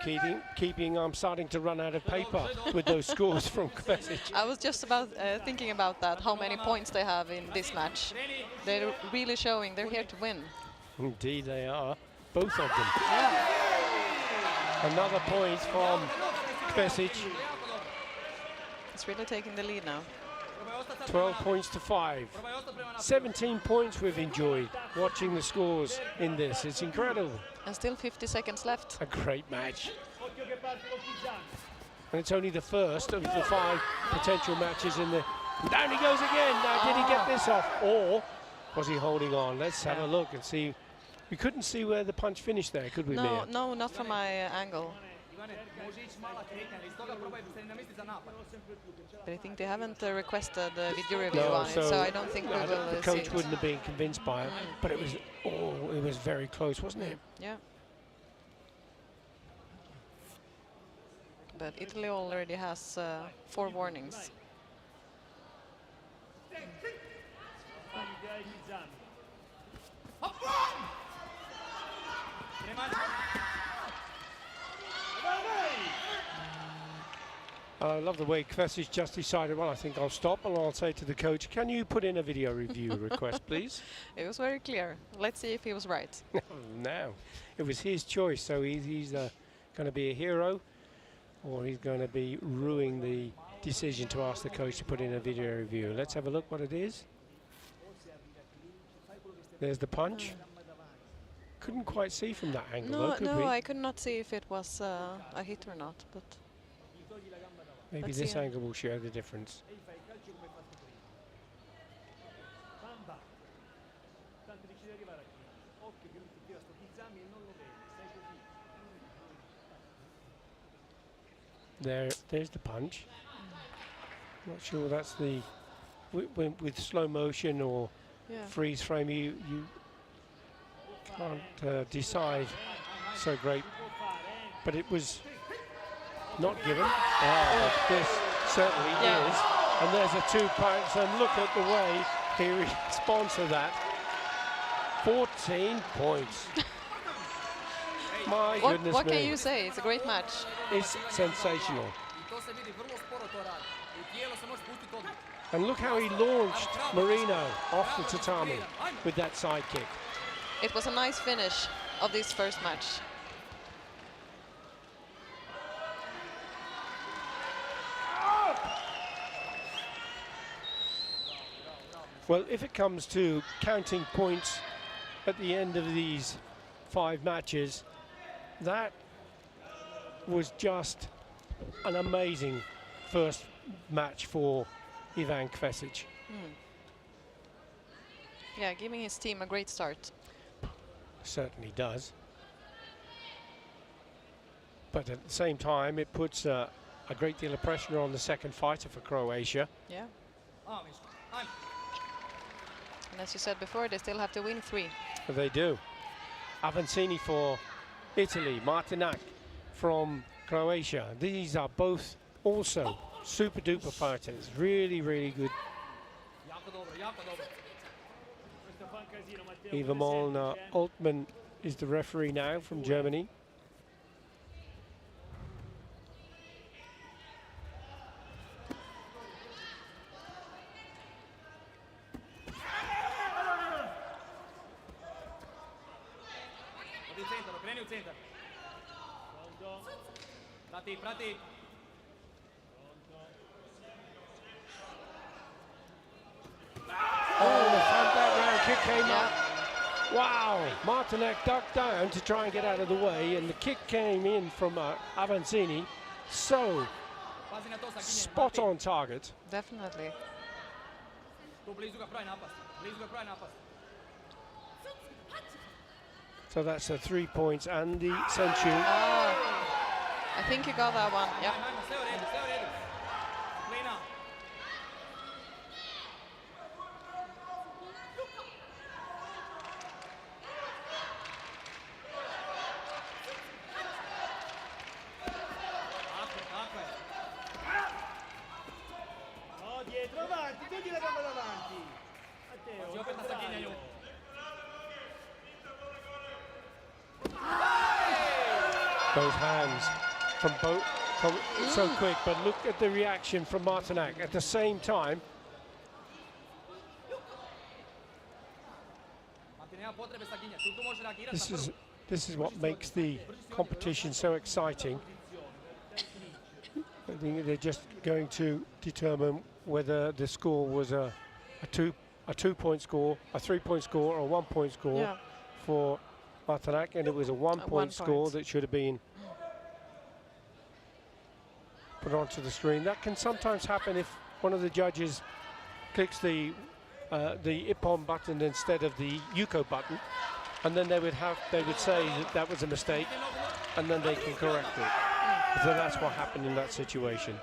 keeping, I'm starting to run out of paper with those scores from Kvesic. I was just about thinking about that, how many points they have in this match. They're really showing they're here to win. Indeed they are, both of them. Yeah. Another point from Kvesic. It's really taking the lead now. 12 points to 5. 17 points we've enjoyed watching the scores in this. It's incredible. And still 50 seconds left. A great match. And it's only the first of the 5 potential matches in the... Down he goes again. Now, did he get this off? Or was he holding on? Let's have a look and see. We couldn't see where the punch finished there, could we, Mia? No, not from my angle. But I think they haven't requested a video review on it, so I don't think we will the see coach it. wouldn't have been convinced by it, but it was very close, wasn't it? Yeah. But Italy already has 4 warnings. I love the way Kvesic just decided, well, I think I'll stop, and I'll say to the coach, can you put in a video review request, please? It was very clear. Let's see if he was right. No, it was his choice, so he's going to be a hero, or he's going to be ruining the decision to ask the coach to put in a video review. Let's have a look what it is. There's the punch. Couldn't quite see from that angle, though, could we? I could not see if it was a hit or not, but... Maybe this angle will show the difference. There's the punch. Not sure that's the... With slow motion or freeze frame, you can't decide so great. But it was not given. This certainly is. And there's a 2 points, and look at the way he responds to that. 14 points. My goodness What me. can you say? It's a great match. It's sensational. And look how he launched Marino off the tatami with that side kick. It was a nice finish of this first match. Well, if it comes to counting points at the end of these 5 matches, that was just an amazing first match for Ivan Kvesic. Yeah, giving his team a great start. Certainly does. But at the same time, it puts a great deal of pressure on the second fighter for Croatia. Yeah. And as you said before, they still have to win 3. They do. Avancini for Italy, Martinac from Croatia. These are both also super duper fighters. Really, really good. Eva Molnar Altman is the referee now from Germany. Oh, the front back round kick came up. Wow, Martinac ducked down to try and get out of the way, and the kick came in from Avancini. So, spot on target. Definitely. So that's the 3 points and the Senchu. I think you got that one. Yeah. No, dietro, avanti, togli la gamba davanti. Matteo, Those hands from both so quick, but look at the reaction from Martinac at the same time. This is what makes the competition so exciting. I think they're just going to determine whether the score was a 2-point score, a 3-point score, or a 1-point score for Martinac, and it was a 1-point score that should have been put onto the screen. That can sometimes happen if one of the judges clicks the Ippon button instead of the Yuko button, and then they would say that was a mistake, and then they can correct it. So that's what happened in that situation.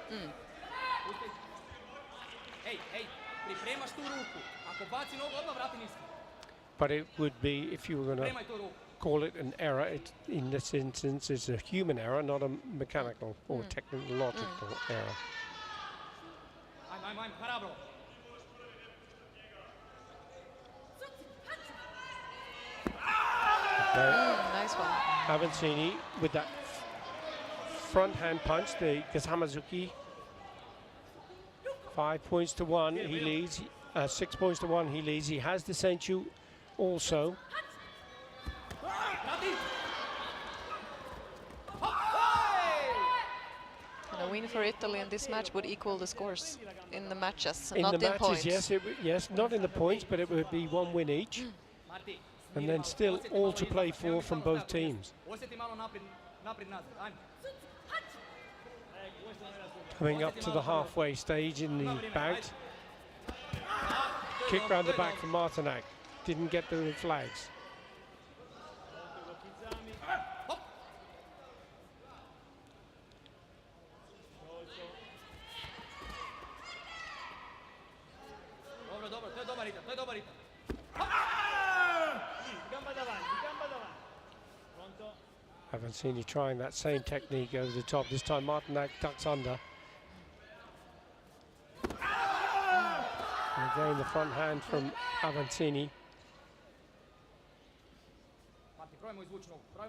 But it would be, if you were going to call it an error, in this instance it's a human error, not a mechanical or technological error. Nice one. Avancini with that front hand punch, the Gazhamazuki. 5 points to 1, he leads. 6 points to 1, he leads. He has the Senchu also. And a win for Italy in this match would equal the scores in the matches, In not the in matches, points. yes, not in the points, but it would be 1 win each. And then still all to play for from both teams. Coming up to the halfway stage in the bout. Kick round the back from Martinac. Didn't get the flags. Avancini trying that same technique over the top. This time Martinac ducks under. And again, the front hand from Avancini. Mati, probajmo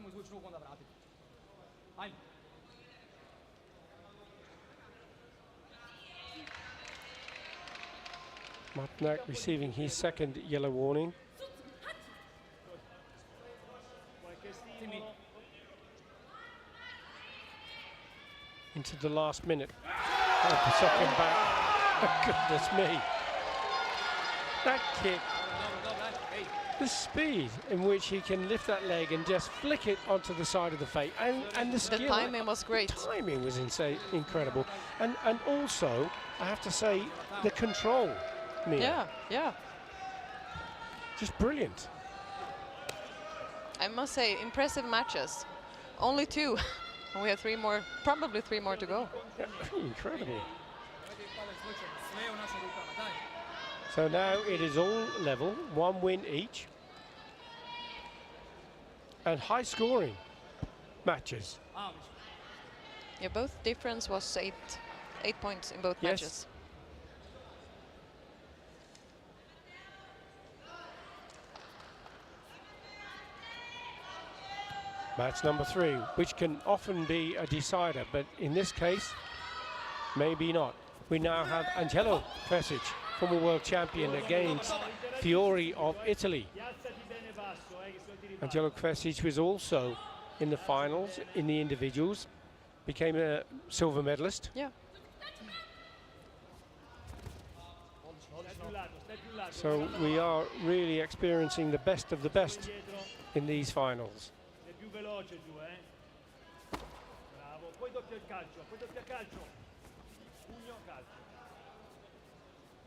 izvući ruku, onda vratiti. Ajmo. Matnak receiving his second yellow warning. Into the last minute of the second back. Goodness me. That kick, the speed in which he can lift that leg and just flick it onto the side of the face, and the skill. The timing was great. The timing was insane, incredible. And also, I have to say, the control, Mia. Yeah, yeah. Just brilliant. I must say, impressive matches. Only 2. And we have 3 more, probably 3 more to go. Yeah, incredible. Sve u našim rukama, daj. So now it is all level, 1 win each. And high scoring matches. Yeah, both difference was 8 points in both Yes. matches. Match number 3, which can often be a decider, but in this case, maybe not. We now have Angelo Kvesic, former world champion, against Fiori of Italy. Angelo Kvesic was also in the finals in the individuals, became a silver medalist. Yeah. So we are really experiencing the best of the best in these finals. Più veloce giù, Bravo, poi doppia il calcio, Pugno, calcio.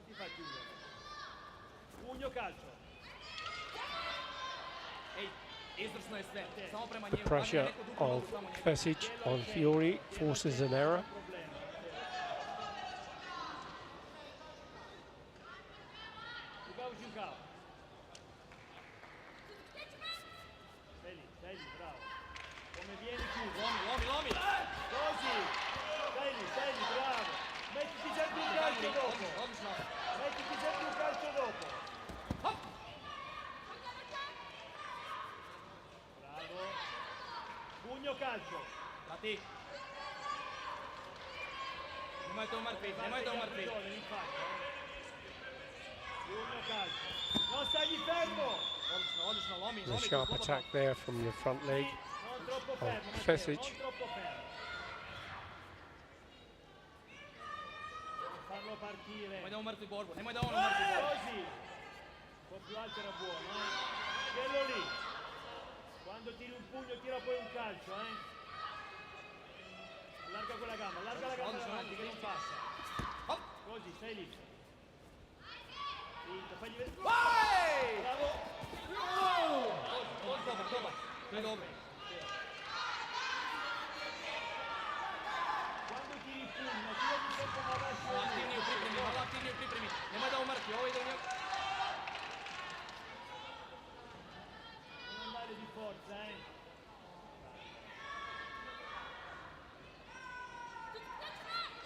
Ti fa chiudere. Pugno, calcio. Ej, izvrsno je sve. Samo prema The njemu. pressure of Kvesic on Fiori forces an error. Sei lì, bravo. Come vieni chiuso? Lomi. Così. Sei lì, bravo. Mettiti sempre un calcio dopo. Odlično. Mettiti sempre un calcio dopo. Bravo. Pugno, calcio. Mati. Nemojte umrti. Pugno, calcio. Non stai fermo. Odlično, lomi. The sharp attack there from the front leg Non troppo of fermo. Kvesic. Non troppo fermo. Non farlo partire. Nemoj da umrti borbu. Così. Un po' più alto era buono, Quello lì. Quando tiri un pugno tira poi un calcio, Allarga quella gamba, davanti che non passa. Così, stai lì. Finto, fagli vedere. Bravo. Dobar. To je dobro. Quando tiri il pugno, tirati sempre una lascia. Malo aktivnije u pripremi. Nemoj da umrti. Ovo ide u njegu. Non andare di forza,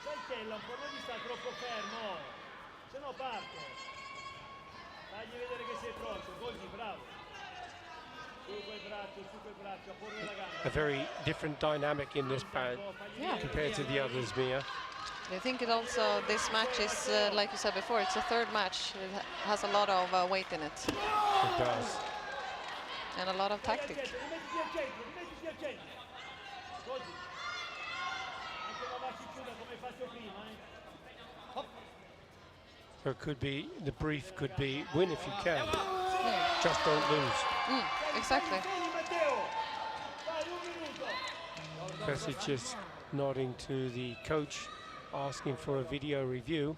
Saltella un po', non gli sta troppo fermo, se no parte. Fagli vedere che sei pronto, così, bravo. Su quel braccio, a porre la gamba. A very different dynamic in this pad Yeah. compared to the others, Mia. I think it also, this match is, like you said before, it's a third match. It has a lot of weight in it. It does. And a lot of tactic. Rimettiti al centro. Così. Anche la lasci chiuda come hai fatto prima, So it could be, the brief could be, win if you can, Yeah. just don't lose. Exactly. Matteo. Vai, un minuto. Kvesic just nodding to the coach, asking for a video review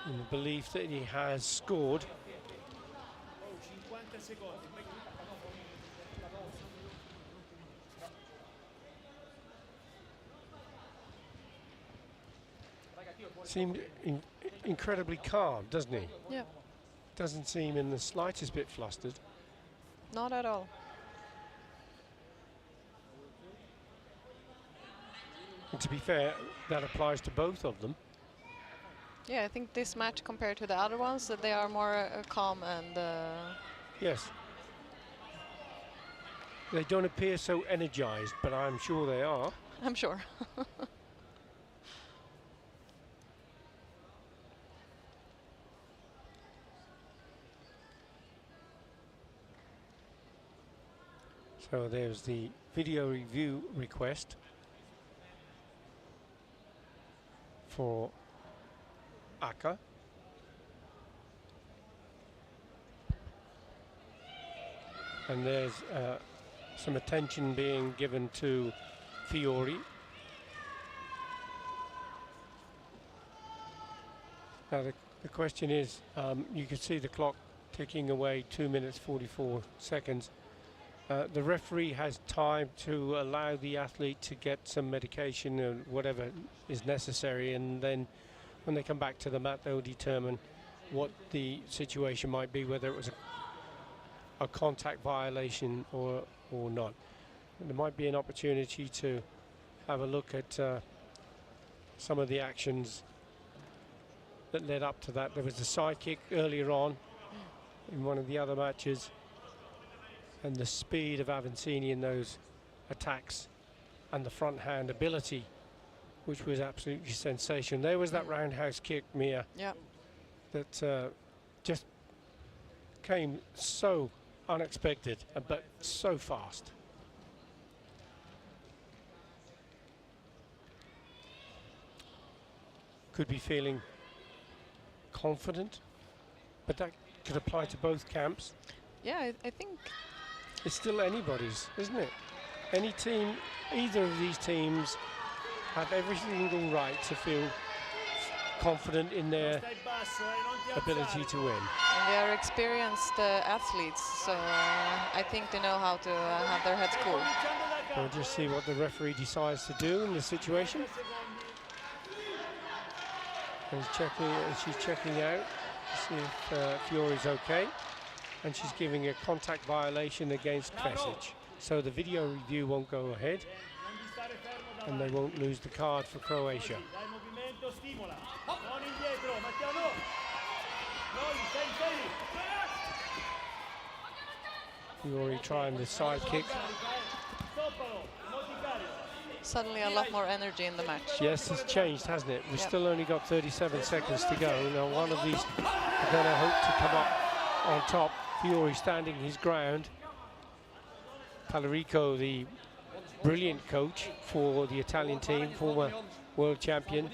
in the belief that he has scored. 50 secondi. Seemed incredibly calm, doesn't he? Yeah. Doesn't seem in the slightest bit flustered. Not at all. And to be fair, that applies to both of them. Yeah, I think this match compared to the other ones, that they are more calm and Yes. They don't appear so energized, but I'm sure they are. I'm sure. So there's the video review request for Aka. And there's some attention being given to Fiore. Now the question is, you can see the clock ticking away, 2 minutes 44 seconds. The referee has time to allow the athlete to get some medication or whatever is necessary, and then when they come back to the mat they'll determine what the situation might be, whether it was a contact violation or not. And there might be an opportunity to have a look at some of the actions that led up to that. There was a side kick earlier on in one of the other matches, and the speed of Avancini in those attacks and the front hand ability, which was absolutely sensational. There was that roundhouse kick, Mia, that just came so unexpected, but so fast. Could be feeling confident, but that could apply to both camps. Yeah, I think it's still anybody's, isn't it? Any team, either of these teams have every single right to feel confident in their ability to win. And they are experienced athletes, so I think they know how to have their heads cool. We'll just see what the referee decides to do in the situation. And she's checking out to see if Fiore's okay. And she's giving a contact violation against Kvesic. So the video review won't go ahead, and they won't lose the card for Croatia. Fiore trying the side kick. Suddenly a lot more energy in the match. Yes, it's changed, hasn't it? We've still only got 37 seconds to go. Now one of these are going to hope to come up on top. Fiore standing his ground. Palarico, the brilliant coach for the Italian team, former world champion.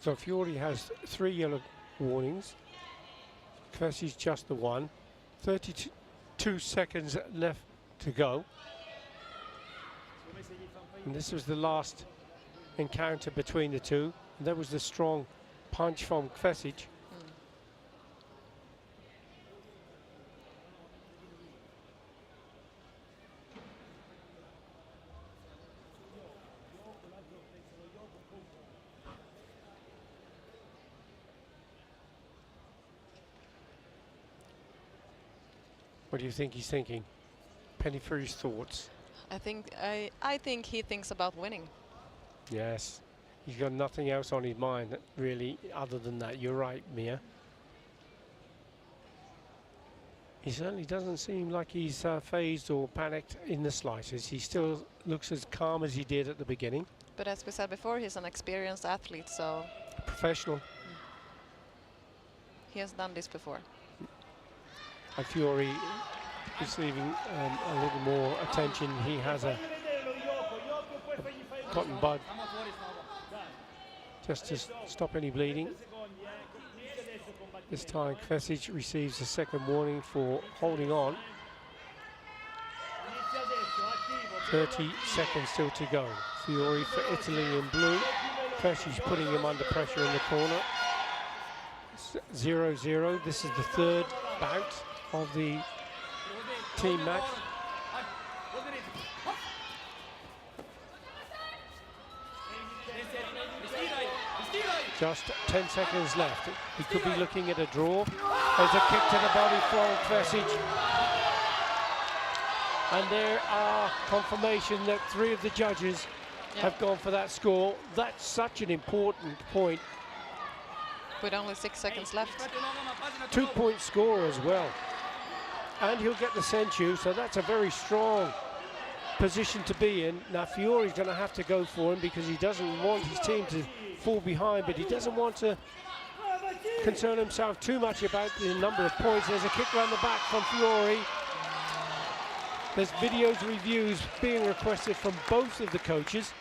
So Fiore has 3 yellow warnings. Kvesic just the one. 32 seconds left to go. And this was the last encounter between the two. And that was the strong punch from Kvesic. What do you think he's thinking? Penny for his thoughts. I think he thinks about winning. Yes, he's got nothing else on his mind really other than that. You're right, Mia. He certainly doesn't seem like he's phased or panicked in the slightest. He still looks as calm as he did at the beginning. But as we said before, he's an experienced athlete, so professional. He has done this before. And Fiore receiving a little more attention. He has a cotton bud just to stop any bleeding. This time Kvesic receives a second warning for holding on. 30 seconds still to go. Fiore for Italy in blue. Kvesic putting him under pressure in the corner. 0-0. This is the third bout of the team match. Just 10 seconds left. He could be looking at a draw. There's a kick to the body from Kvesic. And there are confirmation that 3 of the judges have gone for that score. That's such an important point. With only 6 seconds left. 2-point score as well. And he'll get the Senchu, so that's a very strong position to be in. Now Fiori's going to have to go for him because he doesn't want his team to fall behind, but he doesn't want to concern himself too much about the number of points. There's a kick round the back from Fiori. There's videos reviews being requested from both of the coaches.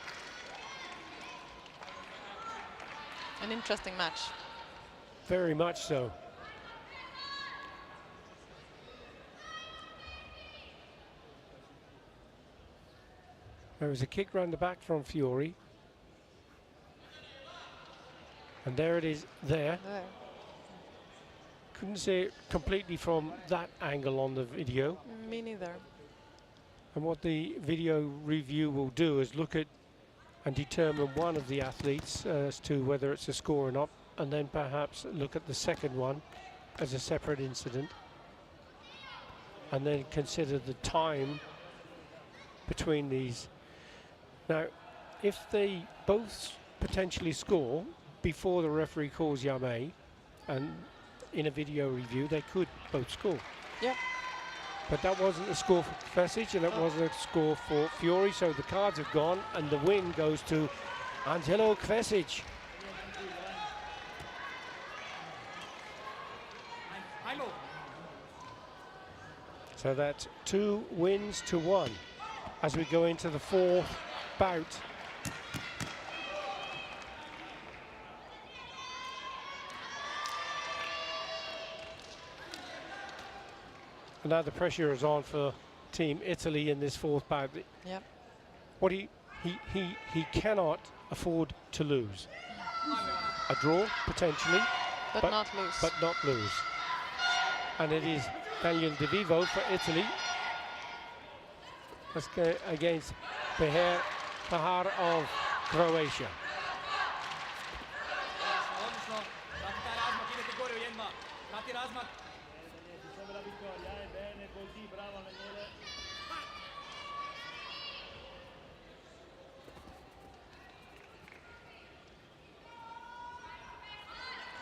An interesting match. Very much so. There was a kick round the back from Fiori. And there it is there. Couldn't see it completely from that angle on the video. Me neither. And what the video review will do is look at and determine one of the athletes as to whether it's a score or not, and then perhaps look at the second one as a separate incident, and then consider the time between these. Now, if they both potentially score before the referee calls Yame, and in a video review they could both score. Yeah. But that wasn't the score for Kvesic, and it wasn't a score for Fiori, so the cards have gone, and the win goes to Angelo Kvesic. So that's 2 wins to 1 as we go into the 4th bout. And now the pressure is on for Team Italy in this 4th bout. Yep. What he cannot afford to lose. A draw potentially, but not lose. But not lose. And it is Daniel De Vivo for Italy. Let's go against Pahar of Croatia.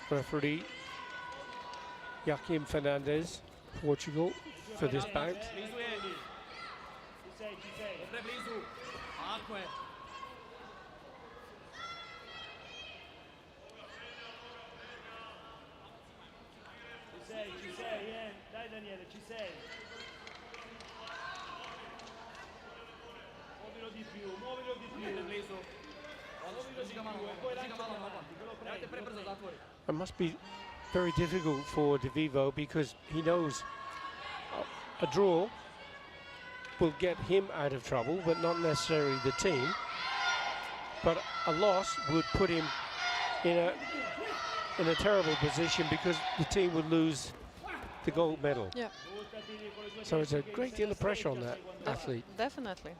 Referee Joaquim Fernandez, Portugal, for this bout. Ci sei, dai Daniele, ci sei. Muovilo di più, muovilo di più. Muovilo di più e poi lancia avanti, che lo prendi. It must be very difficult for De Vivo because he knows a draw will get him out of trouble, but not necessarily the team. But a loss would put him in a terrible position because the team would lose the gold medal. Yeah. So it's a great deal of pressure on that athlete. Definitely.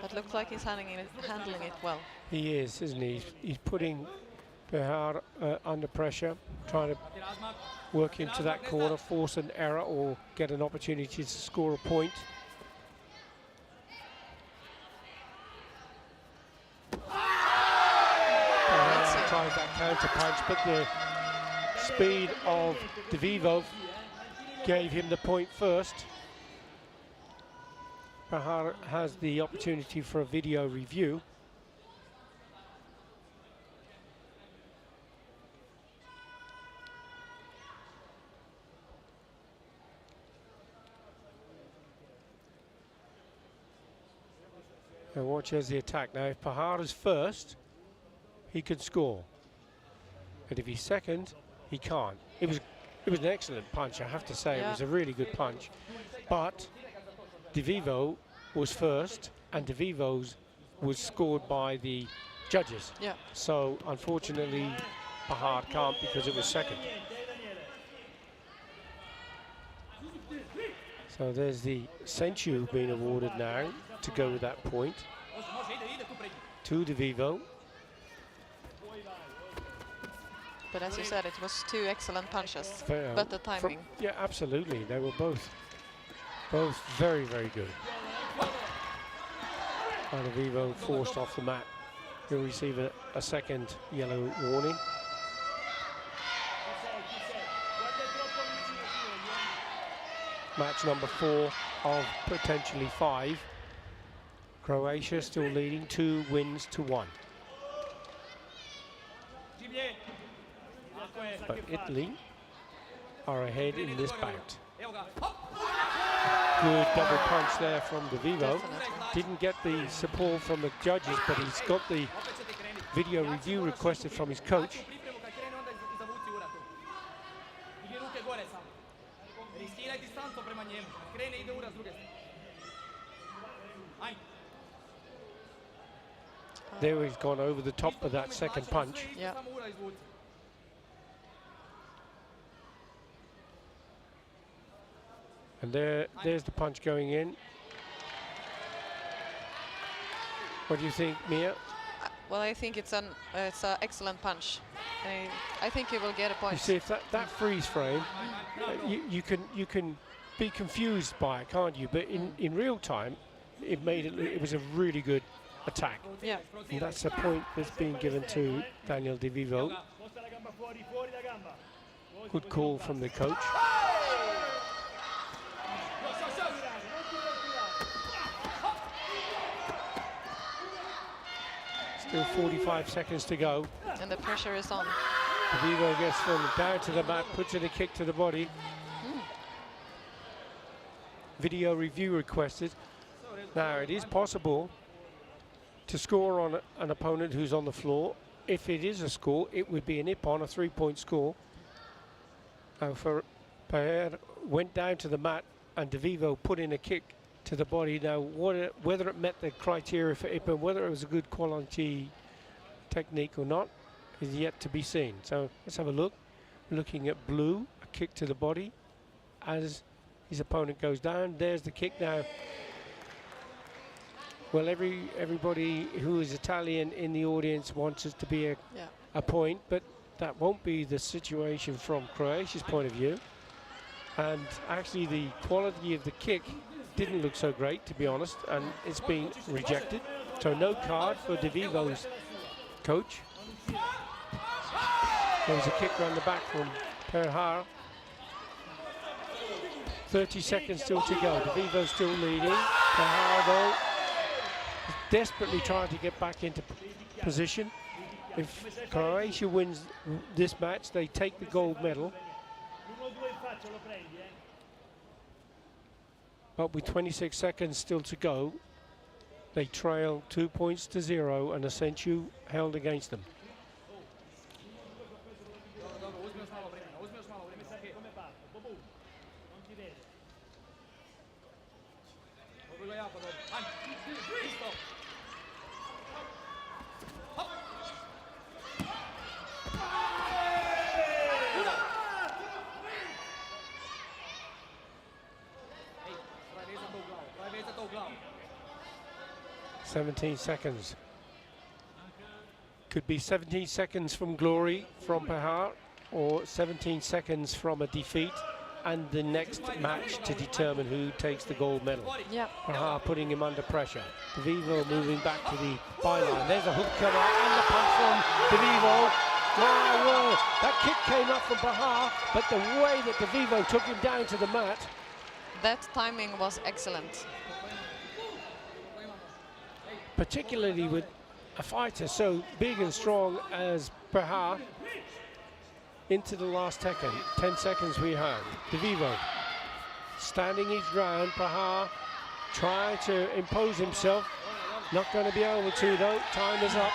But looks like he's handling it well. He is, isn't he? He's putting Behar under pressure, trying to work into that corner, force an error or get an opportunity to score a point. Tries that counter punch, but the speed of De Vivo gave him the point first. Behar has the opportunity for a video review. And watch as the attack. Now, if Behar is first, he could score. And if he's second, he can't. It was an excellent punch, I have to say. Yeah. It was a really good punch. But De Vivo was first, and De Vivo's was scored by the judges. Yeah. So, unfortunately, Behar can't because it was second. So there's the Senchu being awarded now to go with that point to DeVivo. But as you said, it was 2 excellent punches. Fair. But the timing. Yeah, absolutely. They were both very, very good. And DeVivo forced off the mat. He'll receive a second yellow warning. Match number 4 of potentially 5. Croatia still leading 2 wins to 1. But Italy are ahead in this bout. Good double punch there from DeVivo. Didn't get the support from the judges, but he's got the video review requested from his coach. There he's gone over the top of that second punch. Yeah. And there's the punch going in. What do you think, Mia? Well, I think it's an excellent punch. I think he will get a point. You see, if that freeze frame, you can be confused by it, can't you? But in real time, it was a really good attack. Yeah. And that's a point that's being given to Daniel DeVivo. Good call from the coach. Still 45 seconds to go. And the pressure is on. DeVivo gets from down to the mat, puts in a kick to the body. Video review requested. Now, it is possible to score on an opponent who's on the floor. If it is a score, it would be an ippon, a 3-point score. For Paher went down to the mat and DeVivo put in a kick to the body. Now, whether it met the criteria for ippon, whether it was a good quality technique or not, is yet to be seen. So let's have a look. Looking at blue, a kick to the body as his opponent goes down. There's the kick now. Well, everybody who is Italian in the audience wants it to be a point, but that won't be the situation from Croatia's point of view. And actually the quality of the kick didn't look so great, to be honest, and it's been rejected. So no card for DeVivo's coach. There was a kick round the back from Perhar. 30 seconds still to go. DeVivo still leading. Perhar, though, is desperately trying to get back into position. If Croatia wins this match, they take the gold medal. But with 26 seconds still to go, they trail 2 points to 0, and Senchu held against them. – 17 seconds. Could be 17 seconds from glory from Perhar, or 17 seconds from a defeat, and the next match to determine who takes the gold medal. Yeah. Perhar putting him under pressure. DeVivo moving back to the byline. There's a hook come out and the punch from DeVivo. My word, that kick came up from Perhar, but the way that DeVivo took him down to the mat. That timing was excellent. Particularly with a fighter so big and strong as Perhar. Into the last second, 10 seconds we have. DeVivo standing his ground. Perhar trying to impose himself. Not going to be able to though. Time is up.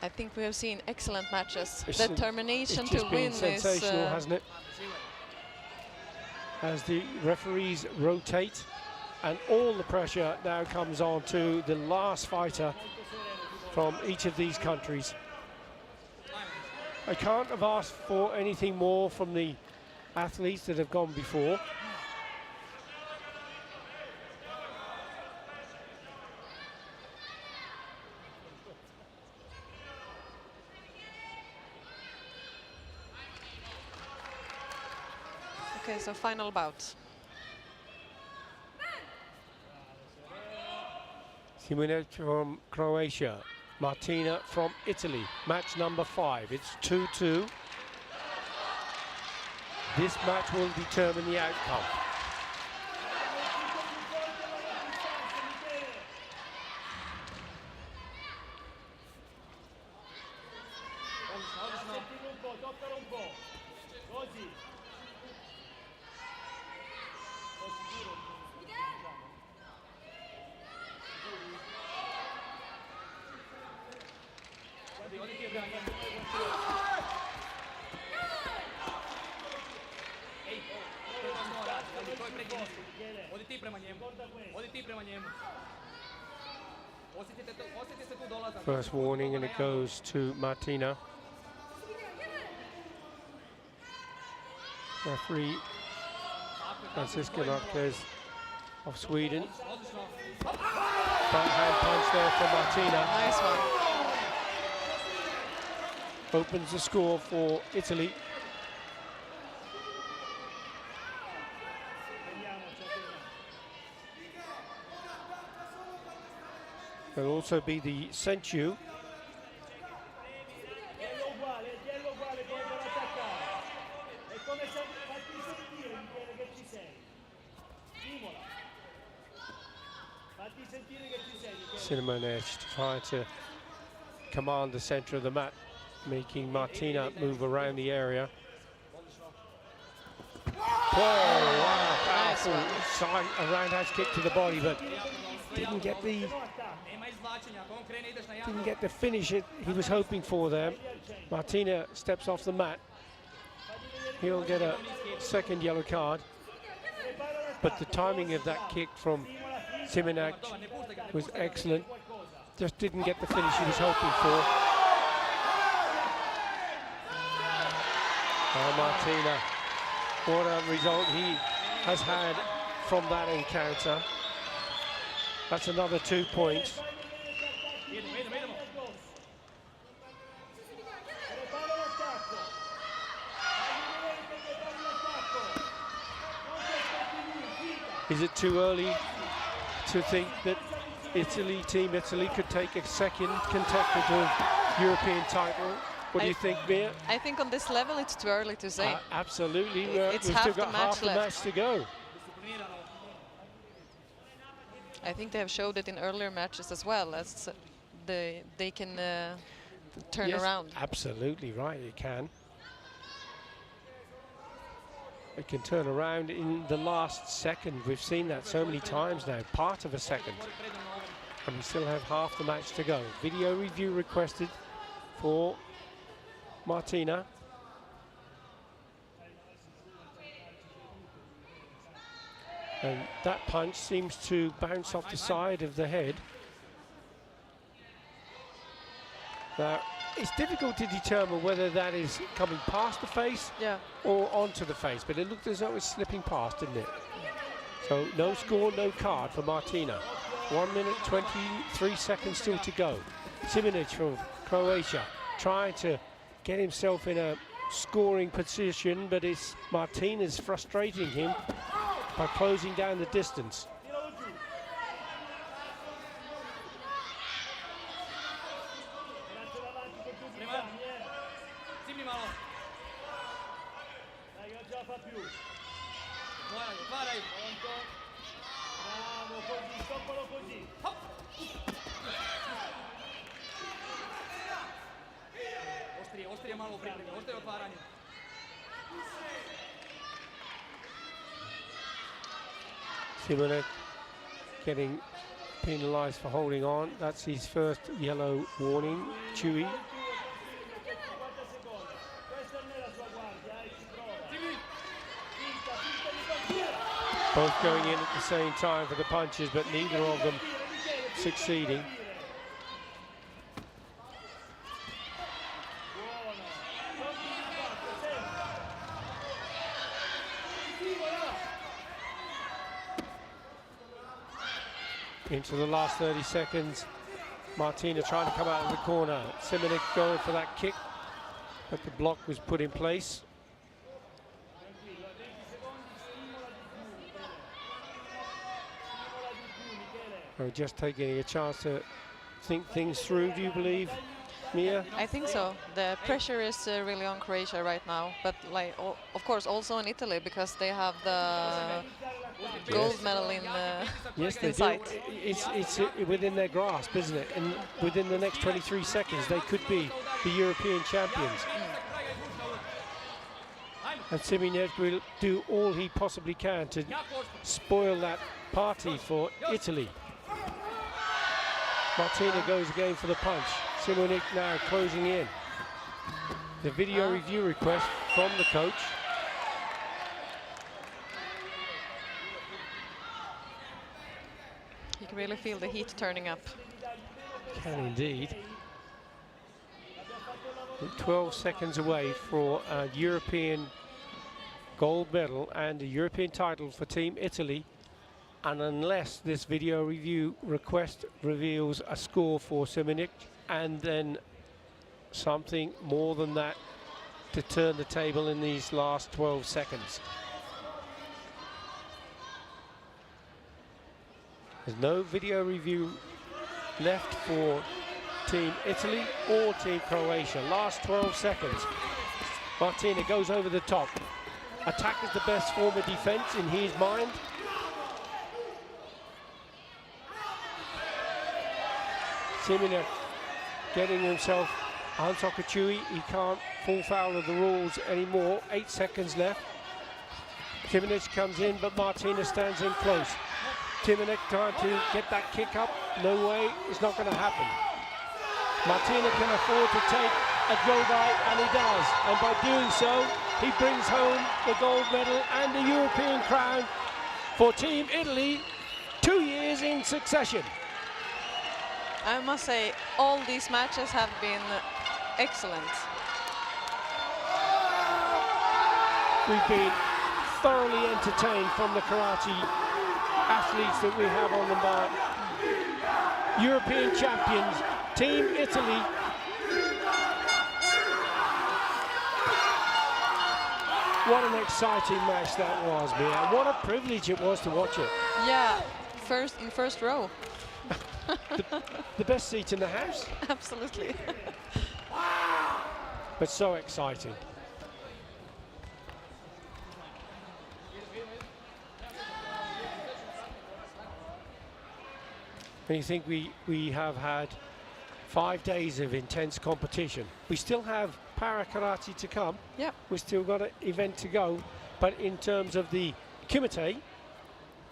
I think we have seen excellent matches. It's Determination to win is sensational, hasn't it? As the referees rotate, and all the pressure now comes on to the last fighter from each of these countries. I can't have asked for anything more from the athletes that have gone before. Okay, so final bout. Kumite from Croatia, Martina from Italy. Match number 5. It's 2-2. This match will determine the outcome. Odi ti prema njemu. Odi ti prema njemu. Osjetite se tu dolazak. First warning, and it goes to Martina. Referee Francisca Marquez of Sweden. Front hand punch there for Martina. Nice one. Opens the score for Italy. There'll also be the Senchu. Ceremonies trying to command the center of the mat, making Martina move around the area. Oh, wow, powerful side, a roundhouse kick to the body, but didn't get the finish he was hoping for there. Martina steps off the mat. He'll get a second yellow card. But the timing of that kick from Simonac was excellent. Just didn't get the finish he was hoping for. Oh, Martina, what a result he has had from that encounter. That's another 2 points. Is it too early to think that Team Italy could take a second consecutive European title? What do you think, Mia? I think on this level it's too early to say. Absolutely. It's We've half still the got half the match match to go. I think they have showed it in earlier matches as well, as they can turn around. Absolutely right, it can. It can turn around in the last second. We've seen that so many times now, part of a second. And we still have half the match to go. Video review requested for Martina. And that punch seems to bounce off the side of the head. Now, it's difficult to determine whether that is coming past the face or onto the face, but it looked as though it's slipping past, didn't it? So no score, no card for Martina. 1 minute, 23 seconds still to go. Simonac from Croatia trying to get himself in a scoring position, but it's Martina's frustrating him by closing down the distance. Ostrije malo pripremi, ostrije otvaranje. Simonac getting penalised for holding on. That's his first yellow warning. Chewy. Both going in at the same time for the punches, but neither of them succeeding. into the last 30 seconds. Martina trying to come out of the corner. Simonik going for that kick, but the block was put in place. We're just taking a chance to think things through, do you believe, Mia? I think so. The pressure is really on Croatia right now, but like of course also in Italy because they have the gold medal in yes, they inside. do. It's within their grasp, isn't it? And within the next 23 seconds, they could be the European champions. And Simonik will do all he possibly can to spoil that party for Italy. Martina goes again for the punch. Simonik now closing in. The video review request from the coach. You can really feel the heat turning up. Can indeed. We're 12 seconds away for a European gold medal and a European title for Team Italy. And unless this video review request reveals a score for Simonik and then something more than that to turn the table in these last 12 seconds. There's no video review left for Team Italy or Team Croatia. Last 12 seconds. Martina goes over the top. Attack is the best form of defense in his mind. Simonik getting himself Hans Okachui. He can't fall foul of the rules anymore. 8 seconds left. Simonik comes in, but Martina stands in close. Simonik trying to get that kick up. No way, it's not going to happen. Martina can afford to take a go-by, and he does. And by doing so, he brings home the gold medal and the European crown for Team Italy 2 years in succession. I must say, all these matches have been excellent. We've been thoroughly entertained from the karate athletes that we have on the bar. European champions, Team Italy. What an exciting match that was, Mia. What a privilege it was to watch it. Yeah, first row. The best seat in the house. Absolutely. But so exciting. And you think we have had 5 days of intense competition. We still have para karate to come. Yeah. We've still got an event to go. But in terms of the Kumite,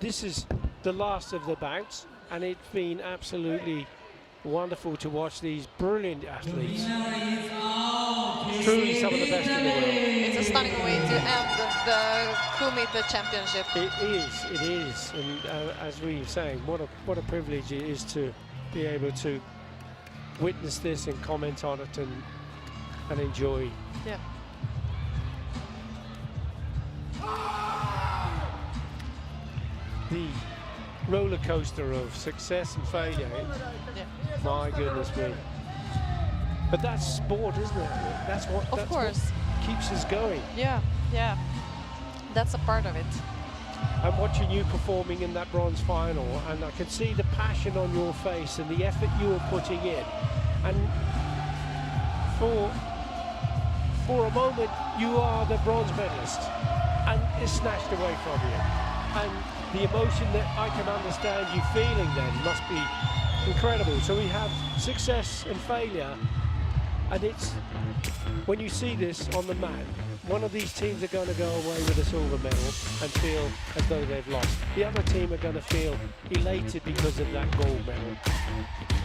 this is the last of the bouts. And it's been absolutely wonderful to watch these brilliant athletes. Truly some of the best in the world. It's a stunning way to end the Kumite championship. It is. And as we were saying, what a privilege it is to be able to witness this and comment on it and enjoy. Yeah. The roller coaster of success and failure. Yeah. My goodness me. But that's sport, isn't it? That's what keeps us going. Yeah, yeah. That's a part of it. I'm watching you performing in that bronze final, and I can see the passion on your face and the effort you are putting in. And for a moment, you are the bronze medalist, and it's snatched away from you. And the emotion that I can understand you feeling then must be incredible. So we have success and failure, and it's when you see this on the mat, one of these teams are going to go away with a silver medal and feel as though they've lost. The other team are going to feel elated because of that gold medal.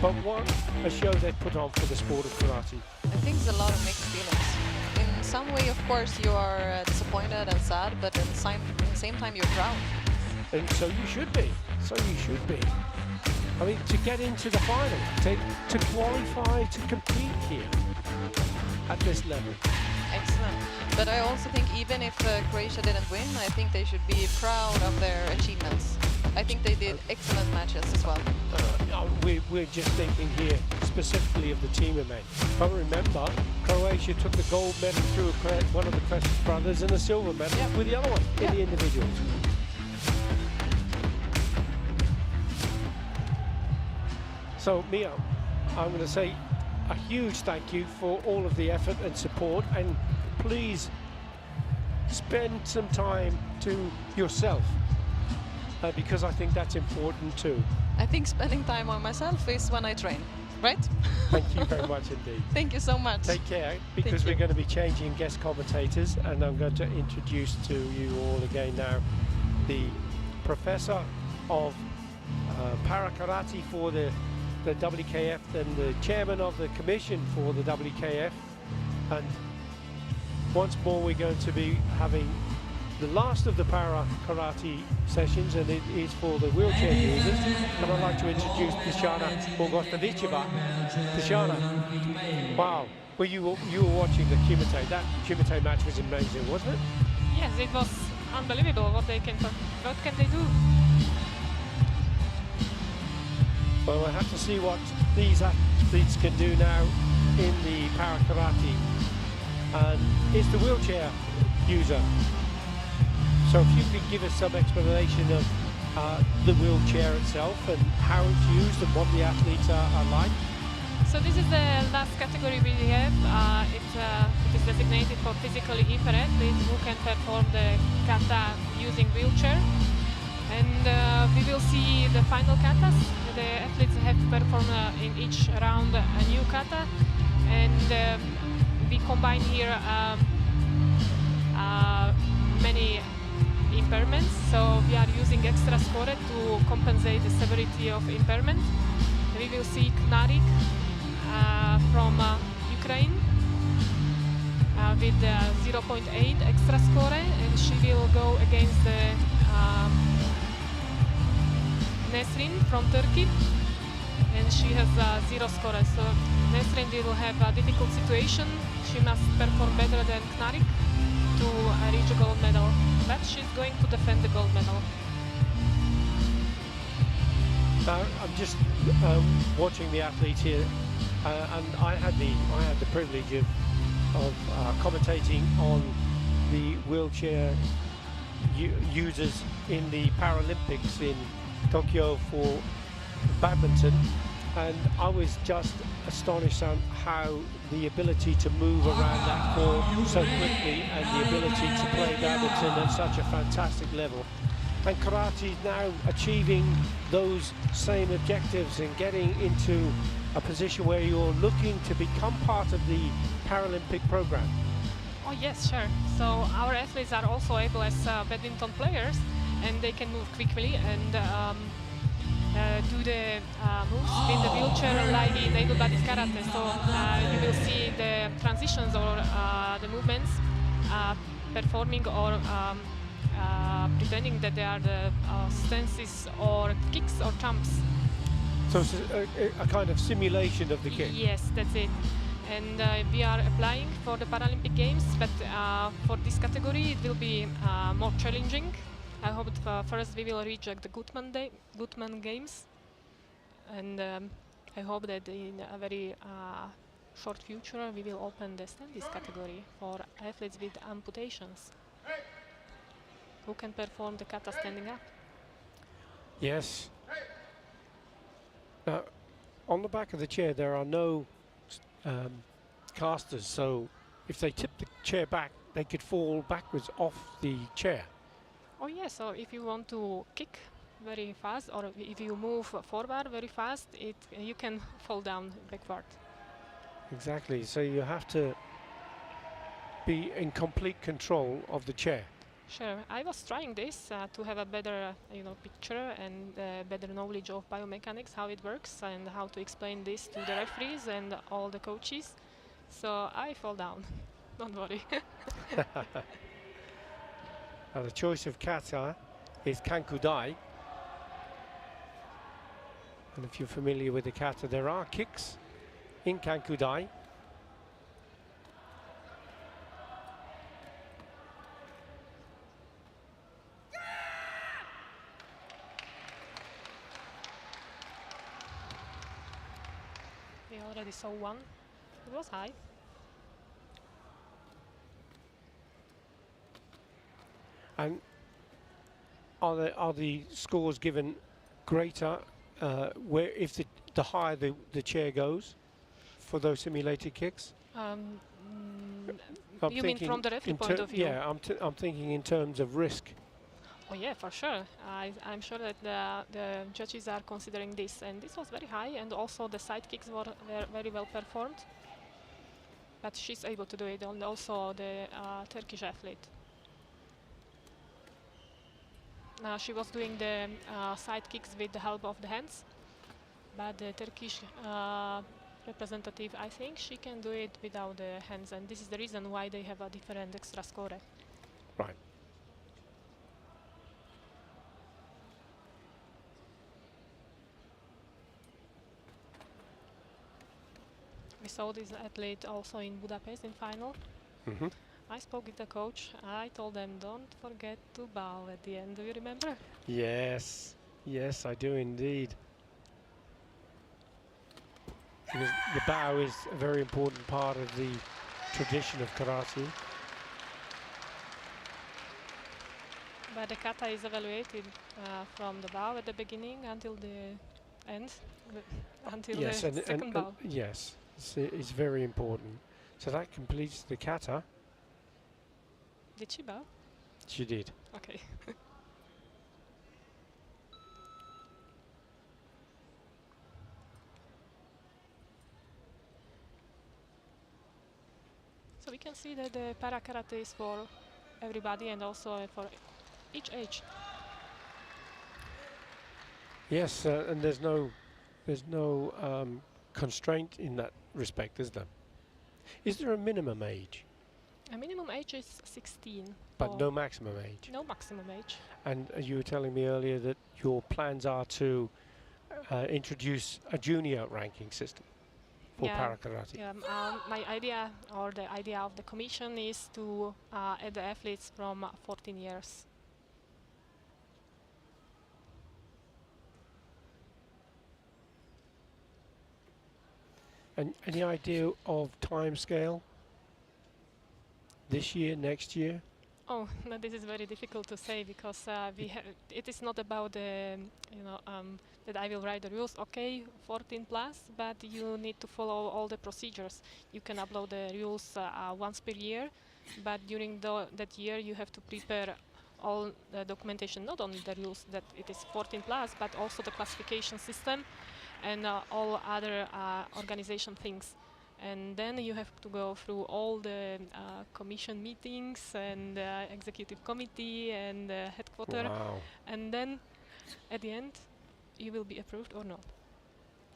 But what a show they've put on for the sport of karate. I think it's a lot of mixed feelings. In some way, of course, you are disappointed and sad, but at the same time, you're proud. And so you should be. So you should be. I mean, to get into the final, to qualify, to compete here at this level. Excellent. But I also think even if Croatia didn't win, I think they should be proud of their achievements. I think they did excellent matches as well. We're just thinking here specifically of the team event. But remember, Croatia took the gold medal through one of the Crescent brothers and a silver medal with the other one in the individuals. So, Mia, I'm going to say a huge thank you for all of the effort and support, and please spend some time to yourself because I think that's important too. I think spending time on myself is when I train, right? Thank you very much indeed. Thank you so much. Take care, because we're going to be changing guest commentators, and I'm going to introduce to you all again now the professor of para karate for the WKF and the chairman of the commission for the WKF. And once more we're going to be having the last of the para karate sessions, and it is for the wheelchair users. And I'd like to introduce Tishana Bogostavicheva. Tishana, wow, well, you were watching the Kumite. That Kumite match was amazing, wasn't it? Yes, it was unbelievable what can they do. Well, we'll have to see what these athletes can do now in the para karate. And it's the wheelchair user. So if you could give us some explanation of the wheelchair itself and how it's used and what the athletes are like. So this is the last category we have. It is designated for physically impaired athletes who can perform the kata using wheelchair. And we will see the final katas. The athletes have to perform in each round a new kata, and we combine here many impairments. So we are using extra score to compensate the severity of impairment. We will see Knarik from Ukraine with 0.8 extra score, and she will go against the Nesrin from Turkey, and she has 0 score. So Nesrin will have a difficult situation. She must perform better than Knarik to reach a gold medal, but she's going to defend the gold medal. Now I'm just watching the athletes here, and I had the privilege of commentating on the wheelchair users in the Paralympics in Tokyo for badminton, and I was just astonished on how the ability to move around that court so quickly and the ability to play badminton at such a fantastic level. And karate is now achieving those same objectives and getting into a position where you're looking to become part of the Paralympic program. Oh yes, sure. So our athletes are also able as badminton players, and they can move quickly and do the moves in the wheelchair like in able-bodied karate. So you will see the transitions or the movements performing or pretending that they are the stances or kicks or jumps. So it's a kind of simulation of the kick. Yes, that's it. And we are applying for the Paralympic Games, but for this category it will be more challenging. I hope first we will reach the Gutman Games, and I hope that in a very short future we will open the standees category for athletes with amputations who can perform the kata standing up. Yes. Now, on the back of the chair there are no casters, so if they tip the chair back they could fall backwards off the chair. Oh yes, so if you want to kick very fast or if you move forward very fast, you can fall down backward. Exactly, so you have to be in complete control of the chair. Sure, I was trying this to have a better picture and better knowledge of biomechanics, how it works and how to explain this to the referees and all the coaches. So I fall down, don't worry. Now the choice of kata is kankudai, and if you're familiar with the kata, there are kicks in kankudai. We already saw one. It was high. And are the scores given greater where if the higher the chair goes for those simulated kicks? Um, I'm you mean from the referee point of view? Yeah, I'm thinking in terms of risk. Oh yeah, for sure. I'm sure that the judges are considering this, and this was very high, and also the side kicks were very well performed. But she's able to do it, and also the Turkish athlete. She was doing the side kicks with the help of the hands, but the Turkish representative, I think she can do it without the hands, and this is the reason why they have a different extra score. Right. We saw this athlete also in Budapest in final. Mm-hmm. I spoke with the coach. I told them, don't forget to bow at the end. Do you remember? Yes, yes, I do indeed. Because the bow is a very important part of the tradition of karate. But the kata is evaluated from the bow at the beginning until the end, until Yes, the second bow. yes, it's very important. So that completes the kata. Did she bow? She did. Okay. So we can see that the para karate is for everybody and also for each age. Yes, and there's no constraint in that respect, is there? Is there a minimum age? A minimum age is 16. But no maximum age? No maximum age. And you were telling me earlier that your plans are to introduce a junior ranking system for para karate. Yeah, my idea, or the idea of the commission, is to add the athletes from 14 years. And any idea of time scale? This year, next year? Oh, no, this is very difficult to say because it is not about the, that I will write the rules. Okay, 14 plus, but you need to follow all the procedures. You can upload the rules once per year, but during that year you have to prepare all the documentation, not only the rules that it is 14 plus, but also the classification system and all other organization things. And then you have to go through all the commission meetings and executive committee and headquarter. Wow. And then at the end you will be approved or not.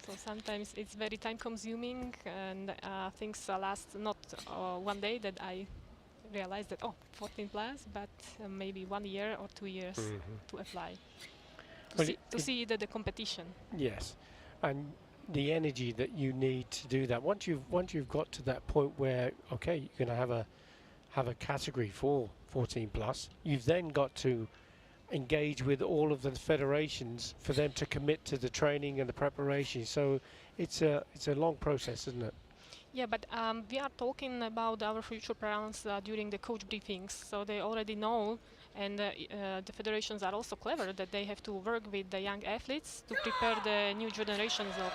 So sometimes it's very time consuming and things last not one day that I realized that 14 plus, but maybe 1 year or 2 years to apply to see the competition. Yes, and the energy that you need to do that. Once you've got to that point where you're going to have a category for 14 plus, you've then got to engage with all of the federations for them to commit to the training and the preparation. So it's a long process, isn't it? Yeah, but we are talking about our future plans during the coach briefings, so they already know, and the federations are also clever that they have to work with the young athletes to prepare the new generations of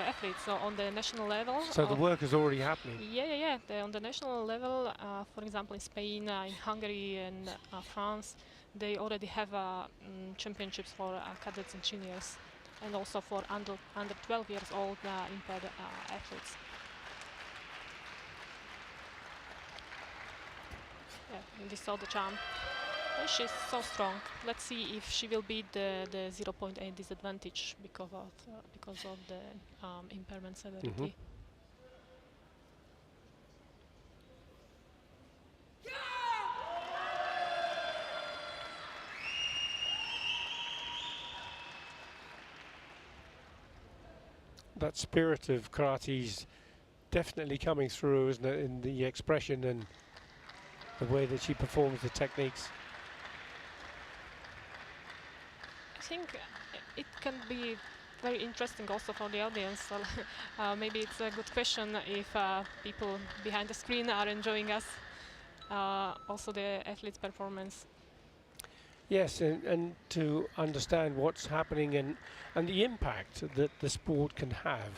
athletes. So on the national level. So the work is already happening. Yeah. On the national level, for example, in Spain, in Hungary, and France, they already have championships for cadets and juniors, and also for under 12 years old impaired athletes. Yeah, we saw the charm. And she's so strong. Let's see if she will beat the 0.8 disadvantage because of the impairment severity. That spirit of karate is definitely coming through, isn't it, in the expression and the way that she performs the techniques. I think it can be very interesting also for the audience. So maybe it's a good question if people behind the screen are enjoying us, also the athletes' performance. Yes, and to understand what's happening and the impact that the sport can have.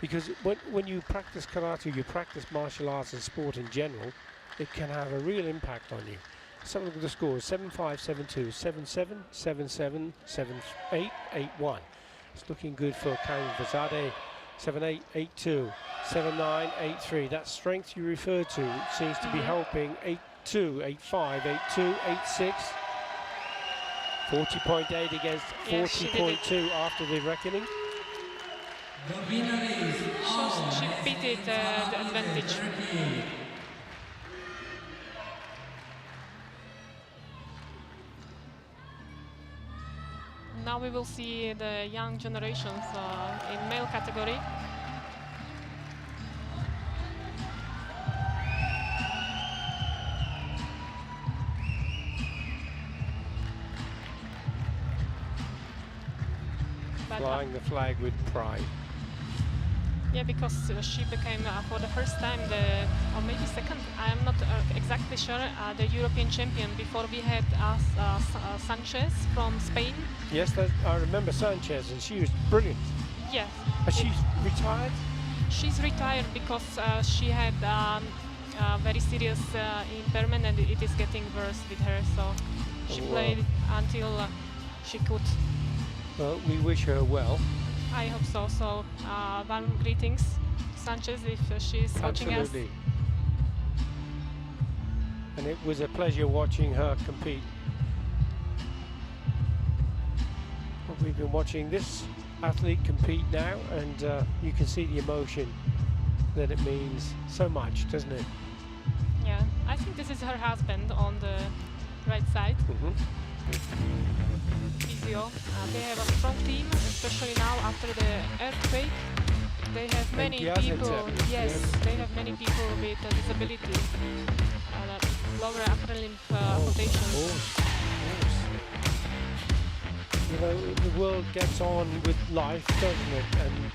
Because when you practice karate, you practice martial arts and sport in general, it can have a real impact on you. Some of the scores: 7-5, 7-2, 7-7, 7-7, 7-8, 8-1. It's looking good for Kang Vazade. 7-8, 8-2, 7-9, 8-3. That strength you referred to seems to be helping. 8-2, 8-5, 8-2, 8-6. 40.8 against 40.2 after the reckoning. The winner is She beat the advantage. Now we will see the young generations in male category. Flying the flag with pride. Yeah, because she became for the first time or maybe second, I'm not exactly sure, the European champion. Before we had Sanchez from Spain. Yes, I remember Sanchez, and she was brilliant. Yes. Has she retired? She's retired because she had very serious impairment, and it is getting worse with her. So she played until she could. Well, we wish her well. I hope so. So warm greetings, Sanchez, if she's watching us. Absolutely. And it was a pleasure watching her compete. Well, we've been watching this athlete compete now, and you can see the emotion that it means so much, doesn't it? Yeah, I think this is her husband on the right side. Physio. They have a strong team, especially now after the earthquake. They have many people. Yes, they have many people with disability, lower upper limb amputations. You know, the world gets on with life, doesn't it? And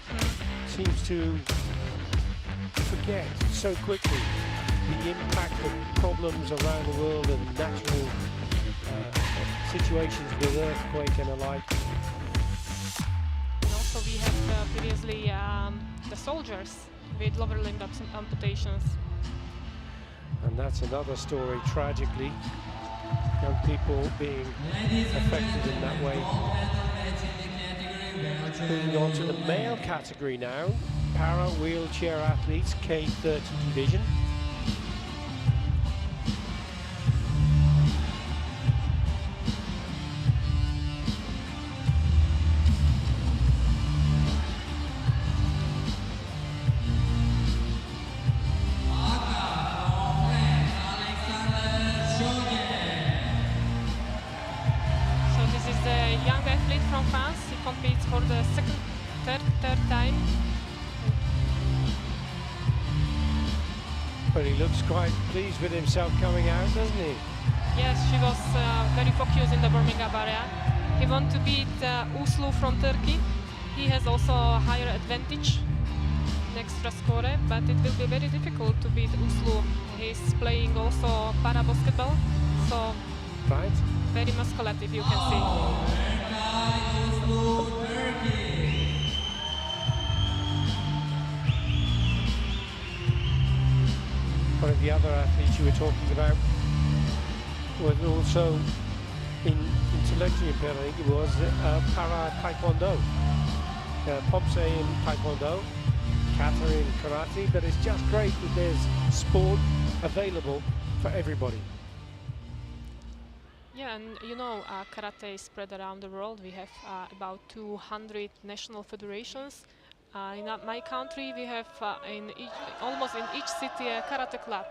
seems to forget so quickly the impact of problems around the world and natural situations with earthquake and the like. And also we have previously the soldiers with lower limb amputations. And that's another story, tragically. Young people being affected in that way. Moving on to the male category now. Para wheelchair athletes, K30 division. For the third time. But he looks quite pleased with himself coming out, doesn't he? Yes, she was very focused in the Birmingham area. He wants to beat Uslu from Turkey. He has also a higher advantage, an extra score, but it will be very difficult to beat Uslu. He's playing also para basketball, so very musculative, you can see. One of the other athletes you were talking about was also intellectually impaired, I think it was, para taekwondo. Pomse in taekwondo, Kata in karate, but it's just great that there's sport available for everybody. Yeah, and you know, karate is spread around the world. We have about 200 national federations. In my country, we have almost in each city a karate club.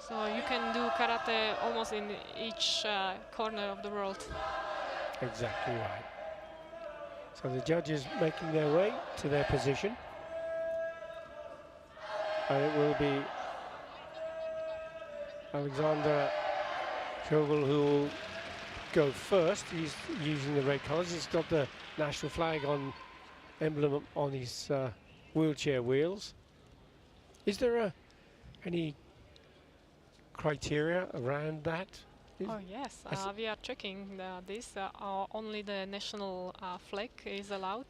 So you can do karate almost in each corner of the world. Exactly right. So the judges making their way to their position. And it will be Alexander Kogel who will go first. He's using the red colours. He's got the national flag emblem on his wheelchair wheels. Is there any criteria around that? Oh yes, we are checking this. Only the national flag is allowed.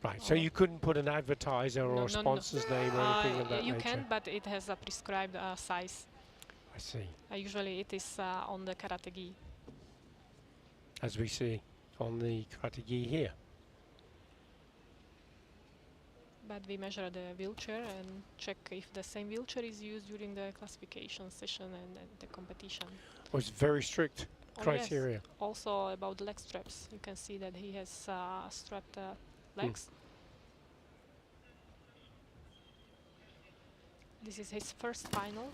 Right, so you couldn't put an advertiser or a sponsor's name or anything of that you nature? can, but it has a prescribed size. I see. Usually it is on the karate gi. As we see on the karate gi here. But we measure the wheelchair and check if the same wheelchair is used during the classification session and the competition. Oh, it's very strict criteria. Yes. Also about the leg straps. You can see that he has strapped legs. This is his first final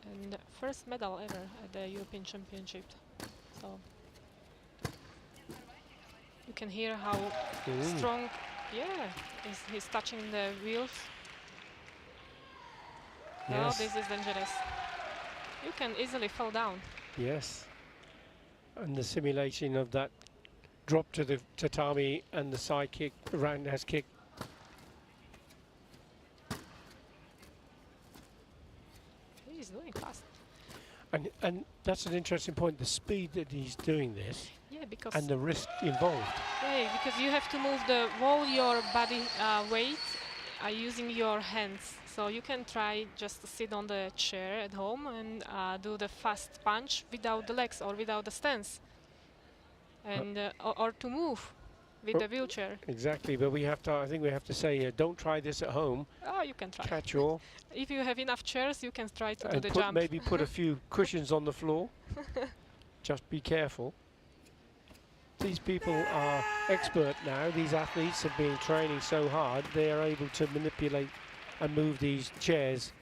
and first medal ever at the European Championship. So you can hear how strong, he's touching the wheels. Yes. Oh, this is dangerous. You can easily fall down. Yes. And the simulation of that drop to the tatami and the side kick, the roundhouse kick. He's doing fast. And that's an interesting point, the speed that he's doing this. Yeah, because and the risk involved. Yeah, because you have to move all your body weight using your hands. So you can try just to sit on the chair at home and do the fast punch without the legs or without the stance, and or to move with the wheelchair. Exactly, but I think we have to say, don't try this at home. Oh, you can try. Catch all. If you have enough chairs, you can try to do and the jump. Maybe put a few cushions on the floor. Just be careful. These people are expert now. These athletes have been training so hard, they are able to manipulate and move these chairs,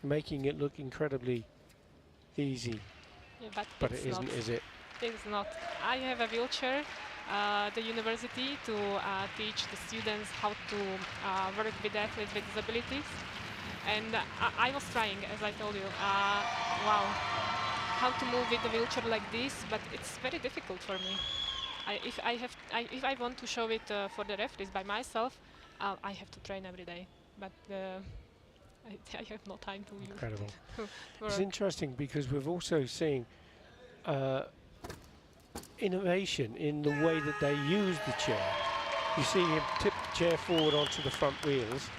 making it look incredibly easy. Yeah, but it isn't, is it? It's not. I have a wheelchair at the university to teach the students how to work with athletes with disabilities. And I was trying, as I told you, how to move with the wheelchair like this, but it's very difficult for me. If I want to show it for the referees by myself, I have to train every day. But I have no time to use. Incredible. It's interesting because we've also seen innovation in the way that they use the chair. You see him tip the chair forward onto the front wheels,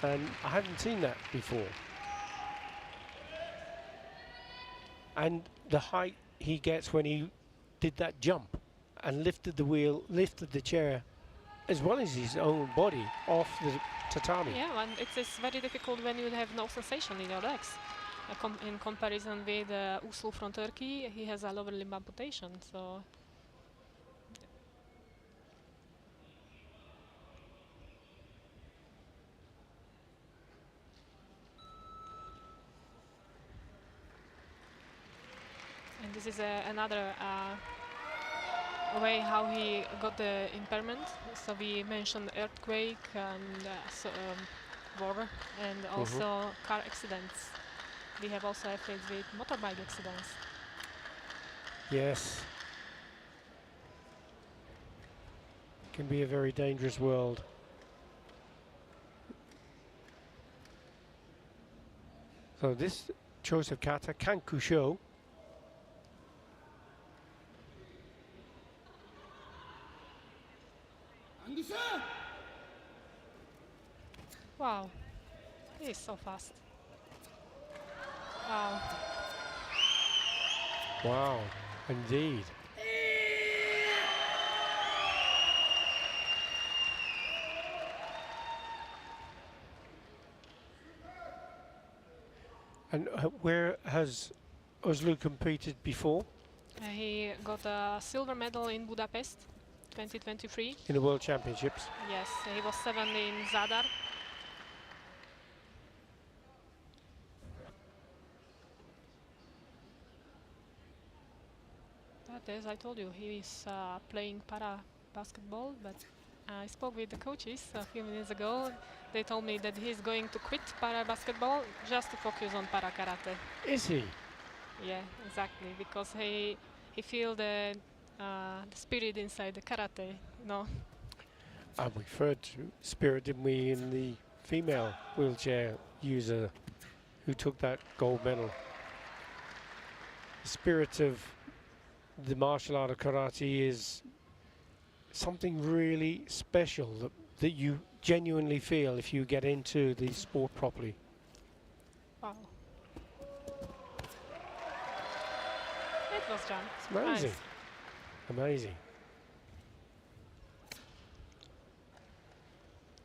and I hadn't seen that before. And the height he gets when he did that jump and lifted the chair as well as his own body off the tatami. Yeah, and it is very difficult when you have no sensation in your legs. In comparison with Uslu from Turkey, he has a lower limb amputation, so. And this is another way how he got the impairment. So we mentioned earthquake and war and also car accidents. We have also athletes with motorbike accidents. Yes. It can be a very dangerous world. So this choice of kata, Kankusho. Wow, he is so fast. Wow. Wow, indeed. And where has Uslu competed before? He got a silver medal in Budapest, 2023. In the World Championships? Yes, he was 7th in Zadar. But as I told you, he is playing para basketball, but I spoke with the coaches a few minutes ago. They told me that he's going to quit para basketball just to focus on para karate. Is he? Yeah, exactly, because he feels that the spirit inside the karate, you know. And we referred to spirit, didn't we, in the female wheelchair user who took that gold medal. The spirit of the martial art of karate is something really special that you genuinely feel if you get into the sport properly. Wow. It was John. It's amazing. Nice. Amazing.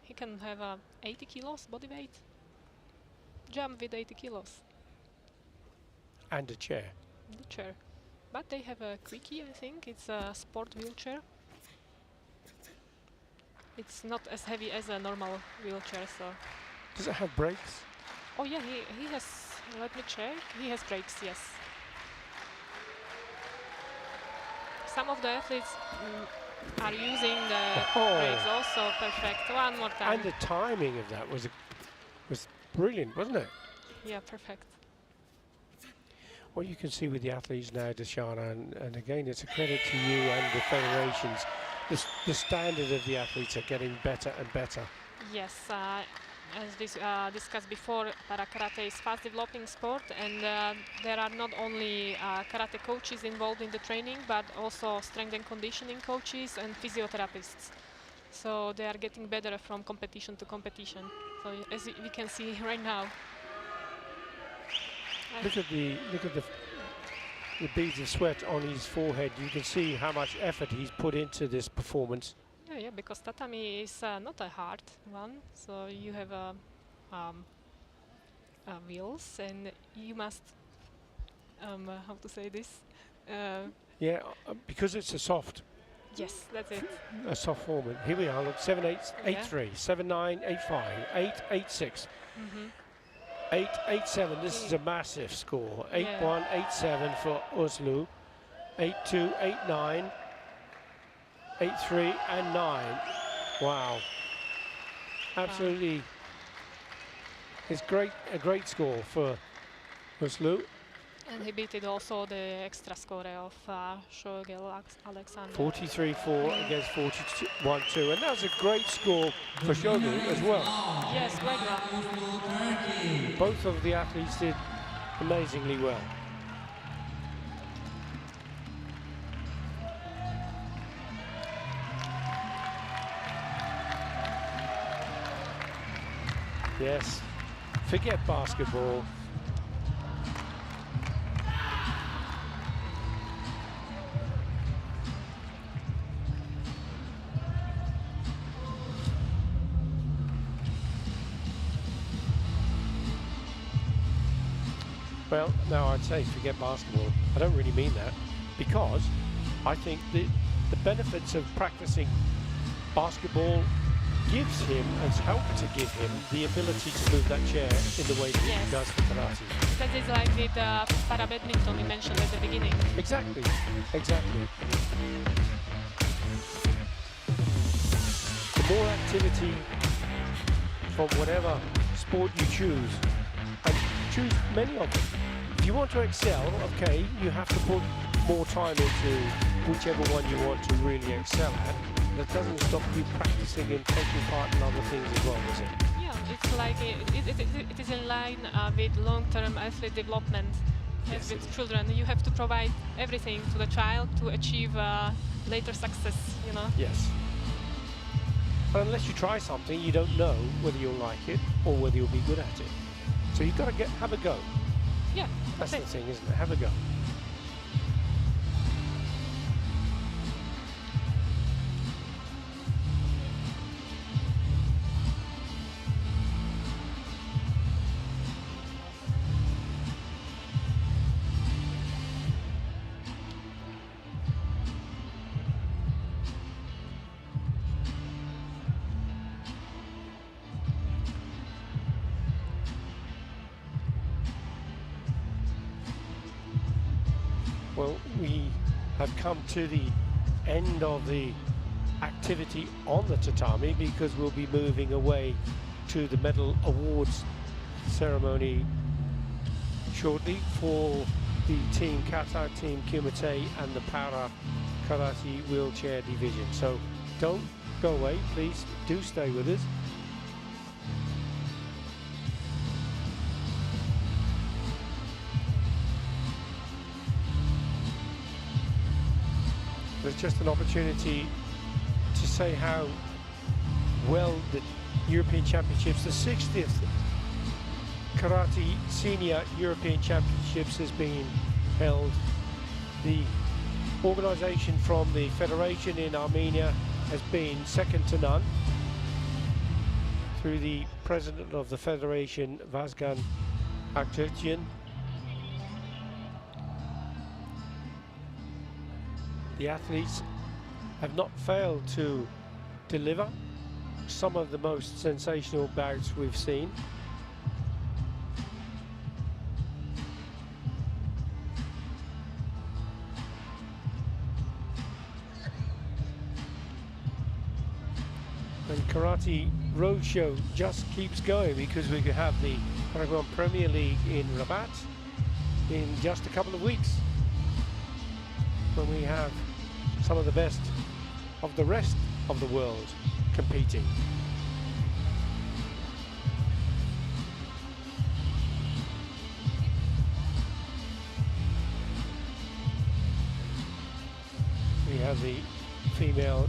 He can have 80 kilos body weight. Jump with 80 kilos. And a chair. The chair. But they have a quickie, I think. It's a sport wheelchair. It's not as heavy as a normal wheelchair, so. Does it have brakes? Oh yeah, he has. Let me check. He has brakes, yes. Some of the athletes are using the brakes also. Perfect. One more time. And the timing of that was brilliant, wasn't it? Yeah, perfect. What you can see with the athletes now, Dashana, and again, it's a credit to you and the federations. The standard of the athletes are getting better and better. Yes, as discussed before, para karate is fast developing sport, and there are not only karate coaches involved in the training, but also strength and conditioning coaches and physiotherapists. So they are getting better from competition to competition. So as we can see right now. Look at the beads of sweat on his forehead. You can see how much effort he's put into this performance. Yeah, because tatami is not a hard one. So you have wheels, and you must how to say this? Yeah, because it's a soft. Yes, that's it. A soft form. Here we are. Look, 7-8-8-3, 7-9-8-5, 8-8-6. 8-8-7, this is a massive score. 8-1, 8-7 for Oslu. 8-2, 8-9, 8-3 and 9. Wow. Absolutely. It's a great score for Oslu. And he beat it also the extra score of Shogel Alexander. 43-4 against 41-2. And that was a great score for Shogel as well. Yes, great one. Both of the athletes did amazingly well. Yes, forget basketball. Well, no, I'd say forget basketball. I don't really mean that, because I think the benefits of practicing basketball gives him, has helped to give him, the ability to move that chair in the way that he does for karate. That is like with para badminton we mentioned at the beginning. Exactly, exactly. The more activity from whatever sport you choose, and choose many of them. If you want to excel, okay, you have to put more time into whichever one you want to really excel at. That doesn't stop you practicing and taking part in other things as well, does it? Yeah, it's like it is in line with long-term athlete development. As with children, you have to provide everything to the child to achieve later success, you know? Yes. But unless you try something, you don't know whether you'll like it or whether you'll be good at it. So you've got to have a go. Yeah. That's the thing, isn't it? Have a go. Well, we have come to the end of the activity on the tatami, because we'll be moving away to the medal awards ceremony shortly for the Team Kata, Team Kumite and the Para Karate wheelchair division. So don't go away, please do stay with us. There's just an opportunity to say how well the European Championships, the 60th Karate Senior European Championships, has been held. The organisation from the federation in Armenia has been second to none, through the president of the federation, Vazgan Akhterchian. The athletes have not failed to deliver some of the most sensational bouts we've seen. And Karate Roadshow just keeps going, because we could have the Paragon Premier League in Rabat in just a couple of weeks, when we have some of the best of the rest of the world competing. We have the female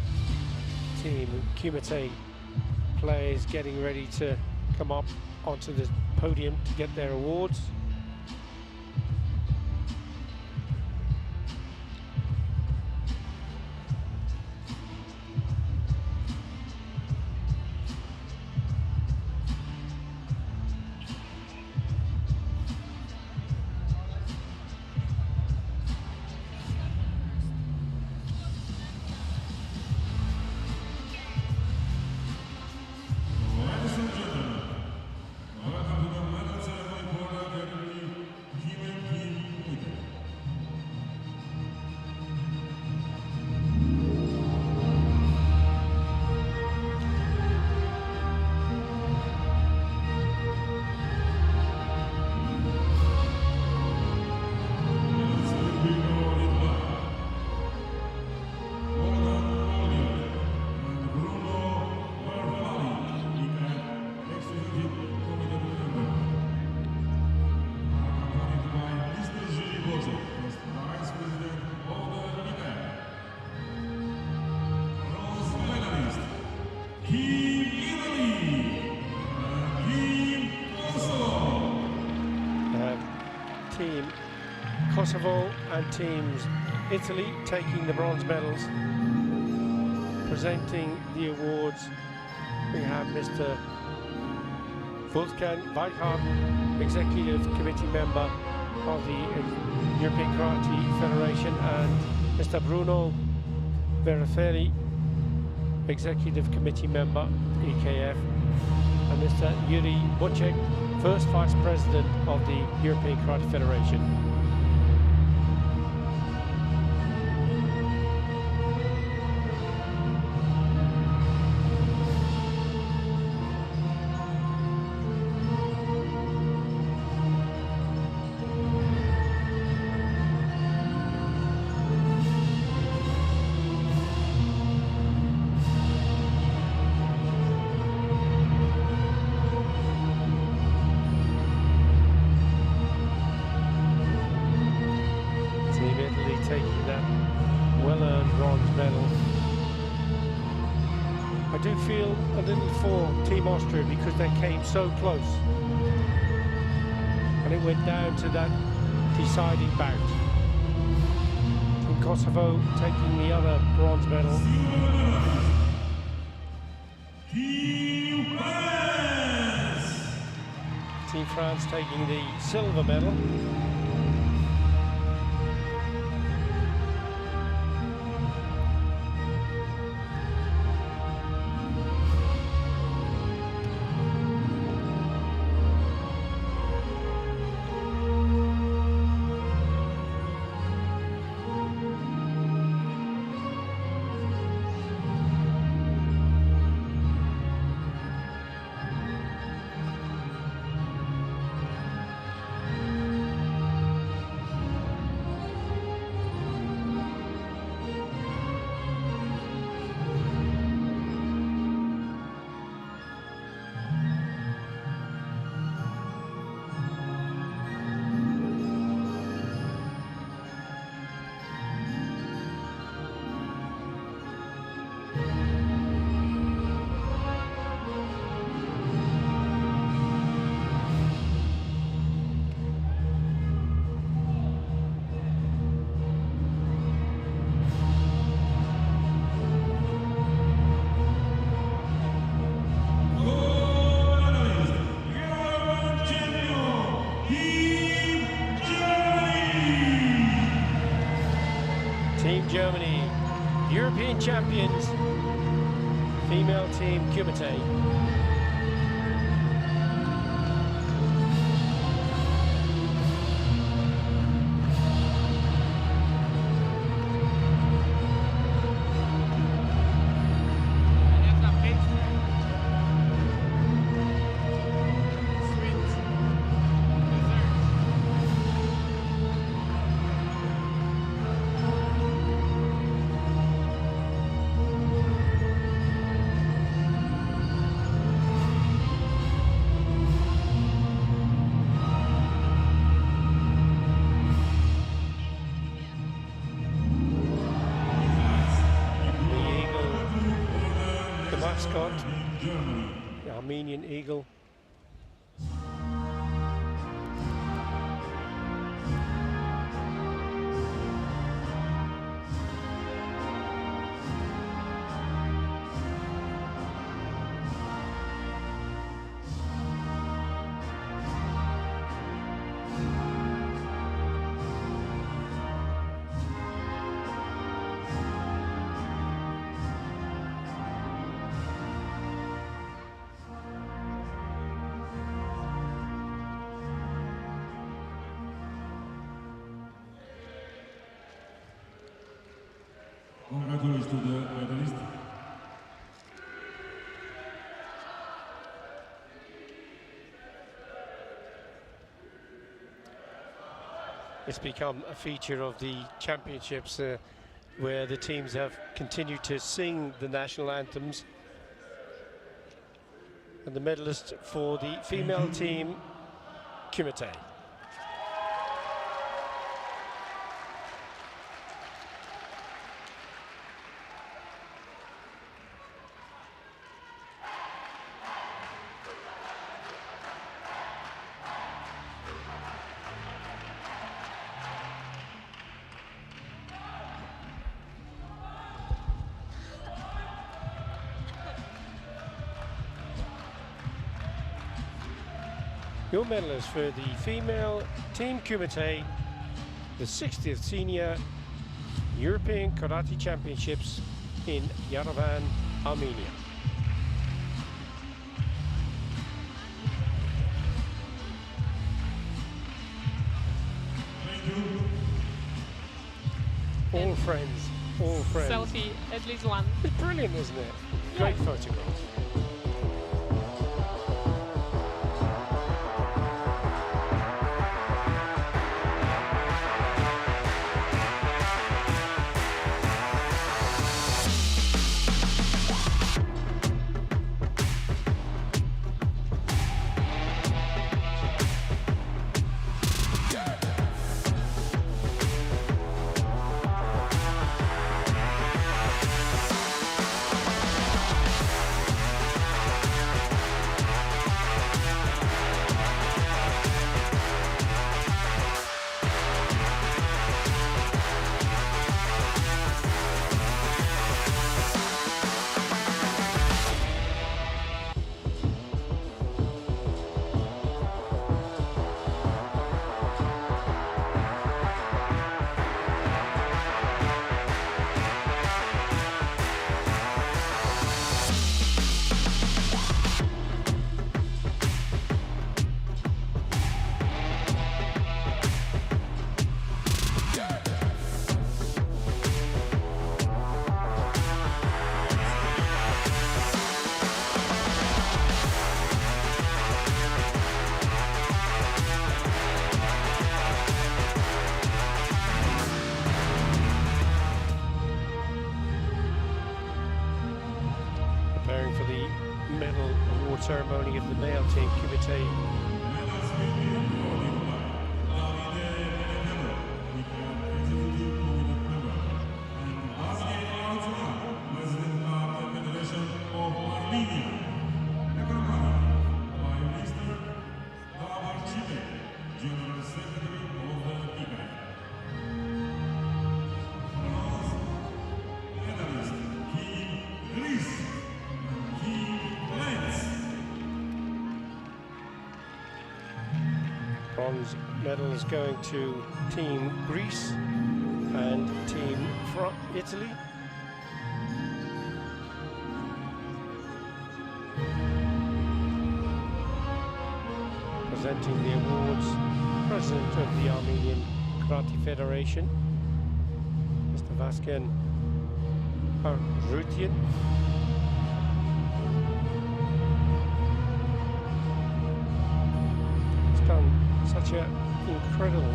team, Kumite players, getting ready to come up onto the podium to get their awards. Ladies and gentlemen, welcome to the medal ceremony for the category Female Team Kumite. Team Kosovo and teams Italy taking the bronze medals. Presenting the awards, we have Mr. Wolfgang Weikhardt, Executive Committee Member of the European Karate Federation, and Mr. Bruno Verafeli, Executive Committee Member, EKF, and Mr. Yuri Bocek, First Vice President of the European Karate Federation. Taking that well-earned bronze medal. I do feel a little for Team Austria, because they came so close, and it went down to that deciding bout. Team Kosovo taking the other bronze medal. Team France taking the silver medal. Team Germany, European champions, female team Kumite. Mascot, the Armenian eagle. Congratulations to the medalist. It's become a feature of the championships where the teams have continued to sing the national anthems. And the medalist for the female team, Kumite. Your medalist for the female team Kumite, the 60th Senior European Karate Championships in Yerevan, Armenia. All friends, all friends. Selfie, at least one. It's brilliant, isn't it? Great photograph. For the medal award ceremony of the male team Kumite. Bronze medal is going to Team Greece and Team France. Italy. Presenting the awards, President of the Armenian Karate Federation, Mr. Vasken Arutian. He's done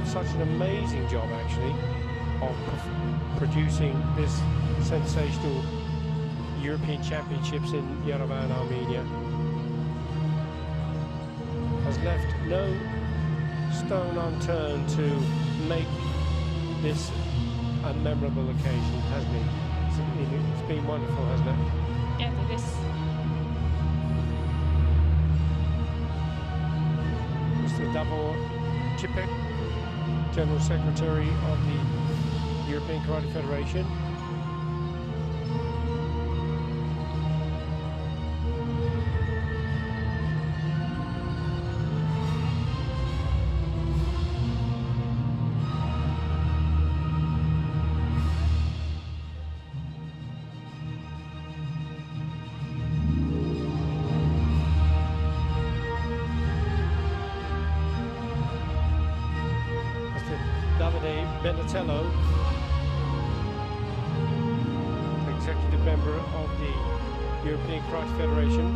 such an amazing job actually of producing this sensational European Championships in Yerevan, Armenia. Has left no stone unturned to make this a memorable occasion, hasn't he? It's been wonderful, hasn't it? Yeah, it is. Mr. Davor Čipek, General Secretary of the European Karate Federation. Benatello, executive member of the European Karate Federation.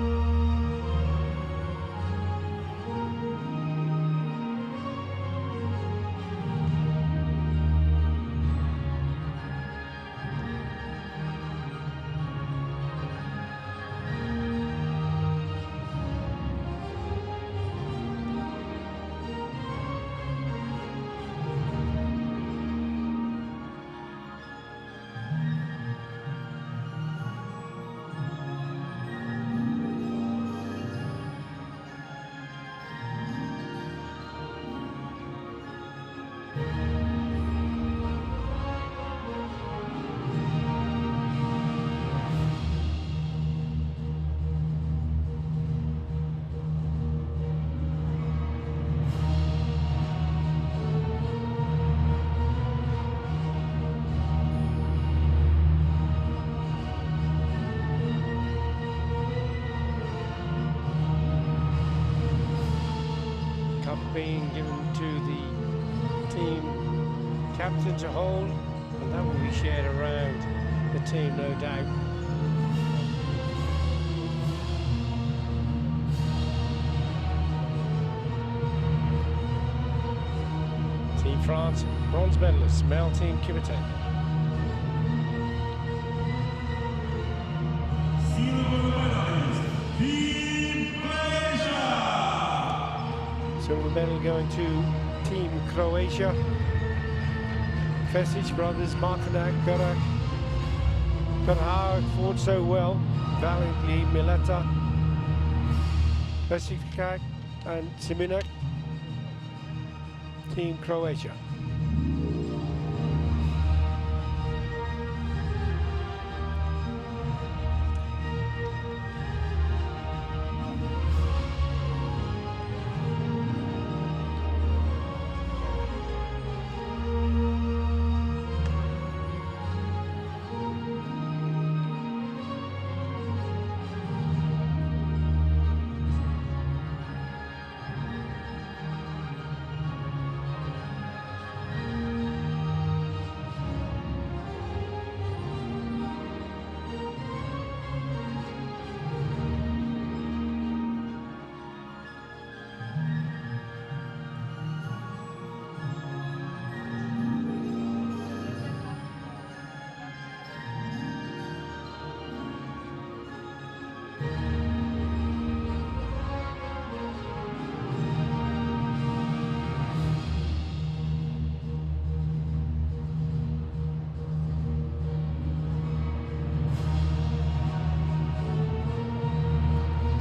Being given to the team captain to hold, and that will be shared around the team, no doubt. Team France, bronze medalists, male team Kumite. Silver medalist, Team Croatia. Silver medal going to Team Croatia. Fesic brothers, Martinak, Berak. Perhar fought so well, valiantly, Mileta, Fesic and Siminak. Team Croatia.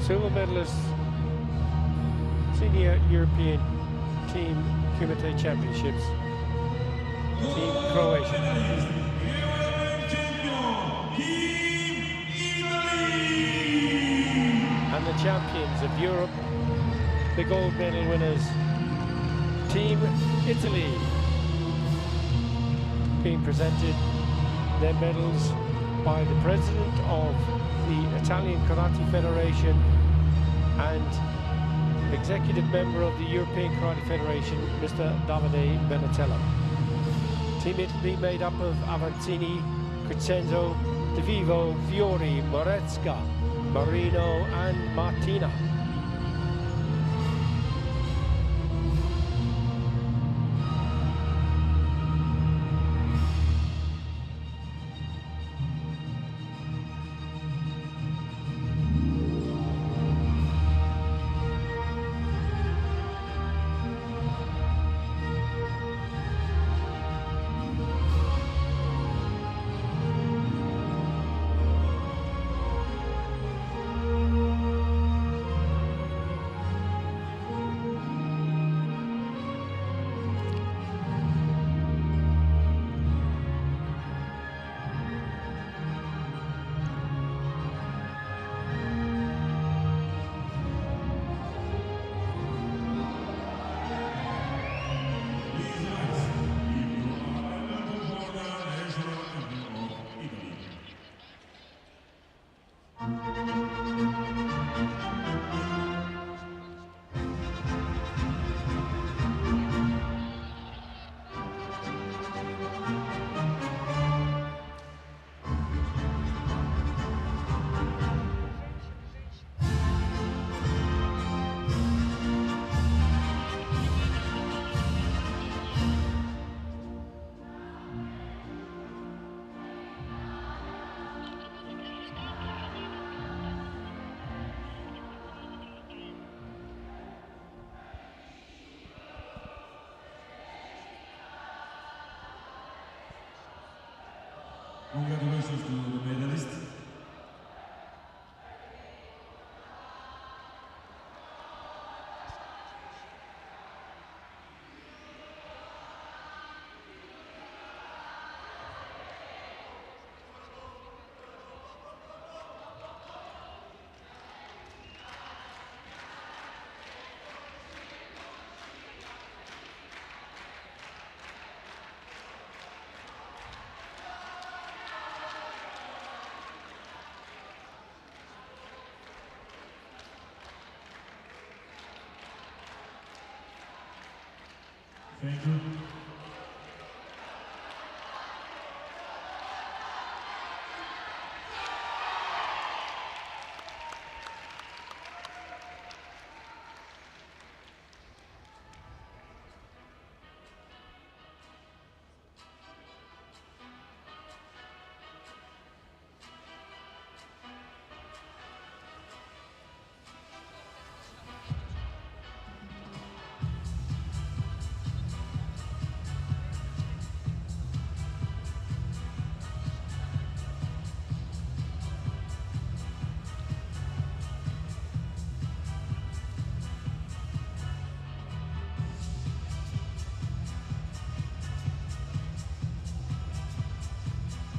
Silver medalists, Senior European Team Kumite Championships, Team Croatia. And the champions of Europe, the gold medal winners, Team Italy, being presented their medals by the president of the Italian Karate Federation and executive member of the European Karate Federation, Mr. Davide Benatello. Team Italy made up of Avanzini, Crescenzo, De Vivo, Fiori, Moresca, Marino and Martina. Congratulations to the medalist. Thank you.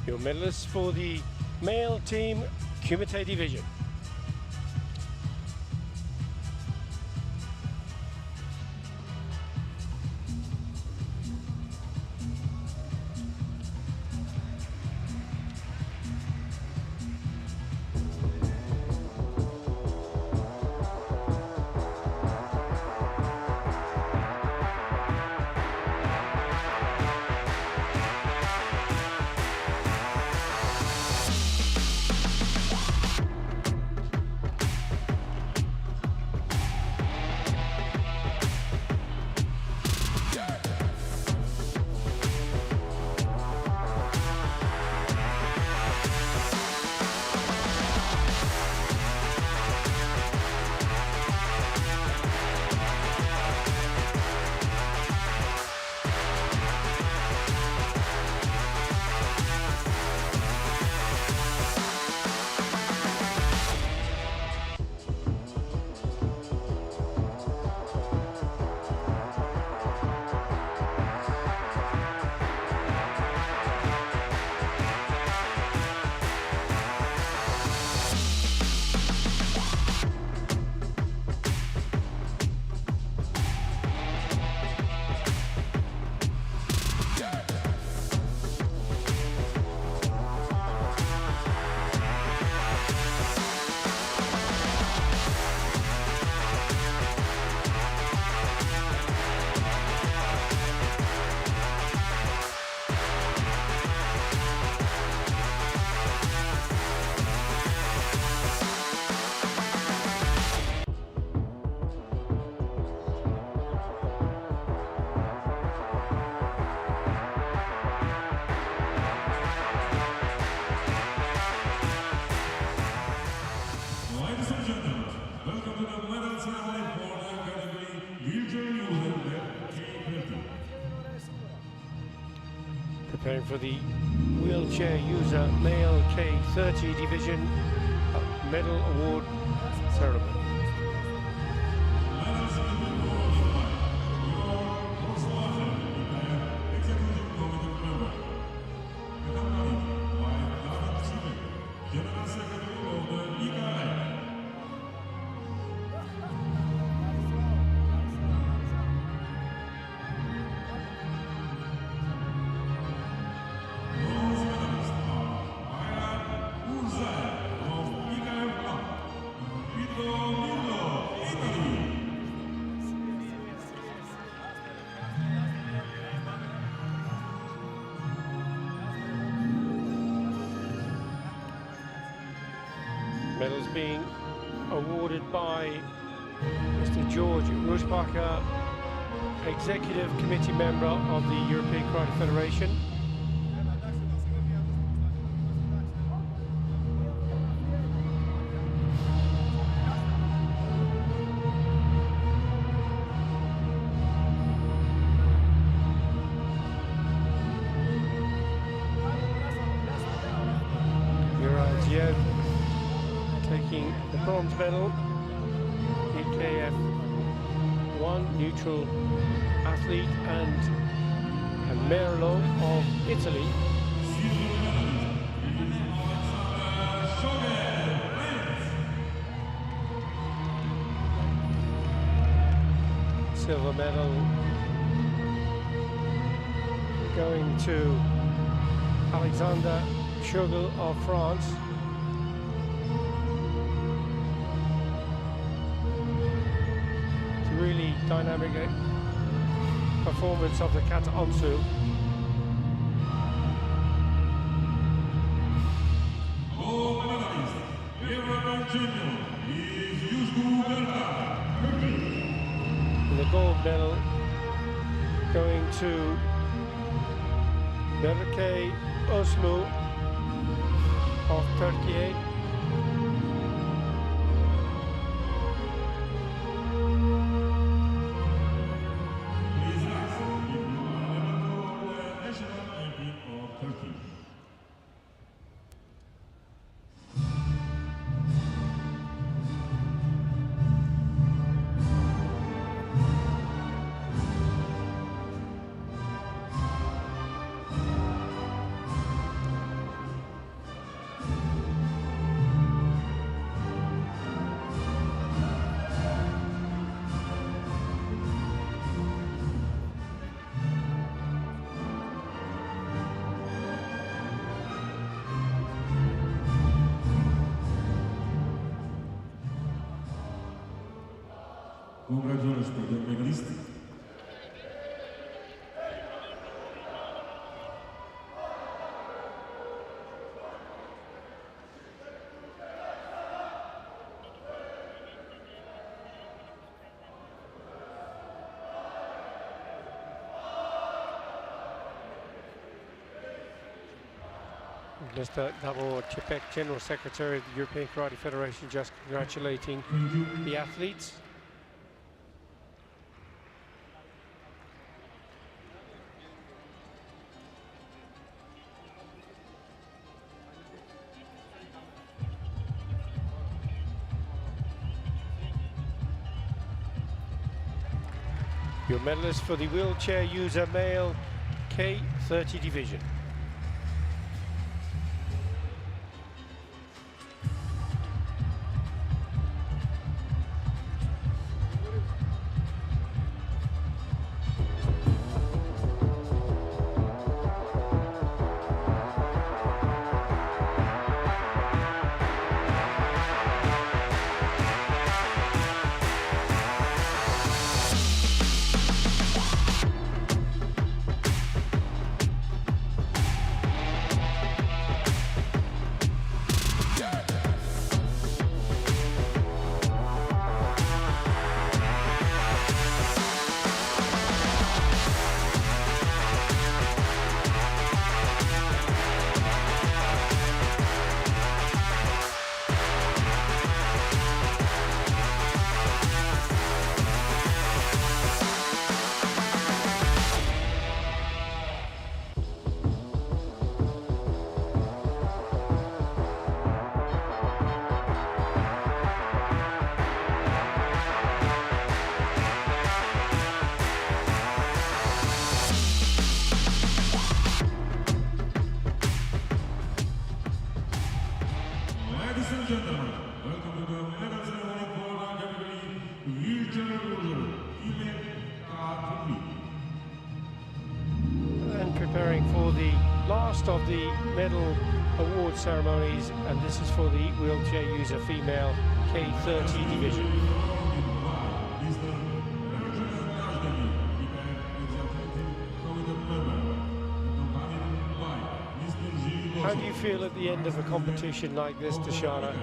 Your medalists for the male team Kumite division. for the wheelchair user male K30 division medal award ceremony. General Secretary of the EKF. Bronze medalists are from EKF, Italy. Medals being awarded by Mr. George Rusbacher, Executive Committee Member of the European Karate Federation. Taking the bronze medal, EKF 1 neutral athlete, and Merlo of Italy. Silver medal going to Alexander Schugel of France. Really dynamic performance of the Kata Onsu. Gold medalist, Junior, is Yusuf And the gold medal going to Berke Oslu of Turkey. Congratulations to the medalist. Mr. Davor Čepek, General Secretary of the European Karate Federation, just congratulating the athletes. Your medalist for the wheelchair user male K30 division. gentlemen, welcome to the medal ceremony for the category wheelchair user, female Kata. And preparing for the last of the medal award ceremonies, and this is for the wheelchair user female K30 division. How do you feel at the end of a competition like this, Tashana?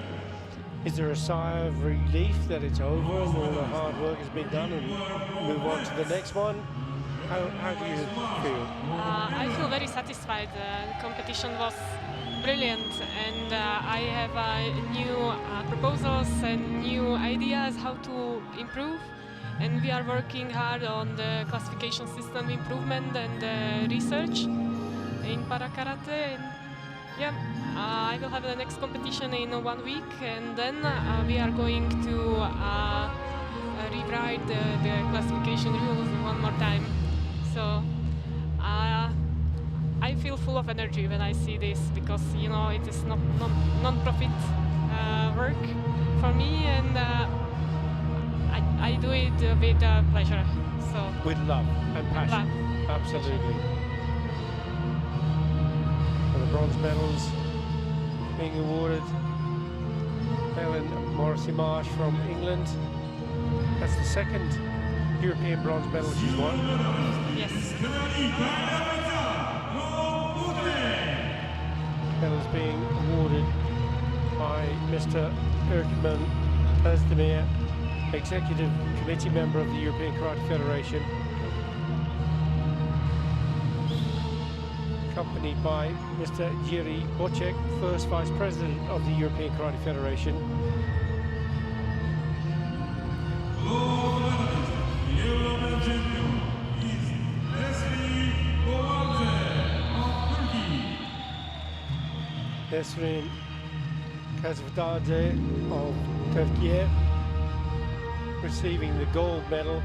Is there a sigh of relief that it's over and all the hard work has been done and move on to the next one? How do you feel? I feel very satisfied. The competition was brilliant, and I have new proposals and new ideas how to improve. And we are working hard on the classification system improvement and research in para karate. And yeah, I will have the next competition in 1 week, and then we are going to rewrite the classification rules one more time. So I feel full of energy when I see this, because you know it is not non-profit work for me, and I do it with pleasure. So with love and passion. Love. Absolutely. And the bronze medals being awarded. Helen Morrissey-Marsh from England. That's the second European bronze medal she's won. Yes. Medals being awarded by Mr. Erkman Özdemir, Executive Committee member of the European Karate Federation, accompanied by Mr. Jiří Boček, first Vice President of the European Karate Federation. European champion is Nesrin Kazvadadze of Turkey, receiving the gold medal.